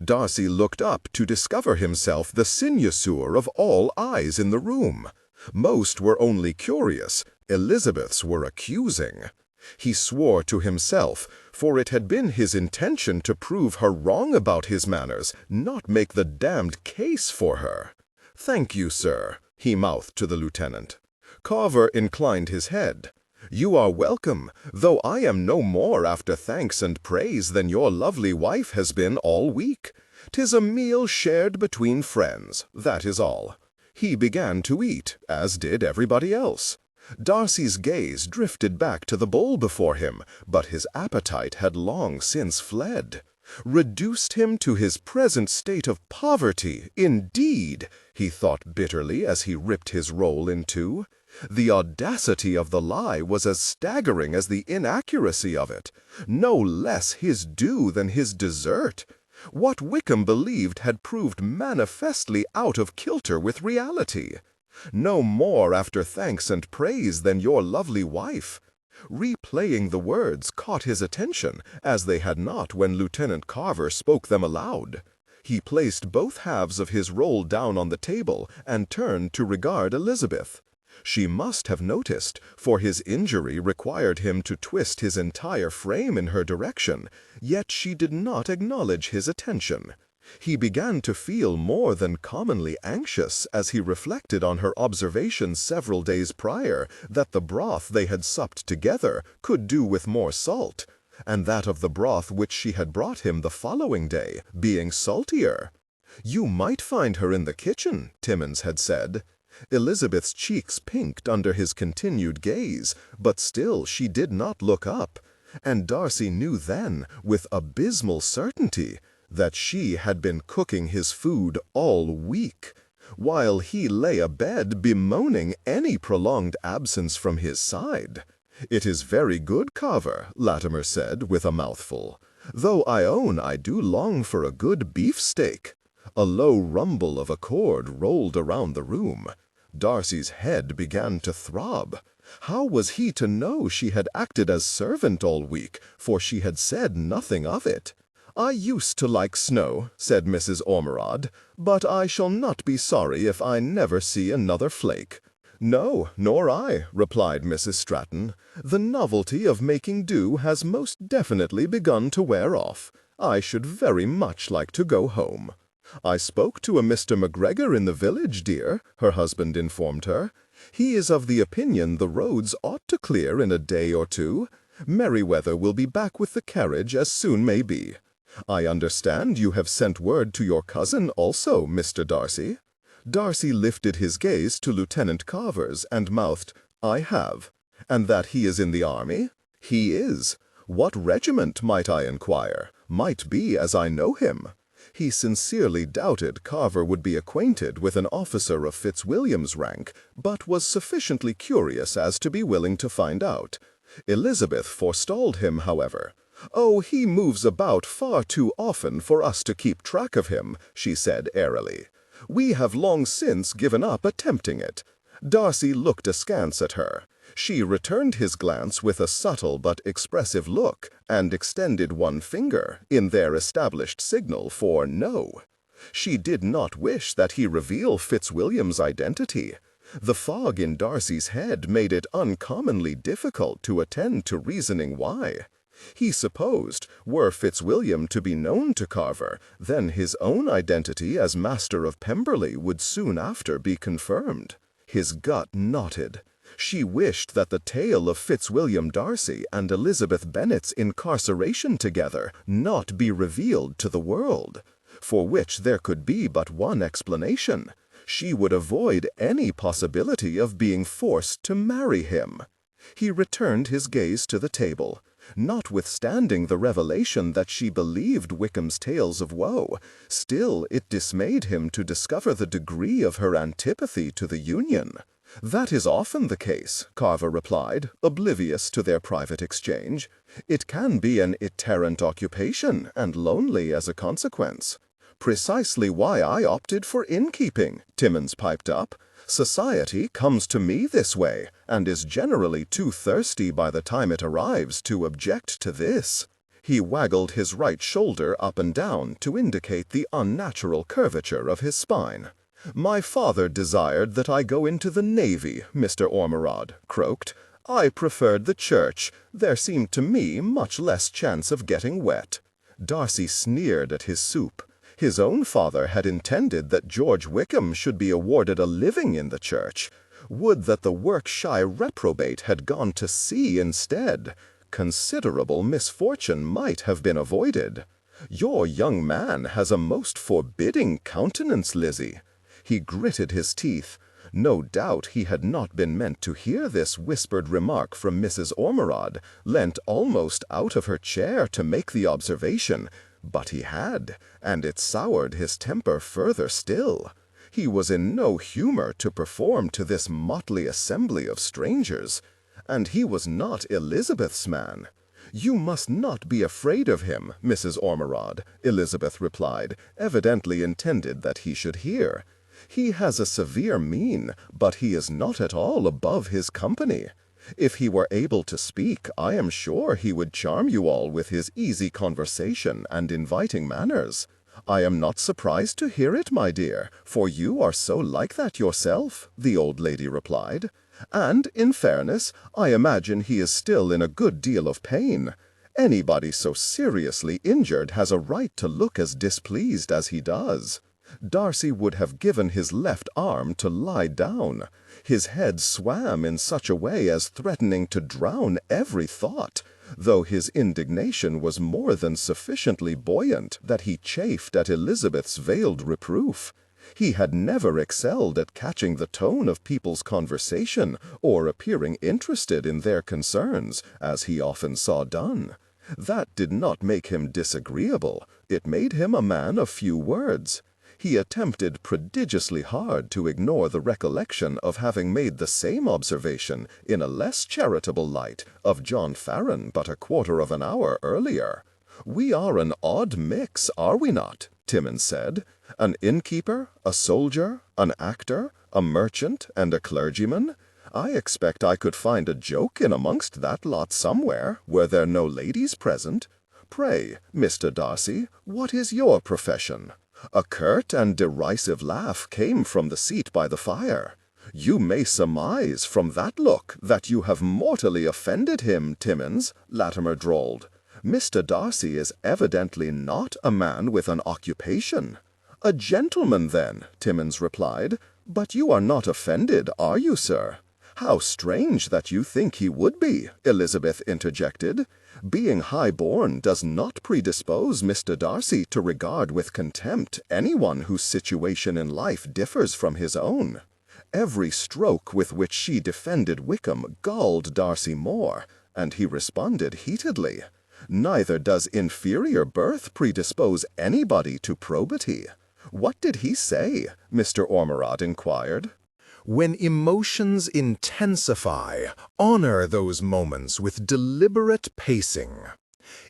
Darcy looked up to discover himself the cynosure of all eyes in the room. Most were only curious, Elizabeth's were accusing. He swore to himself, for it had been his intention to prove her wrong about his manners, not make the damned case for her. "Thank you, sir," he mouthed to the lieutenant. Carver inclined his head. "You are welcome, though I am no more after thanks and praise than your lovely wife has been all week. 'Tis a meal shared between friends, that is all." He began to eat, as did everybody else. Darcy's gaze drifted back to the bowl before him, but his appetite had long since fled. Reduced him to his present state of poverty, indeed, he thought bitterly as he ripped his roll in two. The audacity of the lie was as staggering as the inaccuracy of it, no less his due than his desert. What Wickham believed had proved manifestly out of kilter with reality. "No more after thanks and praise than your lovely wife." Replaying the words caught his attention, as they had not when Lieutenant Carver spoke them aloud. He placed both halves of his roll down on the table and turned to regard Elizabeth. She must have noticed, for his injury required him to twist his entire frame in her direction, yet she did not acknowledge his attention. He began to feel more than commonly anxious as he reflected on her observations several days prior that the broth they had supped together could do with more salt, and that of the broth which she had brought him the following day being saltier. "You might find her in the kitchen," Timmins had said. Elizabeth's cheeks pinked under his continued gaze, but still she did not look up, and Darcy knew then, with abysmal certainty, that she had been cooking his food all week, while he lay abed bemoaning any prolonged absence from his side. "It is very good, Carver," Latimer said with a mouthful, "though I own I do long for a good beefsteak." A low rumble of accord rolled around the room. Darcy's head began to throb. How was he to know she had acted as servant all week, for she had said nothing of it? "I used to like snow," said Mrs. Ormerod, "but I shall not be sorry if I never see another flake." "No, nor I," replied Mrs. Stratton. "The novelty of making do has most definitely begun to wear off. I should very much like to go home." "I spoke to a Mr. McGregor in the village, dear," her husband informed her. "He is of the opinion the roads ought to clear in a day or two. Merryweather will be back with the carriage as soon may be. I understand you have sent word to your cousin also, Mr. Darcy." Darcy lifted his gaze to Lieutenant Carver's and mouthed, "I have." "And that he is in the army?" "He is. What regiment, might I inquire? Might be, as I know him." He sincerely doubted Carver would be acquainted with an officer of Fitzwilliam's rank, but was sufficiently curious as to be willing to find out. Elizabeth forestalled him, however. "Oh, he moves about far too often for us to keep track of him," she said airily. "We have long since given up attempting it." Darcy looked askance at her. She returned his glance with a subtle but expressive look, and extended one finger, in their established signal for no. She did not wish that he reveal Fitzwilliam's identity. The fog in Darcy's head made it uncommonly difficult to attend to reasoning why. He supposed, were Fitzwilliam to be known to Carver, then his own identity as Master of Pemberley would soon after be confirmed. His gut knotted. She wished that the tale of Fitzwilliam Darcy and Elizabeth Bennet's incarceration together not be revealed to the world, for which there could be but one explanation. She would avoid any possibility of being forced to marry him. He returned his gaze to the table. Notwithstanding the revelation that she believed Wickham's tales of woe, still it dismayed him to discover the degree of her antipathy to the union. "That is often the case," Carver replied, oblivious to their private exchange. "It can be an itinerant occupation, and lonely as a consequence." "Precisely why I opted for innkeeping," Timmins piped up. "Society comes to me this way, and is generally too thirsty by the time it arrives to object to this." He waggled his right shoulder up and down to indicate the unnatural curvature of his spine. "My father desired that I go into the Navy," Mr. Ormerod croaked. "I preferred the church. There seemed to me much less chance of getting wet." Darcy sneered at his soup. His own father had intended that George Wickham should be awarded a living in the church. Would that the work-shy reprobate had gone to sea instead. Considerable misfortune might have been avoided. "Your young man has a most forbidding countenance, Lizzie." He gritted his teeth. No doubt he had not been meant to hear this whispered remark from Mrs. Ormerod, leant almost out of her chair to make the observation, but he had, and it soured his temper further still. He was in no humor to perform to this motley assembly of strangers, and he was not Elizabeth's man. "You must not be afraid of him, Mrs. Ormerod," Elizabeth replied, evidently intended that he should hear. "He has a severe mien, but he is not at all above his company. If he were able to speak, I am sure he would charm you all with his easy conversation and inviting manners. "I am not surprised to hear it, my dear, for you are so like that yourself," the old lady replied. "And, in fairness, I imagine he is still in a good deal of pain. Anybody so seriously injured has a right to look as displeased as he does." Darcy would have given his left arm to lie down. His head swam in such a way as threatening to drown every thought, though his indignation was more than sufficiently buoyant that he chafed at Elizabeth's veiled reproof. He had never excelled at catching the tone of people's conversation or appearing interested in their concerns, as he often saw done. That did not make him disagreeable. It made him a man of few words. He attempted prodigiously hard to ignore the recollection of having made the same observation in a less charitable light of John Farren but a quarter of an hour earlier. "We are an odd mix, are we not?" Timmins said. "An innkeeper, a soldier, an actor, a merchant, and a clergyman. I expect I could find a joke in amongst that lot somewhere, were there no ladies present. Pray, Mr. Darcy, what is your profession?" A curt and derisive laugh came from the seat by the fire. "You may surmise from that look that you have mortally offended him, Timmins," Latimer drawled. "Mr. Darcy is evidently not a man with an occupation." "A gentleman, then," Timmins replied. "But you are not offended, are you, sir?" "How strange that you think he would be," Elizabeth interjected. "Being high-born does not predispose Mr. Darcy to regard with contempt anyone whose situation in life differs from his own." Every stroke with which she defended Wickham galled Darcy more, and he responded heatedly. "Neither does inferior birth predispose anybody to probity." "What did he say?" Mr. Ormerod inquired. When emotions intensify, honor those moments with deliberate pacing.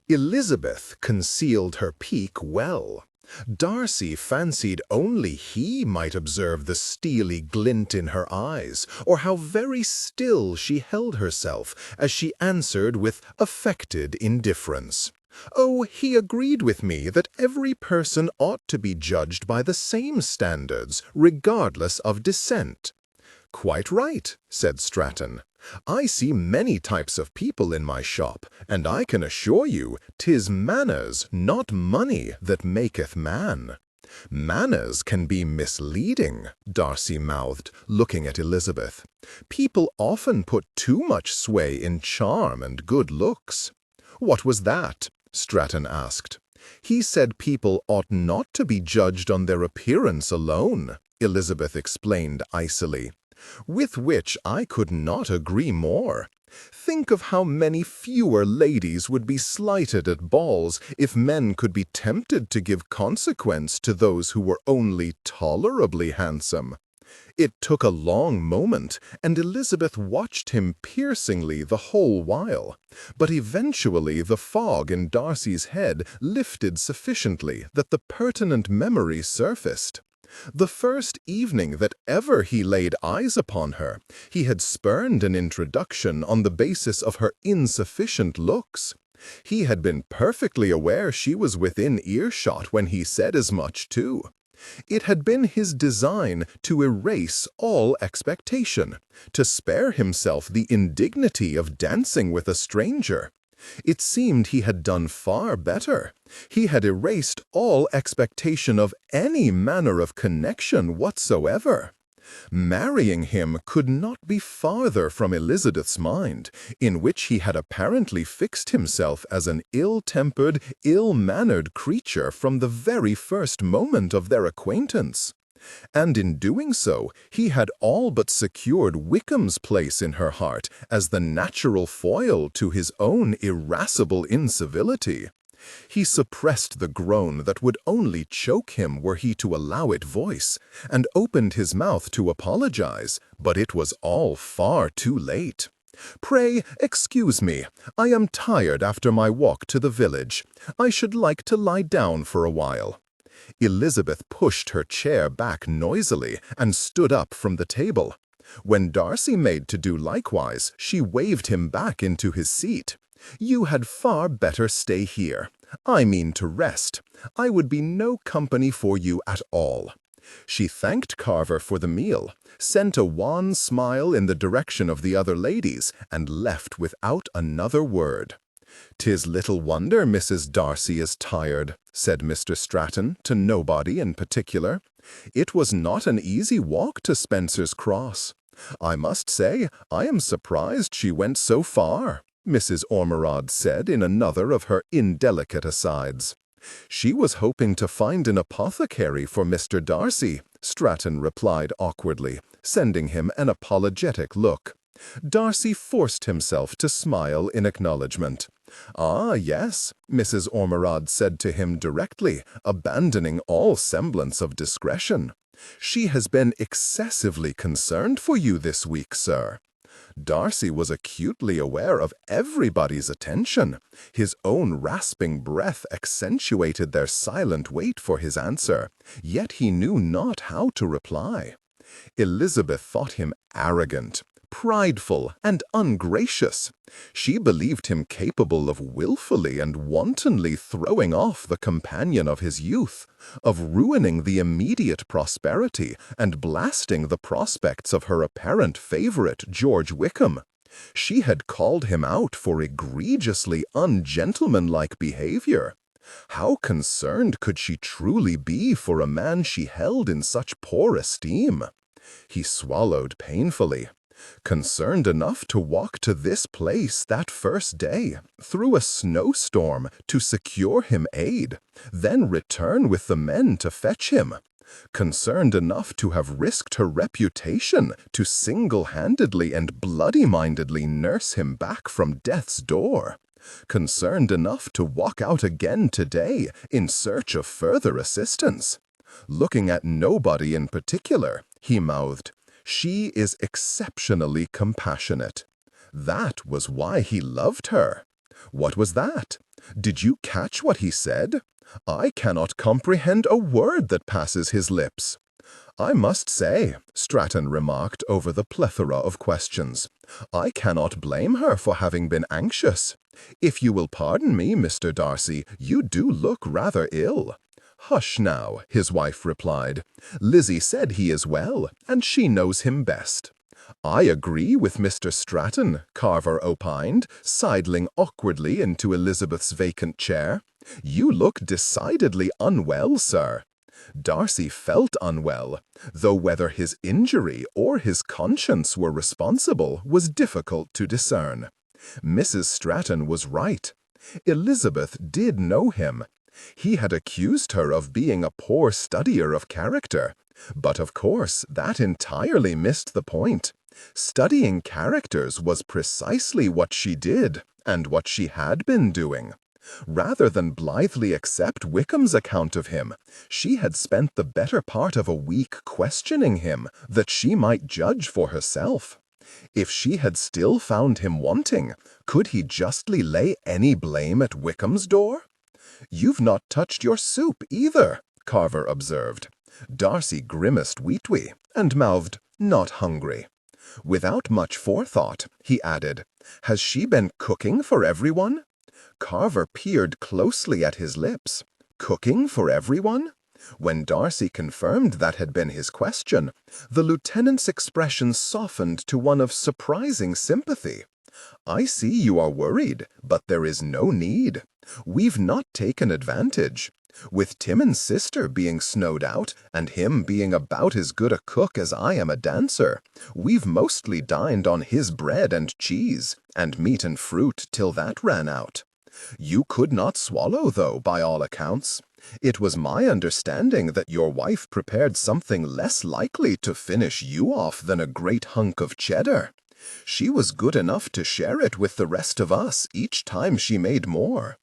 Elizabeth concealed her pique well. Darcy fancied only he might observe the steely glint in her eyes, or how very still she held herself as she answered with affected indifference. "Oh, he agreed with me that every person ought to be judged by the same standards, regardless of descent." "Quite right," said Stratton. "I see many types of people in my shop, and I can assure you 'tis manners, not money, that maketh man." "Manners can be misleading," Darcy mouthed, looking at Elizabeth. "People often put too much sway in charm and good looks." "What was that?" Stratton asked. "He said people ought not to be judged on their appearance alone," Elizabeth explained icily. "With which I could not agree more. Think of how many fewer ladies would be slighted at balls if men could be tempted to give consequence to those who were only tolerably handsome." It took a long moment, and Elizabeth watched him piercingly the whole while. But eventually the fog in Darcy's head lifted sufficiently that the pertinent memory surfaced. The first evening that ever he laid eyes upon her, he had spurned an introduction on the basis of her insufficient looks. He had been perfectly aware she was within earshot when he said as much, too. It had been his design to erase all expectation, to spare himself the indignity of dancing with a stranger. It seemed he had done far better. He had erased all expectation of any manner of connection whatsoever. Marrying him could not be farther from Elizabeth's mind, in which he had apparently fixed himself as an ill-tempered, ill-mannered creature from the very first moment of their acquaintance. And in doing so, he had all but secured Wickham's place in her heart as the natural foil to his own irascible incivility. He suppressed the groan that would only choke him were he to allow it voice, and opened his mouth to apologize, but it was all far too late. "Pray, excuse me. I am tired after my walk to the village. I should like to lie down for a while." Elizabeth pushed her chair back noisily and stood up from the table. When Darcy made to do likewise, she waved him back into his seat. "You had far better stay here. I mean to rest. I would be no company for you at all." She thanked Carver for the meal, sent a wan smile in the direction of the other ladies, and left without another word. "'Tis little wonder Mrs. Darcy is tired," said Mr. Stratton to nobody in particular. "It was not an easy walk to Spencer's Cross. I must say I am surprised she went so far," Mrs. Ormerod said in another of her indelicate asides. "She was hoping to find an apothecary for Mr. Darcy," Stratton replied awkwardly, sending him an apologetic look. Darcy forced himself to smile in acknowledgement. "Ah, yes," Mrs. Ormerod said to him directly, abandoning all semblance of discretion. "She has been excessively concerned for you this week, sir." Darcy was acutely aware of everybody's attention. His own rasping breath accentuated their silent wait for his answer, yet he knew not how to reply. Elizabeth thought him arrogant, prideful, and ungracious. She believed him capable of willfully and wantonly throwing off the companion of his youth, of ruining the immediate prosperity and blasting the prospects of her apparent favorite, George Wickham. She had called him out for egregiously ungentlemanlike behavior. How concerned could she truly be for a man she held in such poor esteem? He swallowed painfully. Concerned enough to walk to this place that first day, through a snowstorm, to secure him aid, then return with the men to fetch him. Concerned enough to have risked her reputation to single-handedly and bloody-mindedly nurse him back from death's door. Concerned enough to walk out again today in search of further assistance. Looking at nobody in particular, he mouthed, "She is exceptionally compassionate." That was why he loved her. What was that? Did you catch what he said? I cannot comprehend a word that passes his lips. "I must say," Stratton remarked over the plethora of questions, "I cannot blame her for having been anxious. If you will pardon me, Mr. Darcy, you do look rather ill." "Hush now," his wife replied. "Lizzie said he is well, and she knows him best." "I agree with Mr. Stratton," Carver opined, sidling awkwardly into Elizabeth's vacant chair. "You look decidedly unwell, sir." Darcy felt unwell, though whether his injury or his conscience were responsible was difficult to discern. Mrs. Stratton was right. Elizabeth did know him. He had accused her of being a poor studier of character, but of course that entirely missed the point. Studying characters was precisely what she did, and what she had been doing. Rather than blithely accept Wickham's account of him, she had spent the better part of a week questioning him, that she might judge for herself. If she had still found him wanting, could he justly lay any blame at Wickham's door? "You've not touched your soup either," Carver observed. Darcy grimaced weakly and mouthed, "Not hungry." Without much forethought, he added, "Has she been cooking for everyone?" Carver peered closely at his lips. Cooking for everyone? When Darcy confirmed that had been his question, the lieutenant's expression softened to one of surprising sympathy. "I see you are worried, but there is no need. We've not taken advantage. With Timmon's sister being snowed out, and him being about as good a cook as I am a dancer, we've mostly dined on his bread and cheese, and meat and fruit till that ran out. You could not swallow, though, by all accounts. It was my understanding that your wife prepared something less likely to finish you off than a great hunk of cheddar. She was good enough to share it with the rest of us each time she made more."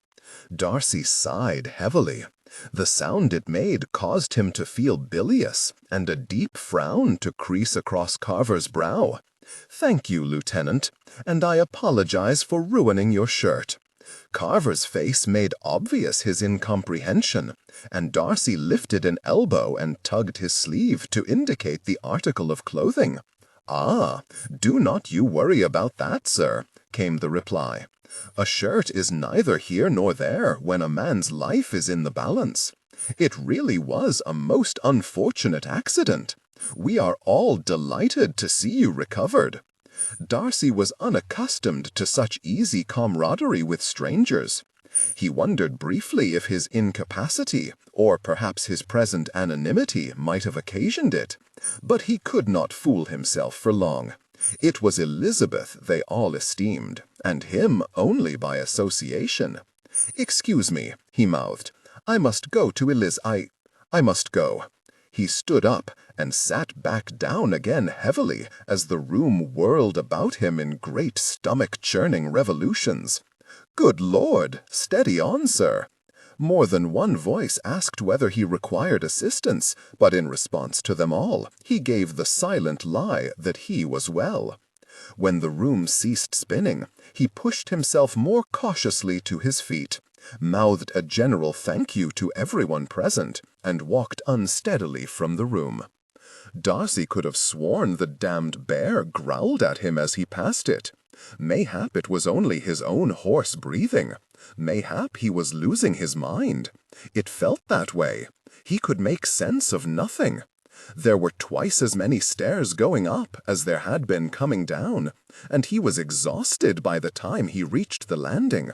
Darcy sighed heavily. The sound it made caused him to feel bilious, and a deep frown to crease across Carver's brow. "Thank you, Lieutenant, and I apologize for ruining your shirt." Carver's face made obvious his incomprehension, and Darcy lifted an elbow and tugged his sleeve to indicate the article of clothing. "Ah, do not you worry about that, sir," came the reply. A shirt is neither here nor there when a man's life is in the balance. It really was a most unfortunate accident. We are all delighted to see you recovered." Darcy was unaccustomed to such easy camaraderie with strangers. He wondered briefly if his incapacity, or perhaps his present anonymity, might have occasioned it, but he could not fool himself for long. It was Elizabeth they all esteemed, and him only by association. "Excuse me," he mouthed. "I must go to I must go." He stood up and sat back down again heavily as the room whirled about him in great stomach-churning revolutions. "Good Lord! Steady on, sir." More than one voice asked whether he required assistance, but in response to them all, he gave the silent lie that he was well. When the room ceased spinning, he pushed himself more cautiously to his feet, mouthed a general thank you to everyone present, and walked unsteadily from the room. Darcy could have sworn the damned bear growled at him as he passed it. Mayhap it was only his own hoarse breathing. Mayhap he was losing his mind. It felt that way. He could make sense of nothing. There were twice as many stairs going up as there had been coming down, and he was exhausted by the time he reached the landing.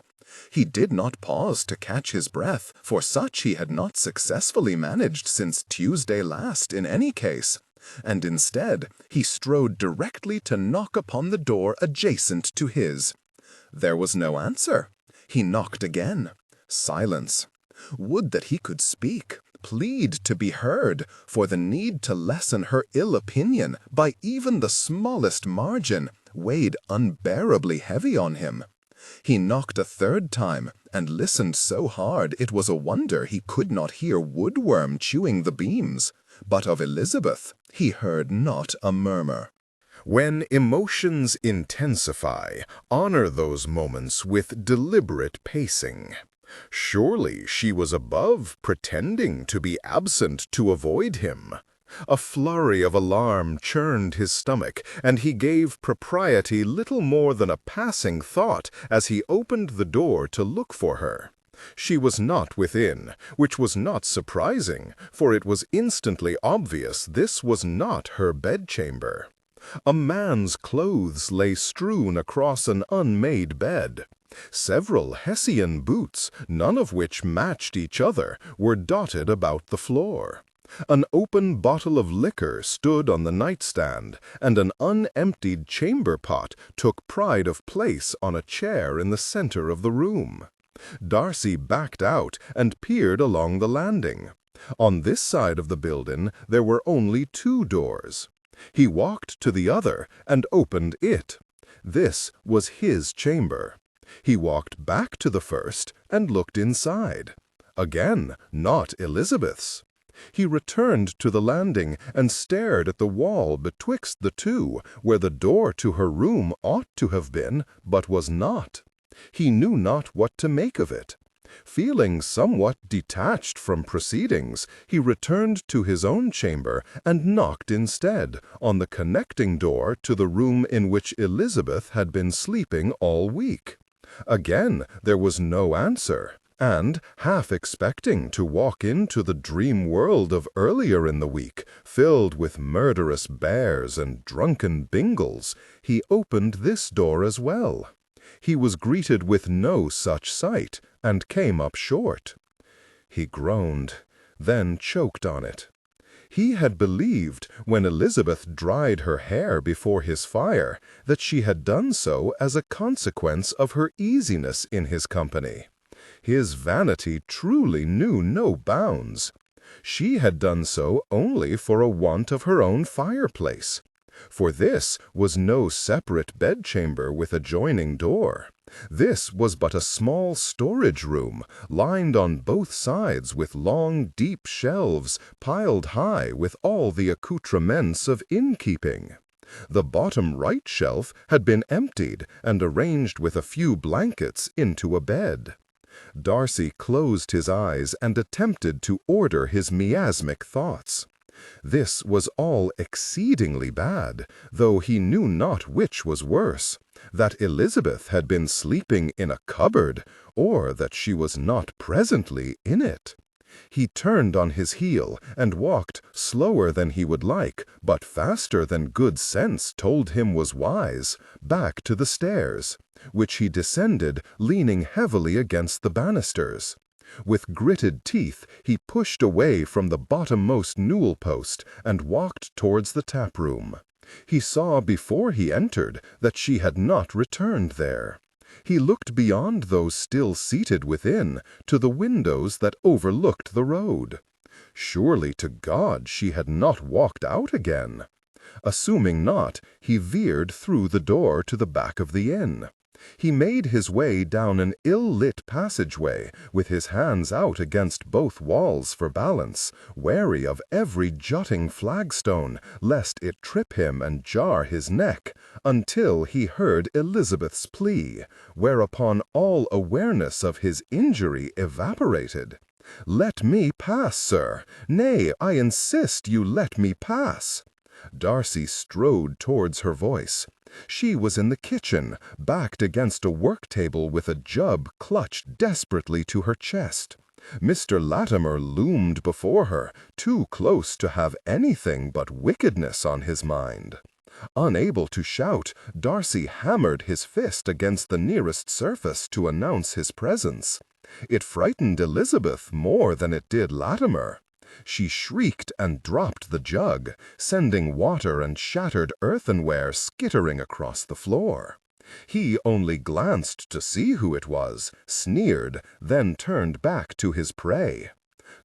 He did not pause to catch his breath, for such he had not successfully managed since Tuesday last in any case, and instead he strode directly to knock upon the door adjacent to his. There was no answer. He knocked again. Silence. Would that he could speak, plead to be heard, for the need to lessen her ill opinion by even the smallest margin weighed unbearably heavy on him. He knocked a third time, and listened so hard it was a wonder he could not hear woodworm chewing the beams, but of Elizabeth he heard not a murmur. When emotions intensify, honor those moments with deliberate pacing. Surely she was above pretending to be absent to avoid him. A flurry of alarm churned his stomach, and he gave propriety little more than a passing thought as he opened the door to look for her. She was not within, which was not surprising, for it was instantly obvious this was not her bedchamber. A man's clothes lay strewn across an unmade bed. Several Hessian boots, none of which matched each other, were dotted about the floor. An open bottle of liquor stood on the nightstand, and an unemptied chamber pot took pride of place on a chair in the center of the room. Darcy backed out and peered along the landing. On this side of the building there were only 2 doors. He walked to the other and opened it. This was his chamber. He walked back to the first and looked inside. Again, not Elizabeth's. He returned to the landing and stared at the wall betwixt the two, where the door to her room ought to have been, but was not. He knew not what to make of it. Feeling somewhat detached from proceedings, he returned to his own chamber and knocked instead on the connecting door to the room in which Elizabeth had been sleeping all week. Again there was no answer, and, half expecting to walk into the dream world of earlier in the week, filled with murderous bears and drunken Bingles, he opened this door as well. He was greeted with no such sight, and came up short. He groaned, then choked on it. He had believed, when Elizabeth dried her hair before his fire, that she had done so as a consequence of her easiness in his company. His vanity truly knew no bounds. She had done so only for a want of her own fireplace. For this was no separate bedchamber with adjoining door. This was but a small storage room, lined on both sides with long, deep shelves, piled high with all the accoutrements of innkeeping. The bottom right shelf had been emptied and arranged with a few blankets into a bed. Darcy closed his eyes and attempted to order his miasmic thoughts. This was all exceedingly bad, though he knew not which was worse, that Elizabeth had been sleeping in a cupboard, or that she was not presently in it. He turned on his heel and walked slower than he would like, but faster than good sense told him was wise, back to the stairs, which he descended leaning heavily against the banisters. With gritted teeth, he pushed away from the bottommost newel post and walked towards the tap-room. He saw before he entered that she had not returned there. He looked beyond those still seated within to the windows that overlooked the road. Surely to God she had not walked out again. Assuming not, he veered through the door to the back of the inn. He made his way down an ill-lit passageway, with his hands out against both walls for balance, wary of every jutting flagstone, lest it trip him and jar his neck, until he heard Elizabeth's plea, whereupon all awareness of his injury evaporated. "Let me pass, sir. Nay, I insist you let me pass." Darcy strode towards her voice. She was in the kitchen, backed against a work-table with a jug clutched desperately to her chest. Mr. Latimer loomed before her, too close to have anything but wickedness on his mind. Unable to shout, Darcy hammered his fist against the nearest surface to announce his presence. It frightened Elizabeth more than it did Latimer. She shrieked and dropped the jug, sending water and shattered earthenware skittering across the floor. He only glanced to see who it was, sneered, then turned back to his prey.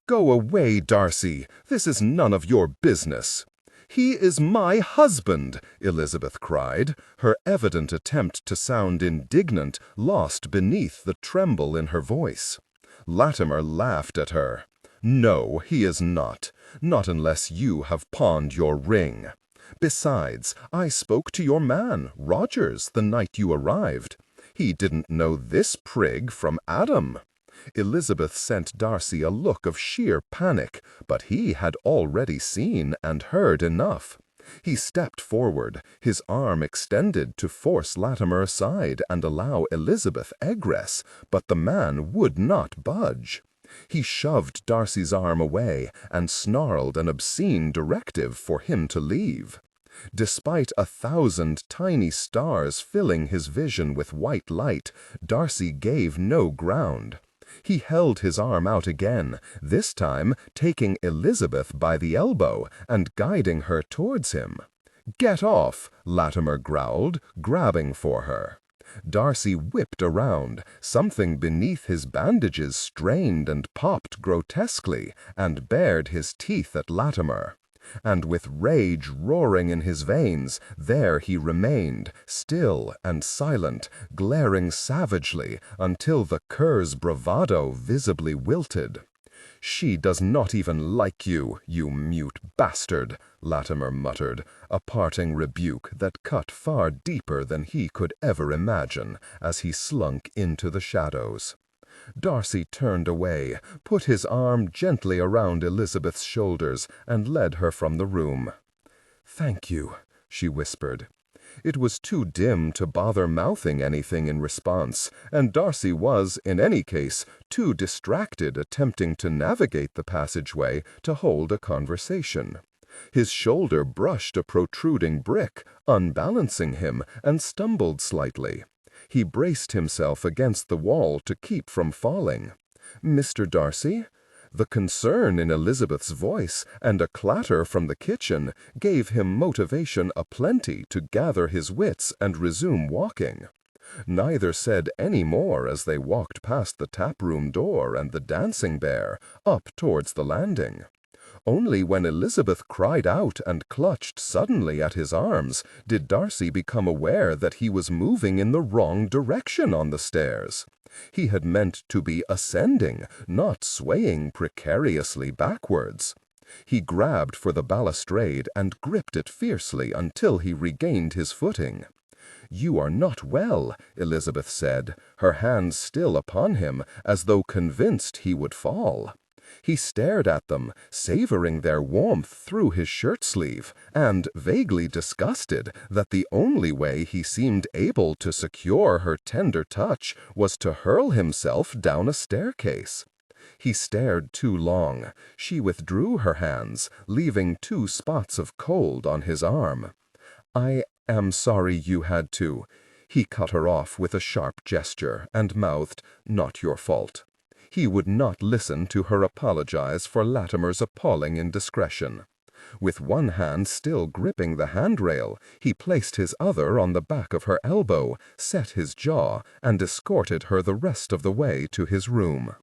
"Go away, Darcy. This is none of your business." "He is my husband," Elizabeth cried, her evident attempt to sound indignant lost beneath the tremble in her voice. Latimer laughed at her. "No, he is not. Not unless you have pawned your ring. Besides, I spoke to your man, Rogers, the night you arrived. He didn't know this prig from Adam." Elizabeth sent Darcy a look of sheer panic, but he had already seen and heard enough. He stepped forward, his arm extended to force Latimer aside and allow Elizabeth egress, but the man would not budge. He shoved Darcy's arm away and snarled an obscene directive for him to leave. Despite 1,000 tiny stars filling his vision with white light, Darcy gave no ground. He held his arm out again, this time taking Elizabeth by the elbow and guiding her towards him. "Get off," Latimer growled, grabbing for her. Darcy whipped around. Something beneath his bandages strained and popped grotesquely, and bared his teeth at Latimer. And with rage roaring in his veins, there he remained, still and silent, glaring savagely, until the cur's bravado visibly wilted. "She does not even like you, you mute bastard," Latimer muttered, a parting rebuke that cut far deeper than he could ever imagine, as he slunk into the shadows. Darcy turned away, put his arm gently around Elizabeth's shoulders, and led her from the room. "Thank you," she whispered. It was too dim to bother mouthing anything in response, and Darcy was, in any case, too distracted attempting to navigate the passageway to hold a conversation. His shoulder brushed a protruding brick, unbalancing him, and stumbled slightly. He braced himself against the wall to keep from falling. "Mr. Darcy?" The concern in Elizabeth's voice and a clatter from the kitchen gave him motivation aplenty to gather his wits and resume walking. Neither said any more as they walked past the tap-room door and the dancing bear, up towards the landing. Only when Elizabeth cried out and clutched suddenly at his arms did Darcy become aware that he was moving in the wrong direction on the stairs. He had meant to be ascending, not swaying precariously backwards. He grabbed for the balustrade and gripped it fiercely until he regained his footing. "You are not well," Elizabeth said, her hands still upon him, as though convinced he would fall. He stared at them, savoring their warmth through his shirt-sleeve, and vaguely disgusted that the only way he seemed able to secure her tender touch was to hurl himself down a staircase. He stared too long. She withdrew her hands, leaving 2 spots of cold on his arm. "I am sorry you had to." He cut her off with a sharp gesture and mouthed, "Not your fault." He would not listen to her apologize for Latimer's appalling indiscretion. With one hand still gripping the handrail, he placed his other on the back of her elbow, set his jaw, and escorted her the rest of the way to his room.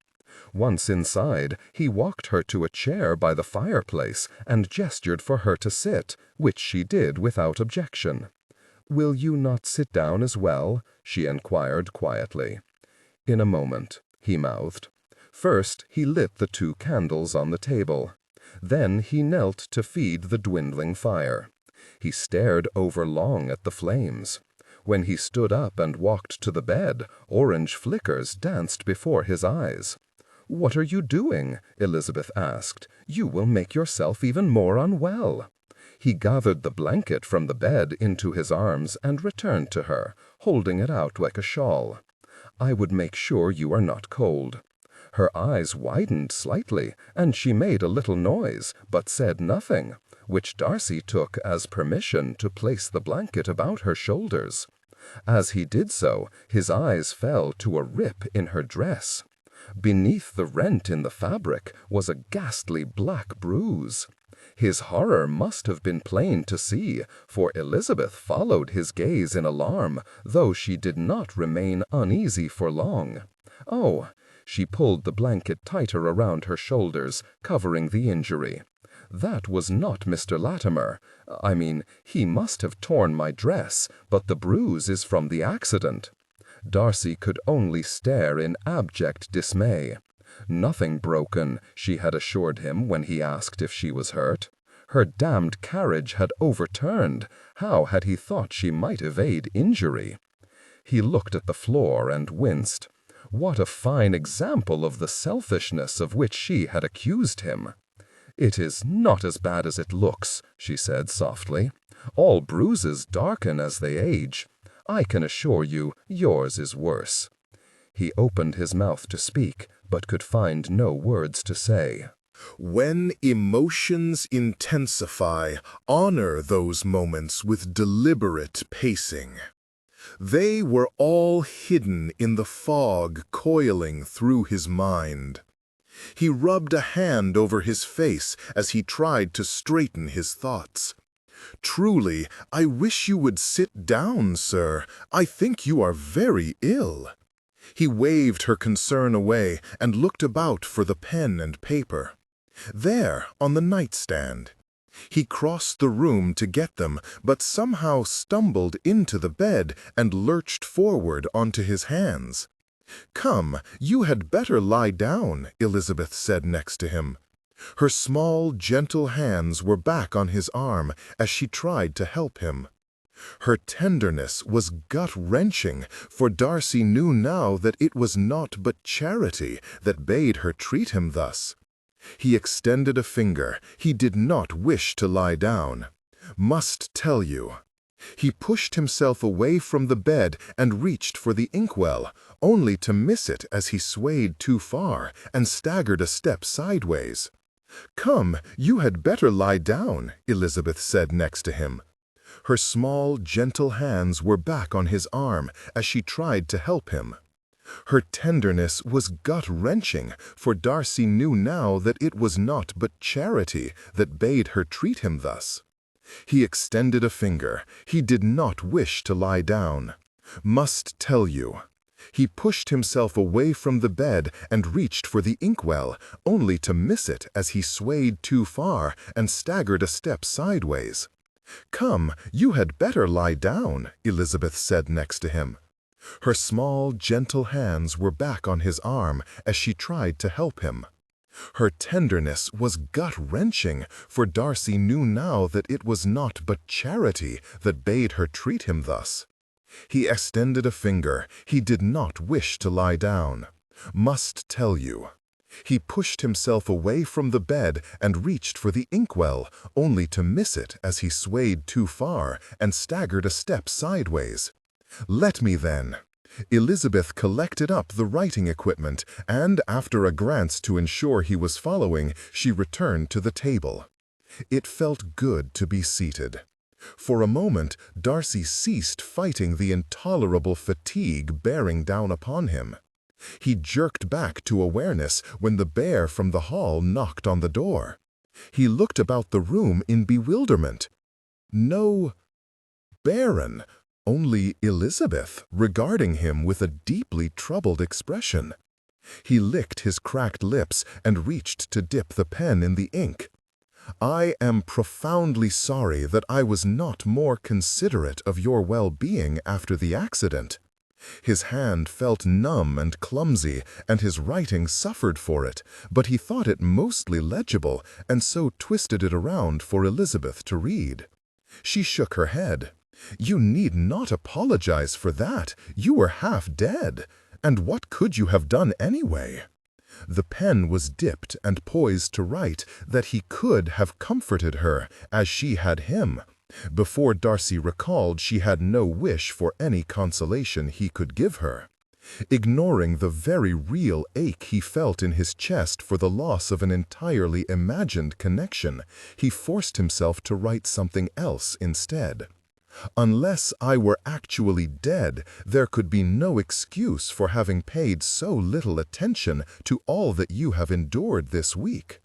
Once inside, he walked her to a chair by the fireplace and gestured for her to sit, which she did without objection. "Will you not sit down as well?" she inquired quietly. "In a moment," he mouthed. First, he lit the 2 candles on the table. Then he knelt to feed the dwindling fire. He stared overlong at the flames. When he stood up and walked to the bed, orange flickers danced before his eyes. "What are you doing?" Elizabeth asked. "You will make yourself even more unwell." He gathered the blanket from the bed into his arms and returned to her, holding it out like a shawl. "I would make sure you are not cold." Her eyes widened slightly, and she made a little noise, but said nothing, which Darcy took as permission to place the blanket about her shoulders. As he did so, his eyes fell to a rip in her dress. Beneath the rent in the fabric was a ghastly black bruise. His horror must have been plain to see, for Elizabeth followed his gaze in alarm, though she did not remain uneasy for long. "Oh!" She pulled the blanket tighter around her shoulders, covering the injury. "That was not Mr. Latimer. I mean, he must have torn my dress, but the bruise is from the accident." Darcy could only stare in abject dismay. Nothing broken, she had assured him when he asked if she was hurt. Her damned carriage had overturned. How had he thought she might evade injury? He looked at the floor and winced. What a fine example of the selfishness of which she had accused him. "It is not as bad as it looks," she said softly. "All bruises darken as they age. I can assure you yours is worse." He opened his mouth to speak, but could find no words to say. When emotions intensify, honor those moments with deliberate pacing. They were all hidden in the fog coiling through his mind. He rubbed a hand over his face as he tried to straighten his thoughts. "Truly, I wish you would sit down, sir. I think you are very ill." He waved her concern away and looked about for the pen and paper. There, on the nightstand. He crossed the room to get them, but somehow stumbled into the bed and lurched forward onto his hands. "Come, you had better lie down," Elizabeth said next to him. Her small, gentle hands were back on his arm as she tried to help him. Her tenderness was gut-wrenching, for Darcy knew now that it was naught but charity that bade her treat him thus. He extended a finger. He did not wish to lie down. "Must tell you." He pushed himself away from the bed and reached for the inkwell, only to miss it as he swayed too far and staggered a step sideways. "Come, you had better lie down," Elizabeth said next to him. Her small, gentle hands were back on his arm as she tried to help him. Her tenderness was gut-wrenching, for Darcy knew now that it was naught but charity that bade her treat him thus. He extended a finger. He did not wish to lie down. "Must tell you." He pushed himself away from the bed and reached for the inkwell, only to miss it as he swayed too far and staggered a step sideways. "Come, you had better lie down," Elizabeth said next to him. Her small, gentle hands were back on his arm as she tried to help him. Her tenderness was gut-wrenching, for Darcy knew now that it was naught but charity that bade her treat him thus. He extended a finger. He did not wish to lie down. "Must tell you." He pushed himself away from the bed and reached for the inkwell, only to miss it as he swayed too far and staggered a step sideways. "Let me then." Elizabeth collected up the writing equipment, and after a glance to ensure he was following, she returned to the table. It felt good to be seated. For a moment, Darcy ceased fighting the intolerable fatigue bearing down upon him. He jerked back to awareness when the bear from the hall knocked on the door. He looked about the room in bewilderment. No Baron, only Elizabeth, regarding him with a deeply troubled expression. He licked his cracked lips and reached to dip the pen in the ink. "I am profoundly sorry that I was not more considerate of your well-being after the accident." His hand felt numb and clumsy, and his writing suffered for it, but he thought it mostly legible, and so twisted it around for Elizabeth to read. She shook her head. "You need not apologize for that. You were half dead. And what could you have done anyway?" The pen was dipped and poised to write that he could have comforted her, as she had him. Before Darcy recalled, she had no wish for any consolation he could give her. Ignoring the very real ache he felt in his chest for the loss of an entirely imagined connection, he forced himself to write something else instead. "Unless I were actually dead, there could be no excuse for having paid so little attention to all that you have endured this week."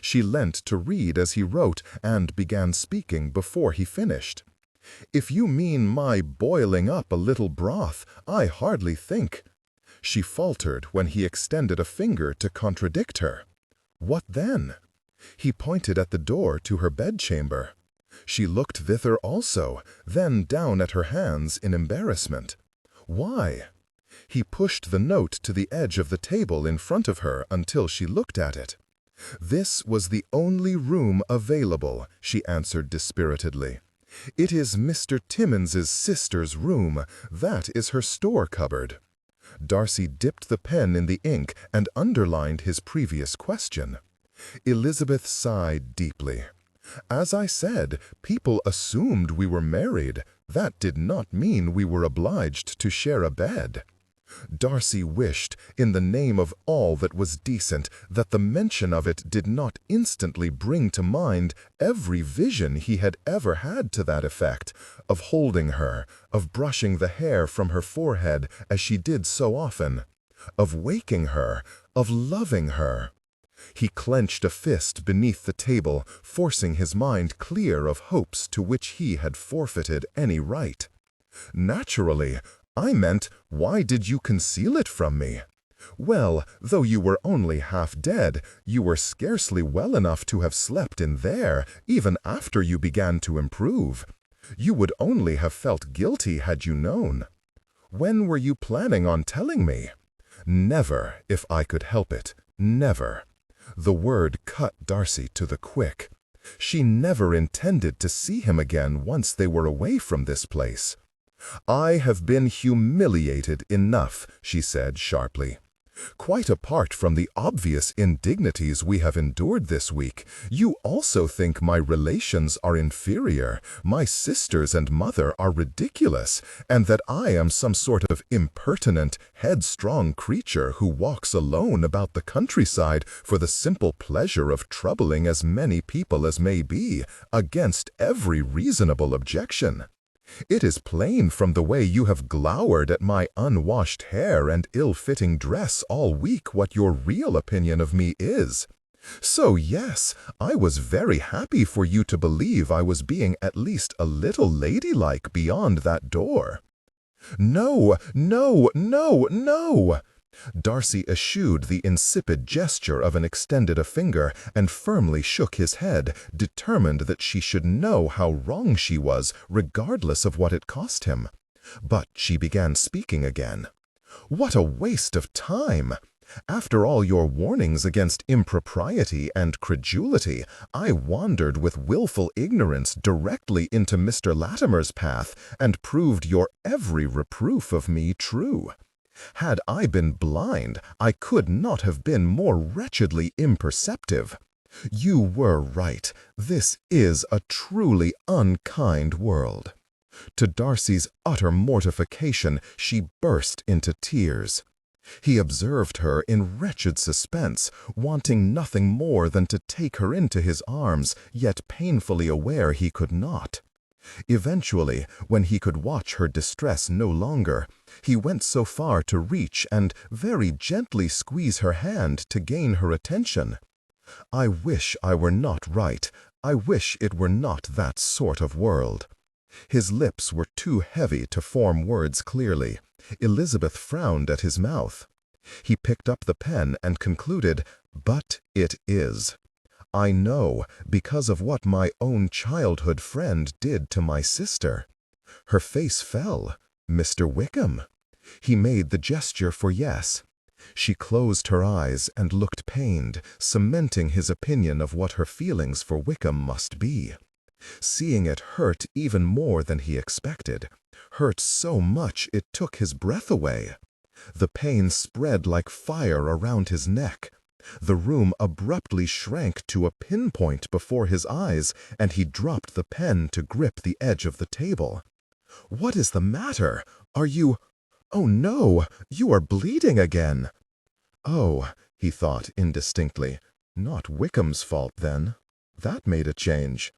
She leant to read as he wrote and began speaking before he finished. "If you mean my boiling up a little broth, I hardly think—" She faltered when he extended a finger to contradict her. "What then?" He pointed at the door to her bedchamber. She looked thither also, then down at her hands in embarrassment. "Why?" He pushed the note to the edge of the table in front of her until she looked at it. "This was the only room available," she answered dispiritedly. "It is Mr. Timmons's sister's room. That is her store cupboard." Darcy dipped the pen in the ink and underlined his previous question. Elizabeth sighed deeply. "As I said, people assumed we were married. That did not mean we were obliged to share a bed." Darcy wished, in the name of all that was decent, that the mention of it did not instantly bring to mind every vision he had ever had to that effect, of holding her, of brushing the hair from her forehead as she did so often, of waking her, of loving her. He clenched a fist beneath the table, forcing his mind clear of hopes to which he had forfeited any right. "Naturally. I meant, why did you conceal it from me? Well, though you were only half dead, you were scarcely well enough to have slept in there, even after you began to improve. You would only have felt guilty had you known. When were you planning on telling me?" "Never, if I could help it. Never." The word cut Darcy to the quick. She never intended to see him again once they were away from this place. "I have been humiliated enough," she said sharply. "Quite apart from the obvious indignities we have endured this week, you also think my relations are inferior, my sisters and mother are ridiculous, and that I am some sort of impertinent, headstrong creature who walks alone about the countryside for the simple pleasure of troubling as many people as may be, against every reasonable objection. It is plain from the way you have glowered at my unwashed hair and ill-fitting dress all week what your real opinion of me is. So yes, I was very happy for you to believe I was being at least a little ladylike beyond that door." "No, no, no, no!" Darcy eschewed the insipid gesture of an extended finger and firmly shook his head, determined that she should know how wrong she was, regardless of what it cost him. But she began speaking again. "What a waste of time! After all your warnings against impropriety and credulity, I wandered with willful ignorance directly into Mr. Latimer's path and proved your every reproof of me true. Had I been blind, I could not have been more wretchedly imperceptive. You were right. This is a truly unkind world." To Darcy's utter mortification, she burst into tears. He observed her in wretched suspense, wanting nothing more than to take her into his arms, yet painfully aware he could not. Eventually, when he could watch her distress no longer, he went so far to reach and very gently squeeze her hand to gain her attention. "I wish I were not right. I wish it were not that sort of world." His lips were too heavy to form words clearly. Elizabeth frowned at his mouth. He picked up the pen and concluded, "But it is. I know, because of what my own childhood friend did to my sister." Her face fell. "Mr. Wickham?" He made the gesture for yes. She closed her eyes and looked pained, cementing his opinion of what her feelings for Wickham must be. Seeing it hurt even more than he expected, hurt so much it took his breath away. The pain spread like fire around his neck. The room abruptly shrank to a pinpoint before his eyes, and he dropped the pen to grip the edge of the table. "What is the matter? Are you— Oh no, you are bleeding again." Oh, he thought indistinctly, not Wickham's fault then. That made a change.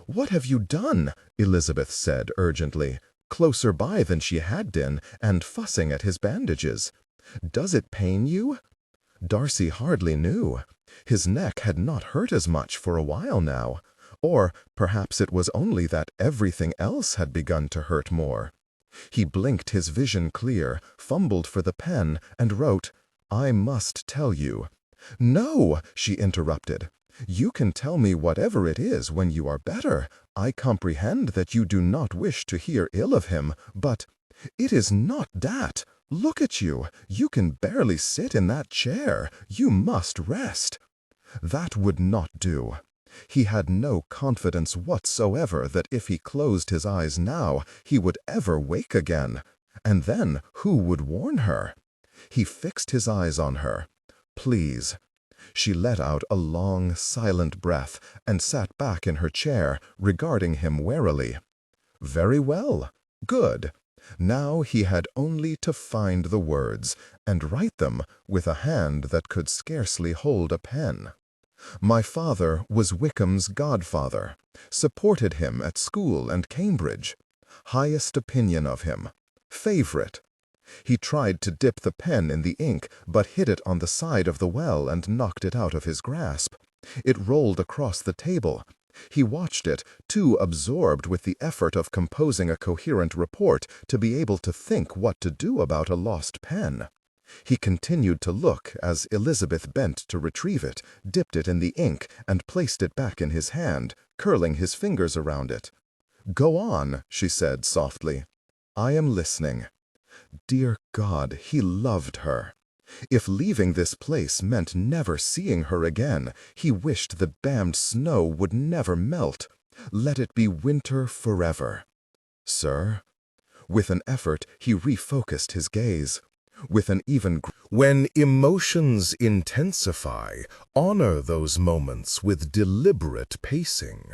"What have you done?" Elizabeth said urgently, closer by than she had been, and fussing at his bandages. "Does it pain you?" Darcy hardly knew. His neck had not hurt as much for a while now. Or perhaps it was only that everything else had begun to hurt more. He blinked his vision clear, fumbled for the pen, and wrote, "I must tell you." "No," she interrupted. "You can tell me whatever it is when you are better. I comprehend that you do not wish to hear ill of him, but it is not that. Look at you. You can barely sit in that chair. You must rest." That would not do. He had no confidence whatsoever that if he closed his eyes now, he would ever wake again. And then who would warn her? He fixed his eyes on her. "Please." She let out a long, silent breath and sat back in her chair, regarding him warily. Very well. Good. Now he had only to find the words, and write them with a hand that could scarcely hold a pen. "My father was Wickham's godfather, supported him at school and Cambridge, highest opinion of him, favorite." He tried to dip the pen in the ink, but hit it on the side of the well and knocked it out of his grasp. It rolled across the table. He watched it, too absorbed with the effort of composing a coherent report to be able to think what to do about a lost pen. He continued to look as Elizabeth bent to retrieve it, dipped it in the ink, and placed it back in his hand, curling his fingers around it. "Go on," she said softly. "I am listening." Dear God, he loved her. If leaving this place meant never seeing her again, he wished the damned snow would never melt. Let it be winter forever. "Sir?" With an effort, he refocused his gaze. With an even When emotions intensify, honor those moments with deliberate pacing.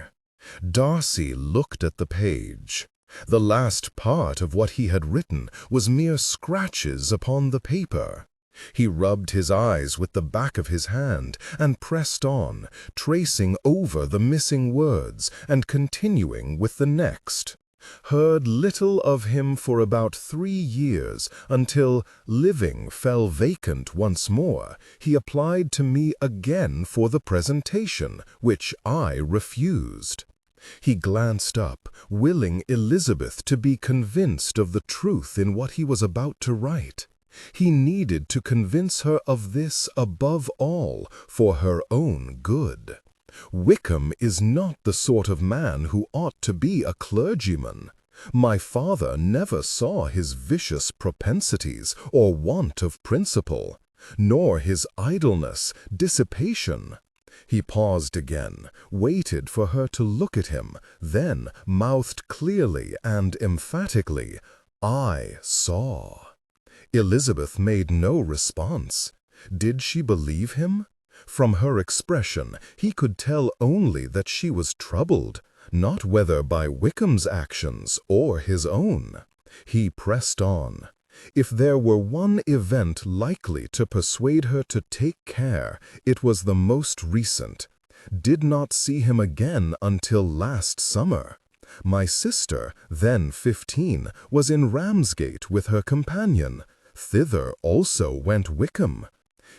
Darcy looked at the page. The last part of what he had written was mere scratches upon the paper. He rubbed his eyes with the back of his hand and pressed on, tracing over the missing words and continuing with the next. Heard little of him for about 3 years, until, living fell vacant once more, he applied to me again for the presentation, which I refused. He glanced up, willing Elizabeth to be convinced of the truth in what he was about to write. He needed to convince her of this above all, for her own good. Wickham is not the sort of man who ought to be a clergyman. My father never saw his vicious propensities or want of principle, nor his idleness, dissipation. He paused again, waited for her to look at him, then mouthed clearly and emphatically, "I saw." Elizabeth made no response. Did she believe him? From her expression, he could tell only that she was troubled, not whether by Wickham's actions or his own. He pressed on. If there were one event likely to persuade her to take care, it was the most recent. Did not see him again until last summer. My sister, then 15, was in Ramsgate with her companion. Thither also went Wickham.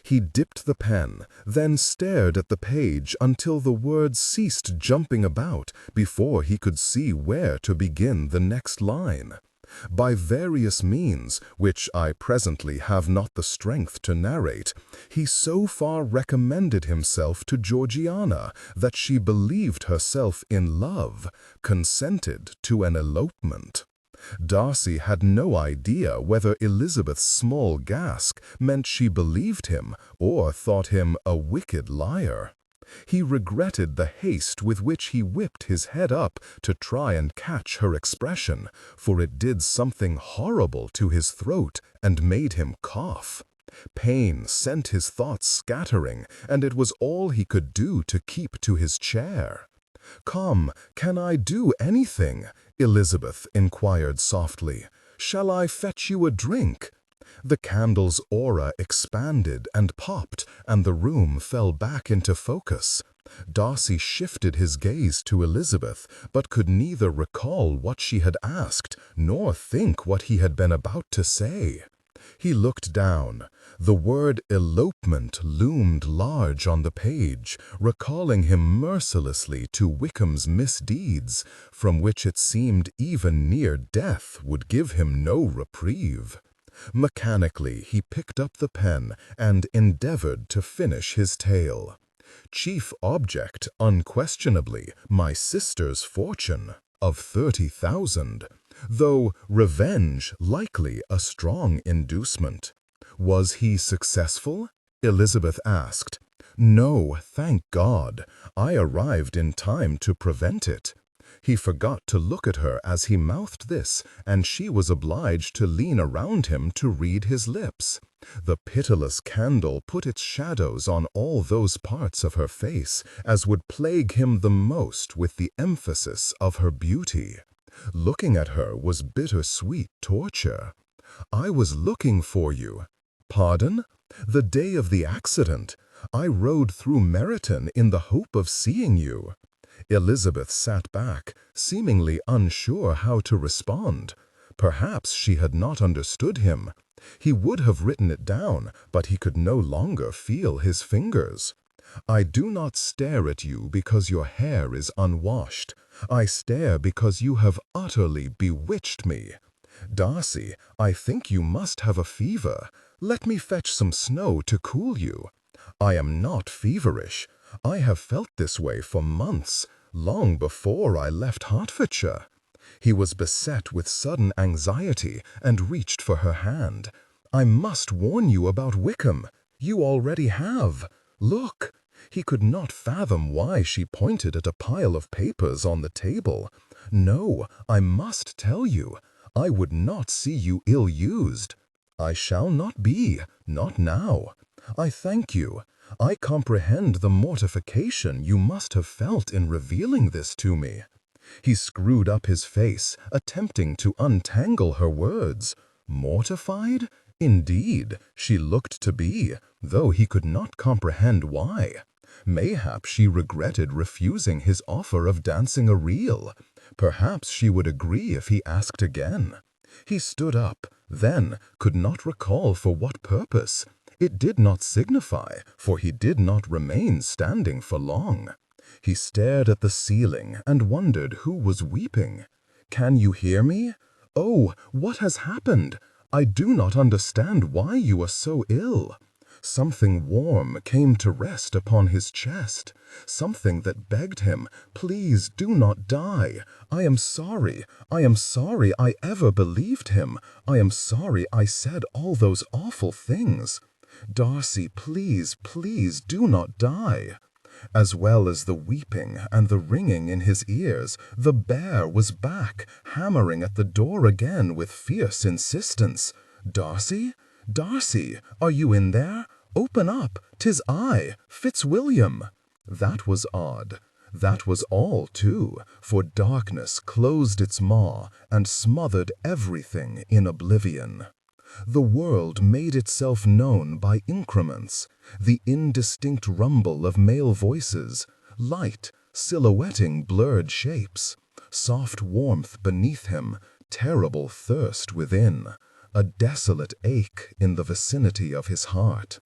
He dipped the pen, then stared at the page until the words ceased jumping about before he could see where to begin the next line. By various means, which I presently have not the strength to narrate, he so far recommended himself to Georgiana that she believed herself in love, consented to an elopement. Darcy had no idea whether Elizabeth's small gasp meant she believed him or thought him a wicked liar. He regretted the haste with which he whipped his head up to try and catch her expression, for it did something horrible to his throat and made him cough. Pain sent his thoughts scattering, and it was all he could do to keep to his chair. "Come, can I do anything?" Elizabeth inquired softly. "Shall I fetch you a drink?" The candle's aura expanded and popped, and the room fell back into focus. Darcy shifted his gaze to Elizabeth, but could neither recall what she had asked, nor think what he had been about to say. He looked down. The word elopement loomed large on the page, recalling him mercilessly to Wickham's misdeeds, from which it seemed even near death would give him no reprieve. Mechanically, he picked up the pen and endeavored to finish his tale. Chief object, unquestionably, my sister's fortune of 30,000, though revenge likely a strong inducement. Was he successful? Elizabeth asked. No, thank God. I arrived in time to prevent it. He forgot to look at her as he mouthed this, and she was obliged to lean around him to read his lips. The pitiless candle put its shadows on all those parts of her face as would plague him the most with the emphasis of her beauty. Looking at her was bittersweet torture. "I was looking for you." "Pardon?" "The day of the accident. I rode through Meryton in the hope of seeing you." Elizabeth sat back, seemingly unsure how to respond. Perhaps she had not understood him. He would have written it down, but he could no longer feel his fingers. "I do not stare at you because your hair is unwashed. I stare because you have utterly bewitched me. Darcy, I think you must have a fever. Let me fetch some snow to cool you." "I am not feverish. I have felt this way for months, long before I left Hertfordshire." He was beset with sudden anxiety and reached for her hand. "I must warn you about Wickham. You already have. Look." He could not fathom why she pointed at a pile of papers on the table. "No, I must tell you. I would not see you ill-used." "I shall not be, not now. I thank you. I comprehend the mortification you must have felt in revealing this to me." He screwed up his face, attempting to untangle her words. Mortified? Indeed, she looked to be, though he could not comprehend why. Mayhap she regretted refusing his offer of dancing a reel. Perhaps she would agree if he asked again. He stood up, then could not recall for what purpose. It did not signify, for he did not remain standing for long. He stared at the ceiling and wondered who was weeping. "Can you hear me? Oh, what has happened? I do not understand why you are so ill." Something warm came to rest upon his chest, something that begged him, "Please do not die. I am sorry I ever believed him. I am sorry I said all those awful things. Darcy, please, please do not die." As well as the weeping and the ringing in his ears, the bear was back, hammering at the door again with fierce insistence. "Darcy? "Darcy, are you in there? Open up, 'tis I, Fitzwilliam." That was odd. That was all, too, for darkness closed its maw and smothered everything in oblivion. The world made itself known by increments, the indistinct rumble of male voices, light silhouetting blurred shapes, soft warmth beneath him, terrible thirst within, a desolate ache in the vicinity of his heart.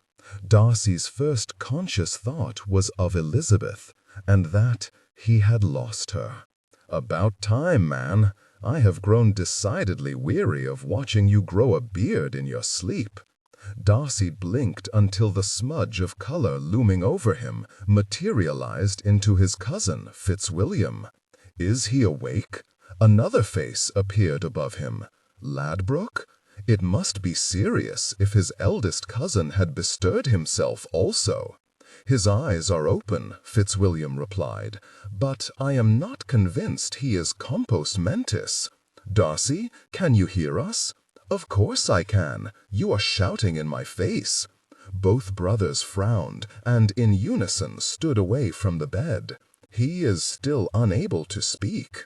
Darcy's first conscious thought was of Elizabeth, and that he had lost her. "About time, man. I have grown decidedly weary of watching you grow a beard in your sleep." Darcy blinked until the smudge of color looming over him materialized into his cousin, Fitzwilliam. Is he awake? Another face appeared above him. Ladbroke? It must be serious if his eldest cousin had bestirred himself also. "His eyes are open," Fitzwilliam replied, "but I am not convinced he is compos mentis. Darcy, can you hear us?" "Of course I can. You are shouting in my face." Both brothers frowned and in unison stood away from the bed. "He is still unable to speak.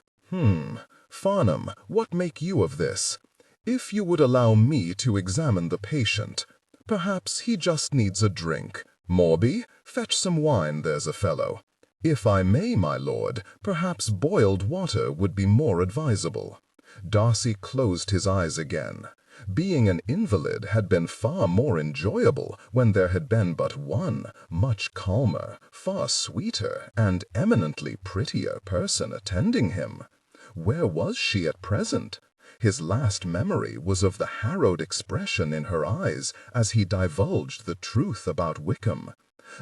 Farnham, what make you of this? If you would allow me to examine the patient. Perhaps he just needs a drink. Morby, fetch some wine, there's a fellow. If I may, my lord, perhaps boiled water would be more advisable." Darcy closed his eyes again. Being an invalid had been far more enjoyable when there had been but one, much calmer, far sweeter, and eminently prettier person attending him. Where was she at present? His last memory was of the harrowed expression in her eyes as he divulged the truth about Wickham.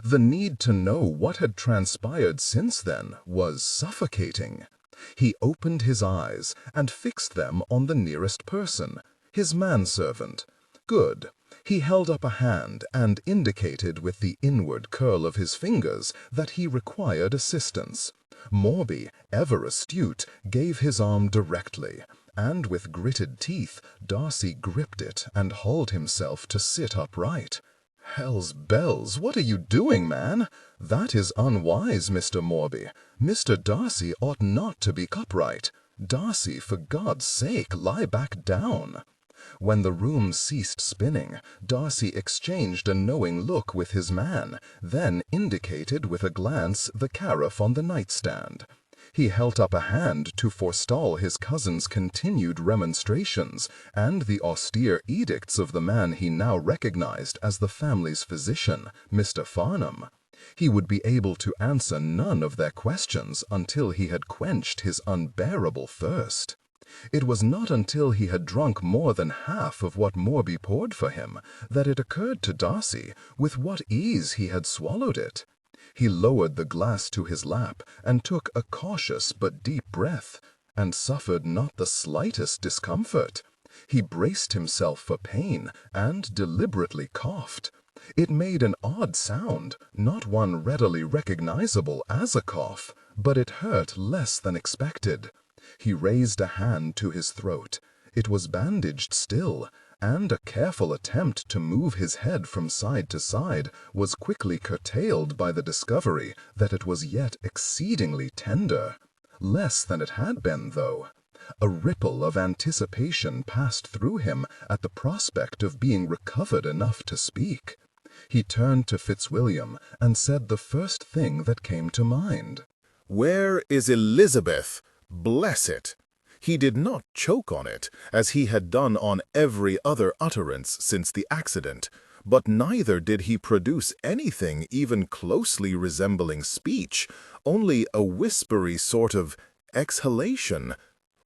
The need to know what had transpired since then was suffocating. He opened his eyes and fixed them on the nearest person, his manservant. Good. He held up a hand and indicated with the inward curl of his fingers that he required assistance. Morby, ever astute, gave his arm directly, and with gritted teeth, Darcy gripped it and hauled himself to sit upright. "Hell's bells, what are you doing, man? That is unwise, Mr. Morby. Mr. Darcy ought not to be upright. Darcy, for God's sake, lie back down." When the room ceased spinning, Darcy exchanged a knowing look with his man, then indicated with a glance the carafe on the nightstand. He held up a hand to forestall his cousin's continued remonstrations and the austere edicts of the man he now recognized as the family's physician, Mr. Farnham. He would be able to answer none of their questions until he had quenched his unbearable thirst. It was not until he had drunk more than half of what Morby poured for him that it occurred to Darcy with what ease he had swallowed it. He lowered the glass to his lap and took a cautious but deep breath, and suffered not the slightest discomfort. He braced himself for pain and deliberately coughed. It made an odd sound, not one readily recognizable as a cough, but it hurt less than expected. He raised a hand to his throat. It was bandaged still, and a careful attempt to move his head from side to side was quickly curtailed by the discovery that it was yet exceedingly tender. Less than it had been, though. A ripple of anticipation passed through him at the prospect of being recovered enough to speak. He turned to Fitzwilliam and said the first thing that came to mind. "Where is Elizabeth? Bless it!" He did not choke on it, as he had done on every other utterance since the accident, but neither did he produce anything even closely resembling speech, only a whispery sort of exhalation.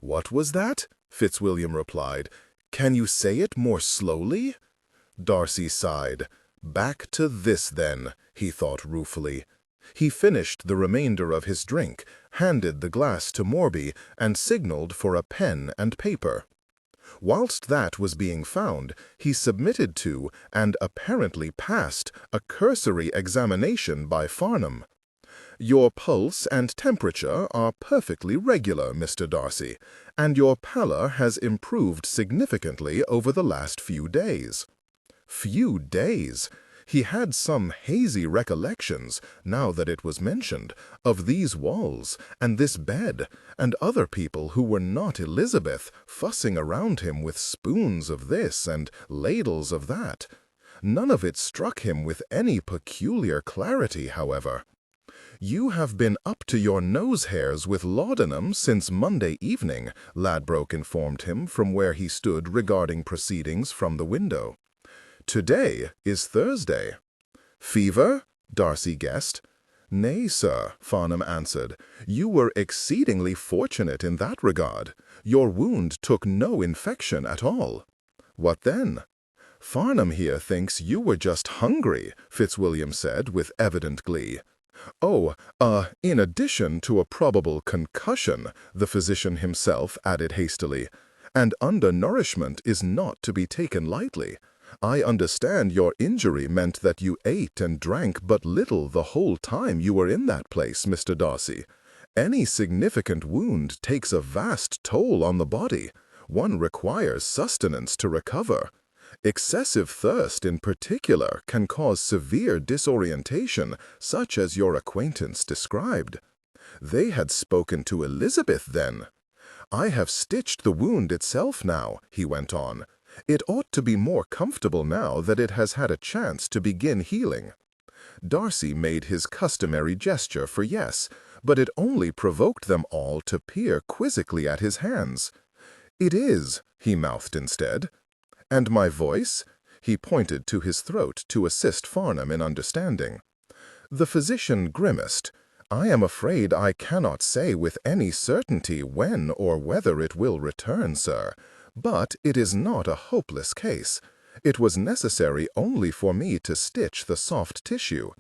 "What was that?" Fitzwilliam replied. "Can you say it more slowly?" Darcy sighed. "Back to this, then," he thought ruefully. He finished the remainder of his drink, handed the glass to Morby, and signaled for a pen and paper. Whilst that was being found, he submitted to, and apparently passed, a cursory examination by Farnham. "Your pulse and temperature are perfectly regular, Mr. Darcy, and your pallor has improved significantly over the last few days." Few days! He had some hazy recollections, now that it was mentioned, of these walls, and this bed, and other people who were not Elizabeth fussing around him with spoons of this and ladles of that. None of it struck him with any peculiar clarity, however. "You have been up to your nose hairs with laudanum since Monday evening," Ladbroke informed him from where he stood regarding proceedings from the window. "Today is Thursday." "Fever?" Darcy guessed. "Nay, sir," Farnham answered. "You were exceedingly fortunate in that regard. Your wound took no infection at all." "What then?" "Farnham here thinks you were just hungry," Fitzwilliam said with evident glee. "Oh, in addition to a probable concussion," the physician himself added hastily, "and undernourishment is not to be taken lightly. I understand your injury meant that you ate and drank but little the whole time you were in that place, Mr. Darcy. Any significant wound takes a vast toll on the body. One requires sustenance to recover. Excessive thirst, in particular, can cause severe disorientation, such as your acquaintance described." They had spoken to Elizabeth, then. "I have stitched the wound itself now," he went on. "It ought to be more comfortable now that it has had a chance to begin healing." Darcy made his customary gesture for yes, but it only provoked them all to peer quizzically at his hands. "It is," he mouthed instead. "And my voice?" He pointed to his throat to assist Farnham in understanding. The physician grimaced. "I am afraid I cannot say with any certainty when or whether it will return, sir. But it is not a hopeless case. It was necessary only for me to stitch the soft tissue.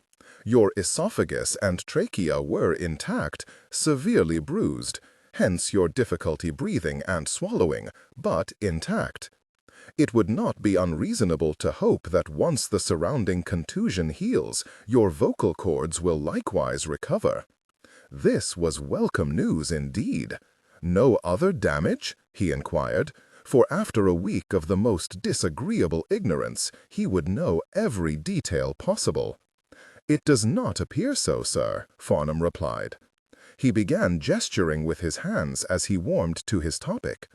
Your esophagus and trachea were intact, severely bruised, hence your difficulty breathing and swallowing, but intact. It would not be unreasonable to hope that once the surrounding contusion heals, your vocal cords will likewise recover." This was welcome news indeed. "No other damage?" he inquired, for after a week of the most disagreeable ignorance, he would know every detail possible. "It does not appear so, sir," Farnham replied. He began gesturing with his hands as he warmed to his topic.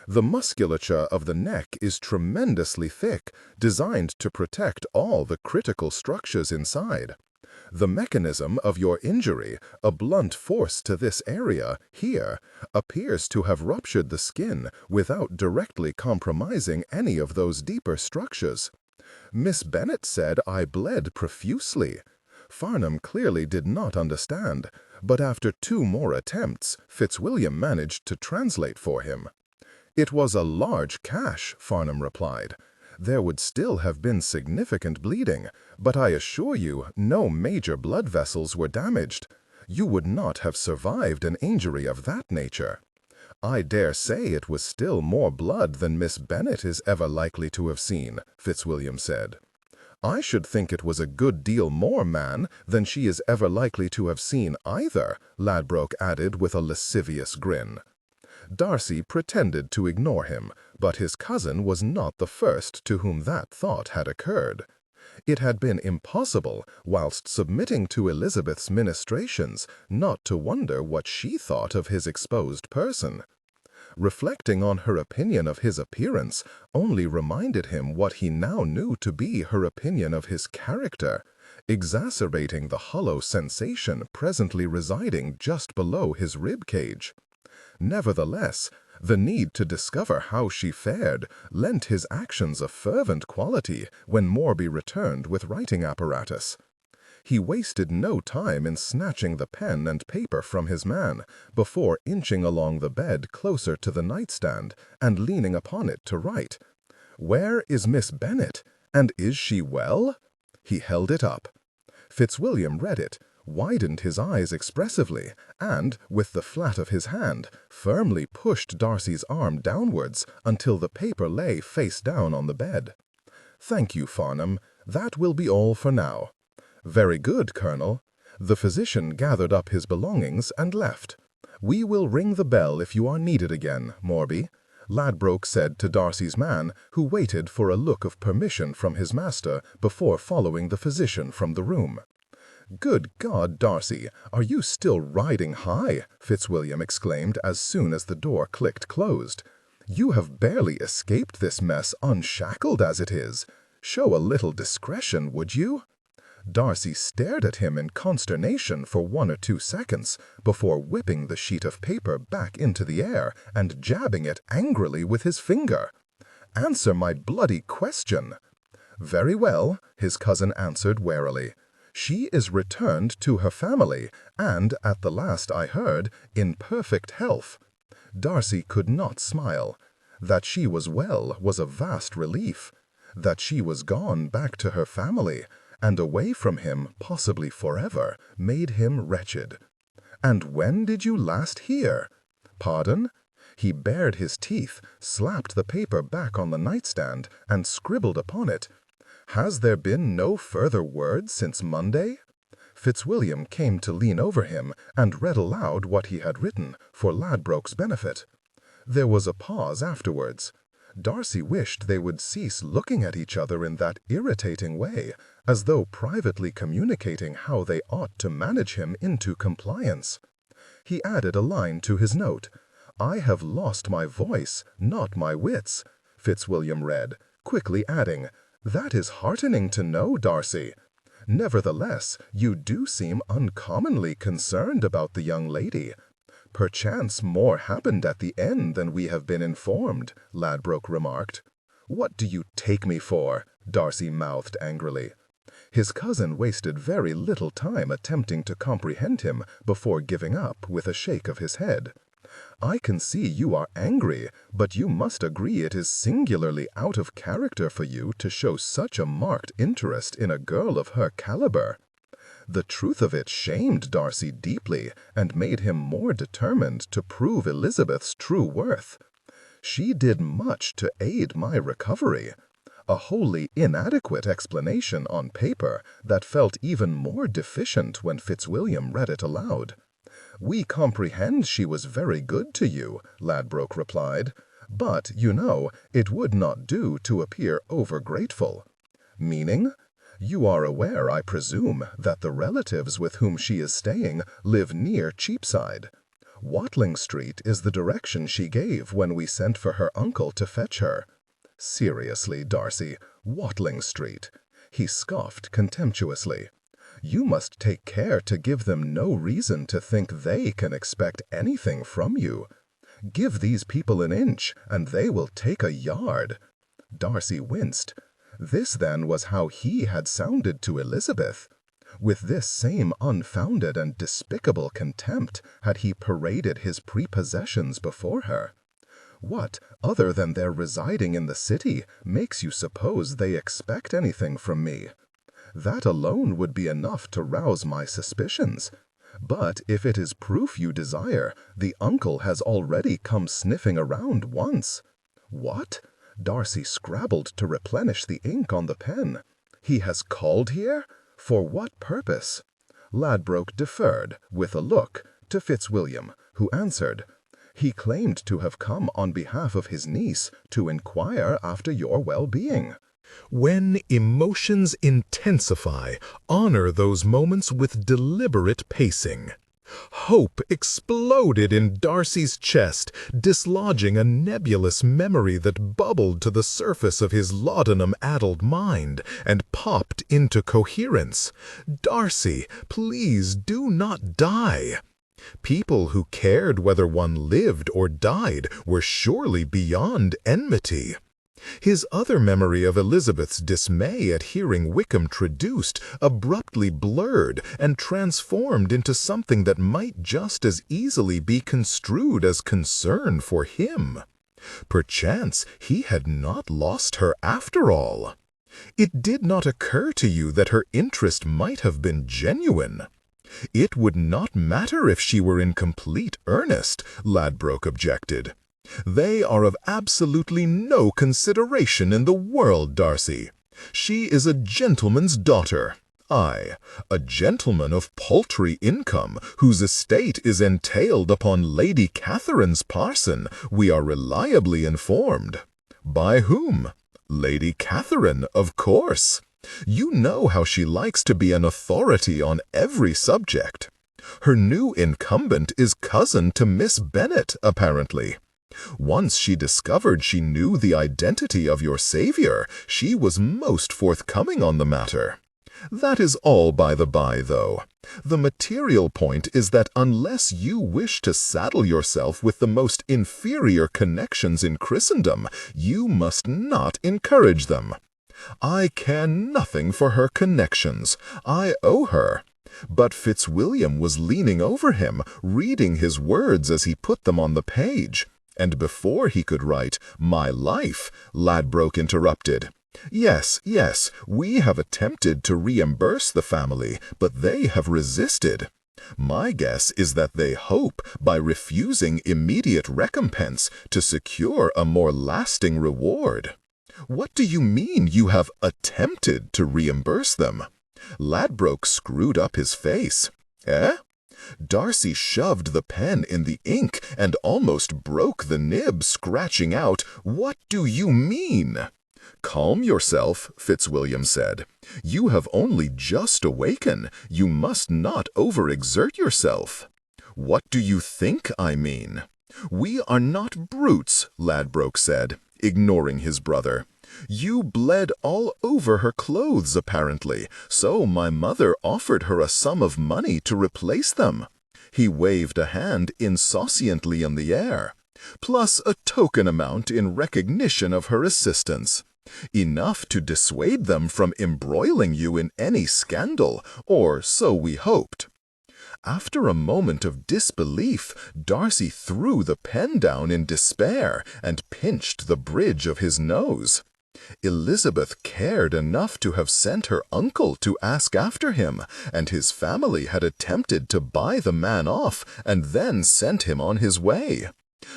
"The musculature of the neck is tremendously thick, designed to protect all the critical structures inside. The mechanism of your injury, a blunt force to this area, here, appears to have ruptured the skin without directly compromising any of those deeper structures. Miss Bennet said I bled profusely." Farnham clearly did not understand, but after 2 more attempts, Fitzwilliam managed to translate for him. "It was a large cash," Farnham replied. "There would still have been significant bleeding, but I assure you no major blood vessels were damaged. You would not have survived an injury of that nature." "I dare say it was still more blood than Miss Bennet is ever likely to have seen," Fitzwilliam said. "I should think it was a good deal more, man, than she is ever likely to have seen either," Ladbroke added with a lascivious grin. Darcy pretended to ignore him, but his cousin was not the first to whom that thought had occurred. It had been impossible, whilst submitting to Elizabeth's ministrations, not to wonder what she thought of his exposed person. Reflecting on her opinion of his appearance only reminded him what he now knew to be her opinion of his character, exacerbating the hollow sensation presently residing just below his rib-cage. Nevertheless, the need to discover how she fared lent his actions a fervent quality when Morby returned with writing apparatus. He wasted no time in snatching the pen and paper from his man, before inching along the bed closer to the nightstand and leaning upon it to write. "Where is Miss Bennet? And is she well?" He held it up. Fitzwilliam read it, widened his eyes expressively, and, with the flat of his hand, firmly pushed Darcy's arm downwards until the paper lay face down on the bed. "Thank you, Farnham. That will be all for now." "Very good, Colonel." The physician gathered up his belongings and left. "We will ring the bell if you are needed again, Morby. Ladbroke said to Darcy's man, who waited for a look of permission from his master before following the physician from the room. "Good God, Darcy, are you still riding high?" Fitzwilliam exclaimed as soon as the door clicked closed. "You have barely escaped this mess unshackled as it is. Show a little discretion, would you?" Darcy stared at him in consternation for 1 or 2 seconds before whipping the sheet of paper back into the air and jabbing it angrily with his finger. "Answer my bloody question." "Very well," his cousin answered warily. "She is returned to her family, and, at the last I heard, in perfect health." Darcy could not smile. That she was well was a vast relief. That she was gone back to her family, and away from him, possibly forever, made him wretched. "And when did you last hear?" "Pardon?" He bared his teeth, slapped the paper back on the nightstand, and scribbled upon it. "Has there been no further word since Monday?" Fitzwilliam came to lean over him and read aloud what he had written, for Ladbroke's benefit. There was a pause afterwards. Darcy wished they would cease looking at each other in that irritating way, as though privately communicating how they ought to manage him into compliance. He added a line to his note. "I have lost my voice, not my wits," Fitzwilliam read, quickly adding, "That is heartening to know, Darcy. Nevertheless, you do seem uncommonly concerned about the young lady. Perchance more happened at the end than we have been informed," Ladbroke remarked. "What do you take me for?" Darcy mouthed angrily. His cousin wasted very little time attempting to comprehend him before giving up with a shake of his head. "I can see you are angry, but you must agree it is singularly out of character for you to show such a marked interest in a girl of her caliber." The truth of it shamed Darcy deeply and made him more determined to prove Elizabeth's true worth. "She did much to aid my recovery." A wholly inadequate explanation on paper that felt even more deficient when Fitzwilliam read it aloud. "We comprehend she was very good to you," Ladbroke replied, "but, you know, it would not do to appear over-grateful." "Meaning?" "You are aware, I presume, that the relatives with whom she is staying live near Cheapside. Watling Street is the direction she gave when we sent for her uncle to fetch her." "Seriously, Darcy, Watling Street?" He scoffed contemptuously. "You must take care to give them no reason to think they can expect anything from you. Give these people an inch, and they will take a yard." Darcy winced. This then was how he had sounded to Elizabeth. With this same unfounded and despicable contempt had he paraded his prepossessions before her. "What, other than their residing in the city, makes you suppose they expect anything from me?" "That alone would be enough to rouse my suspicions. But if it is proof you desire, the uncle has already come sniffing around once." "What?" Darcy scrabbled to replenish the ink on the pen. "He has called here? For what purpose?" Ladbroke deferred, with a look, to Fitzwilliam, who answered, "He claimed to have come on behalf of his niece to inquire after your well-being." When emotions intensify, honor those moments with deliberate pacing. Hope exploded in Darcy's chest, dislodging a nebulous memory that bubbled to the surface of his laudanum-addled mind and popped into coherence. "Darcy, please do not die." People who cared whether one lived or died were surely beyond enmity. His other memory of Elizabeth's dismay at hearing Wickham traduced abruptly blurred and transformed into something that might just as easily be construed as concern for him. Perchance he had not lost her after all. It did not occur to you that her interest might have been genuine. "It would not matter if she were in complete earnest," Ladbroke objected. "They are of absolutely no consideration in the world, Darcy. She is a gentleman's daughter. I, a gentleman of paltry income, whose estate is entailed upon Lady Catherine's parson, we are reliably informed. By whom? Lady Catherine, of course. You know how she likes to be an authority on every subject. Her new incumbent is cousin to Miss Bennet, apparently. Once she discovered she knew the identity of your savior, she was most forthcoming on the matter. That is all by the by, though. The material point is that unless you wish to saddle yourself with the most inferior connections in Christendom, you must not encourage them. I care nothing for her connections. I owe her. But Fitzwilliam was leaning over him, reading his words as he put them on the page. And before he could write, "My life," Ladbroke interrupted. Yes, we have attempted to reimburse the family, but they have resisted. My guess is that they hope, by refusing immediate recompense, to secure a more lasting reward. What do you mean you have attempted to reimburse them? Ladbroke screwed up his face. Eh? Darcy shoved the pen in the ink and almost broke the nib, scratching out, "What do you mean?" "Calm yourself," Fitzwilliam said. "You have only just awakened. You must not overexert yourself." "What do you think I mean?" "We are not brutes," Ladbroke said, ignoring his brother. "You bled all over her clothes, apparently, so my mother offered her a sum of money to replace them." He waved a hand insouciantly in the air. "Plus a token amount in recognition of her assistance. Enough to dissuade them from embroiling you in any scandal, or so we hoped." After a moment of disbelief, Darcy threw the pen down in despair and pinched the bridge of his nose. Elizabeth cared enough to have sent her uncle to ask after him, and his family had attempted to buy the man off and then sent him on his way.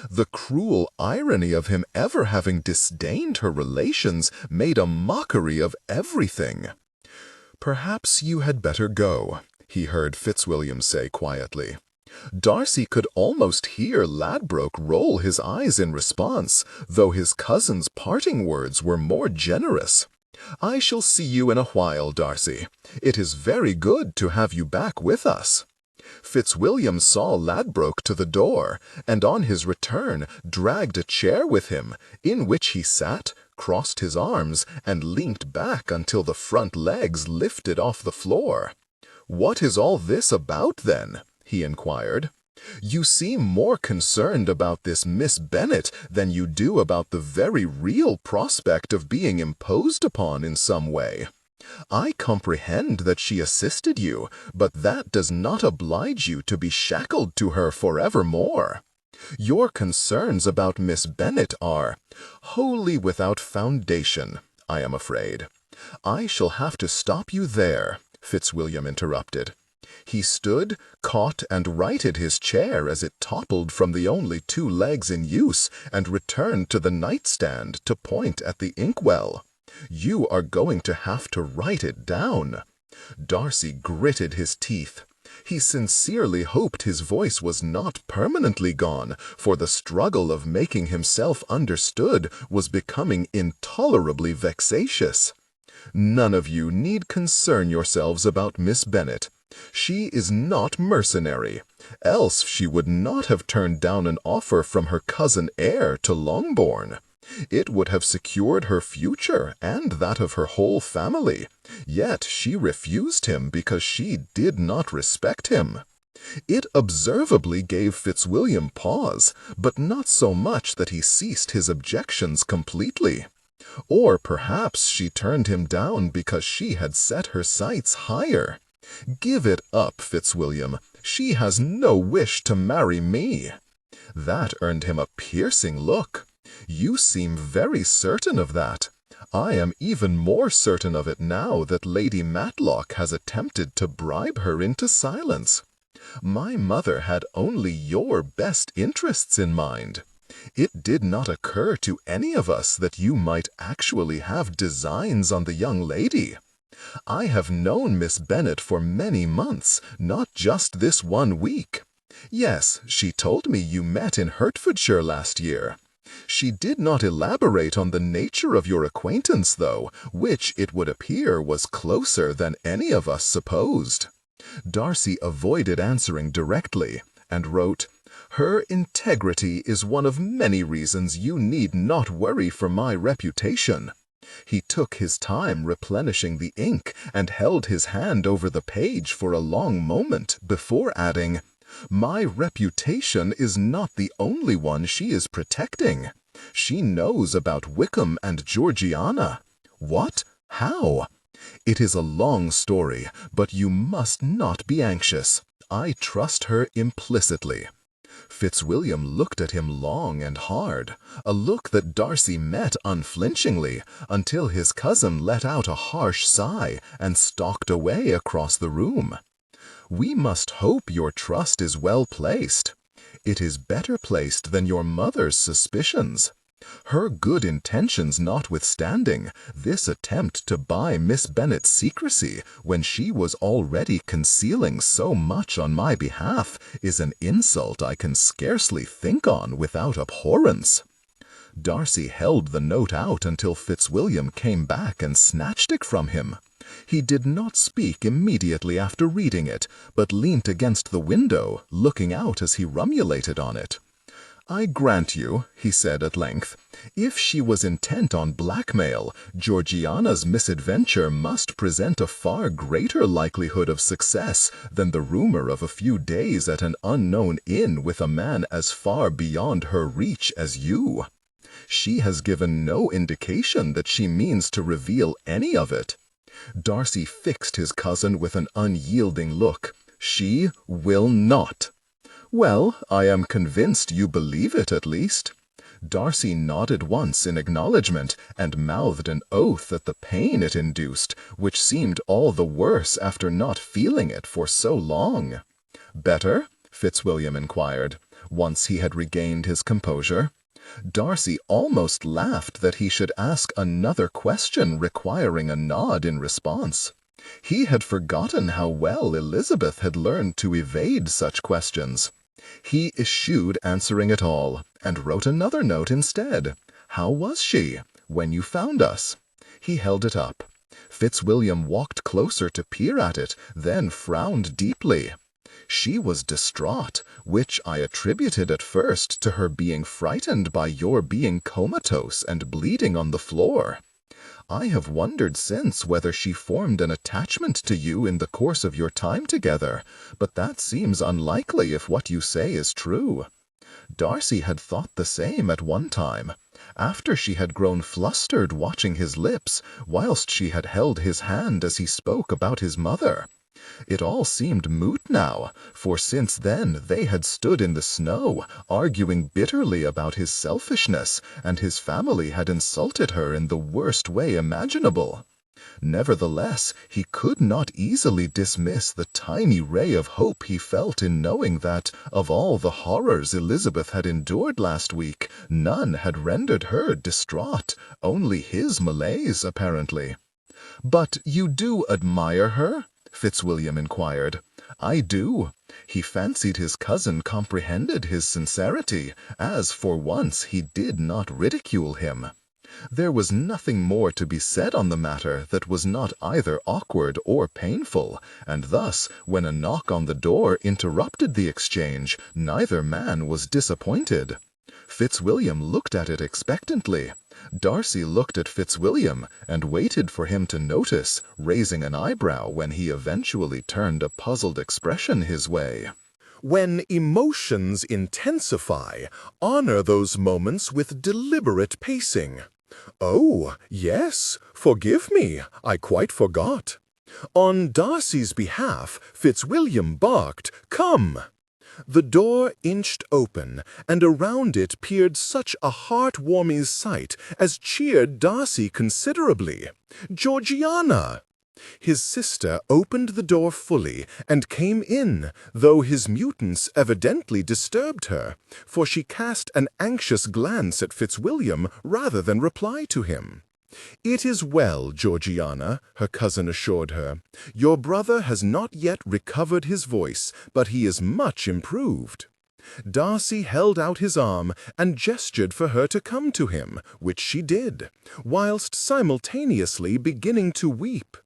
The cruel irony of him ever having disdained her relations made a mockery of everything. "Perhaps you had better go," he heard Fitzwilliam say quietly. Darcy could almost hear Ladbroke roll his eyes in response, though his cousin's parting words were more generous. "I shall see you in a while, Darcy. It is very good to have you back with us." Fitzwilliam saw Ladbroke to the door, and on his return dragged a chair with him, in which he sat, crossed his arms, and leant back until the front legs lifted off the floor. "What is all this about, then?" he inquired. "You seem more concerned about this Miss Bennet than you do about the very real prospect of being imposed upon in some way. I comprehend that she assisted you, but that does not oblige you to be shackled to her forevermore. Your concerns about Miss Bennet are wholly without foundation, I am afraid." "I shall have to stop you there," Fitzwilliam interrupted. He stood, caught and righted his chair as it toppled from the only two legs in use, and returned to the nightstand to point at the inkwell. "You are going to have to write it down." Darcy gritted his teeth. He sincerely hoped his voice was not permanently gone, for the struggle of making himself understood was becoming intolerably vexatious. "None of you need concern yourselves about Miss Bennet. She is not mercenary, else she would not have turned down an offer from her cousin heir to Longbourn. It would have secured her future and that of her whole family, yet she refused him because she did not respect him." It observably gave Fitzwilliam pause, but not so much that he ceased his objections completely. Or perhaps she turned him down because she had set her sights higher. "Give it up, Fitzwilliam. She has no wish to marry me." That earned him a piercing look. "You seem very certain of that. I am even more certain of it now that Lady Matlock has attempted to bribe her into silence. My mother had only your best interests in mind. It did not occur to any of us that you might actually have designs on the young lady. I have known Miss Bennet for many months, not just this 1 week. Yes, she told me you met in Hertfordshire last year. She did not elaborate on the nature of your acquaintance, though, which, it would appear, was closer than any of us supposed. Darcy avoided answering directly, and wrote, "Her integrity is one of many reasons you need not worry for my reputation." He took his time replenishing the ink and held his hand over the page for a long moment before adding, "My reputation is not the only one she is protecting. She knows about Wickham and Georgiana." "What? How?" "It is a long story, but you must not be anxious. I trust her implicitly." Fitzwilliam looked at him long and hard, a look that Darcy met unflinchingly, until his cousin let out a harsh sigh and stalked away across the room. "We must hope your trust is well placed. It is better placed than your mother's suspicions. Her good intentions notwithstanding, this attempt to buy Miss Bennet's secrecy when she was already concealing so much on my behalf is an insult I can scarcely think on without abhorrence." Darcy held the note out until Fitzwilliam came back and snatched it from him. He did not speak immediately after reading it, but leant against the window, looking out as he ruminated on it. "I grant you," he said at length, "if she was intent on blackmail, Georgiana's misadventure must present a far greater likelihood of success than the rumor of a few days at an unknown inn with a man as far beyond her reach as you. She has given no indication that she means to reveal any of it." Darcy fixed his cousin with an unyielding look. "She will not." "Well, I am convinced you believe it, at least." Darcy nodded once in acknowledgment, and mouthed an oath at the pain it induced, which seemed all the worse after not feeling it for so long. "Better?" Fitzwilliam inquired, once he had regained his composure. Darcy almost laughed that he should ask another question requiring a nod in response. He had forgotten how well Elizabeth had learned to evade such questions. He eschewed answering it all, and wrote another note instead. "How was she, when you found us?" He held it up. Fitzwilliam walked closer to peer at it, then frowned deeply. "She was distraught, which I attributed at first to her being frightened by your being comatose and bleeding on the floor. I have wondered since whether she formed an attachment to you in the course of your time together, but that seems unlikely if what you say is true." Darcy had thought the same at one time, after she had grown flustered watching his lips, whilst she had held his hand as he spoke about his mother. It all seemed moot now, for since then they had stood in the snow, arguing bitterly about his selfishness, and his family had insulted her in the worst way imaginable. Nevertheless, he could not easily dismiss the tiny ray of hope he felt in knowing that, of all the horrors Elizabeth had endured last week, none had rendered her distraught, only his malaise, apparently. "But you do admire her?" Fitzwilliam inquired. "I do." He fancied his cousin comprehended his sincerity, as for once he did not ridicule him. There was nothing more to be said on the matter that was not either awkward or painful, and thus, when a knock on the door interrupted the exchange, neither man was disappointed. Fitzwilliam looked at it expectantly. Darcy looked at Fitzwilliam and waited for him to notice, raising an eyebrow when he eventually turned a puzzled expression his way. When emotions intensify, honor those moments with deliberate pacing. "Oh, yes, forgive me, I quite forgot." On Darcy's behalf, Fitzwilliam barked, "Come!" The door inched open, and around it peered such a heart-warming sight as cheered Darcy considerably. Georgiana! His sister opened the door fully and came in, though his mutance evidently disturbed her, for she cast an anxious glance at Fitzwilliam rather than reply to him. "It is well, Georgiana," her cousin assured her. "Your brother has not yet recovered his voice, but he is much improved." Darcy held out his arm and gestured for her to come to him, which she did, whilst simultaneously beginning to weep.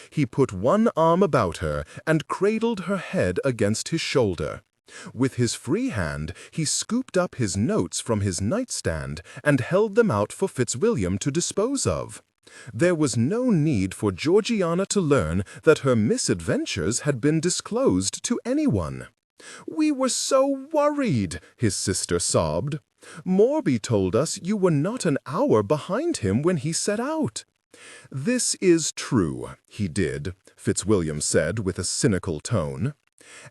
He put one arm about her and cradled her head against his shoulder. With his free hand, he scooped up his notes from his nightstand and held them out for Fitzwilliam to dispose of. There was no need for Georgiana to learn that her misadventures had been disclosed to anyone. "We were so worried," his sister sobbed. "Morby told us you were not an hour behind him when he set out." "This is true, he did," Fitzwilliam said with a cynical tone.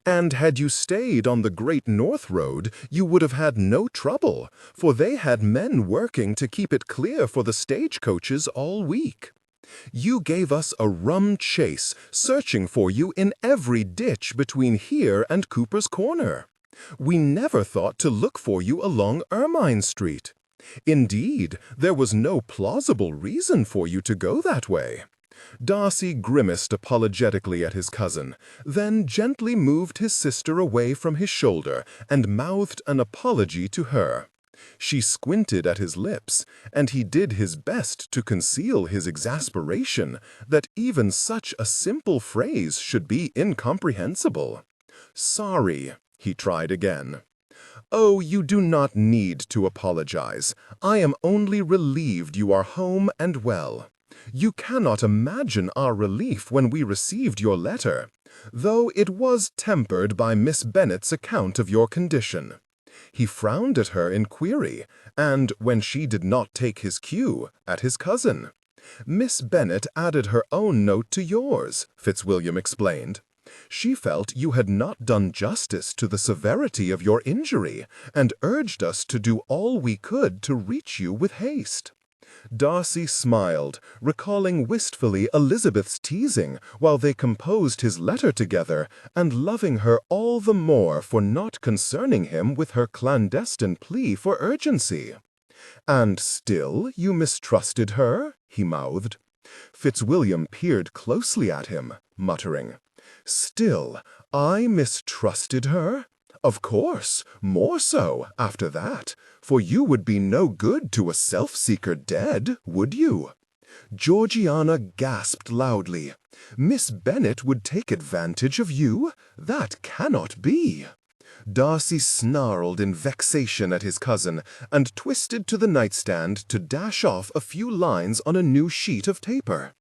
"And had you stayed on the Great North Road, you would have had no trouble, for they had men working to keep it clear for the stagecoaches all week. You gave us a rum chase, searching for you in every ditch between here and Cooper's Corner. We never thought to look for you along Ermine Street. Indeed, there was no plausible reason for you to go that way." Darcy grimaced apologetically at his cousin, then gently moved his sister away from his shoulder and mouthed an apology to her. She squinted at his lips, and he did his best to conceal his exasperation that even such a simple phrase should be incomprehensible. "Sorry," he tried again. "Oh, you do not need to apologize. I am only relieved you are home and well. You cannot imagine our relief when we received your letter, though it was tempered by Miss Bennet's account of your condition." He frowned at her in query, and, when she did not take his cue, at his cousin. "Miss Bennet added her own note to yours," Fitzwilliam explained. "She felt you had not done justice to the severity of your injury, and urged us to do all we could to reach you with haste." Darcy smiled, recalling wistfully Elizabeth's teasing while they composed his letter together, and loving her all the more for not concerning him with her clandestine plea for urgency. "And still you mistrusted her?" he mouthed. Fitzwilliam peered closely at him, muttering, "Still, I mistrusted her? Of course, more so, after that, for you would be no good to a self-seeker dead, would you?" Georgiana gasped loudly. "Miss Bennet would take advantage of you? That cannot be." Darcy snarled in vexation at his cousin, and twisted to the nightstand to dash off a few lines on a new sheet of paper.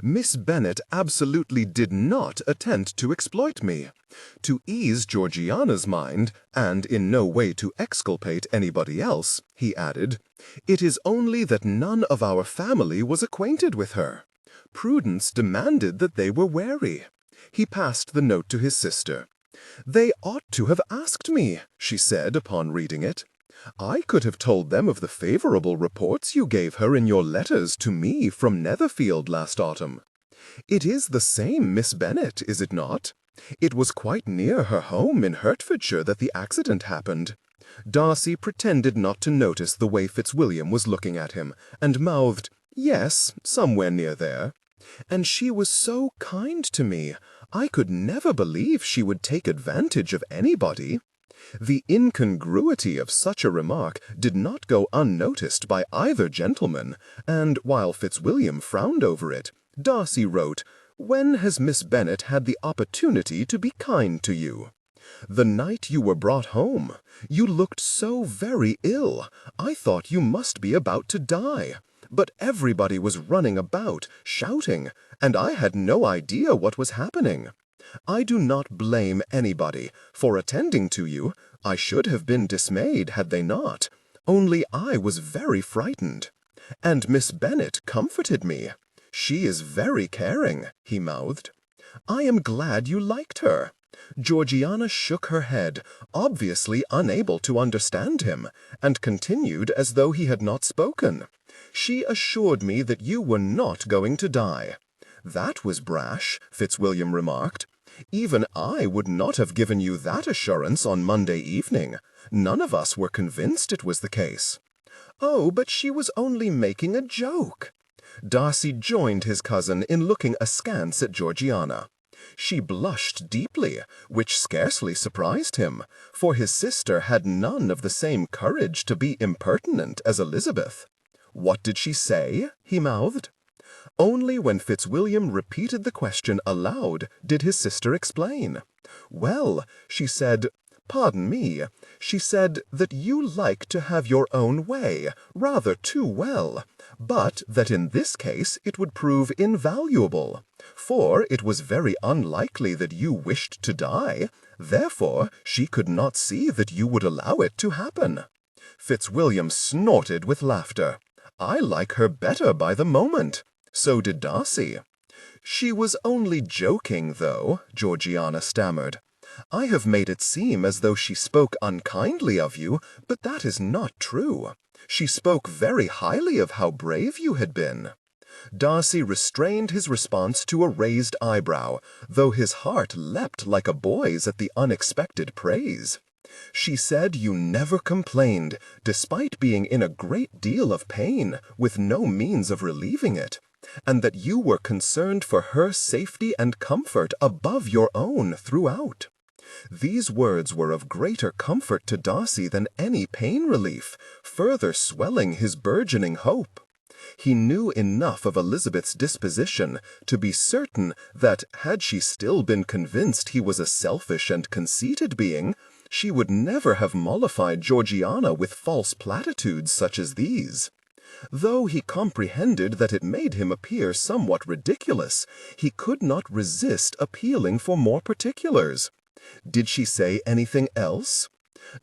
"Miss Bennet absolutely did not attempt to exploit me. To ease Georgiana's mind, and in no way to exculpate anybody else," he added, "it is only that none of our family was acquainted with her. Prudence demanded that they were wary." He passed the note to his sister. "They ought to have asked me," she said upon reading it. "I could have told them of the favorable reports you gave her in your letters to me from Netherfield last autumn. It is the same Miss Bennet, is it not? It was quite near her home in Hertfordshire that the accident happened." Darcy pretended not to notice the way Fitzwilliam was looking at him, and mouthed, "Yes, somewhere near there. And she was so kind to me. I could never believe she would take advantage of anybody." The incongruity of such a remark did not go unnoticed by either gentleman, and while Fitzwilliam frowned over it, Darcy wrote, "When has Miss Bennet had the opportunity to be kind to you? The night you were brought home. You looked so very ill. I thought you must be about to die. But everybody was running about, shouting, and I had no idea what was happening. I do not blame anybody for attending to you. I should have been dismayed had they not. Only I was very frightened. And Miss Bennet comforted me. She is very caring," he mouthed. "I am glad you liked her." Georgiana shook her head, obviously unable to understand him, and continued as though he had not spoken. "She assured me that you were not going to die." "That was brash," Fitzwilliam remarked. "Even I would not have given you that assurance on Monday evening. None of us were convinced it was the case." "Oh, but she was only making a joke." Darcy joined his cousin in looking askance at Georgiana. She blushed deeply, which scarcely surprised him, for his sister had none of the same courage to be impertinent as Elizabeth. "What did she say?" he mouthed. Only when Fitzwilliam repeated the question aloud did his sister explain. "Well, she said, pardon me, she said that you like to have your own way, rather too well, but that in this case it would prove invaluable, for it was very unlikely that you wished to die, therefore she could not see that you would allow it to happen." Fitzwilliam snorted with laughter. "I like her better by the moment." So did Darcy. "She was only joking, though," Georgiana stammered. "I have made it seem as though she spoke unkindly of you, but that is not true. She spoke very highly of how brave you had been." Darcy restrained his response to a raised eyebrow, though his heart leapt like a boy's at the unexpected praise. "She said you never complained, despite being in a great deal of pain, with no means of relieving it, and that you were concerned for her safety and comfort above your own throughout." These words were of greater comfort to Darcy than any pain relief, further swelling his burgeoning hope. He knew enough of Elizabeth's disposition to be certain that, had she still been convinced he was a selfish and conceited being, she would never have mollified Georgiana with false platitudes such as these. Though he comprehended that it made him appear somewhat ridiculous, he could not resist appealing for more particulars. "Did she say anything else?"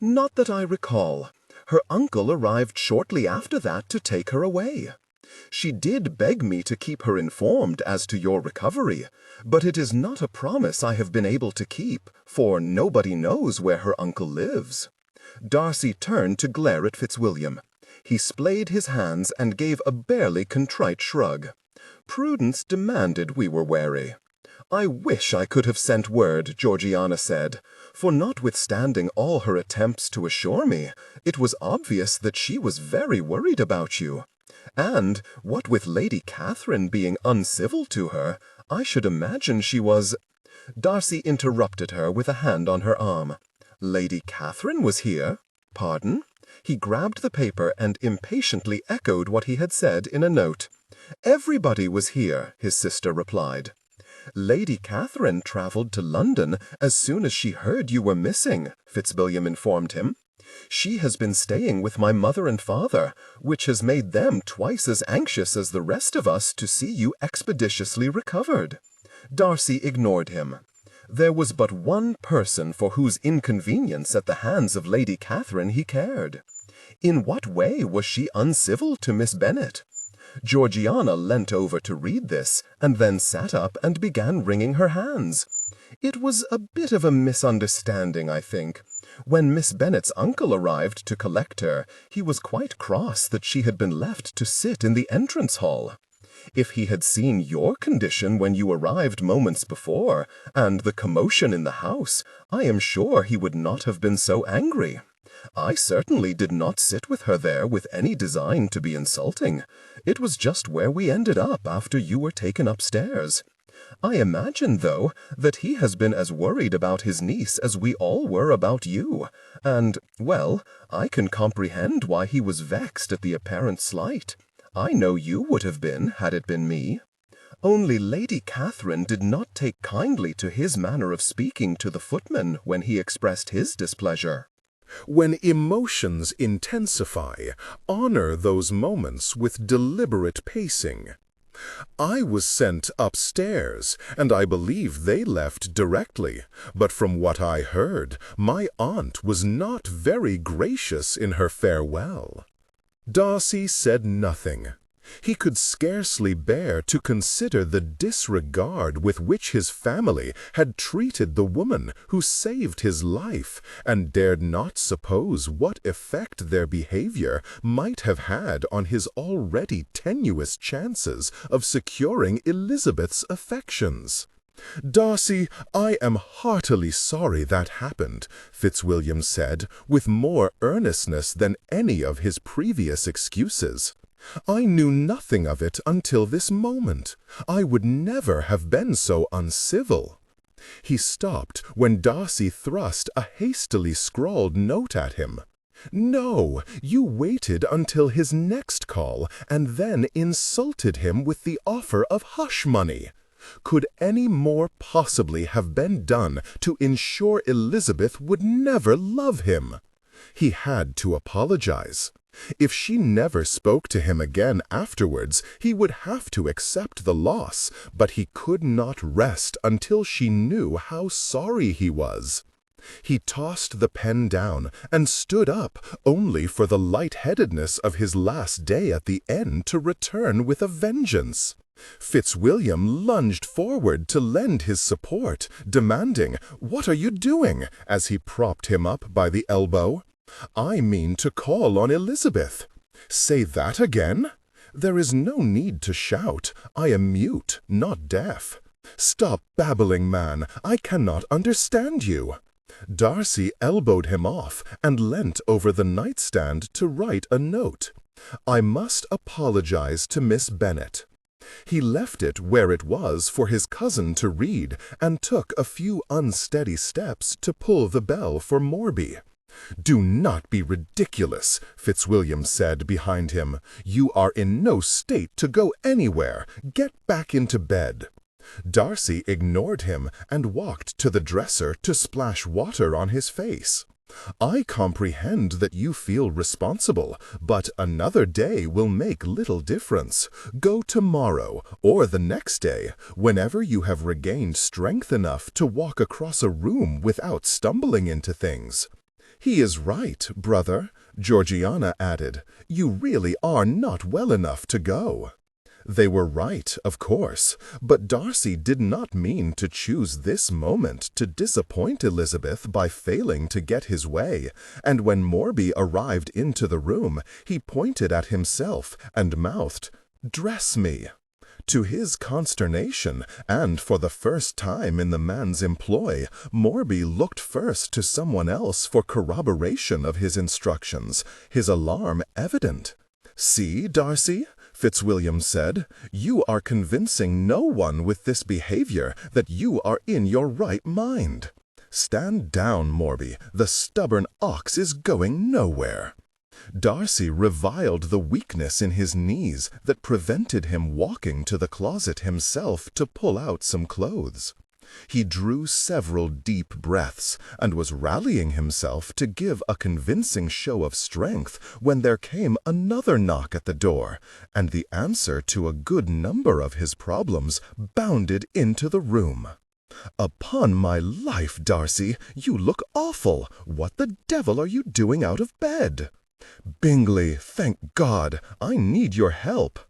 "Not that I recall. Her uncle arrived shortly after that to take her away. She did beg me to keep her informed as to your recovery, but it is not a promise I have been able to keep, for nobody knows where her uncle lives." Darcy turned to glare at Fitzwilliam. He splayed his hands and gave a barely contrite shrug. Prudence demanded we were wary. "I wish I could have sent word," Georgiana said, "for notwithstanding all her attempts to assure me, it was obvious that she was very worried about you. And, what with Lady Catherine being uncivil to her, I should imagine she was—" Darcy interrupted her with a hand on her arm. "Lady Catherine was here? Pardon?" He grabbed the paper and impatiently echoed what he had said in a note. "Everybody was here," his sister replied. "Lady Catherine travelled to London as soon as she heard you were missing," Fitzwilliam informed him. "She has been staying with my mother and father, which has made them twice as anxious as the rest of us to see you expeditiously recovered." Darcy ignored him. There was but one person for whose inconvenience at the hands of Lady Catherine he cared. In what way was she uncivil to Miss Bennet? Georgiana leant over to read this, and then sat up and began wringing her hands. "It was a bit of a misunderstanding, I think. When Miss Bennet's uncle arrived to collect her, he was quite cross that she had been left to sit in the entrance hall. If he had seen your condition when you arrived moments before, and the commotion in the house, I am sure he would not have been so angry. I certainly did not sit with her there with any design to be insulting. It was just where we ended up after you were taken upstairs. I imagine, though, that he has been as worried about his niece as we all were about you, and, well, I can comprehend why he was vexed at the apparent slight. I know you would have been, had it been me. Only Lady Catherine did not take kindly to his manner of speaking to the footman when he expressed his displeasure." When emotions intensify, honor those moments with deliberate pacing. I was sent upstairs, and I believe they left directly, but from what I heard, my aunt was not very gracious in her farewell. Darcy said nothing. He could scarcely bear to consider the disregard with which his family had treated the woman who saved his life, and dared not suppose what effect their behavior might have had on his already tenuous chances of securing Elizabeth's affections. "Darcy, I am heartily sorry that happened," Fitzwilliam said, with more earnestness than any of his previous excuses. I knew nothing of it until this moment. I would never have been so uncivil." He stopped when Darcy thrust a hastily scrawled note at him. "No, you waited until his next call and then insulted him with the offer of hush money. Could any more possibly have been done to ensure Elizabeth would never love him?" He had to apologize. If she never spoke to him again afterwards, he would have to accept the loss, but he could not rest until she knew how sorry he was. He tossed the pen down and stood up, only for the lightheadedness of his last day at the end to return with a vengeance. Fitzwilliam lunged forward to lend his support, demanding, "What are you doing?" as he propped him up by the elbow. "I mean to call on Elizabeth." "Say that again?" "There is no need to shout. I am mute, not deaf." "Stop babbling, man. I cannot understand you." Darcy elbowed him off and leant over the nightstand to write a note. "I must apologize to Miss Bennet." He left it where it was for his cousin to read and took a few unsteady steps to pull the bell for Morby. "Do not be ridiculous," Fitzwilliam said behind him. "You are in no state to go anywhere. Get back into bed." Darcy ignored him and walked to the dresser to splash water on his face. "I comprehend that you feel responsible, but another day will make little difference. Go tomorrow, or the next day, whenever you have regained strength enough to walk across a room without stumbling into things." "He is right, brother," Georgiana added. "You really are not well enough to go." They were right, of course, but Darcy did not mean to choose this moment to disappoint Elizabeth by failing to get his way, and when Morby arrived into the room, he pointed at himself and mouthed, "Dress me." To his consternation, and for the first time in the man's employ, Morby looked first to someone else for corroboration of his instructions, his alarm evident. "See, Darcy," Fitzwilliam said, "you are convincing no one with this behavior that you are in your right mind. Stand down, Morby. The stubborn ox is going nowhere." Darcy reviled the weakness in his knees that prevented him walking to the closet himself to pull out some clothes. He drew several deep breaths and was rallying himself to give a convincing show of strength when there came another knock at the door, and the answer to a good number of his problems bounded into the room. "Upon my life, Darcy, you look awful. What the devil are you doing out of bed?" "Bingley, thank God! I need your help."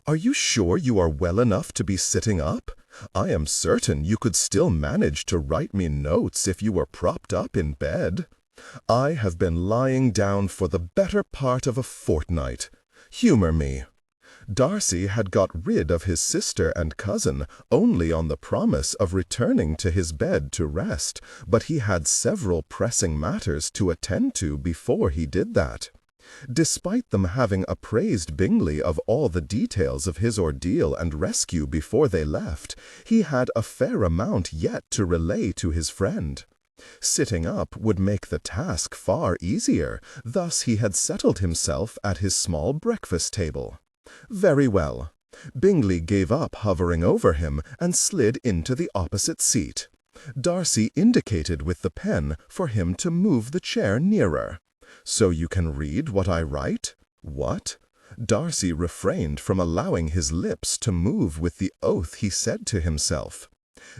"Are you sure you are well enough to be sitting up? I am certain you could still manage to write me notes if you were propped up in bed." "I have been lying down for the better part of a fortnight. Humor me." Darcy had got rid of his sister and cousin only on the promise of returning to his bed to rest, but he had several pressing matters to attend to before he did that. Despite them having appraised Bingley of all the details of his ordeal and rescue before they left, he had a fair amount yet to relay to his friend. Sitting up would make the task far easier, thus he had settled himself at his small breakfast table. Very well. Bingley gave up hovering over him and slid into the opposite seat. Darcy indicated with the pen for him to move the chair nearer. "So you can read what I write?" "What?" Darcy refrained from allowing his lips to move with the oath he said to himself.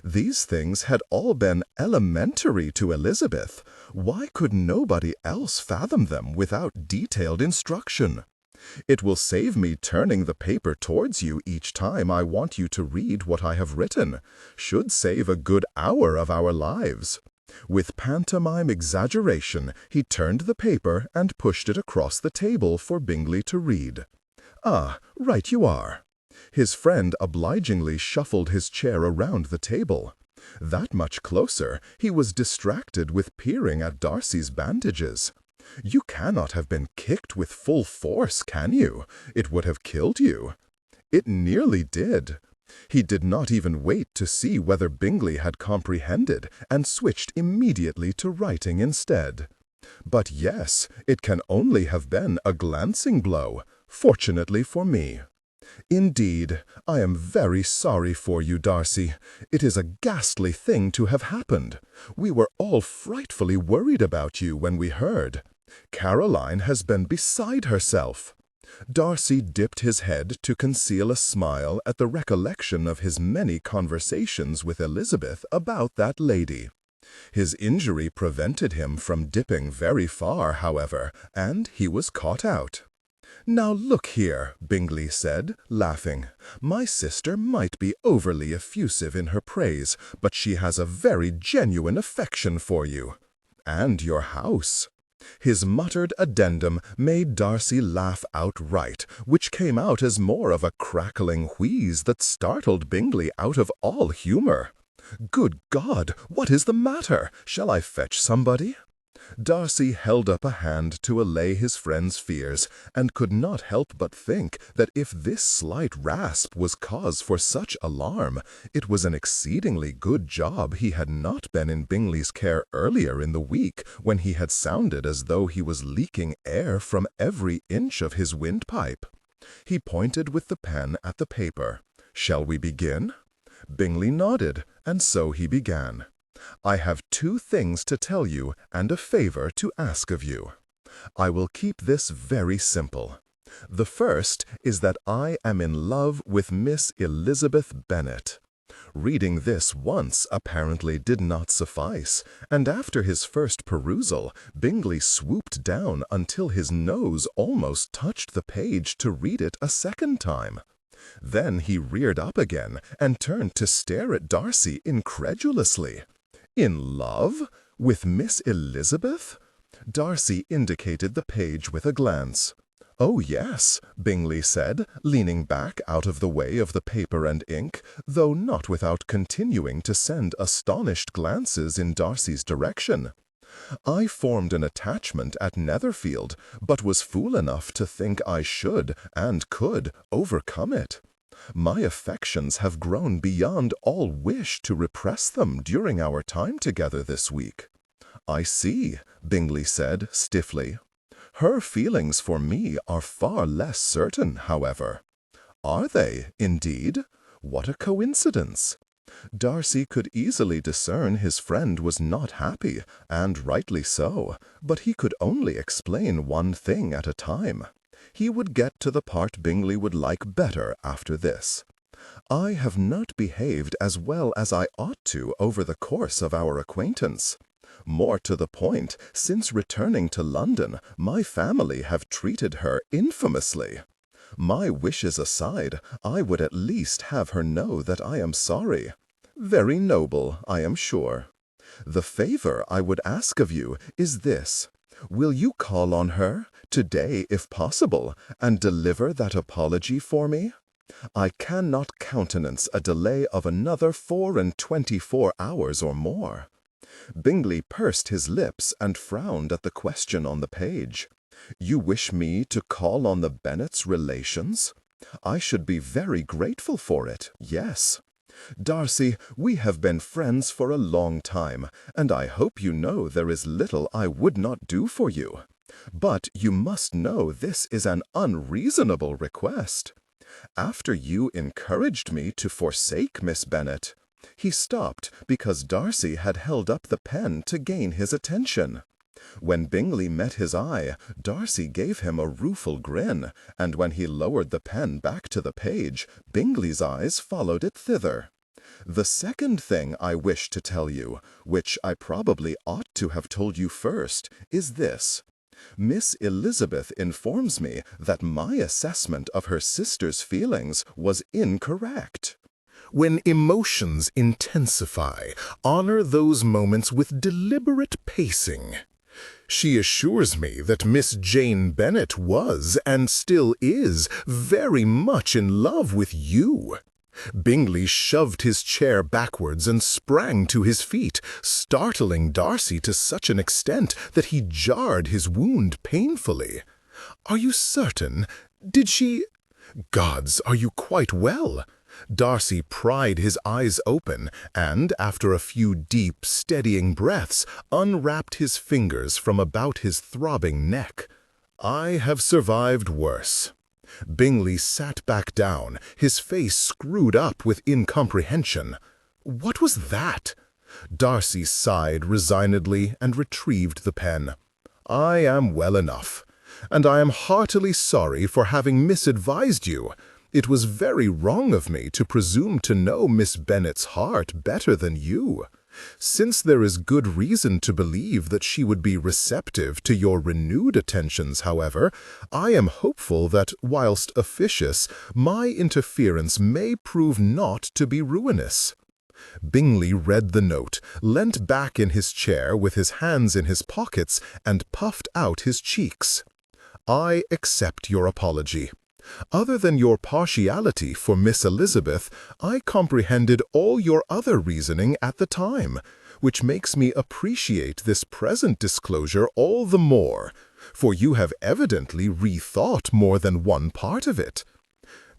These things had all been elementary to Elizabeth. Why could nobody else fathom them without detailed instruction? "It will save me turning the paper towards you each time I want you to read what I have written. Should save a good hour of our lives." With pantomime exaggeration, he turned the paper and pushed it across the table for Bingley to read. "Ah, right you are." His friend obligingly shuffled his chair around the table. That much closer, he was distracted with peering at Darcy's bandages. You cannot have been kicked with full force, can you? It would have killed you. It nearly did. He did not even wait to see whether Bingley had comprehended and switched immediately to writing instead. But yes, it can only have been a glancing blow, fortunately for me. Indeed, I am very sorry for you, Darcy. It is a ghastly thing to have happened. We were all frightfully worried about you when we heard. Caroline has been beside herself. Darcy dipped his head to conceal a smile at the recollection of his many conversations with Elizabeth about that lady. His injury prevented him from dipping very far, however, and he was caught out. "Now look here," Bingley said, laughing. "My sister might be overly effusive in her praise, but she has a very genuine affection for you. And your house." His muttered addendum made Darcy laugh outright, which came out as more of a crackling wheeze that startled Bingley out of all humour. "Good God, what is the matter? Shall I fetch somebody?" Darcy held up a hand to allay his friend's fears, and could not help but think that if this slight rasp was cause for such alarm, it was an exceedingly good job he had not been in Bingley's care earlier in the week, when he had sounded as though he was leaking air from every inch of his windpipe. He pointed with the pen at the paper. "Shall we begin?" Bingley nodded, and so he began. "I have 2 things to tell you and a favor to ask of you. I will keep this very simple. The first is that I am in love with Miss Elizabeth Bennet." Reading this once apparently did not suffice, and after his first perusal, Bingley swooped down until his nose almost touched the page to read it a second time. Then he reared up again and turned to stare at Darcy incredulously. "In love? With Miss Elizabeth?" Darcy indicated the page with a glance. "Oh, yes," Bingley said, leaning back out of the way of the paper and ink, though not without continuing to send astonished glances in Darcy's direction. "I formed an attachment at Netherfield, but was fool enough to think I should, and could, overcome it. My affections have grown beyond all wish to repress them during our time together this week." "I see," Bingley said stiffly. "Her feelings for me are far less certain, however." "Are they, indeed? What a coincidence!" Darcy could easily discern his friend was not happy, and rightly so, but he could only explain one thing at a time. He would get to the part Bingley would like better after this. "I have not behaved as well as I ought to over the course of our acquaintance. More to the point, since returning to London, my family have treated her infamously. My wishes aside, I would at least have her know that I am sorry. Very noble, I am sure. The favor I would ask of you is this. Will you call on her, today if possible, and deliver that apology for me? I cannot countenance a delay of another 24 hours or more." Bingley pursed his lips and frowned at the question on the page. "You wish me to call on the Bennets' relations? I should be very grateful for it, yes. Darcy, we have been friends for a long time, and I hope you know there is little I would not do for you. But you must know this is an unreasonable request. After you encouraged me to forsake Miss Bennet—" He stopped because Darcy had held up the pen to gain his attention. When Bingley met his eye, Darcy gave him a rueful grin, and when he lowered the pen back to the page, Bingley's eyes followed it thither. "The second thing I wish to tell you, which I probably ought to have told you first, is this. Miss Elizabeth informs me that my assessment of her sister's feelings was incorrect." When emotions intensify, honor those moments with deliberate pacing. She assures me that Miss Jane Bennet was, and still is, very much in love with you. Bingley shoved his chair backwards and sprang to his feet, startling Darcy to such an extent that he jarred his wound painfully. "Are you certain? Did she— Gods, are you quite well?" Darcy pried his eyes open and, after a few deep, steadying breaths, unwrapped his fingers from about his throbbing neck. "I have survived worse." Bingley sat back down, his face screwed up with incomprehension. "What was that?" Darcy sighed resignedly and retrieved the pen. "I am well enough, and I am heartily sorry for having misadvised you. It was very wrong of me to presume to know Miss Bennet's heart better than you. Since there is good reason to believe that she would be receptive to your renewed attentions, however, I am hopeful that, whilst officious, my interference may prove not to be ruinous." Bingley read the note, leant back in his chair with his hands in his pockets, and puffed out his cheeks. "I accept your apology. Other than your partiality for Miss Elizabeth, I comprehended all your other reasoning at the time, which makes me appreciate this present disclosure all the more, for you have evidently rethought more than one part of it."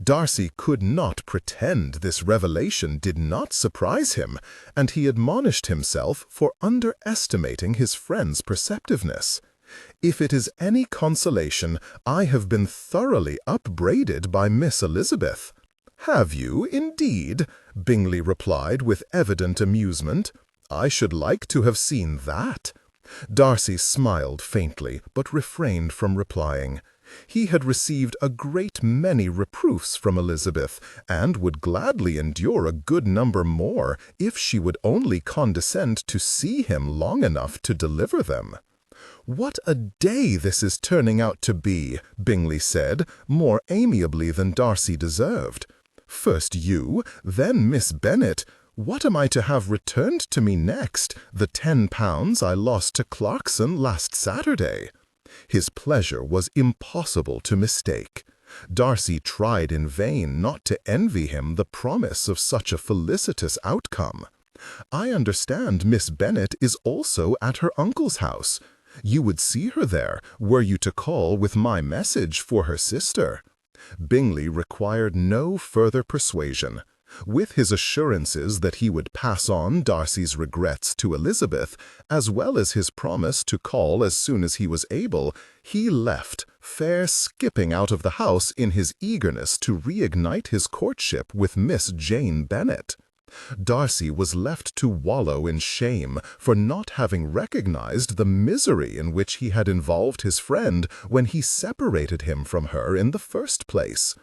Darcy could not pretend this revelation did not surprise him, and he admonished himself for underestimating his friend's perceptiveness. "If it is any consolation, I have been thoroughly upbraided by Miss Elizabeth." "Have you, indeed?" Bingley replied with evident amusement. "I should like to have seen that." Darcy smiled faintly, but refrained from replying. He had received a great many reproofs from Elizabeth, and would gladly endure a good number more if she would only condescend to see him long enough to deliver them. "What a day this is turning out to be," Bingley said, more amiably than Darcy deserved. "First you, then Miss Bennet. What am I to have returned to me next? The £10 I lost to Clarkson last Saturday?" His pleasure was impossible to mistake. Darcy tried in vain not to envy him the promise of such a felicitous outcome. "I understand Miss Bennet is also at her uncle's house. You would see her there, were you to call with my message for her sister." Bingley required no further persuasion. With his assurances that he would pass on Darcy's regrets to Elizabeth, as well as his promise to call as soon as he was able, he left, fair skipping out of the house in his eagerness to reignite his courtship with Miss Jane Bennet. Darcy was left to wallow in shame for not having recognized the misery in which he had involved his friend when he separated him from her in the first place.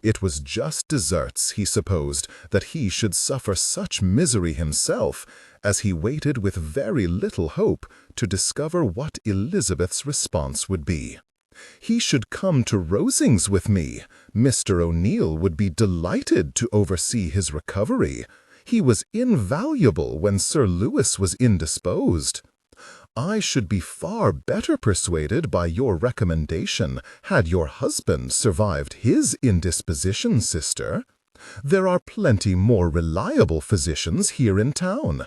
It was just deserts, he supposed, that he should suffer such misery himself, as he waited with very little hope to discover what Elizabeth's response would be. He should come to Rosings with me. Mr. O'Neill would be delighted to oversee his recovery. He was invaluable when Sir Lewis was indisposed. I should be far better persuaded by your recommendation had your husband survived his indisposition, sister. There are plenty more reliable physicians here in town.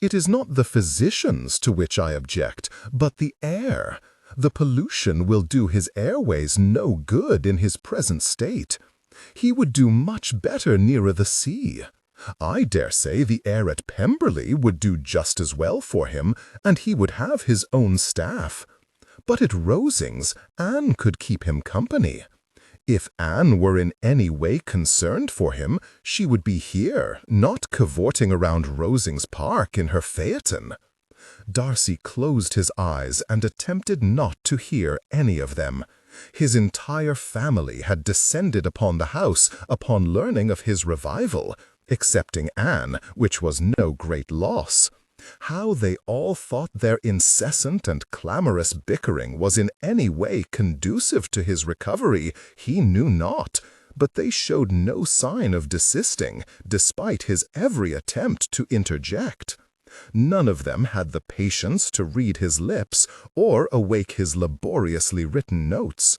It is not the physicians to which I object, but the air. The pollution will do his airways no good in his present state. He would do much better nearer the sea. I dare say the air at Pemberley would do just as well for him, and he would have his own staff. But at Rosings, Anne could keep him company. If Anne were in any way concerned for him, she would be here, not cavorting around Rosings Park in her phaeton. Darcy closed his eyes and attempted not to hear any of them. His entire family had descended upon the house upon learning of his revival, excepting Anne, which was no great loss. How they all thought their incessant and clamorous bickering was in any way conducive to his recovery, he knew not, but they showed no sign of desisting, despite his every attempt to interject. None of them had the patience to read his lips or awake his laboriously written notes.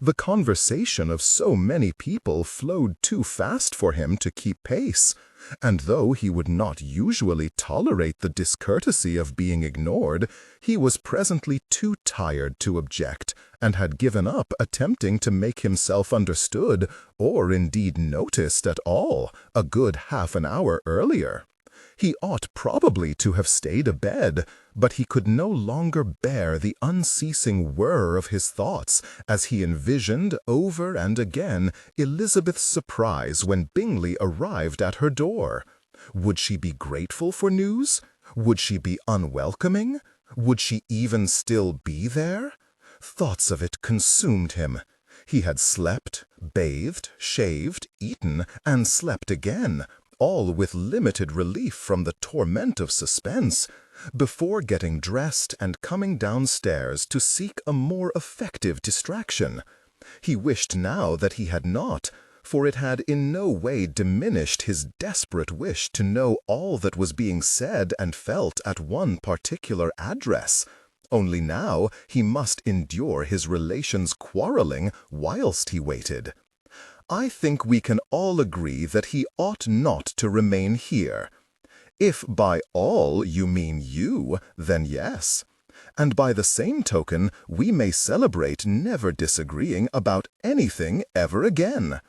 The conversation of so many people flowed too fast for him to keep pace, and though he would not usually tolerate the discourtesy of being ignored, he was presently too tired to object, and had given up attempting to make himself understood, or indeed noticed at all, a good half an hour earlier. He ought probably to have stayed abed, but he could no longer bear the unceasing whir of his thoughts as he envisioned over and again Elizabeth's surprise when Bingley arrived at her door. Would she be grateful for news? Would she be unwelcoming? Would she even still be there? Thoughts of it consumed him. He had slept, bathed, shaved, eaten, and slept again, all with limited relief from the torment of suspense, before getting dressed and coming downstairs to seek a more effective distraction. He wished now that he had not, for it had in no way diminished his desperate wish to know all that was being said and felt at one particular address. Only now he must endure his relations' quarreling whilst he waited. I think we can all agree that he ought not to remain here. If by all you mean you, then yes. And by the same token, we may celebrate never disagreeing about anything ever again.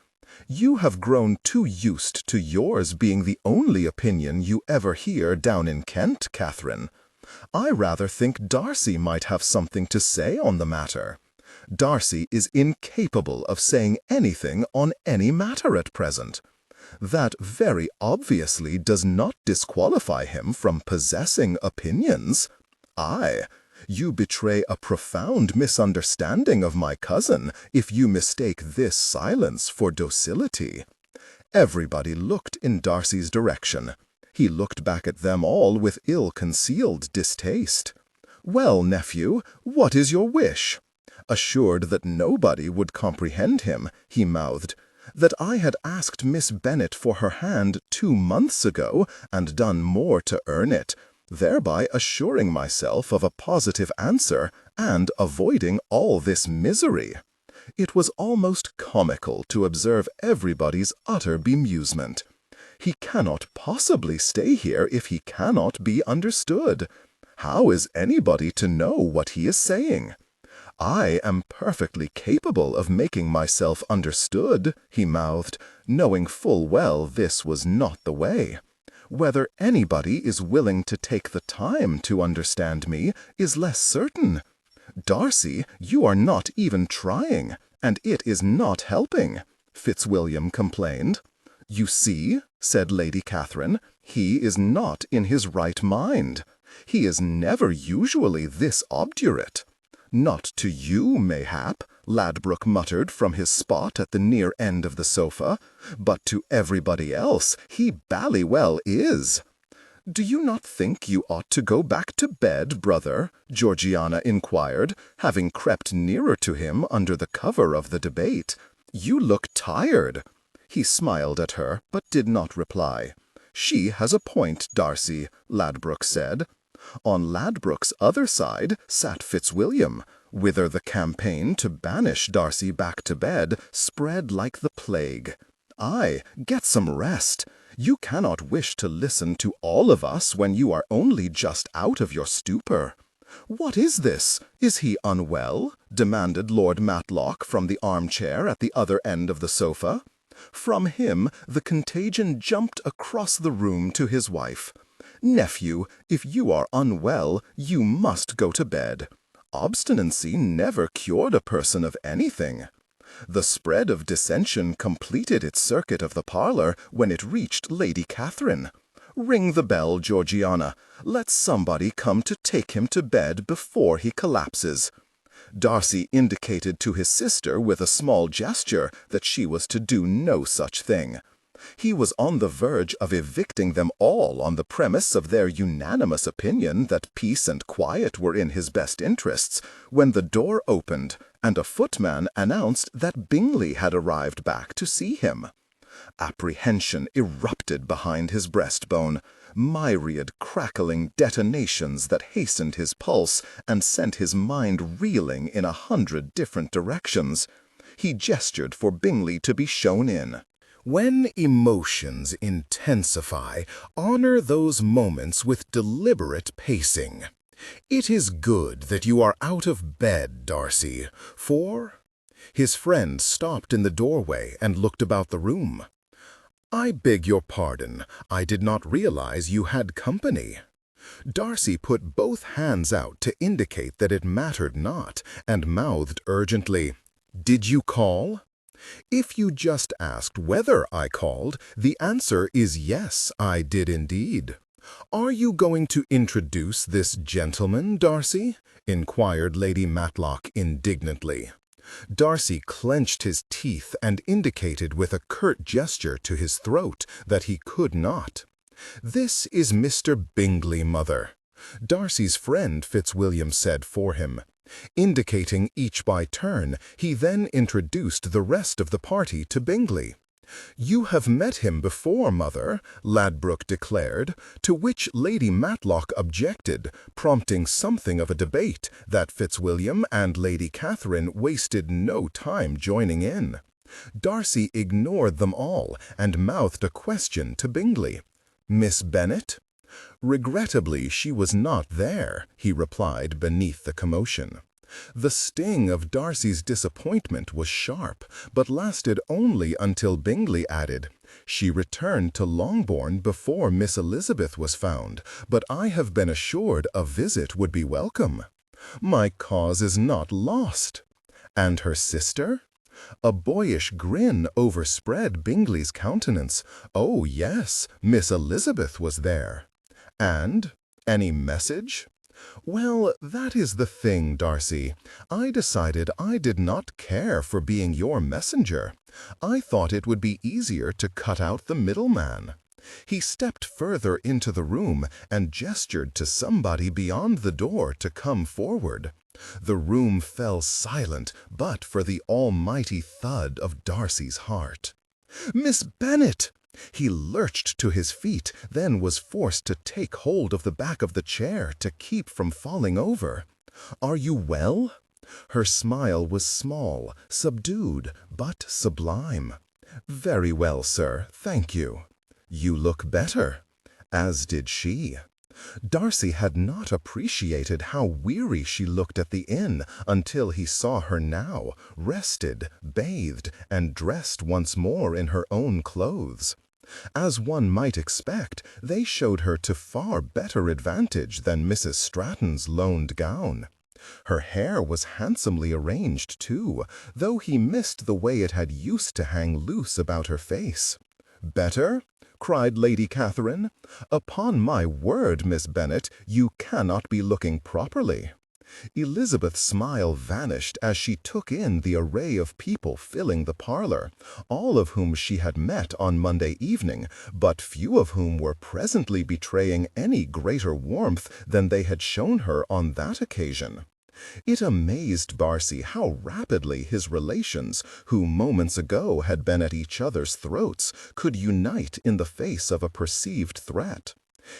You have grown too used to yours being the only opinion you ever hear down in Kent, Catherine. I rather think Darcy might have something to say on the matter. Darcy is incapable of saying anything on any matter at present. That very obviously does not disqualify him from possessing opinions. Aye, you betray a profound misunderstanding of my cousin if you mistake this silence for docility. Everybody looked in Darcy's direction. He looked back at them all with ill-concealed distaste. "Well, nephew, what is your wish?" Assured that nobody would comprehend him, he mouthed, "That I had asked Miss Bennet for her hand 2 months ago, and done more to earn it, thereby assuring myself of a positive answer, and avoiding all this misery." It was almost comical to observe everybody's utter bemusement. He cannot possibly stay here if he cannot be understood. How is anybody to know what he is saying? "I am perfectly capable of making myself understood," he mouthed, knowing full well this was not the way. "Whether anybody is willing to take the time to understand me is less certain. Darcy, you are not even trying, and it is not helping," Fitzwilliam complained. "You see," said Lady Catherine, "he is not in his right mind. He is never usually this obdurate." "Not to you, mayhap," Ladbroke muttered from his spot at the near end of the sofa, "but to everybody else he bally well is." "Do you not think you ought to go back to bed, brother?" Georgiana inquired, having crept nearer to him under the cover of the debate. "You look tired." He smiled at her, but did not reply. "She has a point, Darcy," Ladbroke said. On Ladbroke's other side sat Fitzwilliam, whither the campaign to banish Darcy back to bed spread like the plague. "Aye, get some rest. You cannot wish to listen to all of us when you are only just out of your stupor." "What is this? Is he unwell?" demanded Lord Matlock from the armchair at the other end of the sofa. From him the contagion jumped across the room to his wife. "Nephew, if you are unwell, you must go to bed. Obstinacy never cured a person of anything." The spread of dissension completed its circuit of the parlor when it reached Lady Catherine. "Ring the bell, Georgiana. Let somebody come to take him to bed before he collapses." Darcy indicated to his sister with a small gesture that she was to do no such thing. He was on the verge of evicting them all on the premise of their unanimous opinion that peace and quiet were in his best interests, when the door opened, and a footman announced that Bingley had arrived back to see him. Apprehension erupted behind his breastbone, myriad crackling detonations that hastened his pulse and sent his mind reeling in 100 different directions. He gestured for Bingley to be shown in. When emotions intensify, honor those moments with deliberate pacing. It is good that you are out of bed, Darcy, for... His friend stopped in the doorway and looked about the room. "I beg your pardon. I did not realize you had company." Darcy put both hands out to indicate that it mattered not, and mouthed urgently, "Did you call?" "If you just asked whether I called, the answer is yes, I did indeed." "Are you going to introduce this gentleman, Darcy?" inquired Lady Matlock indignantly. Darcy clenched his teeth and indicated with a curt gesture to his throat that he could not. "This is Mr. Bingley, mother," Darcy's friend Fitzwilliam said for him. Indicating each by turn, he then introduced the rest of the party to Bingley. "You have met him before, mother," Ladbroke declared, to which Lady Matlock objected, prompting something of a debate that Fitzwilliam and Lady Catherine wasted no time joining in. Darcy ignored them all and mouthed a question to Bingley. "Miss Bennet?" "Regrettably, she was not there," he replied beneath the commotion. The sting of Darcy's disappointment was sharp, but lasted only until Bingley added, "She returned to Longbourn before Miss Elizabeth was found, but I have been assured a visit would be welcome. My cause is not lost." "And her sister?" A boyish grin overspread Bingley's countenance. "Oh, yes, Miss Elizabeth was there." "And any message?" "Well, that is the thing, Darcy. I decided I did not care for being your messenger. I thought it would be easier to cut out the middleman." He stepped further into the room and gestured to somebody beyond the door to come forward. The room fell silent but for the almighty thud of Darcy's heart. "Miss Bennet!" He lurched to his feet, then was forced to take hold of the back of the chair to keep from falling over. "Are you well?" Her smile was small, subdued, but sublime. "Very well, sir, thank you." "You look better." As did she. Darcy had not appreciated how weary she looked at the inn until he saw her now, rested, bathed, and dressed once more in her own clothes. As one might expect, they showed her to far better advantage than Mrs. Stratton's loaned gown. Her hair was handsomely arranged, too, though he missed the way it had used to hang loose about her face. "Better?" cried Lady Catherine. "Upon my word, Miss Bennet, you cannot be looking properly." Elizabeth's smile vanished as she took in the array of people filling the parlor, all of whom she had met on Monday evening, but few of whom were presently betraying any greater warmth than they had shown her on that occasion. It amazed Darcy how rapidly his relations, who moments ago had been at each other's throats, could unite in the face of a perceived threat.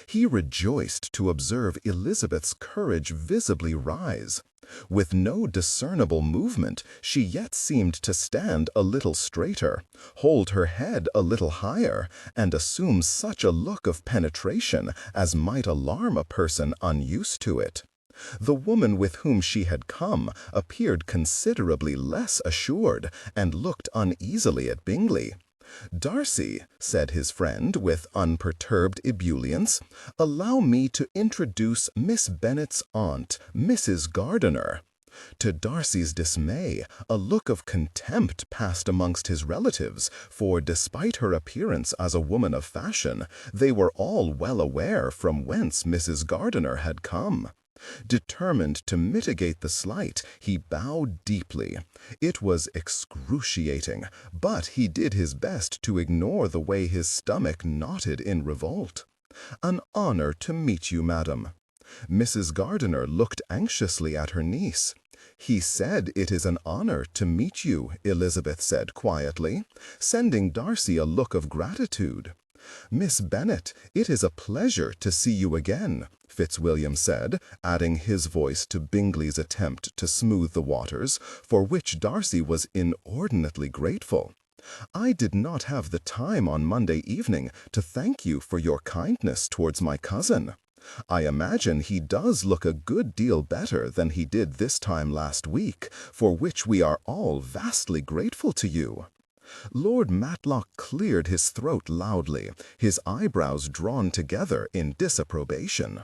He rejoiced to observe Elizabeth's courage visibly rise. With no discernible movement, she yet seemed to stand a little straighter, hold her head a little higher, and assume such a look of penetration as might alarm a person unused to it. The woman with whom she had come appeared considerably less assured, and looked uneasily at Bingley. "Darcy," said his friend with unperturbed ebullience, "allow me to introduce Miss Bennet's aunt, Mrs. Gardiner." To Darcy's dismay, a look of contempt passed amongst his relatives, for despite her appearance as a woman of fashion, they were all well aware from whence Mrs. Gardiner had come. Determined to mitigate the slight, he bowed deeply. It was excruciating, but he did his best to ignore the way his stomach knotted in revolt. "An honor to meet you, madam." Mrs. Gardiner looked anxiously at her niece. "He said it is an honor to meet you," Elizabeth said quietly, sending Darcy a look of gratitude. "Miss Bennet, it is a pleasure to see you again," Fitzwilliam said, adding his voice to Bingley's attempt to smooth the waters, for which Darcy was inordinately grateful. "I did not have the time on Monday evening to thank you for your kindness towards my cousin. I imagine he does look a good deal better than he did this time last week, for which we are all vastly grateful to you." Lord Matlock cleared his throat loudly, his eyebrows drawn together in disapprobation.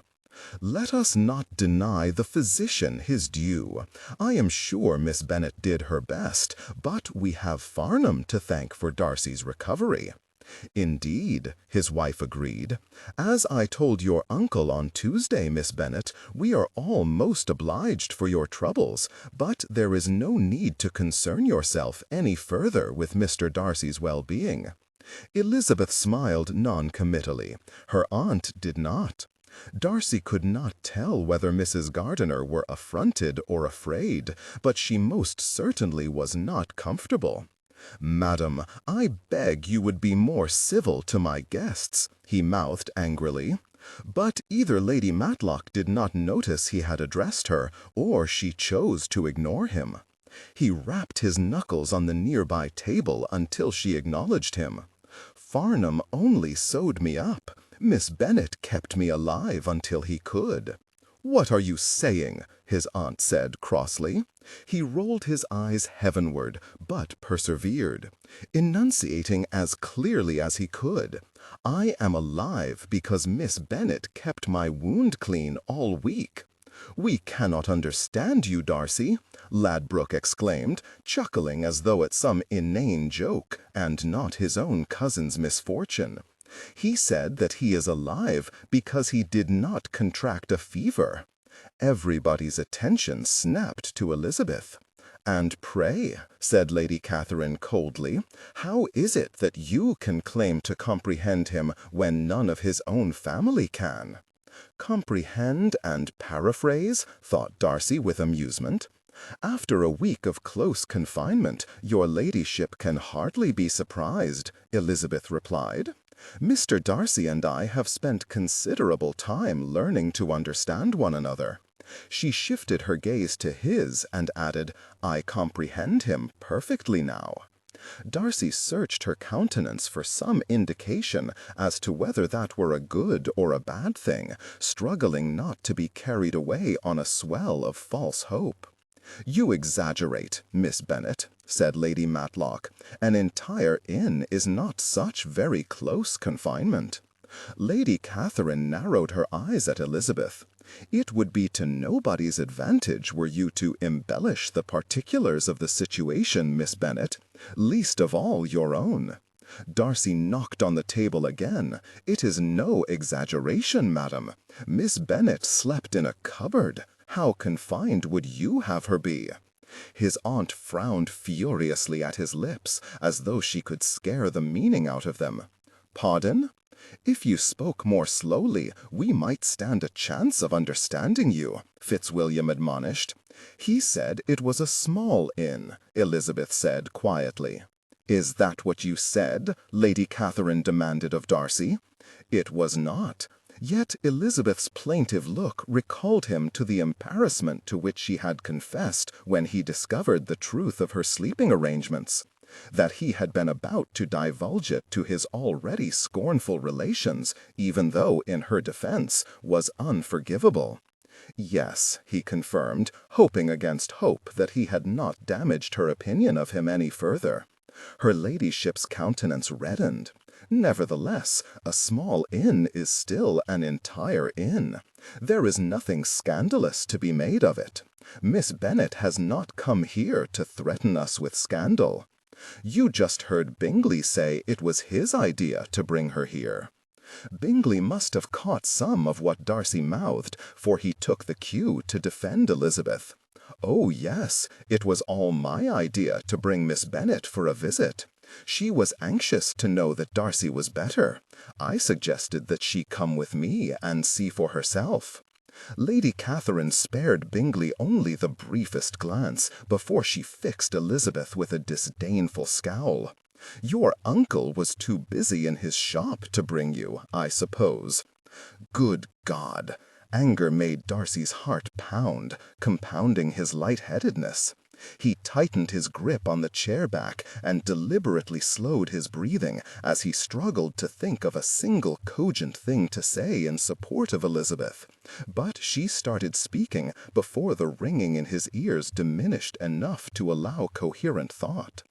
"Let us not deny the physician his due. I am sure Miss Bennet did her best, but we have Farnham to thank for Darcy's recovery." "Indeed," his wife agreed. "As I told your uncle on Tuesday, Miss Bennet, we are all most obliged for your troubles, but there is no need to concern yourself any further with Mr. Darcy's well-being." Elizabeth smiled non-committally. Her aunt did not. Darcy could not tell whether Mrs. Gardiner were affronted or afraid, but she most certainly was not comfortable. "Madam, I beg you would be more civil to my guests," he mouthed angrily. But either Lady Matlock did not notice he had addressed her, or she chose to ignore him. He rapped his knuckles on the nearby table until she acknowledged him. "Farnham only sewed me up. Miss Bennet kept me alive until he could." "What are you saying?" his aunt said crossly. He rolled his eyes heavenward, but persevered, enunciating as clearly as he could. "I am alive because Miss Bennet kept my wound clean all week." "We cannot understand you, Darcy," Ladbroke exclaimed, chuckling as though at some inane joke, and not his own cousin's misfortune. "He said that he is alive because he did not contract a fever." Everybody's attention snapped to Elizabeth. "And pray," said Lady Catherine coldly, "how is it that you can claim to comprehend him when none of his own family can?" "Comprehend and paraphrase?" thought Darcy with amusement. "After a week of close confinement, your ladyship can hardly be surprised," Elizabeth replied. "Mr. Darcy and I have spent considerable time learning to understand one another." She shifted her gaze to his and added, "I comprehend him perfectly now." Darcy searched her countenance for some indication as to whether that were a good or a bad thing, struggling not to be carried away on a swell of false hope. "You exaggerate, Miss Bennet," said Lady Matlock. "An entire inn is not such very close confinement." Lady Catherine narrowed her eyes at Elizabeth. "It would be to nobody's advantage were you to embellish the particulars of the situation, Miss Bennet, least of all your own." Darcy knocked on the table again. "It is no exaggeration, madam. Miss Bennet slept in a cupboard. How confined would you have her be?" His aunt frowned furiously at his lips, as though she could scare the meaning out of them. "Pardon? If you spoke more slowly, we might stand a chance of understanding you," Fitzwilliam admonished. "He said it was a small inn," Elizabeth said quietly. "Is that what you said?" Lady Catherine demanded of Darcy. It was not. Yet Elizabeth's plaintive look recalled him to the embarrassment to which she had confessed when he discovered the truth of her sleeping arrangements. That he had been about to divulge it to his already scornful relations, even though in her defense, was unforgivable. "Yes," he confirmed, hoping against hope that he had not damaged her opinion of him any further. Her ladyship's countenance reddened. "Nevertheless, a small inn is still an entire inn. There is nothing scandalous to be made of it. Miss Bennet has not come here to threaten us with scandal. You just heard Bingley say it was his idea to bring her here." Bingley must have caught some of what Darcy mouthed, for he took the cue to defend Elizabeth. "Oh, yes, it was all my idea to bring Miss Bennet for a visit. She was anxious to know that Darcy was better. I suggested that she come with me and see for herself." Lady Catherine spared Bingley only the briefest glance before she fixed Elizabeth with a disdainful scowl. "Your uncle was too busy in his shop to bring you, I suppose." Good God! Anger made Darcy's heart pound, compounding his lightheadedness. He tightened his grip on the chair back and deliberately slowed his breathing as he struggled to think of a single cogent thing to say in support of Elizabeth. But she started speaking before the ringing in his ears diminished enough to allow coherent thought.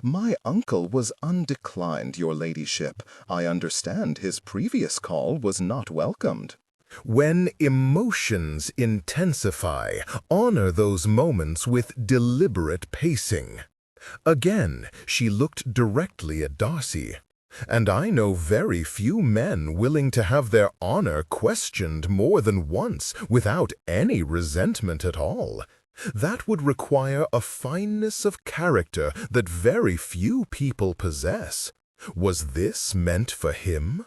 "My uncle was undeclined, your ladyship. I understand his previous call was not welcomed." When emotions intensify, honor those moments with deliberate pacing. Again, she looked directly at Darcy. And I know very few men willing to have their honor questioned more than once without any resentment at all. That would require a fineness of character that very few people possess. Was this meant for him?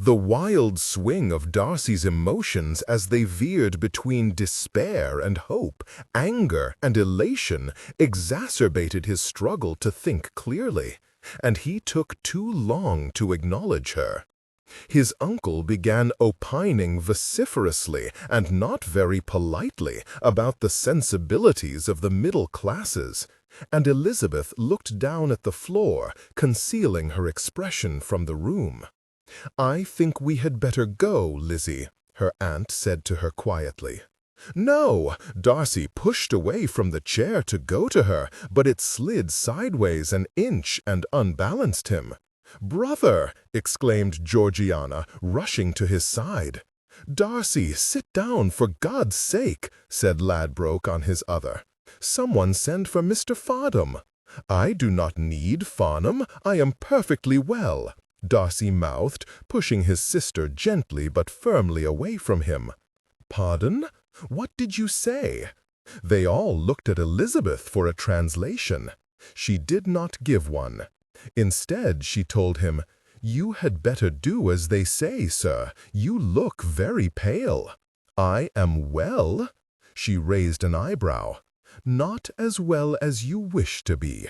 The wild swing of Darcy's emotions as they veered between despair and hope, anger and elation, exacerbated his struggle to think clearly, and he took too long to acknowledge her. His uncle began opining vociferously and not very politely about the sensibilities of the middle classes, and Elizabeth looked down at the floor, concealing her expression from the room. "I think we had better go, Lizzie," her aunt said to her quietly. "No!" Darcy pushed away from the chair to go to her, but it slid sideways an inch and unbalanced him. "Brother!" exclaimed Georgiana, rushing to his side. "Darcy, sit down, for God's sake," said Ladbroke on his other. "Someone send for Mr. Farnham." "I do not need Farnham. I am perfectly well," Darcy mouthed, pushing his sister gently but firmly away from him. "Pardon? What did you say?" They all looked at Elizabeth for a translation. She did not give one. Instead, she told him, "You had better do as they say, sir. You look very pale." "I am well?" She raised an eyebrow. "Not as well as you wish to be.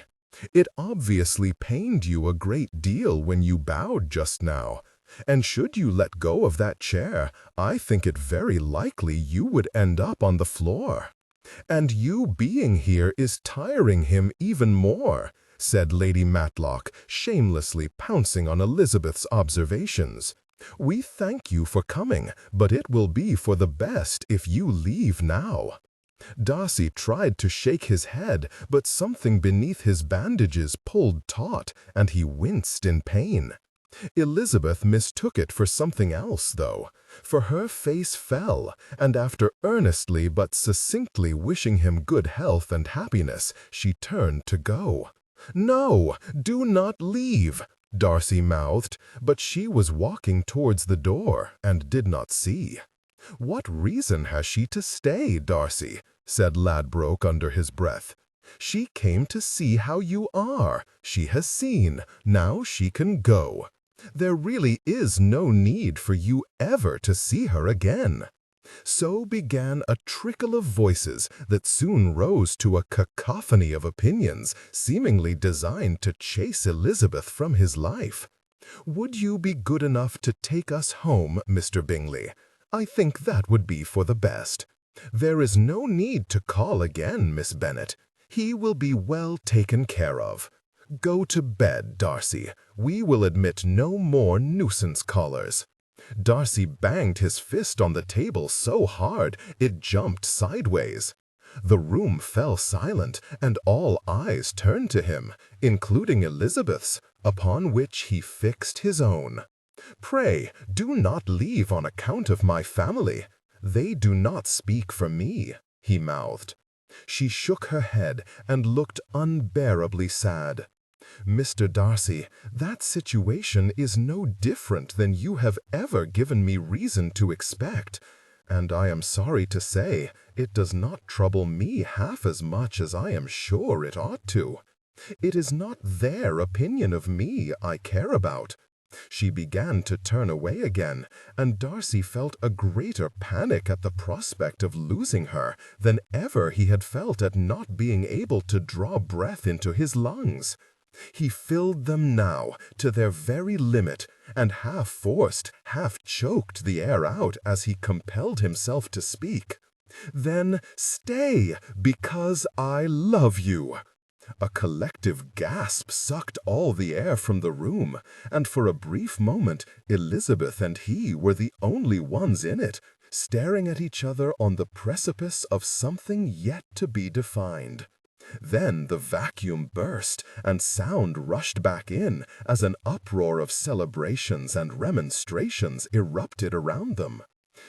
It obviously pained you a great deal when you bowed just now, and should you let go of that chair, I think it very likely you would end up on the floor. And you being here is tiring him even more," said Lady Matlock, shamelessly pouncing on Elizabeth's observations. "We thank you for coming, but it will be for the best if you leave now." Darcy tried to shake his head, but something beneath his bandages pulled taut, and he winced in pain. Elizabeth mistook it for something else, though, for her face fell, and after earnestly but succinctly wishing him good health and happiness, she turned to go. "No, do not leave," Darcy mouthed, but she was walking towards the door and did not see. "What reason has she to stay, Darcy?" said Ladbroke under his breath. "She came to see how you are. She has seen. Now she can go. There really is no need for you ever to see her again." So began a trickle of voices that soon rose to a cacophony of opinions, seemingly designed to chase Elizabeth from his life. "Would you be good enough to take us home, Mr. Bingley? I think that would be for the best. There is no need to call again, Miss Bennet. He will be well taken care of. Go to bed, Darcy. We will admit no more nuisance callers." Darcy banged his fist on the table so hard it jumped sideways. The room fell silent, and all eyes turned to him, including Elizabeth's, upon which he fixed his own. "Pray, do not leave on account of my family. They do not speak for me," he mouthed. She shook her head and looked unbearably sad. "Mr. Darcy, that situation is no different than you have ever given me reason to expect, and I am sorry to say it does not trouble me half as much as I am sure it ought to. It is not their opinion of me I care about. She began to turn away again, and Darcy felt a greater panic at the prospect of losing her than ever he had felt at not being able to draw breath into his lungs. He filled them now to their very limit, and half forced, half choked the air out as he compelled himself to speak. "Then stay, because I love you." A collective gasp sucked all the air from the room, and for a brief moment Elizabeth and he were the only ones in it, staring at each other on the precipice of something yet to be defined. Then the vacuum burst, and sound rushed back in as an uproar of celebrations and remonstrations erupted around them.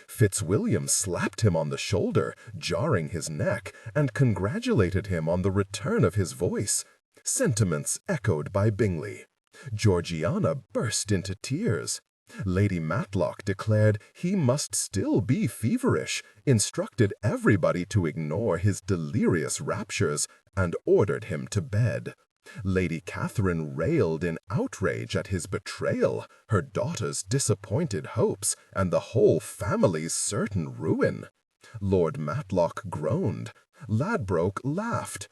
Fitzwilliam slapped him on the shoulder, jarring his neck, and congratulated him on the return of his voice. Sentiments echoed by Bingley. Georgiana burst into tears. Lady Matlock declared he must still be feverish, instructed everybody to ignore his delirious raptures, and ordered him to bed. Lady Catherine railed in outrage at his betrayal, her daughter's disappointed hopes, and the whole family's certain ruin. Lord Matlock groaned. Ladbroke laughed.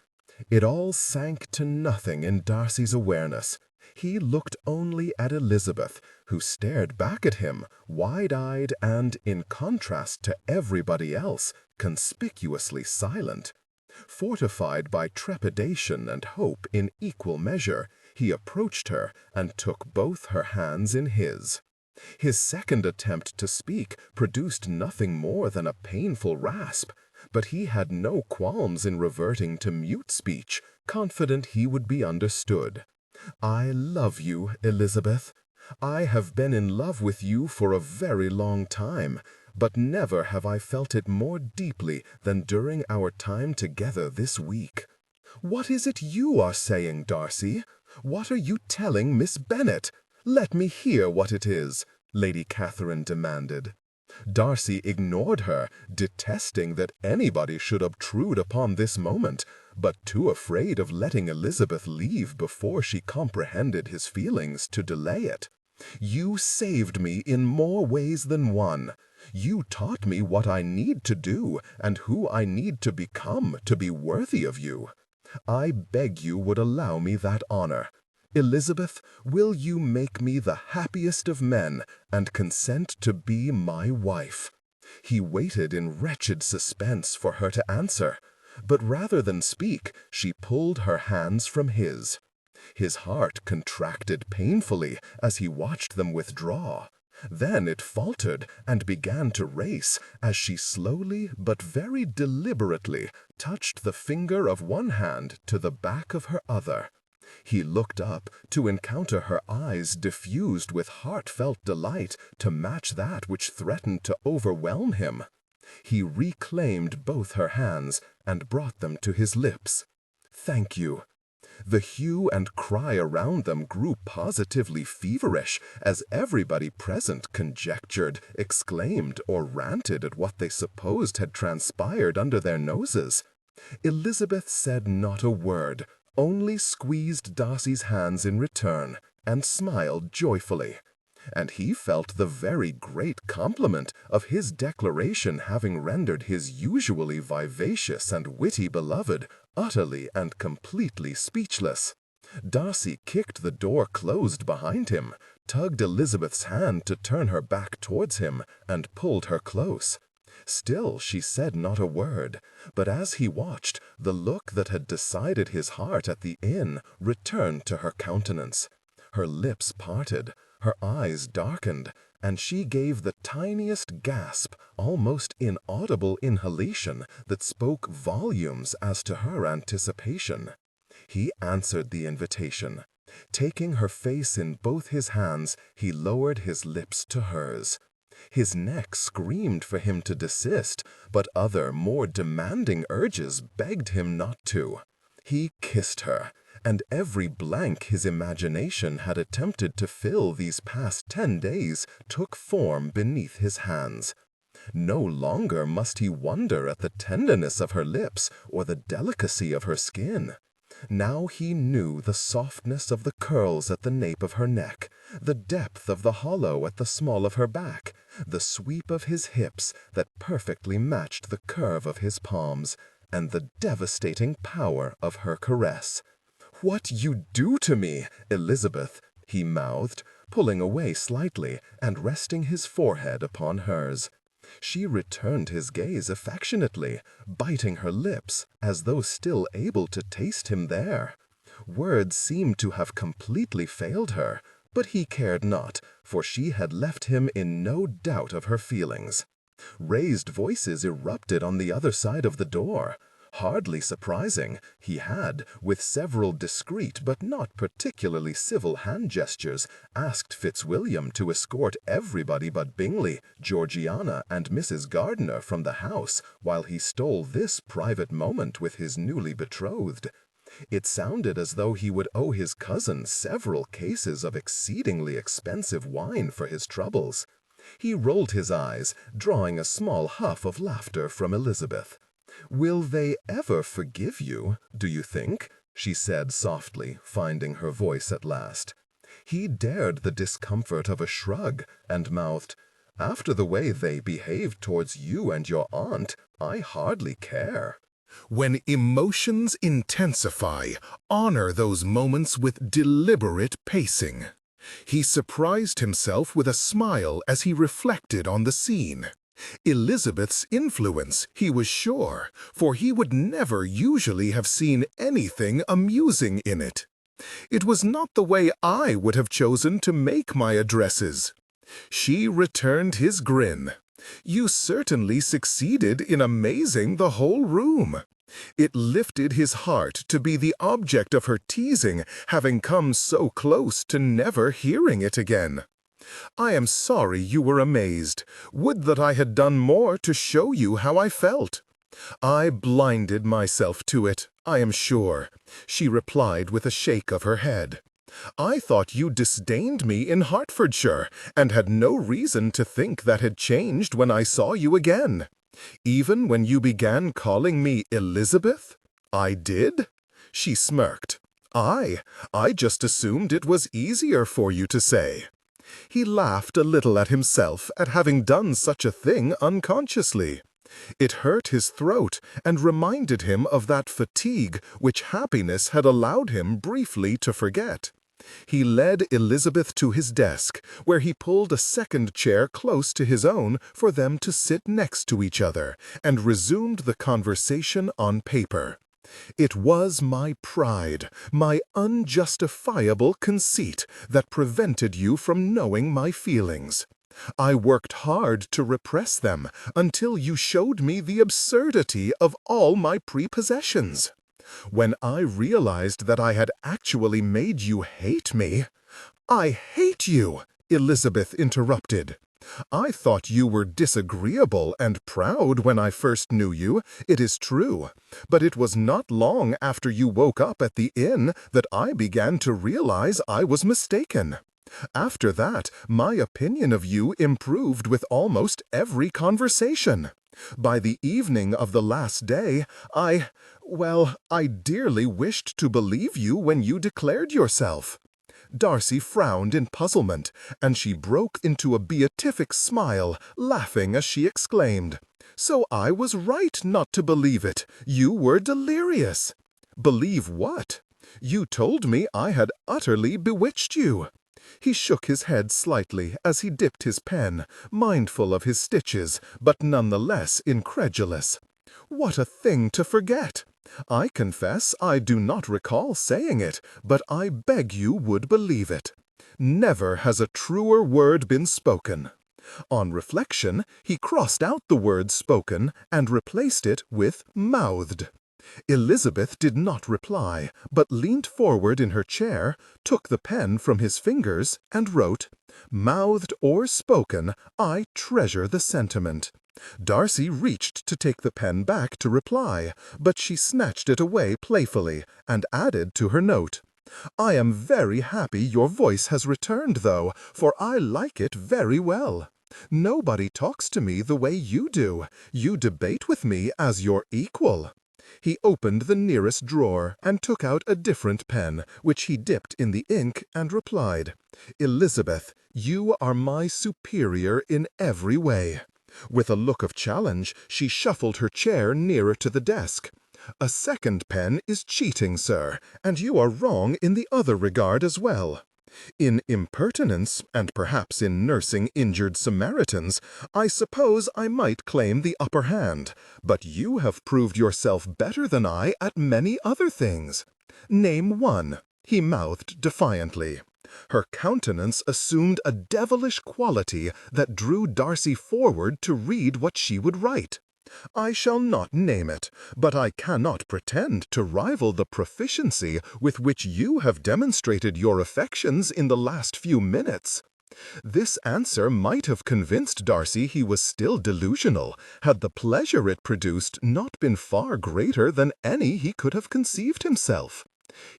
It all sank to nothing in Darcy's awareness. He looked only at Elizabeth, who stared back at him, wide-eyed and, in contrast to everybody else, conspicuously silent. Fortified by trepidation and hope in equal measure, he approached her and took both her hands in his. His second attempt to speak produced nothing more than a painful rasp, but he had no qualms in reverting to mute speech, confident he would be understood. "I love you, Elizabeth. I have been in love with you for a very long time, but never have I felt it more deeply than during our time together this week." "What is it you are saying, Darcy? What are you telling Miss Bennet? Let me hear what it is," Lady Catherine demanded. Darcy ignored her, detesting that anybody should obtrude upon this moment, but too afraid of letting Elizabeth leave before she comprehended his feelings to delay it. "You saved me in more ways than one. You taught me what I need to do and who I need to become to be worthy of you. I beg you would allow me that honor. Elizabeth, will you make me the happiest of men and consent to be my wife?" He waited in wretched suspense for her to answer, but rather than speak, she pulled her hands from his. His heart contracted painfully as he watched them withdraw. Then it faltered and began to race as she slowly but very deliberately touched the finger of one hand to the back of her other. He looked up to encounter her eyes diffused with heartfelt delight to match that which threatened to overwhelm him. He reclaimed both her hands and brought them to his lips. "Thank you." The hue and cry around them grew positively feverish as everybody present conjectured, exclaimed, or ranted at what they supposed had transpired under their noses. Elizabeth said not a word, only squeezed Darcy's hands in return, and smiled joyfully. And he felt the very great compliment of his declaration having rendered his usually vivacious and witty beloved utterly and completely speechless. Darcy kicked the door closed behind him, tugged Elizabeth's hand to turn her back towards him, and pulled her close. Still she said not a word, but as he watched, the look that had decided his heart at the inn returned to her countenance. Her lips parted, her eyes darkened, and she gave the tiniest gasp, almost inaudible inhalation that spoke volumes as to her anticipation. He answered the invitation. Taking her face in both his hands, he lowered his lips to hers. His neck screamed for him to desist, but other, more demanding urges begged him not to. He kissed her, and every blank his imagination had attempted to fill these past 10 days took form beneath his hands. No longer must he wonder at the tenderness of her lips or the delicacy of her skin. Now he knew the softness of the curls at the nape of her neck, the depth of the hollow at the small of her back, the sweep of his hips that perfectly matched the curve of his palms, and the devastating power of her caress. "What you do to me, Elizabeth," he mouthed, pulling away slightly and resting his forehead upon hers. She returned his gaze affectionately, biting her lips as though still able to taste him there. Words seemed to have completely failed her, but he cared not, for she had left him in no doubt of her feelings. Raised voices erupted on the other side of the door. Hardly surprising, he had, with several discreet but not particularly civil hand gestures, asked Fitzwilliam to escort everybody but Bingley, Georgiana, and Mrs. Gardiner from the house while he stole this private moment with his newly betrothed. It sounded as though he would owe his cousin several cases of exceedingly expensive wine for his troubles. He rolled his eyes, drawing a small huff of laughter from Elizabeth. "Will they ever forgive you, do you think?" she said softly, finding her voice at last. He dared the discomfort of a shrug, and mouthed, "After the way they behaved towards you and your aunt, I hardly care." When emotions intensify, honor those moments with deliberate pacing. He surprised himself with a smile as he reflected on the scene. Elizabeth's influence, he was sure, for he would never usually have seen anything amusing in it. It was not the way I would have chosen to make my addresses. She returned his grin. You certainly succeeded in amazing the whole room. It lifted his heart to be the object of her teasing, having come so close to never hearing it again. I am sorry you were amazed. Would that I had done more to show you how I felt. I blinded myself to it, I am sure, she replied with a shake of her head. I thought you disdained me in Hertfordshire, and had no reason to think that had changed when I saw you again. Even when you began calling me Elizabeth? I did? She smirked. I just assumed it was easier for you to say. He laughed a little at himself at having done such a thing unconsciously. It hurt his throat and reminded him of that fatigue which happiness had allowed him briefly to forget. He led Elizabeth to his desk, where he pulled a second chair close to his own for them to sit next to each other, and resumed the conversation on paper. It was my pride, my unjustifiable conceit, that prevented you from knowing my feelings. I worked hard to repress them until you showed me the absurdity of all my prepossessions. When I realized that I had actually made you hate me— "I hate you," Elizabeth interrupted. "I thought you were disagreeable and proud when I first knew you, it is true, but it was not long after you woke up at the inn that I began to realize I was mistaken. After that, my opinion of you improved with almost every conversation. By the evening of the last day, I dearly wished to believe you when you declared yourself." Darcy frowned in puzzlement, and she broke into a beatific smile, laughing as she exclaimed, "So I was right not to believe it. You were delirious." "Believe what?" "You told me I had utterly bewitched you." He shook his head slightly as he dipped his pen, mindful of his stitches, but none the less incredulous. "What a thing to forget! I confess I do not recall saying it, but I beg you would believe it. Never has a truer word been spoken." On reflection, he crossed out the word spoken and replaced it with mouthed. Elizabeth did not reply, but leaned forward in her chair, took the pen from his fingers, and wrote, "Mouthed or spoken, I treasure the sentiment." Darcy reached to take the pen back to reply, but she snatched it away playfully, and added to her note, "I am very happy your voice has returned, though, for I like it very well. Nobody talks to me the way you do. You debate with me as your equal." He opened the nearest drawer and took out a different pen, which he dipped in the ink and replied, "Elizabeth, you are my superior in every way." With a look of challenge, she shuffled her chair nearer to the desk. "A second pen is cheating, sir, and you are wrong in the other regard as well. In impertinence, and perhaps in nursing injured Samaritans, I suppose I might claim the upper hand, but you have proved yourself better than I at many other things. Name one," he mouthed defiantly. Her countenance assumed a devilish quality that drew Darcy forward to read what she would write. "I shall not name it, but I cannot pretend to rival the proficiency with which you have demonstrated your affections in the last few minutes." This answer might have convinced Darcy he was still delusional, had the pleasure it produced not been far greater than any he could have conceived himself.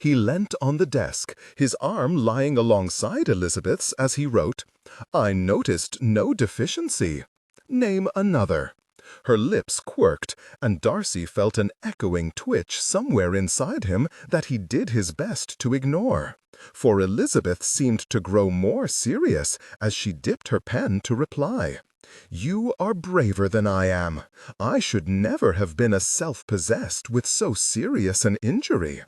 He leant on the desk, his arm lying alongside Elizabeth's as he wrote, "I noticed no deficiency. Name another." Her lips quirked, and Darcy felt an echoing twitch somewhere inside him that he did his best to ignore. For Elizabeth seemed to grow more serious as she dipped her pen to reply. "You are braver than I am. I should never have been as self-possessed with so serious an injury."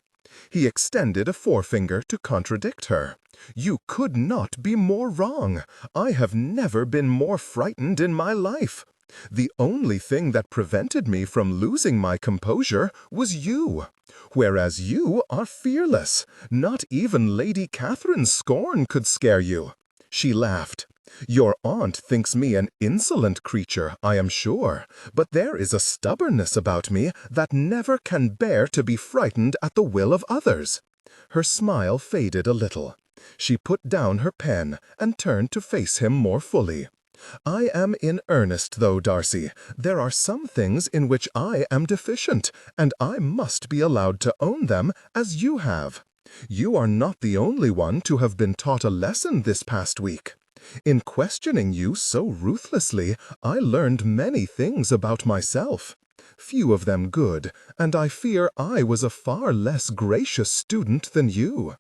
He extended a forefinger to contradict her. "You could not be more wrong. I have never been more frightened in my life. The only thing that prevented me from losing my composure was you, whereas you are fearless. Not even Lady Catherine's scorn could scare you." She laughed. "Your aunt thinks me an insolent creature, I am sure, but there is a stubbornness about me that never can bear to be frightened at the will of others." Her smile faded a little. She put down her pen and turned to face him more fully. "I am in earnest, though, Darcy. There are some things in which I am deficient, and I must be allowed to own them, as you have. You are not the only one to have been taught a lesson this past week. In questioning you so ruthlessly, I learned many things about myself. Few of them good, and I fear I was a far less gracious student than you."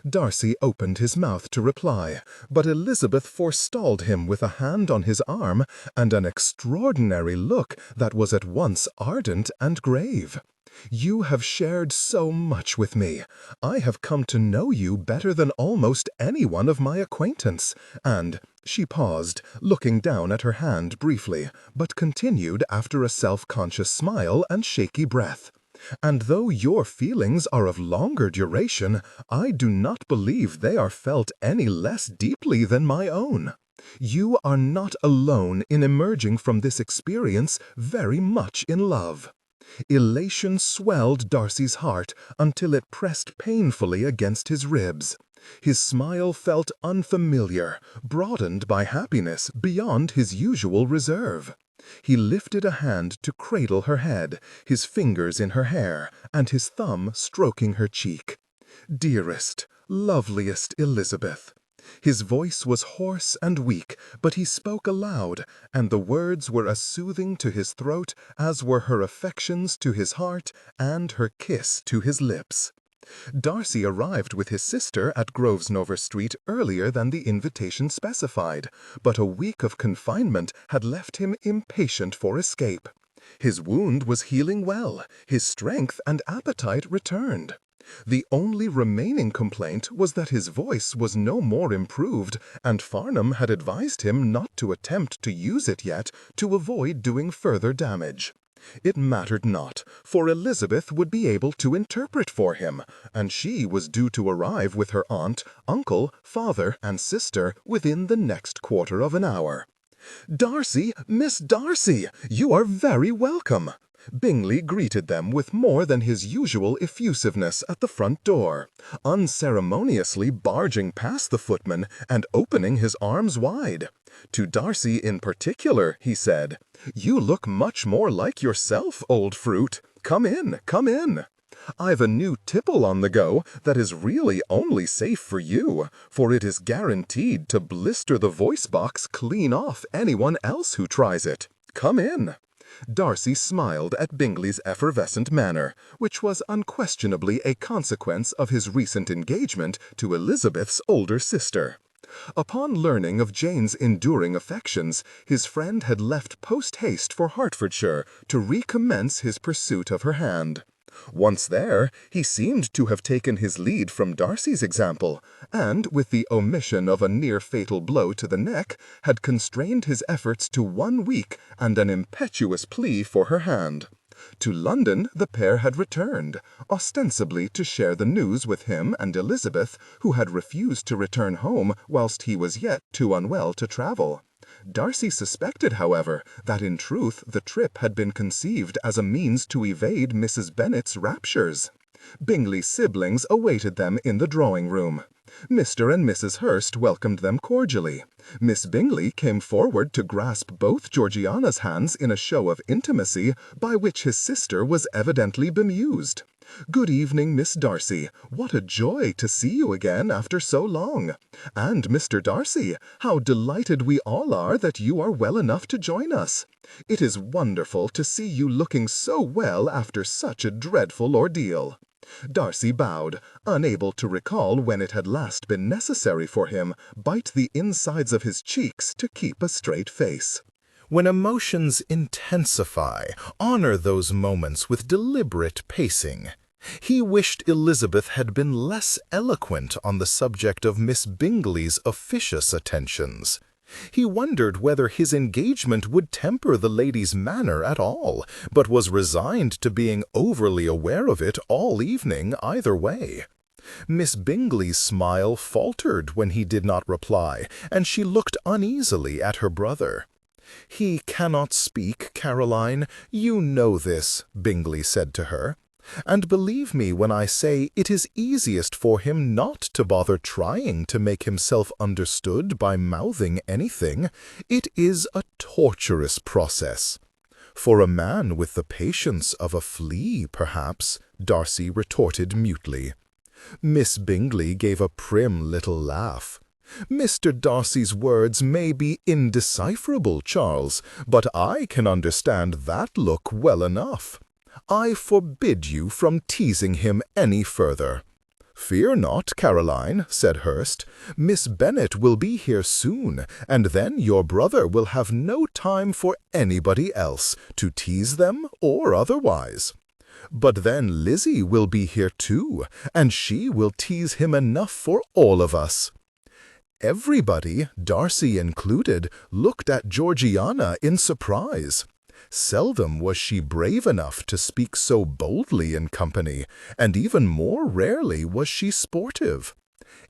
Darcy opened his mouth to reply, but Elizabeth forestalled him with a hand on his arm and an extraordinary look that was at once ardent and grave. "You have shared so much with me. I have come to know you better than almost anyone of my acquaintance, and—" She paused, looking down at her hand briefly, but continued after a self-conscious smile and shaky breath. "And though your feelings are of longer duration, I do not believe they are felt any less deeply than my own. You are not alone in emerging from this experience very much in love." Elation swelled Darcy's heart until it pressed painfully against his ribs. His smile felt unfamiliar, broadened by happiness beyond his usual reserve. He lifted a hand to cradle her head, his fingers in her hair, and his thumb stroking her cheek. "Dearest, loveliest Elizabeth." His voice was hoarse and weak, but he spoke aloud, and the words were as soothing to his throat as were her affections to his heart and her kiss to his lips. Darcy arrived with his sister at Grosvenor Street earlier than the invitation specified, but a week of confinement had left him impatient for escape. His wound was healing well, his strength and appetite returned. The only remaining complaint was that his voice was no more improved, and Farnham had advised him not to attempt to use it yet to avoid doing further damage. It mattered not, for Elizabeth would be able to interpret for him, and she was due to arrive with her aunt, uncle, father, and sister within the next quarter of an hour. "Darcy, Miss Darcy, you are very welcome." Bingley greeted them with more than his usual effusiveness at the front door, unceremoniously barging past the footman and opening his arms wide. To Darcy in particular, he said, "You look much more like yourself, old fruit. Come in, come in. I've a new tipple on the go that is really only safe for you, for it is guaranteed to blister the voice box clean off anyone else who tries it. Come in." Darcy smiled at Bingley's effervescent manner, which was unquestionably a consequence of his recent engagement to Elizabeth's older sister. Upon learning of Jane's enduring affections, his friend had left post-haste for Hertfordshire to recommence his pursuit of her hand. Once there, he seemed to have taken his lead from Darcy's example, and, with the omission of a near-fatal blow to the neck, had constrained his efforts to 1 week and an impetuous plea for her hand. To London the pair had returned, ostensibly to share the news with him and Elizabeth, who had refused to return home whilst he was yet too unwell to travel. Darcy suspected, however, that in truth the trip had been conceived as a means to evade Mrs. Bennet's raptures. Bingley's siblings awaited them in the drawing-room. Mr. and Mrs. Hurst welcomed them cordially. Miss Bingley came forward to grasp both Georgiana's hands in a show of intimacy by which his sister was evidently bemused. "Good evening, Miss Darcy. What a joy to see you again after so long. And, Mr. Darcy, how delighted we all are that you are well enough to join us. It is wonderful to see you looking so well after such a dreadful ordeal." Darcy bowed, unable to recall when it had last been necessary for him bite the insides of his cheeks to keep a straight face. When emotions intensify, honor those moments with deliberate pacing. He wished Elizabeth had been less eloquent on the subject of Miss Bingley's officious attentions. He wondered whether his engagement would temper the lady's manner at all, but was resigned to being overly aware of it all evening either way. Miss Bingley's smile faltered when he did not reply, and she looked uneasily at her brother. "He cannot speak, Caroline. You know this," Bingley said to her. "And believe me when I say it is easiest for him not to bother trying to make himself understood by mouthing anything. It is a torturous process." "For a man with the patience of a flea, perhaps," Darcy retorted mutely. Miss Bingley gave a prim little laugh. "Mr. Darcy's words may be indecipherable, Charles, but I can understand that look well enough. I forbid you from teasing him any further." "Fear not, Caroline," said Hurst. "Miss Bennet will be here soon, and then your brother will have no time for anybody else, to tease them or otherwise. But then Lizzie will be here too, and she will tease him enough for all of us." Everybody, Darcy included, looked at Georgiana in surprise. Seldom was she brave enough to speak so boldly in company, and even more rarely was she sportive.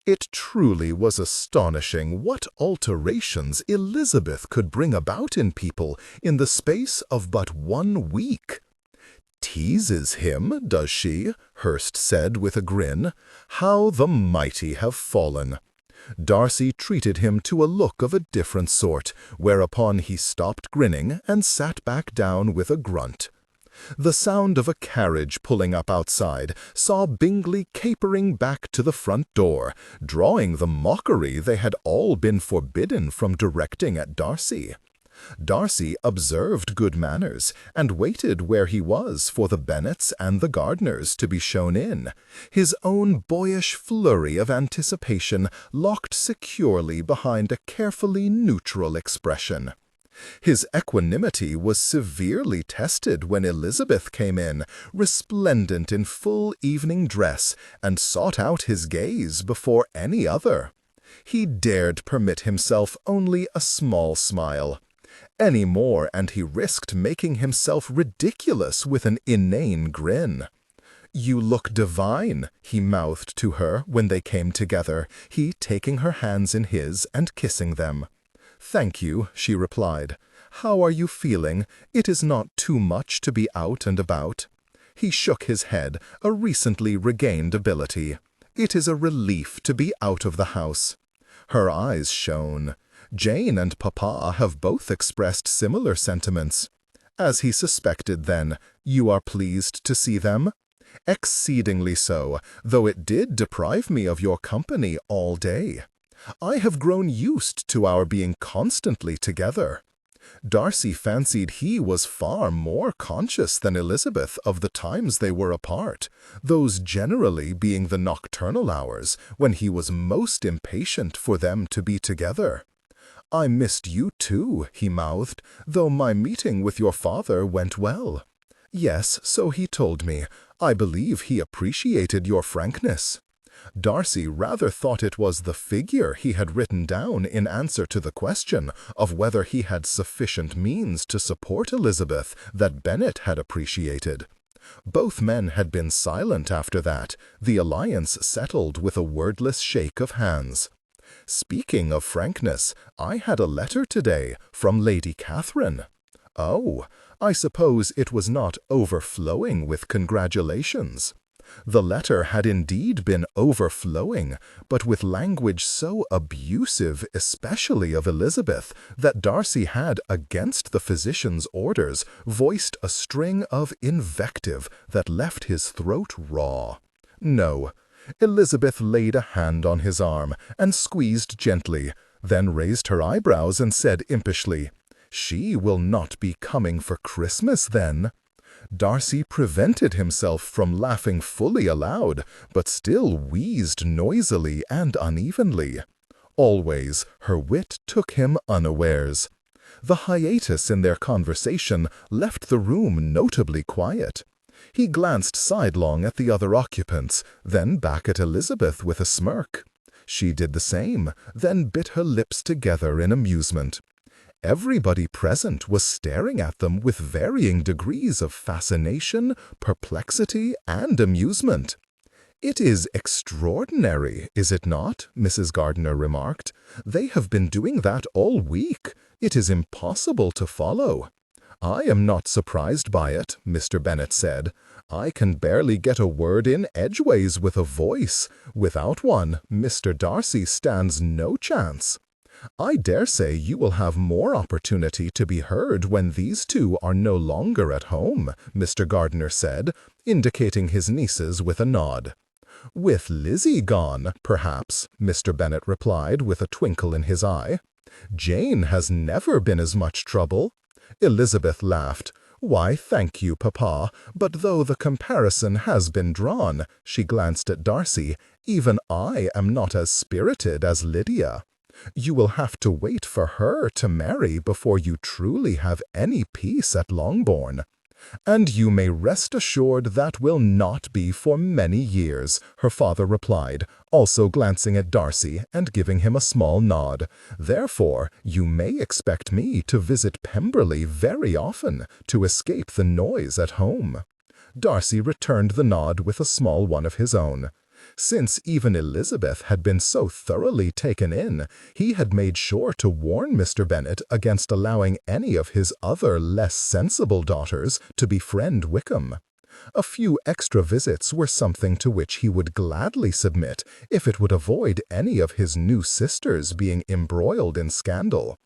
It truly was astonishing what alterations Elizabeth could bring about in people in the space of but 1 week. "Teases him, does she?" Hurst said with a grin. "How the mighty have fallen!" Darcy treated him to a look of a different sort, whereupon he stopped grinning and sat back down with a grunt. The sound of a carriage pulling up outside saw Bingley capering back to the front door, drawing the mockery they had all been forbidden from directing at Darcy. Darcy observed good manners, and waited where he was for the Bennets and the Gardiners to be shown in, his own boyish flurry of anticipation locked securely behind a carefully neutral expression. His equanimity was severely tested when Elizabeth came in, resplendent in full evening dress, and sought out his gaze before any other. He dared permit himself only a small smile. Any more, and he risked making himself ridiculous with an inane grin. "You look divine," he mouthed to her when they came together, he taking her hands in his and kissing them. "Thank you," she replied. "How are you feeling? It is not too much to be out and about." He shook his head, a recently regained ability. "It is a relief to be out of the house." Her eyes shone. Jane and Papa have both expressed similar sentiments. As he suspected, then, you are pleased to see them? Exceedingly so, though it did deprive me of your company all day. I have grown used to our being constantly together. Darcy fancied he was far more conscious than Elizabeth of the times they were apart, those generally being the nocturnal hours when he was most impatient for them to be together. "I missed you too," he mouthed, "though my meeting with your father went well." "Yes, so he told me. I believe he appreciated your frankness." Darcy rather thought it was the figure he had written down in answer to the question of whether he had sufficient means to support Elizabeth that Bennet had appreciated. Both men had been silent after that, the alliance settled with a wordless shake of hands. "Speaking of frankness, I had a letter today from Lady Catherine." "Oh, I suppose it was not overflowing with congratulations." The letter had indeed been overflowing, but with language so abusive, especially of Elizabeth, that Darcy had, against the physician's orders, voiced a string of invective that left his throat raw. "No." Elizabeth laid a hand on his arm and squeezed gently, then raised her eyebrows and said impishly, "She will not be coming for Christmas, then?" Darcy prevented himself from laughing fully aloud, but still wheezed noisily and unevenly. Always, her wit took him unawares. The hiatus in their conversation left the room notably quiet. He glanced sidelong at the other occupants, then back at Elizabeth with a smirk. She did the same, then bit her lips together in amusement. Everybody present was staring at them with varying degrees of fascination, perplexity, and amusement. "It is extraordinary, is it not?" Mrs. Gardiner remarked. "They have been doing that all week. It is impossible to follow." "I am not surprised by it," Mr. Bennet said. "I can barely get a word in edgeways with a voice. Without one, Mr. Darcy stands no chance." "I dare say you will have more opportunity to be heard when these two are no longer at home," Mr. Gardiner said, indicating his nieces with a nod. "With Lizzie gone, perhaps," Mr. Bennet replied with a twinkle in his eye. "Jane has never been as much trouble." Elizabeth laughed. "Why, thank you, Papa, but though the comparison has been drawn," she glanced at Darcy, "even I am not as spirited as Lydia. You will have to wait for her to marry before you truly have any peace at Longbourn." "And you may rest assured that will not be for many years," her father replied, also glancing at Darcy and giving him a small nod. "Therefore, you may expect me to visit Pemberley very often to escape the noise at home." Darcy returned the nod with a small one of his own. Since even Elizabeth had been so thoroughly taken in, he had made sure to warn Mr. Bennet against allowing any of his other less sensible daughters to befriend Wickham. A few extra visits were something to which he would gladly submit if it would avoid any of his new sisters being embroiled in scandal.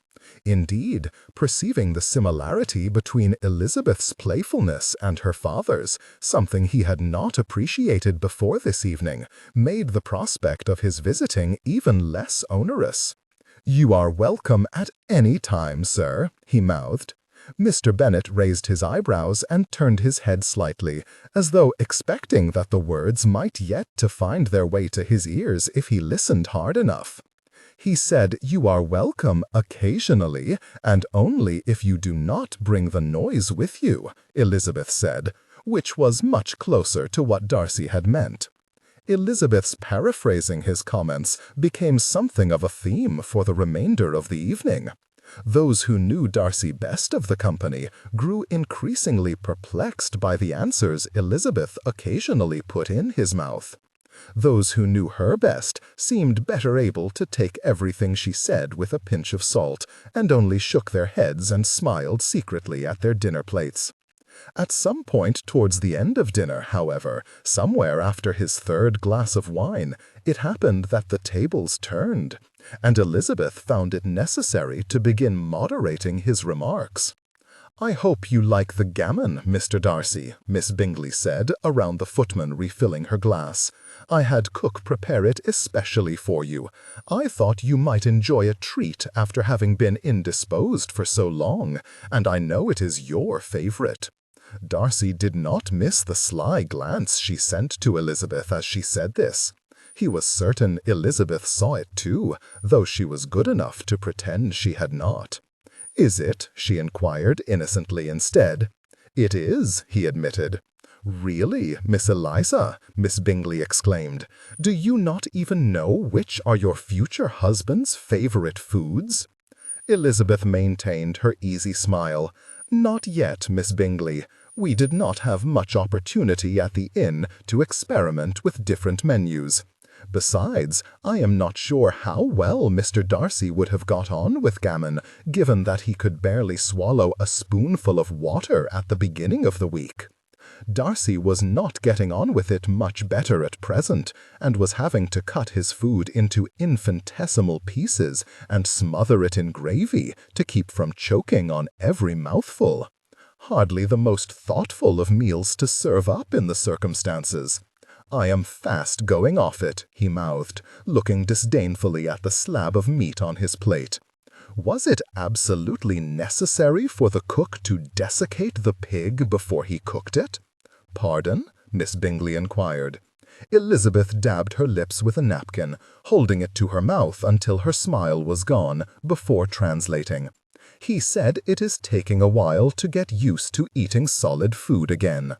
Indeed, perceiving the similarity between Elizabeth's playfulness and her father's, something he had not appreciated before this evening, made the prospect of his visiting even less onerous. "You are welcome at any time, sir," he mouthed. Mr. Bennet raised his eyebrows and turned his head slightly, as though expecting that the words might yet to find their way to his ears if he listened hard enough. "He said you are welcome occasionally, and only if you do not bring the noise with you," Elizabeth said, which was much closer to what Darcy had meant. Elizabeth's paraphrasing his comments became something of a theme for the remainder of the evening. Those who knew Darcy best of the company grew increasingly perplexed by the answers Elizabeth occasionally put in his mouth. Those who knew her best seemed better able to take everything she said with a pinch of salt, and only shook their heads and smiled secretly at their dinner plates. At some point towards the end of dinner, however, somewhere after his third glass of wine, it happened that the tables turned, and Elizabeth found it necessary to begin moderating his remarks. "I hope you like the gammon, Mr. Darcy," Miss Bingley said, around the footman refilling her glass. "I had cook prepare it especially for you. I thought you might enjoy a treat after having been indisposed for so long, and I know it is your favorite." Darcy did not miss the sly glance she sent to Elizabeth as she said this. He was certain Elizabeth saw it too, though she was good enough to pretend she had not. "Is it?" she inquired innocently instead. "It is," he admitted. "Really, Miss Eliza," Miss Bingley exclaimed, "do you not even know which are your future husband's favorite foods?" Elizabeth maintained her easy smile. "Not yet, Miss Bingley. We did not have much opportunity at the inn to experiment with different menus. Besides, I am not sure how well Mr. Darcy would have got on with gammon, given that he could barely swallow a spoonful of water at the beginning of the week. Darcy was not getting on with it much better at present, and was having to cut his food into infinitesimal pieces and smother it in gravy to keep from choking on every mouthful. Hardly the most thoughtful of meals to serve up in the circumstances. "I am fast going off it," he mouthed, looking disdainfully at the slab of meat on his plate. Was it absolutely necessary for the cook to desiccate the pig before he cooked it? "Pardon?" Miss Bingley inquired. Elizabeth dabbed her lips with a napkin, holding it to her mouth until her smile was gone, before translating. "He said it is taking a while to get used to eating solid food again."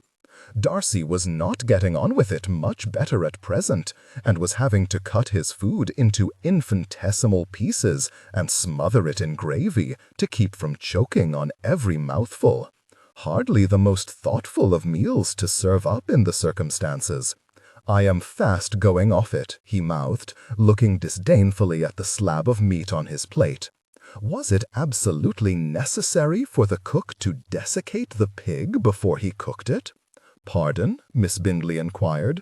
Darcy was not getting on with it much better at present, and was having to cut his food into infinitesimal pieces and smother it in gravy to keep from choking on every mouthful. Hardly the most thoughtful of meals to serve up in the circumstances. "I am fast going off it," he mouthed, looking disdainfully at the slab of meat on his plate. Was it absolutely necessary for the cook to desiccate the pig before he cooked it? "Pardon?" Miss Bingley inquired.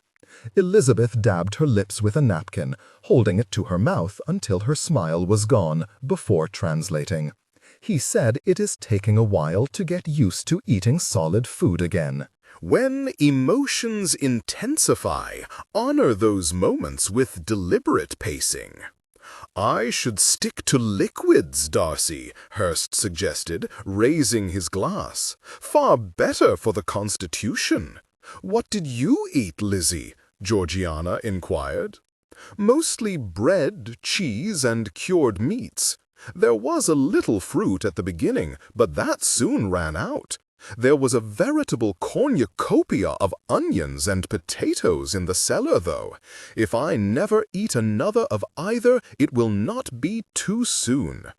Elizabeth dabbed her lips with a napkin, holding it to her mouth until her smile was gone, before translating. "He said it is taking a while to get used to eating solid food again." When emotions intensify, honor those moments with deliberate pacing. "I should stick to liquids, Darcy," Hurst suggested, raising his glass. "Far better for the constitution." "What did you eat, Lizzie?" Georgiana inquired. "Mostly bread, cheese, and cured meats. There was a little fruit at the beginning, but that soon ran out. There was a veritable cornucopia of onions and potatoes in the cellar, though. If I never eat another of either, it will not be too soon."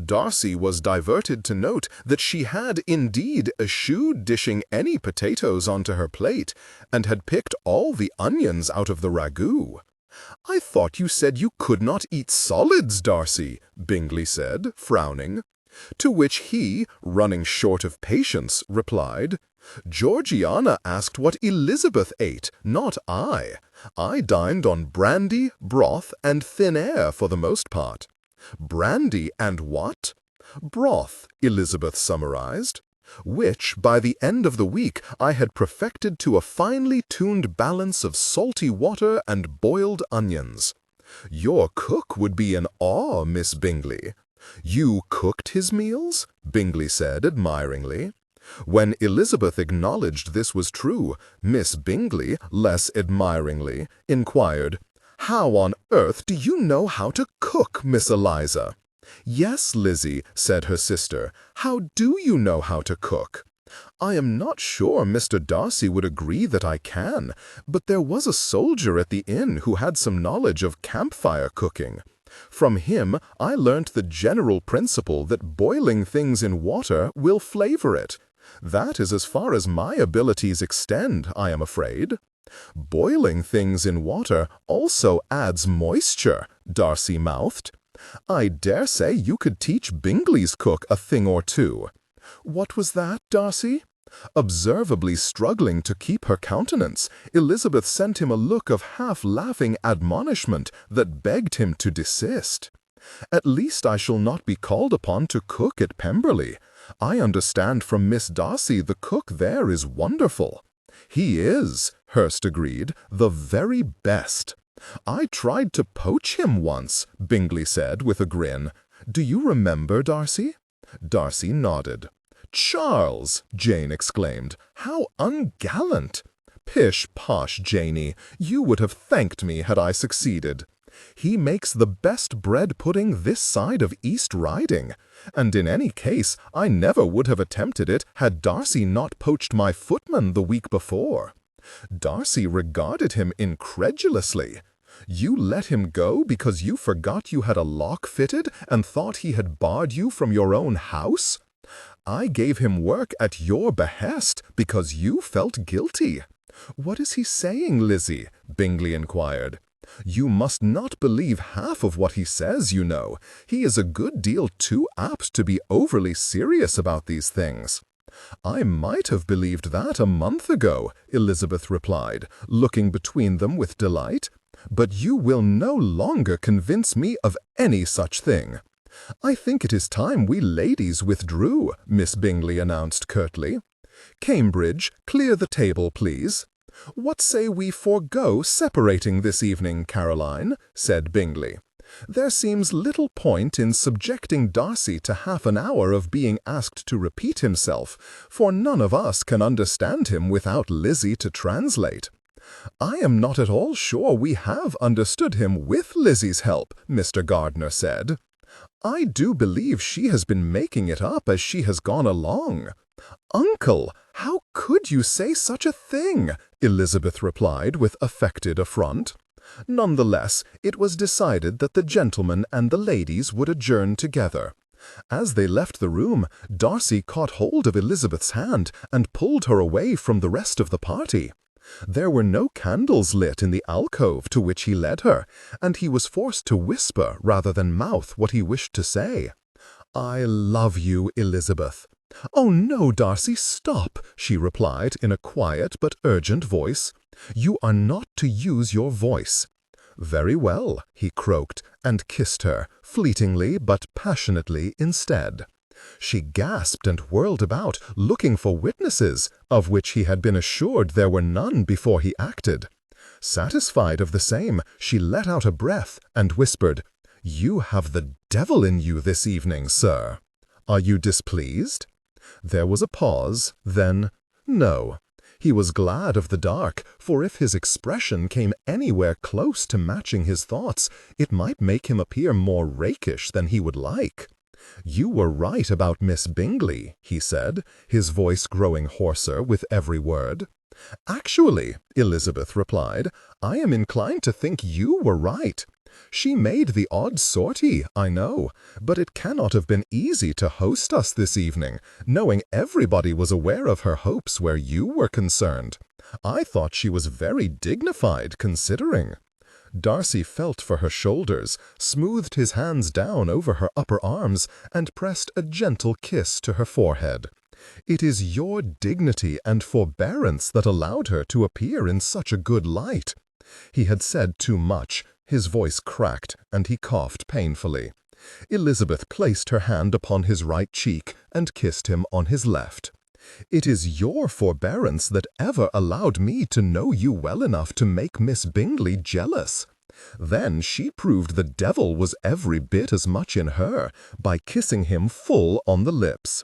Darcy was diverted to note that she had indeed eschewed dishing any potatoes onto her plate, and had picked all the onions out of the ragout. "I thought you said you could not eat solids, Darcy," Bingley said, frowning. To which he, running short of patience, replied, "Georgiana asked what Elizabeth ate, not I. I dined on brandy, broth, and thin air for the most part." "Brandy and what?" "Broth," Elizabeth summarized, "which, by the end of the week, I had perfected to a finely tuned balance of salty water and boiled onions." "Your cook would be in awe, Miss Bingley." "You cooked his meals?" Bingley said admiringly. When Elizabeth acknowledged this was true, Miss Bingley, less admiringly, inquired, "How on earth do you know how to cook, Miss Eliza?" "Yes, Lizzie," said her sister, "how do you know how to cook?" "I am not sure Mr. Darcy would agree that I can, but there was a soldier at the inn who had some knowledge of campfire cooking. From him I learnt the general principle that boiling things in water will flavor it. That is as far as my abilities extend, I am afraid." "Boiling things in water also adds moisture," Darcy mouthed. "I dare say you could teach Bingley's cook a thing or two." "What was that, Darcy?" Observably struggling to keep her countenance, Elizabeth sent him a look of half-laughing admonishment that begged him to desist. "At least I shall not be called upon to cook at Pemberley. I understand from Miss Darcy the cook there is wonderful. He is, Hurst agreed, the very best. I tried to poach him once, Bingley said with a grin. Do you remember, Darcy? Darcy nodded. Charles, Jane exclaimed, how ungallant! Pish-posh, Janey, you would have thanked me had I succeeded. He makes the best bread pudding this side of East Riding, and in any case I never would have attempted it had Darcy not poached my footman the week before. Darcy regarded him incredulously. You let him go because you forgot you had a lock fitted and thought he had barred you from your own house? I gave him work at your behest because you felt guilty. What is he saying, Lizzie? Bingley inquired. You must not believe half of what he says, you know. He is a good deal too apt to be overly serious about these things. I might have believed that a month ago, Elizabeth replied, looking between them with delight. But you will no longer convince me of any such thing. I think it is time we ladies withdrew, Miss Bingley announced curtly. Cambridge, clear the table, please. What say we forego separating this evening, Caroline? Said Bingley. There seems little point in subjecting Darcy to half an hour of being asked to repeat himself, for none of us can understand him without Lizzie to translate. I am not at all sure we have understood him with Lizzie's help, Mr. Gardiner said. I do believe she has been making it up as she has gone along. Uncle, how could you say such a thing? Elizabeth replied with affected affront. Nonetheless, it was decided that the gentlemen and the ladies would adjourn together. As they left the room, Darcy caught hold of Elizabeth's hand and pulled her away from the rest of the party. There were no candles lit in the alcove to which he led her, and he was forced to whisper rather than mouth what he wished to say. I love you, Elizabeth. Oh, no, Darcy, stop, she replied in a quiet but urgent voice. You are not to use your voice. Very well, he croaked, and kissed her, fleetingly but passionately instead. She gasped and whirled about, looking for witnesses, of which he had been assured there were none before he acted. Satisfied of the same, she let out a breath and whispered, You have the devil in you this evening, sir. Are you displeased? There was a pause, then, no. He was glad of the dark, for if his expression came anywhere close to matching his thoughts, it might make him appear more rakish than he would like. You were right about Miss Bingley, he said, his voice growing hoarser with every word. Actually, Elizabeth replied, I am inclined to think you were right. She made the odd sortie, I know, but it cannot have been easy to host us this evening, knowing everybody was aware of her hopes where you were concerned. I thought she was very dignified, considering. Darcy felt for her shoulders, smoothed his hands down over her upper arms, and pressed a gentle kiss to her forehead. It is your dignity and forbearance that allowed her to appear in such a good light. He had said too much. His voice cracked, and he coughed painfully. Elizabeth placed her hand upon his right cheek and kissed him on his left. It is your forbearance that ever allowed me to know you well enough to make Miss Bingley jealous. Then she proved the devil was every bit as much in her by kissing him full on the lips.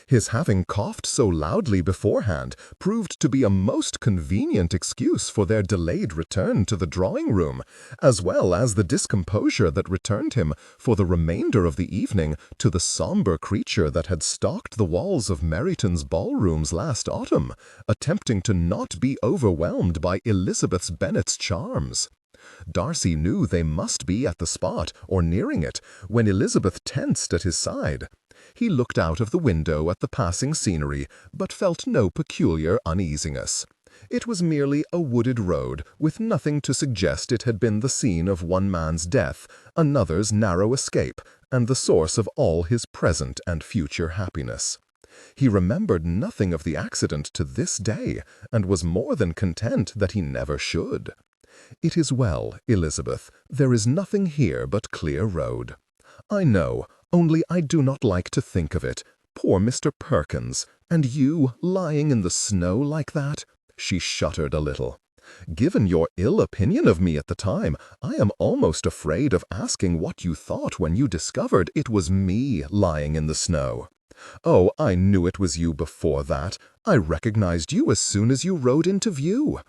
His having coughed so loudly beforehand proved to be a most convenient excuse for their delayed return to the drawing-room, as well as the discomposure that returned him for the remainder of the evening to the sombre creature that had stalked the walls of Meryton's ballrooms last autumn, attempting to not be overwhelmed by Elizabeth Bennet's charms. Darcy knew they must be at the spot, or nearing it, when Elizabeth tensed at his side. He looked out of the window at the passing scenery, but felt no peculiar uneasiness. It was merely a wooded road, with nothing to suggest it had been the scene of one man's death, another's narrow escape, and the source of all his present and future happiness. He remembered nothing of the accident to this day, and was more than content that he never should. It is well, Elizabeth, there is nothing here but clear road. I know, only I do not like to think of it. Poor Mr. Perkins, and you lying in the snow like that?" She shuddered a little. "Given your ill opinion of me at the time, I am almost afraid of asking what you thought when you discovered it was me lying in the snow." "Oh, I knew it was you before that. I recognized you as soon as you rode into view.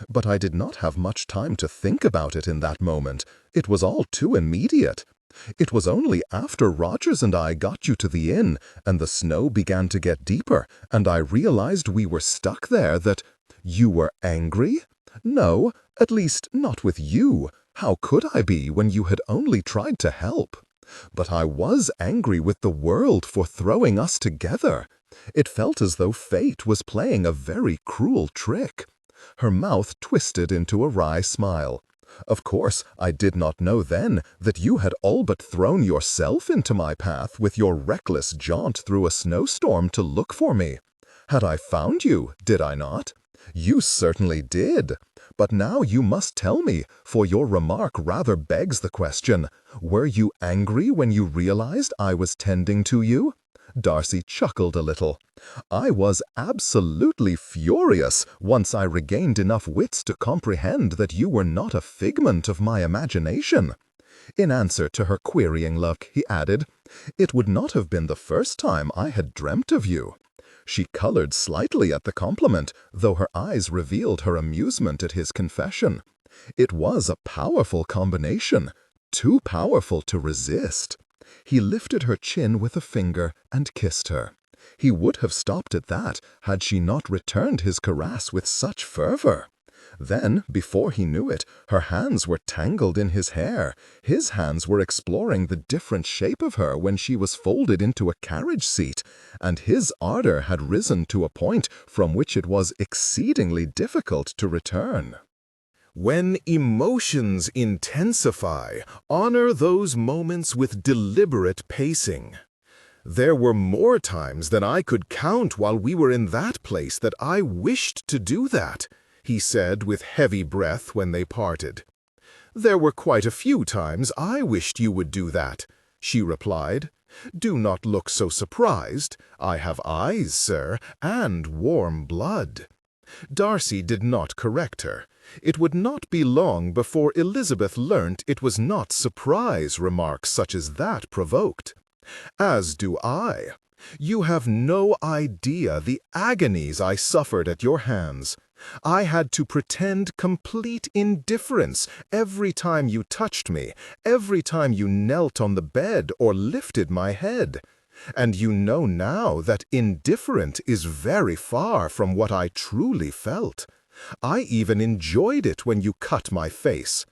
But I did not have much time to think about it in that moment. It was all too immediate. It was only after Rogers and I got you to the inn, and the snow began to get deeper, and I realized we were stuck there that—" "You were angry?" "No, at least not with you. How could I be when you had only tried to help? But I was angry with the world for throwing us together. It felt as though fate was playing a very cruel trick." Her mouth twisted into a wry smile. "Of course, I did not know then that you had all but thrown yourself into my path with your reckless jaunt through a snowstorm to look for me. Had I found you, did I not? You certainly did. But now you must tell me, for your remark rather begs the question. Were you angry when you realized I was tending to you?" Darcy chuckled a little. "I was absolutely furious once I regained enough wits to comprehend that you were not a figment of my imagination." In answer to her querying look, he added, "It would not have been the first time I had dreamt of you." She colored slightly at the compliment, though her eyes revealed her amusement at his confession. It was a powerful combination, too powerful to resist. He lifted her chin with a finger and kissed her. He would have stopped at that had she not returned his caress with such fervor. Then, before he knew it, her hands were tangled in his hair. His hands were exploring the different shape of her when she was folded into a carriage seat, and his ardor had risen to a point from which it was exceedingly difficult to return. When emotions intensify, honor those moments with deliberate pacing. There were more times than I could count while we were in that place that I wished to do that, he said with heavy breath when they parted. There were quite a few times I wished you would do that, she replied. Do not look so surprised. I have eyes, sir, and warm blood. Darcy did not correct her. It would not be long before Elizabeth learnt it was not surprise remarks such as that provoked. As do I. You have no idea the agonies I suffered at your hands. I had to pretend complete indifference every time you touched me, every time you knelt on the bed or lifted my head. And you know now that indifferent is very far from what I truly felt. I even enjoyed it when you cut my face.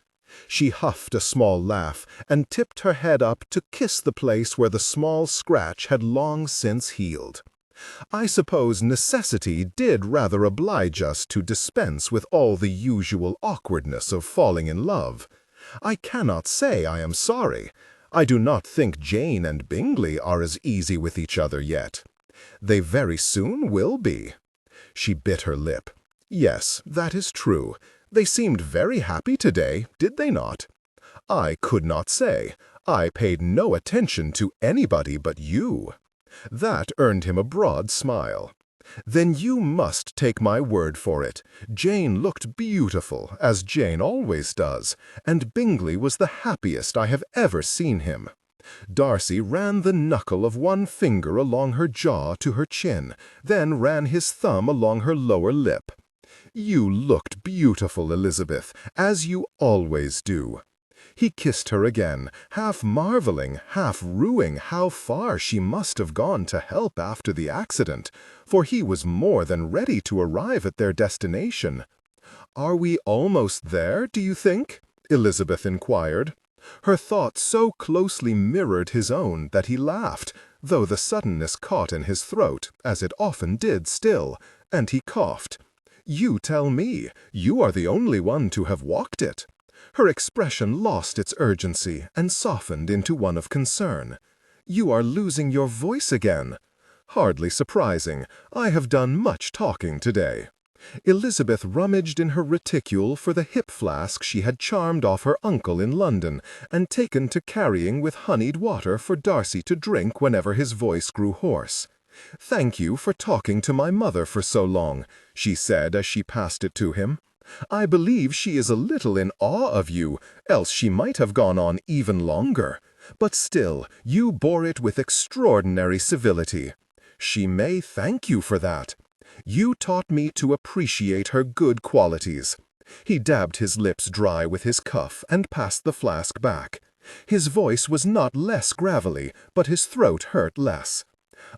She huffed a small laugh and tipped her head up to kiss the place where the small scratch had long since healed. I suppose necessity did rather oblige us to dispense with all the usual awkwardness of falling in love. I cannot say I am sorry. I do not think Jane and Bingley are as easy with each other yet. They very soon will be. She bit her lip. Yes, that is true. They seemed very happy today, did they not? I could not say. I paid no attention to anybody but you. That earned him a broad smile. Then you must take my word for it. Jane looked beautiful, as Jane always does, and Bingley was the happiest I have ever seen him. Darcy ran the knuckle of one finger along her jaw to her chin, then ran his thumb along her lower lip. You looked beautiful, Elizabeth, as you always do. He kissed her again, half marveling, half ruing how far she must have gone to help after the accident, for he was more than ready to arrive at their destination. "Are we almost there, do you think?" Elizabeth inquired. Her thought so closely mirrored his own that he laughed, though the suddenness caught in his throat, as it often did still, and he coughed. "You tell me. You are the only one to have walked it." Her expression lost its urgency and softened into one of concern. "You are losing your voice again." "Hardly surprising. I have done much talking today." Elizabeth rummaged in her reticule for the hip flask she had charmed off her uncle in London and taken to carrying with honeyed water for Darcy to drink whenever his voice grew hoarse. "Thank you for talking to my mother for so long," she said as she passed it to him. "I believe she is a little in awe of you, else she might have gone on even longer. But still, you bore it with extraordinary civility. She may thank you for that. You taught me to appreciate her good qualities." He dabbed his lips dry with his cuff and passed the flask back. His voice was not less gravelly, but his throat hurt less.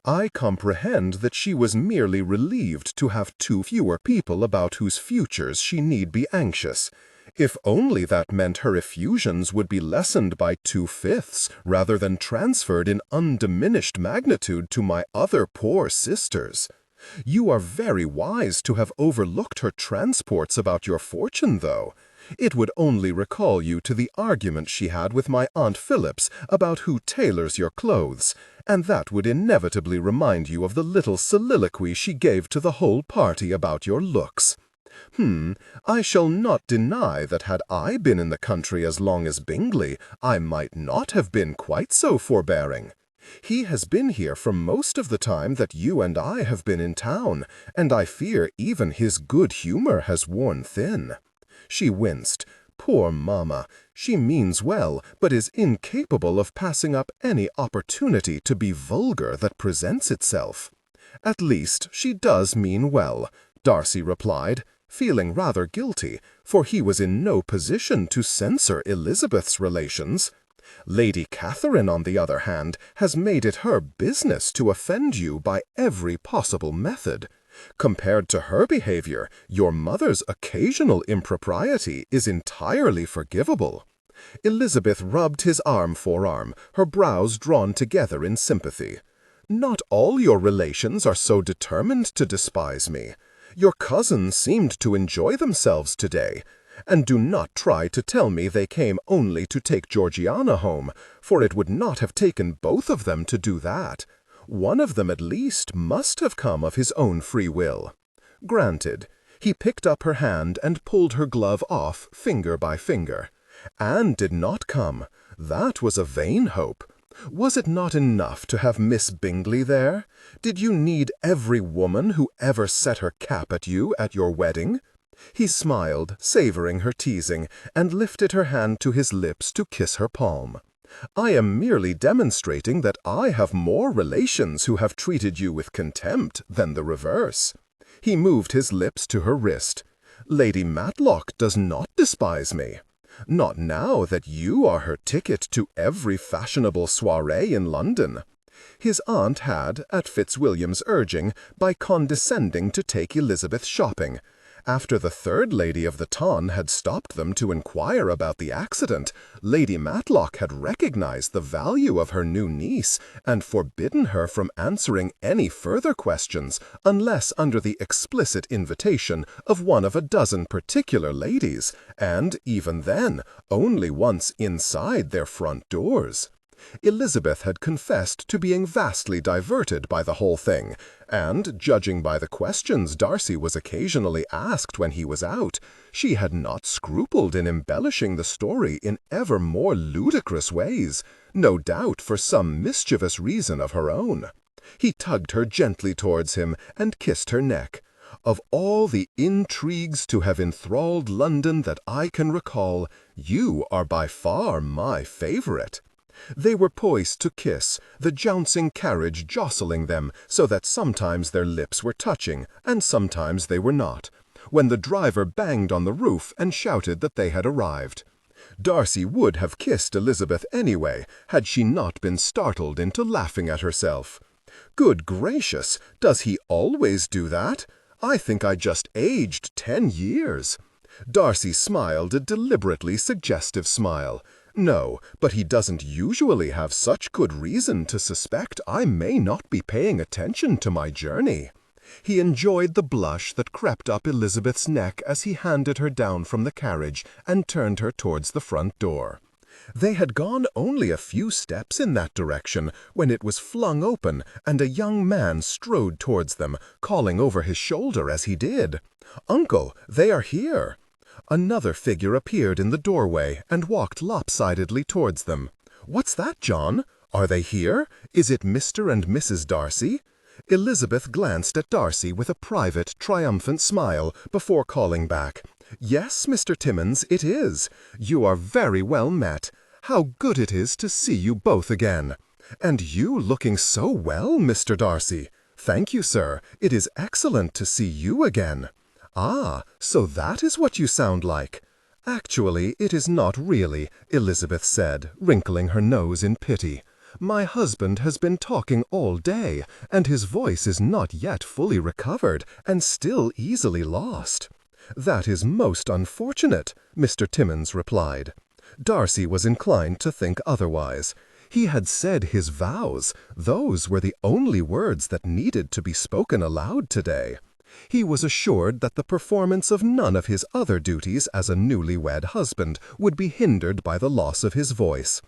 "I comprehend that she was merely relieved to have 2 fewer people about whose futures she need be anxious. If only that meant her effusions would be lessened by 2/5 rather than transferred in undiminished magnitude to my other poor sisters. You are very wise to have overlooked her transports about your fortune, though. It would only recall you to the argument she had with my Aunt Phillips about who tailors your clothes, and that would inevitably remind you of the little soliloquy she gave to the whole party about your looks. I shall not deny that had I been in the country as long as Bingley, I might not have been quite so forbearing. He has been here for most of the time that you and I have been in town, and I fear even his good humor has worn thin." She winced. Poor mamma! She means well, but is incapable of passing up any opportunity to be vulgar that presents itself. "At least, she does mean well," Darcy replied, feeling rather guilty, for he was in no position to censor Elizabeth's relations. "Lady Catherine, on the other hand, has made it her business to offend you by every possible method. Compared to her behavior, your mother's occasional impropriety is entirely forgivable." Elizabeth rubbed his arm for arm, her brows drawn together in sympathy. "Not all your relations are so determined to despise me. Your cousins seemed to enjoy themselves today. And do not try to tell me they came only to take Georgiana home, for it would not have taken both of them to do that. One of them at least must have come of his own free will." Granted. He picked up her hand and pulled her glove off, finger by finger. Anne did not come. That was a vain hope. Was it not enough to have Miss Bingley there? Did you need every woman who ever set her cap at you at your wedding? He smiled, savoring her teasing, and lifted her hand to his lips to kiss her palm. "I am merely demonstrating that I have more relations who have treated you with contempt than the reverse." He moved his lips to her wrist. "Lady Matlock does not despise me. Not now that you are her ticket to every fashionable soirée in London." His aunt had, at Fitzwilliam's urging, by condescending to take Elizabeth shopping. After the third lady of the ton had stopped them to inquire about the accident, Lady Matlock had recognized the value of her new niece and forbidden her from answering any further questions unless under the explicit invitation of one of a dozen particular ladies, and, even then, only once inside their front doors. Elizabeth had confessed to being vastly diverted by the whole thing, and, judging by the questions Darcy was occasionally asked when he was out, she had not scrupled in embellishing the story in ever more ludicrous ways, no doubt for some mischievous reason of her own. He tugged her gently towards him and kissed her neck. "Of all the intrigues to have enthralled London that I can recall, you are by far my favorite." They were poised to kiss, the jouncing carriage jostling them so that sometimes their lips were touching and sometimes they were not, when the driver banged on the roof and shouted that they had arrived. Darcy would have kissed Elizabeth anyway, had she not been startled into laughing at herself. "Good gracious, does he always do that? I think I just aged 10 years." Darcy smiled a deliberately suggestive smile. "No, but he doesn't usually have such good reason to suspect I may not be paying attention to my journey." He enjoyed the blush that crept up Elizabeth's neck as he handed her down from the carriage and turned her towards the front door. They had gone only a few steps in that direction when it was flung open and a young man strode towards them, calling over his shoulder as he did, "Uncle, they are here." Another figure appeared in the doorway and walked lopsidedly towards them. "What's that, John? Are they here? Is it Mr. and Mrs. Darcy?" Elizabeth glanced at Darcy with a private, triumphant smile before calling back, "Yes, Mr. Timmins, it is. You are very well met. How good it is to see you both again. And you looking so well, Mr. Darcy. Thank you, sir. It is excellent to see you again. Ah, so that is what you sound like." "Actually, it is not really," Elizabeth said, wrinkling her nose in pity. "My husband has been talking all day, and his voice is not yet fully recovered, and still easily lost." "That is most unfortunate," Mr. Timmins replied. Darcy was inclined to think otherwise. He had said his vows. Those were the only words that needed to be spoken aloud today. He was assured that the performance of none of his other duties as a newlywed husband would be hindered by the loss of his voice.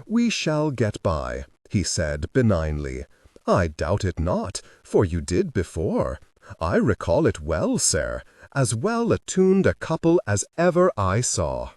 "We shall get by," he said benignly. "I doubt it not, for you did before. I recall it well, sir, as well attuned a couple as ever I saw."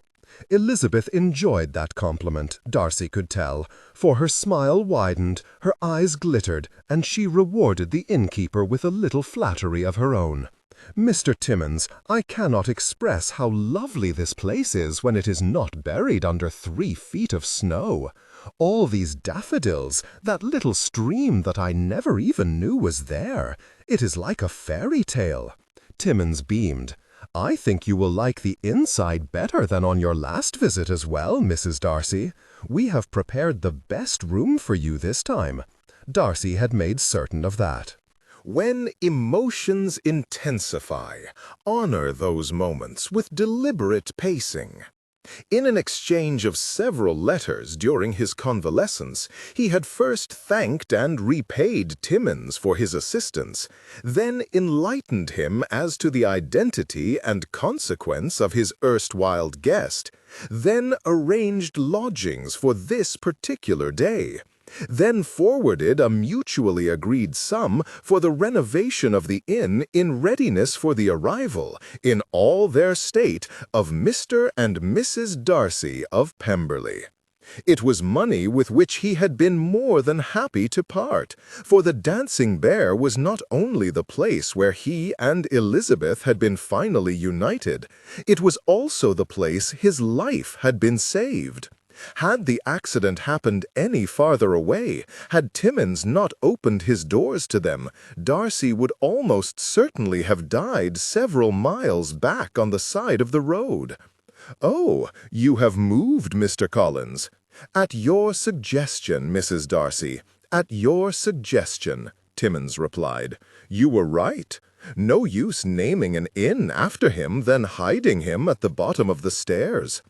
Elizabeth enjoyed that compliment, Darcy could tell, for her smile widened, her eyes glittered, and she rewarded the innkeeper with a little flattery of her own. "Mr. Timmins, I cannot express how lovely this place is when it is not buried under 3 feet of snow. All these daffodils, that little stream that I never even knew was there. It is like a fairy tale." Timmins beamed. "I think you will like the inside better than on your last visit as well, Mrs. Darcy. We have prepared the best room for you this time." Darcy had made certain of that. When emotions intensify, honor those moments with deliberate pacing. In an exchange of several letters during his convalescence, he had first thanked and repaid Timmins for his assistance, then enlightened him as to the identity and consequence of his erstwhile guest, then arranged lodgings for this particular day, then forwarded a mutually agreed sum for the renovation of the inn in readiness for the arrival, in all their state, of Mr. and Mrs. Darcy of Pemberley. It was money with which he had been more than happy to part, for the Dancing Bear was not only the place where he and Elizabeth had been finally united, it was also the place his life had been saved. Had the accident happened any farther away, had Timmins not opened his doors to them, Darcy would almost certainly have died several miles back on the side of the road. "Oh, you have moved, Mr. Collins." "At your suggestion, Mrs. Darcy, at your suggestion," Timmins replied. "You were right. No use naming an inn after him, then hiding him at the bottom of the stairs."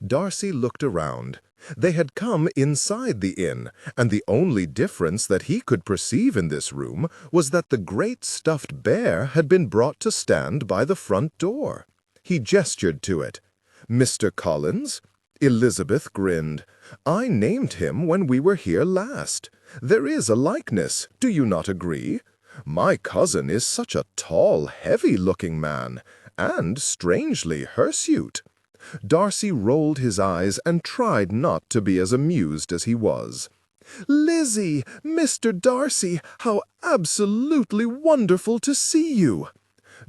Darcy looked around. They had come inside the inn, and the only difference that he could perceive in this room was that the great stuffed bear had been brought to stand by the front door. He gestured to it. "Mr. Collins?" Elizabeth grinned. "I named him when we were here last. There is a likeness, do you not agree? My cousin is such a tall, heavy-looking man, and strangely hirsute." Darcy rolled his eyes and tried not to be as amused as he was. "Lizzie! Mr. Darcy! How absolutely wonderful to see you!"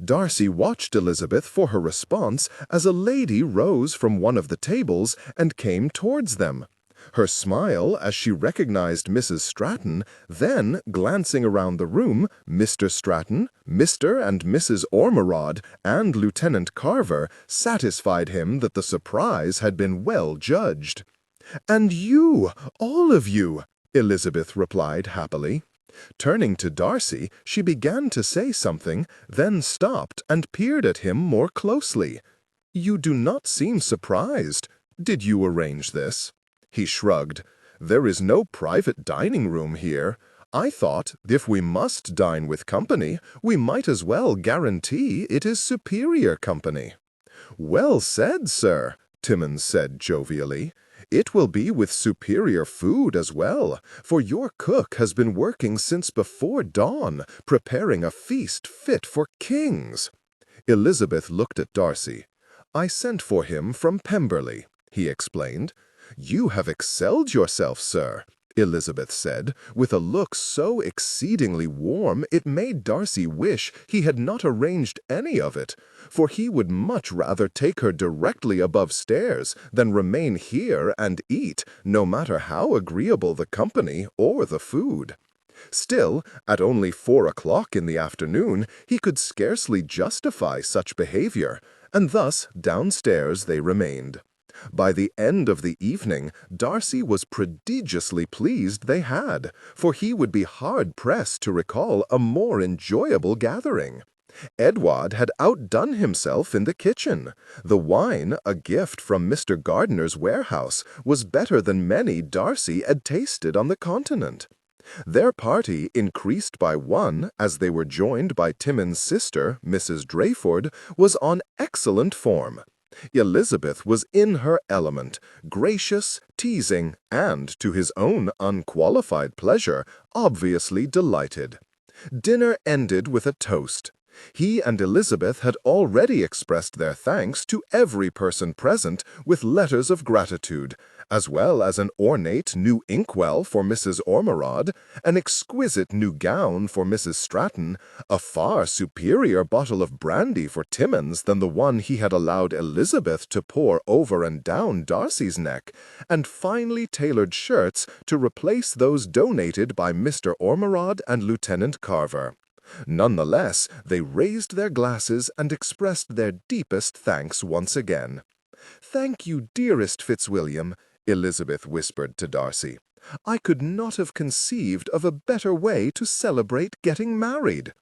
Darcy watched Elizabeth for her response as a lady rose from one of the tables and came towards them. Her smile as she recognized Mrs. Stratton, then, glancing around the room, Mr. Stratton, Mr. and Mrs. Ormerod, and Lieutenant Carver, satisfied him that the surprise had been well judged. "And you, all of you," Elizabeth replied happily. Turning to Darcy, she began to say something, then stopped and peered at him more closely. "You do not seem surprised. Did you arrange this?" He shrugged. "There is no private dining room here. I thought, if we must dine with company, we might as well guarantee it is superior company." "Well said, sir," Timmins said jovially. "It will be with superior food as well, for your cook has been working since before dawn, preparing a feast fit for kings." Elizabeth looked at Darcy. "I sent for him from Pemberley," he explained. "You have excelled yourself, sir. Elizabeth said, with a look so exceedingly warm it made Darcy wish he had not arranged any of it, for he would much rather take her directly above stairs than remain here and eat, no matter how agreeable the company or the food. Still, at only 4 o'clock in the afternoon, he could scarcely justify such behavior, and thus downstairs they remained. By the end of the evening, Darcy was prodigiously pleased they had, for he would be hard-pressed to recall a more enjoyable gathering. Edward had outdone himself in the kitchen. The wine, a gift from Mr. Gardiner's warehouse, was better than many Darcy had tasted on the continent. Their party increased by one as they were joined by Timmon's sister, Mrs. Drayford, was on excellent form. Elizabeth was in her element, gracious, teasing, and, to his own unqualified pleasure, obviously delighted. Dinner ended with a toast. He and Elizabeth had already expressed their thanks to every person present with letters of gratitude, as well as an ornate new inkwell for Mrs. Ormerod, an exquisite new gown for Mrs. Stratton, a far superior bottle of brandy for Timmins than the one he had allowed Elizabeth to pour over and down Darcy's neck, and finely tailored shirts to replace those donated by Mr. Ormerod and Lieutenant Carver. Nonetheless, they raised their glasses and expressed their deepest thanks once again. "Thank you, dearest Fitzwilliam," Elizabeth whispered to Darcy. "I could not have conceived of a better way to celebrate getting married."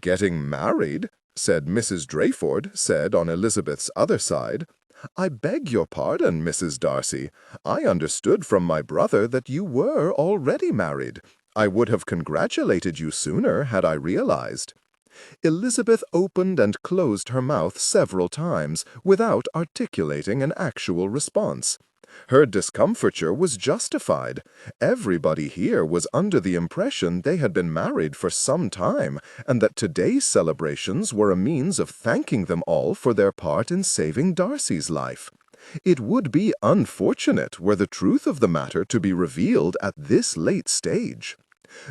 "Getting married?" said Mrs. Drayford, said on Elizabeth's other side. "I beg your pardon, Mrs. Darcy. I understood from my brother that you were already married. I would have congratulated you sooner had I realized." Elizabeth opened and closed her mouth several times without articulating an actual response. Her discomfiture was justified. Everybody here was under the impression they had been married for some time, and that today's celebrations were a means of thanking them all for their part in saving Darcy's life. It would be unfortunate were the truth of the matter to be revealed at this late stage.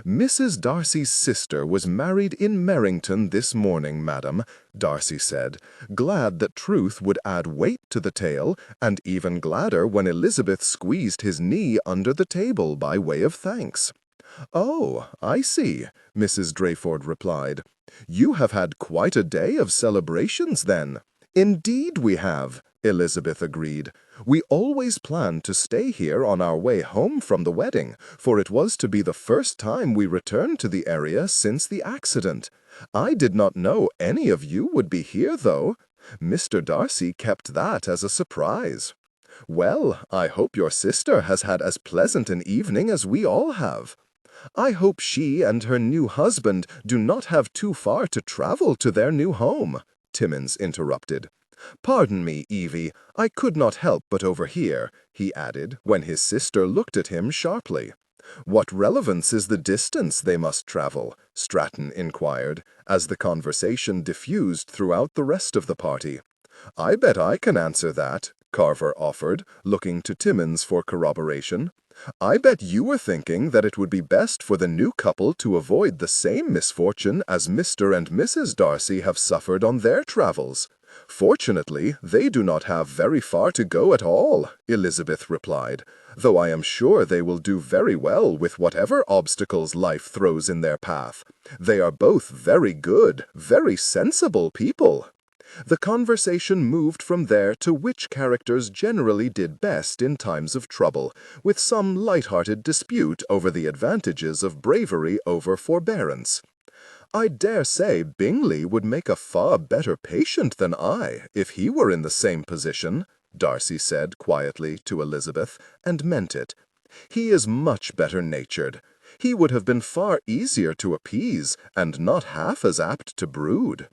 "Mrs. Darcy's sister was married in Merrington this morning, madam," Darcy said, glad that truth would add weight to the tale, and even gladder when Elizabeth squeezed his knee under the table by way of thanks. "Oh, I see," Mrs. Drayford replied. "You have had quite a day of celebrations, then." "Indeed we have," Elizabeth agreed. "We always planned to stay here on our way home from the wedding, for it was to be the first time we returned to the area since the accident. I did not know any of you would be here, though. Mr. Darcy kept that as a surprise." "Well, I hope your sister has had as pleasant an evening as we all have." "I hope she and her new husband do not have too far to travel to their new home," Timmins interrupted. "Pardon me, Evie, I could not help but overhear," he added, when his sister looked at him sharply. "What relevance is the distance they must travel?" Stratton inquired, as the conversation diffused throughout the rest of the party. "I bet I can answer that," Carver offered, looking to Timmins for corroboration. "I bet you were thinking that it would be best for the new couple to avoid the same misfortune as Mr. and Mrs. Darcy have suffered on their travels." "Fortunately, they do not have very far to go at all," Elizabeth replied, "though I am sure they will do very well with whatever obstacles life throws in their path. They are both very good, very sensible people." The conversation moved from there to which characters generally did best in times of trouble, with some light-hearted dispute over the advantages of bravery over forbearance. "I dare say Bingley would make a far better patient than I, if he were in the same position," Darcy said quietly to Elizabeth, and meant it. "He is much better natured. He would have been far easier to appease, and not half as apt to brood."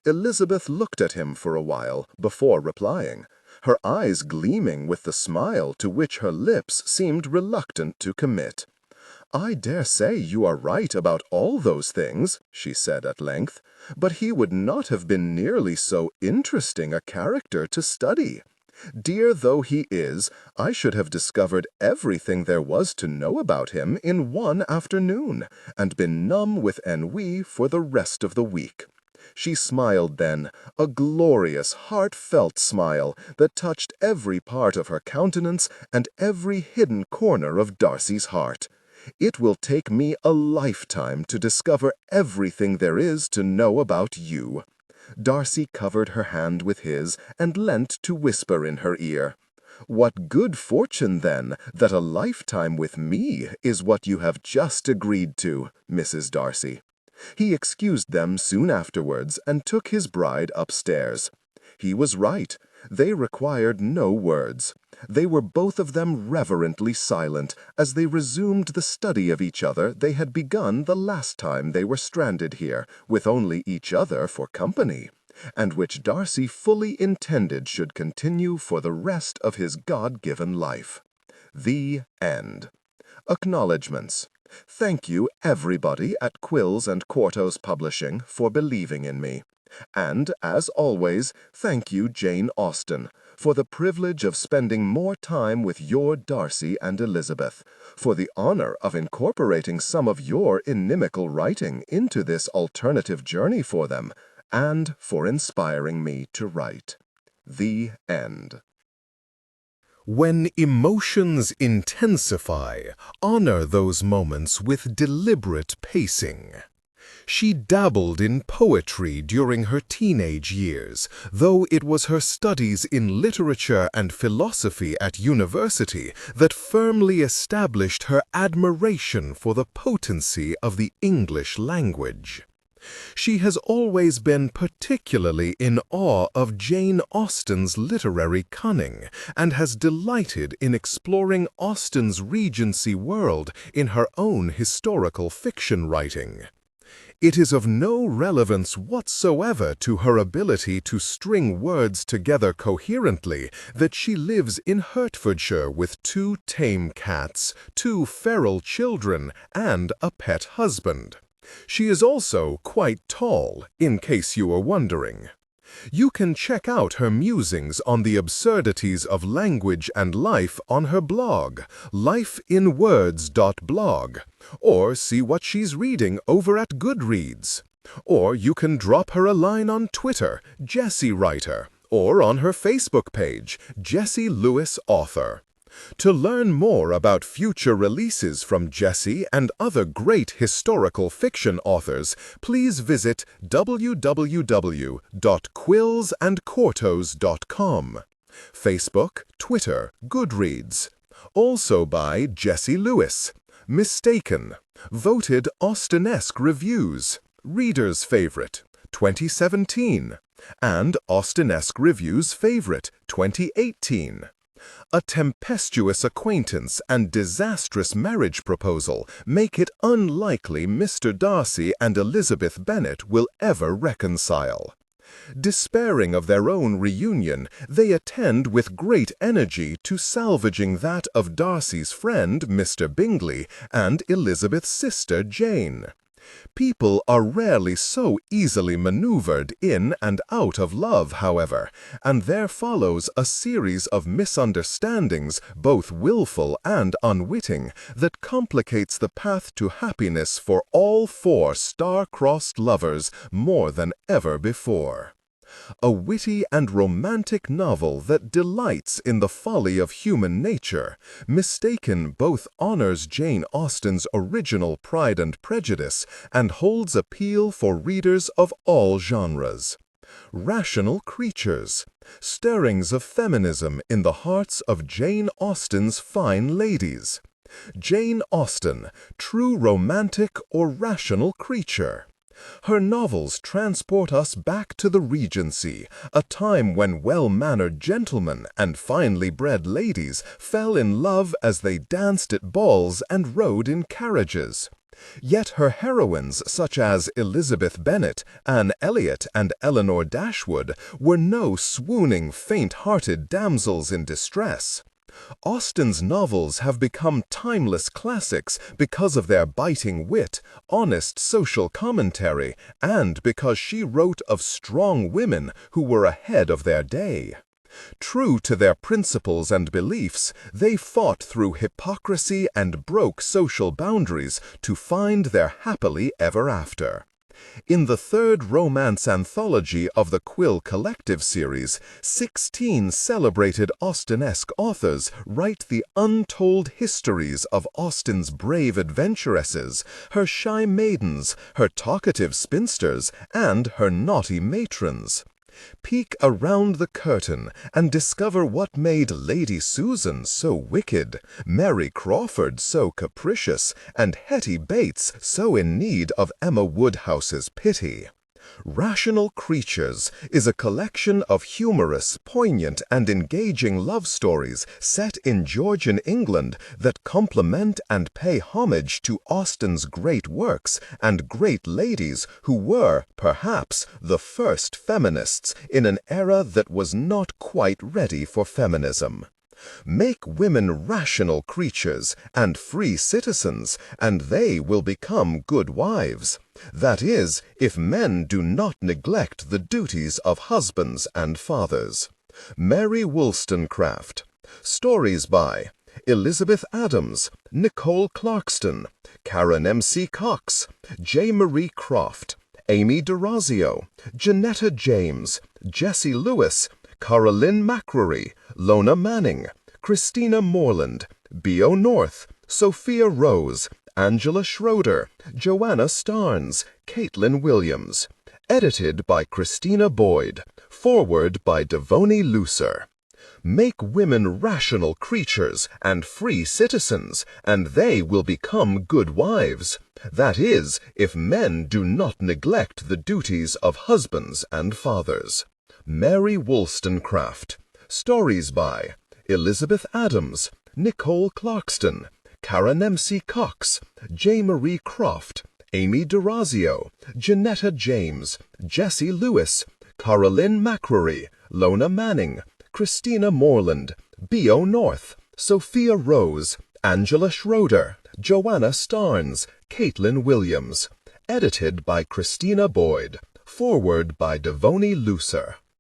Elizabeth looked at him for a while before replying, her eyes gleaming with the smile to which her lips seemed reluctant to commit. "I dare say you are right about all those things," she said at length, "but he would not have been nearly so interesting a character to study. Dear though he is, I should have discovered everything there was to know about him in one afternoon, and been numb with ennui for the rest of the week. She smiled then, a glorious, heartfelt smile that touched every part of her countenance and every hidden corner of Darcy's heart. It will take me a lifetime to discover everything there is to know about you. Darcy covered her hand with his and leant to whisper in her ear. What good fortune, then, that a lifetime with me is what you have just agreed to, Mrs. Darcy. He excused them soon afterwards and took his bride upstairs. He was right. They required no words. They were both of them reverently silent as they resumed the study of each other they had begun the last time they were stranded here, with only each other for company, and which Darcy fully intended should continue for the rest of his God-given life. The end. Acknowledgements. Thank you, everybody at Quills and Quartos Publishing, for believing in me. And, as always, thank you, Jane Austen, for the privilege of spending more time with your Darcy and Elizabeth, for the honor of incorporating some of your inimical writing into this alternative journey for them, and for inspiring me to write. The end. When emotions intensify, honor those moments with deliberate pacing. She dabbled in poetry during her teenage years, though it was her studies in literature and philosophy at university that firmly established her admiration for the potency of the English language. She has always been particularly in awe of Jane Austen's literary cunning and has delighted in exploring Austen's Regency world in her own historical fiction writing. It is of no relevance whatsoever to her ability to string words together coherently that she lives in Hertfordshire with 2 tame cats, 2 feral children, and a pet husband. She is also quite tall, in case you were wondering. You can check out her musings on the absurdities of language and life on her blog, lifeinwords.blog, or see what she's reading over at Goodreads. Or you can drop her a line on Twitter, Jessie Writer, or on her Facebook page, Jessie Lewis Author. To learn more about future releases from Jessie and other great historical fiction authors, please visit www.quillsandquartos.com. Facebook, Twitter, Goodreads. Also by Jessie Lewis. Mistaken. Voted Austenesque Reviews. Reader's Favorite, 2017. And Austenesque Reviews Favorite, 2018. A tempestuous acquaintance and disastrous marriage proposal make it unlikely Mr. Darcy and Elizabeth Bennet will ever reconcile. Despairing of their own reunion, they attend with great energy to salvaging that of Darcy's friend, Mr. Bingley, and Elizabeth's sister, Jane. People are rarely so easily maneuvered in and out of love, however, and there follows a series of misunderstandings, both willful and unwitting, that complicates the path to happiness for all 4 star-crossed lovers more than ever before. A witty and romantic novel that delights in the folly of human nature, Mistaken both honors Jane Austen's original Pride and Prejudice and holds appeal for readers of all genres. Rational creatures, stirrings of feminism in the hearts of Jane Austen's fine ladies. Jane Austen, true romantic or rational creature. Her novels transport us back to the Regency, a time when well-mannered gentlemen and finely bred ladies fell in love as they danced at balls and rode in carriages. Yet her heroines, such as Elizabeth Bennet, Anne Elliot, and Eleanor Dashwood, were no swooning, faint-hearted damsels in distress. Austen's novels have become timeless classics because of their biting wit, honest social commentary, and because she wrote of strong women who were ahead of their day. True to their principles and beliefs, they fought through hypocrisy and broke social boundaries to find their happily ever after. In the third romance anthology of the Quill Collective series, 16 celebrated Austenesque authors write the untold histories of Austen's brave adventuresses, her shy maidens, her talkative spinsters, and her naughty matrons. Peek around the curtain and discover what made Lady Susan so wicked, Mary Crawford so capricious, and Hetty Bates so in need of Emma Woodhouse's pity. Rational Creatures is a collection of humorous, poignant, and engaging love stories set in Georgian England that complement and pay homage to Austen's great works and great ladies who were, perhaps, the first feminists in an era that was not quite ready for feminism. Make women rational creatures and free citizens, and they will become good wives. That is, if men do not neglect the duties of husbands and fathers. Mary Wollstonecraft. Stories by Elizabeth Adams, Nicole Clarkston, Karen M.C. Cox, J. Marie Croft, Amy DeRazio, Janetta James, Jessie Lewis, Caroline McCrory, Lona Manning, Christina Moreland, B.O. North, Sophia Rose, Angela Schroeder, Joanna Starnes, Caitlin Williams. Edited by Christina Boyd. Foreword by Devoni Lucer. Make women rational creatures and free citizens, and they will become good wives. That is, if men do not neglect the duties of husbands and fathers. Mary Wollstonecraft. Stories by Elizabeth Adams, Nicole Clarkston, Karen M.C. Cox, J. Marie Croft, Amy DeRazio, Janetta James, Jessie Lewis, Caroline McCrory, Lona Manning, Christina Moreland, B.O. North, Sophia Rose, Angela Schroeder, Joanna Starnes, Caitlin Williams. Edited by Christina Boyd. Foreword by Devoni Lucer.